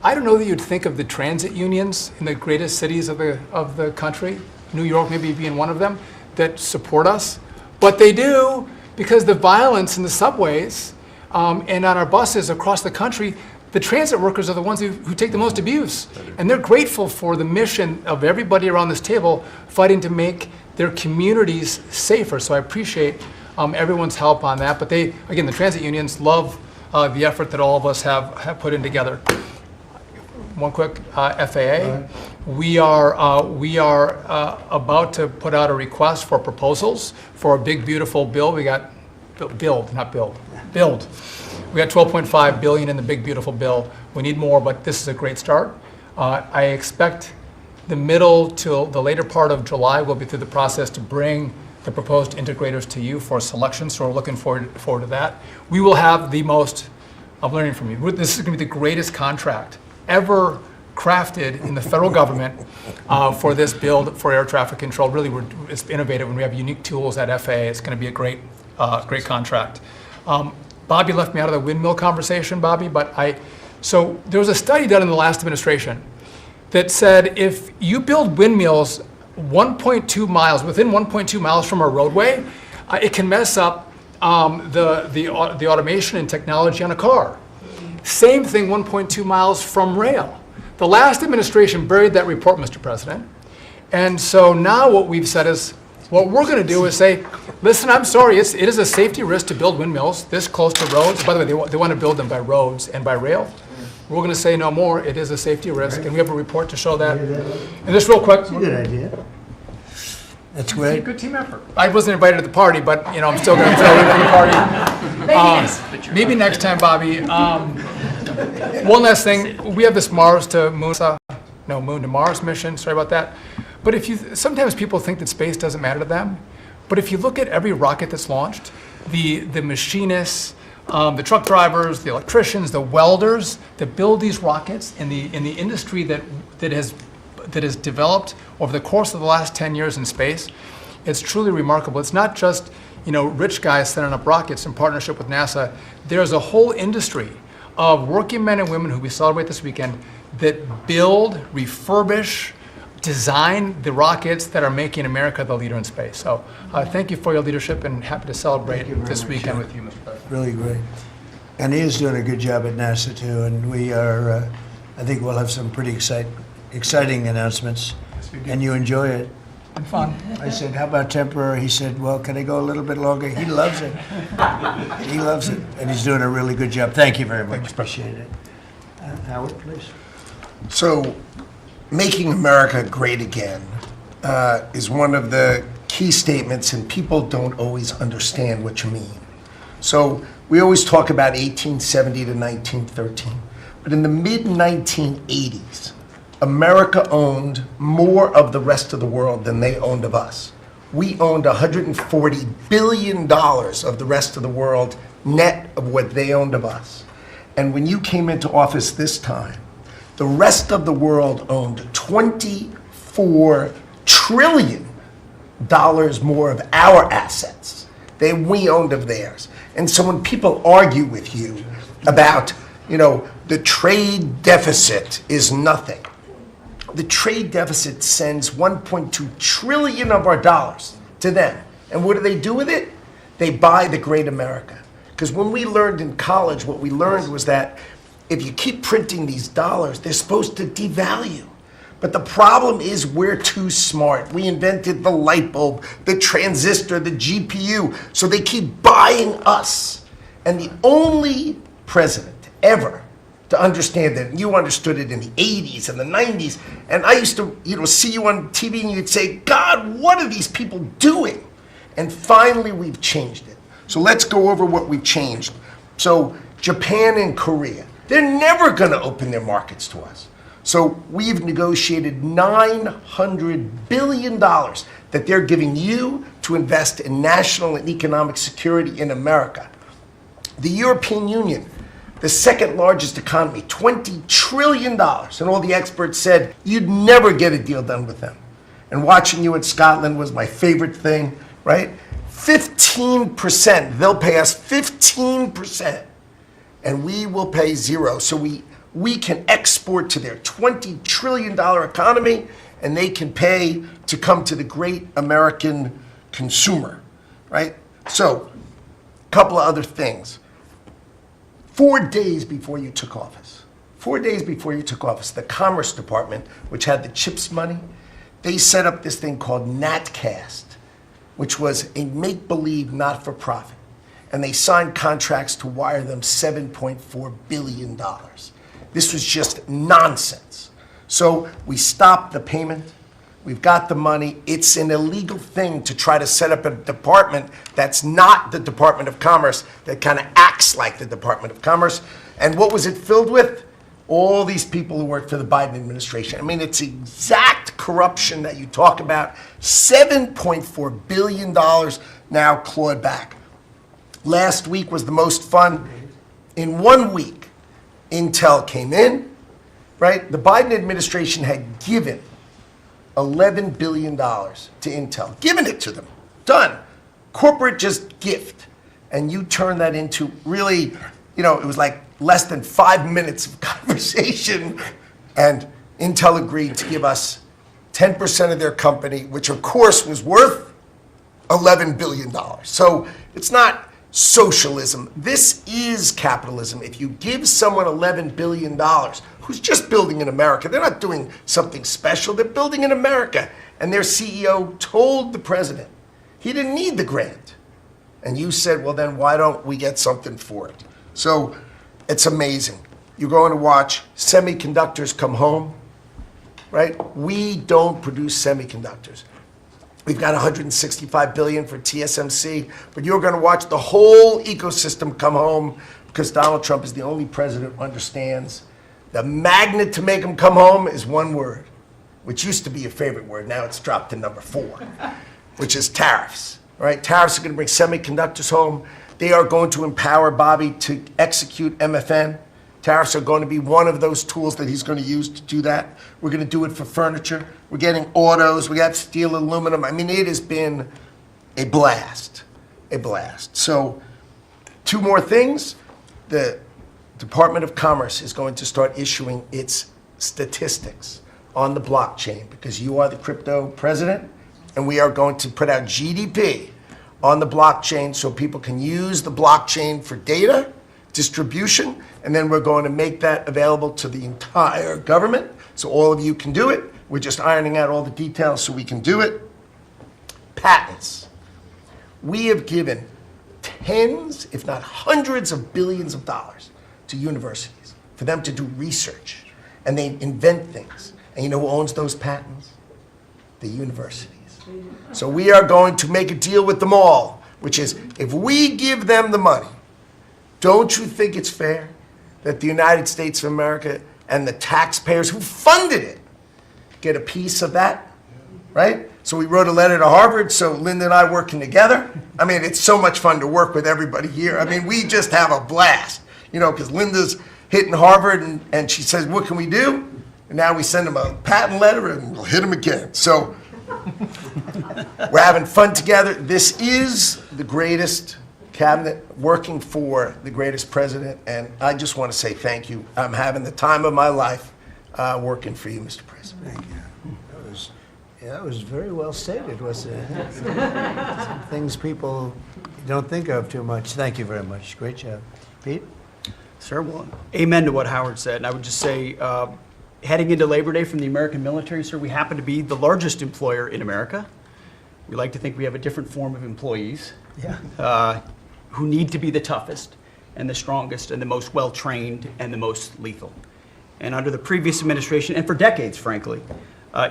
I don't know that you'd think of the transit unions in the greatest cities of the country, New York maybe being one of them, that support us, but they do, because the violence in the subways and on our buses across the country, the transit workers are the ones who take the most abuse. And they're grateful for the mission of everybody around this table fighting to make their communities safer. So I appreciate everyone's help on that. But the transit unions love the effort that all of us have put in together. One quick FAA. We are about to put out a request for proposals for a big, beautiful bill. We got build. We got $12.5 billion in the big, beautiful bill. We need more, but this is a great start. I expect the middle to the later part of July, we'll be through the process to bring the proposed integrators to you for selection, so we're looking forward to that. We will have the most, I'm learning from you, this is going to be the greatest contract ever crafted in the federal government for this build for air traffic control. Really, it's innovative, and we have unique tools at FAA. It's going to be a great contract. Bobby left me out of the windmill conversation, Bobby, so there was a study done in the last administration that said if you build windmills 1.2 miles, within 1.2 miles from a roadway, it can mess up the automation and technology on a car. Same thing 1.2 miles from rail. The last administration buried that report, Mr. President. And so now what we've said is, what we're going to do is say, listen, I'm sorry, it is a safety risk to build windmills this close to roads. By the way, they want to build them by roads and by rail. We're going to say no more. It is a safety risk, and we have a report to show that. And just real quick. That's a good idea. That's great. Good team effort. I wasn't invited to the party, but I'm still going to throw you to the party. Maybe next time, Bobby. One last thing. We have this Moon to Mars mission. Sorry about that. But sometimes people think that space doesn't matter to them. But if you look at every rocket that's launched, the machinists, the truck drivers, the electricians, the welders that build these rockets, in the industry that has developed over the course of the last 10 years in space, it's truly remarkable. It's not just rich guys sending up rockets in partnership with NASA. There's a whole industry of working men and women who we celebrate this weekend that build, refurbish, design the rockets that are making America the leader in space. So thank you for your leadership, and happy to celebrate this weekend with you, Mr. President. Really great. And he is doing a good job at NASA too, and we are, I think we'll have some pretty exciting announcements, and you enjoy it. And fun. I said, how about temporary? He said, well, can I go a little bit longer? He loves it. He loves it, and he's doing a really good job. Thank you very much. Appreciate it. Howard, please. So, making America great again is one of the key statements, and people don't always understand what you mean. So, we always talk about 1870 to 1913, but in the mid-1980s, America owned more of the rest of the world than they owned of us. We owned $140 billion of the rest of the world net of what they owned of us. And when you came into office this time, the rest of the world owned $24 trillion more of our assets than we owned of theirs. And so when people argue with you about, the trade deficit is nothing, the trade deficit sends 1.2 trillion of our dollars to them. And what do they do with it? They buy the great America. Because when we learned in college, what we learned was that if you keep printing these dollars, they're supposed to devalue. But the problem is we're too smart. We invented the light bulb, the transistor, the GPU, so they keep buying us. And the only president ever to understand that, and you understood it in the 80s and the 90s, and I used to see you on TV and you'd say, God, what are these people doing? And finally we've changed it. So let's go over what we've changed. So Japan and Korea, they're never going to open their markets to us. So we've negotiated $900 billion that they're giving you to invest in national and economic security in America. The European Union, the second largest economy, $20 trillion. And all the experts said you'd never get a deal done with them. And watching you in Scotland was my favorite thing, right? 15%, they'll pay us 15%, and we will pay zero. So we can export to their $20 trillion economy, and they can pay to come to the great American consumer, right? So, a couple of other things. 4 days before you took office, the Commerce Department, which had the CHIPS money, they set up this thing called NatCast, which was a make-believe not-for-profit. And they signed contracts to wire them $7.4 billion. This was just nonsense. So we stopped the payment. We've got the money. It's an illegal thing to try to set up a department that's not the Department of Commerce, that kind of acts like the Department of Commerce. And what was it filled with? All these people who worked for the Biden administration. I mean, it's exact corruption that you talk about. $7.4 billion now clawed back. Last week was the most fun. In 1 week, Intel came in, right? The Biden administration had given $11 billion to Intel. Given it to them. Done. Corporate just gift. And you turn that into really, it was like less than 5 minutes of conversation. And Intel agreed to give us 10% of their company, which of course was worth $11 billion. So it's not socialism. This is capitalism. If you give someone $11 billion, who's just building in America, they're not doing something special, they're building in America. And their CEO told the president he didn't need the grant. And you said, well, then why don't we get something for it? So it's amazing. You're going to watch semiconductors come home, right? We don't produce semiconductors. We've got $165 billion for TSMC, but you're going to watch the whole ecosystem come home because Donald Trump is the only president who understands the magnet to make them come home is one word, which used to be your favorite word. Now it's dropped to number 4, which is tariffs. Right? Tariffs are going to bring semiconductors home. They are going to empower Bobby to execute MFN. Tariffs are going to be one of those tools that he's going to use to do that. We're going to do it for furniture. We're getting autos. We got steel, aluminum. I mean, it has been a blast, a blast. So 2 more things. The Department of Commerce is going to start issuing its statistics on the blockchain because you are the crypto president, and we are going to put out GDP on the blockchain so people can use the blockchain for data distribution, and then we're going to make that available to the entire government, so all of you can do it. We're just ironing out all the details so we can do it. Patents. We have given tens, if not hundreds of billions of dollars to universities for them to do research, and they invent things. And you know who owns those patents? The universities. So we are going to make a deal with them all, which is, if we give them the money, don't you think it's fair that the United States of America and the taxpayers who funded it get a piece of that, right? So we wrote a letter to Harvard, so Linda and I working together. I mean, it's so much fun to work with everybody here. I mean, we just have a blast, you know, because Linda's hitting Harvard, and she says, what can we do? And now we send them a patent letter, and we'll hit them again. So we're having fun together. This is the greatest cabinet working for the greatest president, and I just want to say thank you. I'm having the time of my life working for you, Mr. President. Thank you. That was very well stated, wasn't it? Some things people don't think of too much. Thank you very much. Great job. Pete? Sir, well, amen to what Howard said. And I would just say, heading into Labor Day from the American military, sir, we happen to be the largest employer in America. We like to think we have a different form of employees who need to be the toughest and the strongest and the most well-trained and the most lethal. And under the previous administration, and for decades, frankly,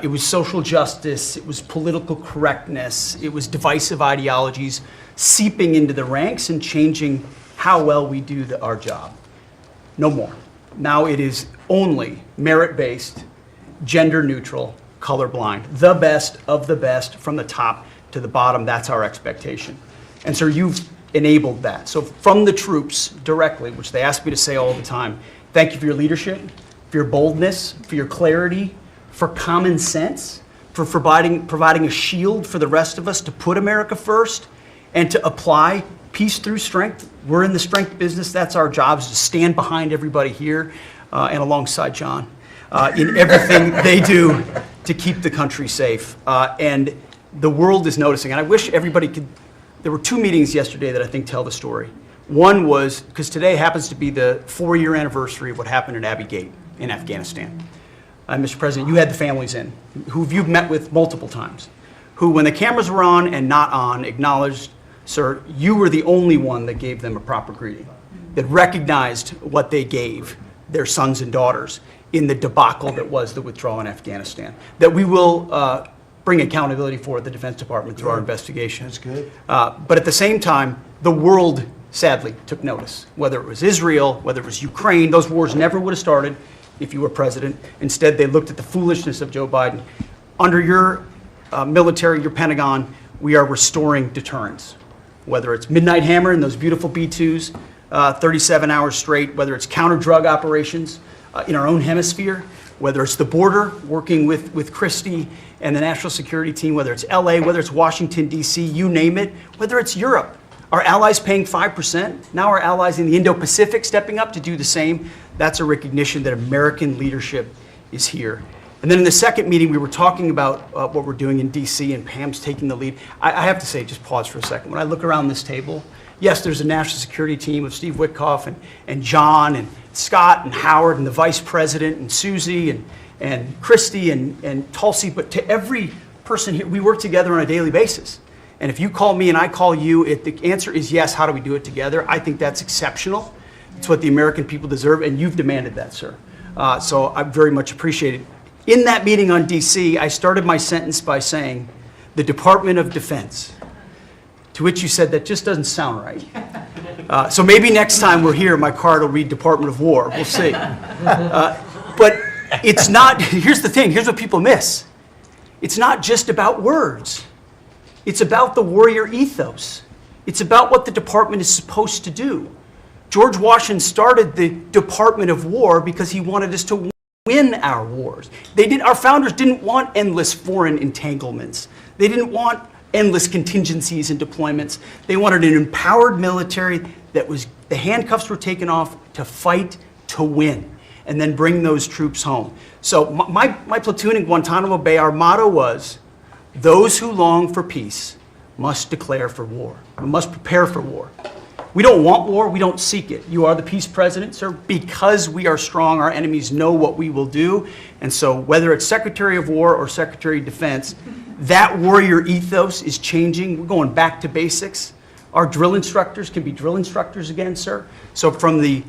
it was social justice, it was political correctness, it was divisive ideologies seeping into the ranks and changing how well we do our job. No more. Now it is only merit-based, gender-neutral, colorblind. The best of the best from the top to the bottom, that's our expectation. And so you've enabled that. So from the troops directly, which they ask me to say all the time, thank you for your leadership, for your boldness, for your clarity, for common sense, for providing a shield for the rest of us to put America first and to apply peace through strength. We're in the strength business. That's our job, is to stand behind everybody here and alongside John in everything they do to keep the country safe. And the world is noticing. And I wish everybody could, there were two meetings yesterday that I think tell the story. One was, because today happens to be the 4-year anniversary of what happened at Abbey Gate in Afghanistan. Mr. President, you had the families in, who you've met with multiple times, who, when the cameras were on and not on, acknowledged, sir, you were the only one that gave them a proper greeting, that recognized what they gave their sons and daughters in the debacle that was the withdrawal in Afghanistan, that we will bring accountability for at the Defense Department through our investigation. That's good. But at the same time, the world sadly took notice, whether it was Israel, whether it was Ukraine. Those wars never would have started if you were president. Instead, they looked at the foolishness of Joe Biden. Under your military, your Pentagon, we are restoring deterrence. Whether it's Midnight Hammer and those beautiful B-2s, 37 hours straight, whether it's counter-drug operations in our own hemisphere, whether it's the border, working with Christie and the national security team, whether it's LA, whether it's Washington, D.C., you name it, whether it's Europe. Our allies paying 5%, now our allies in the Indo-Pacific stepping up to do the same. That's a recognition that American leadership is here. And then in the second meeting, we were talking about what we're doing in D.C., and Pam's taking the lead. I have to say, just pause for a second. When I look around this table, yes, there's a national security team of Steve Witkoff and John and Scott and Howard and the vice president and Susie and Christy and Tulsi, but to every person here, we work together on a daily basis. And if you call me and I call you, the answer is yes. How do we do it together? I think that's exceptional. It's what the American people deserve, and you've demanded that, sir. So I very much appreciate it. In that meeting on DC, I started my sentence by saying, the Department of Defense, to which you said that just doesn't sound right. So maybe next time we're here, my card will read Department of War. We'll see. But it's not, here's the thing, here's what people miss. It's not just about words. It's about the warrior ethos. It's about what the department is supposed to do. George Washington started the Department of War because he wanted us to win our wars. Our founders didn't want endless foreign entanglements. They didn't want endless contingencies and deployments. They wanted an empowered military that was, the handcuffs were taken off to fight to win and then bring those troops home. So my platoon in Guantanamo Bay, our motto was, those who long for peace must declare for war, must prepare for war. We don't want war, we don't seek it. You are the peace president, sir. Because we are strong, our enemies know what we will do. And so whether it's Secretary of War or Secretary of Defense, that warrior ethos is changing. We're going back to basics. Our drill instructors can be drill instructors again, sir. So from the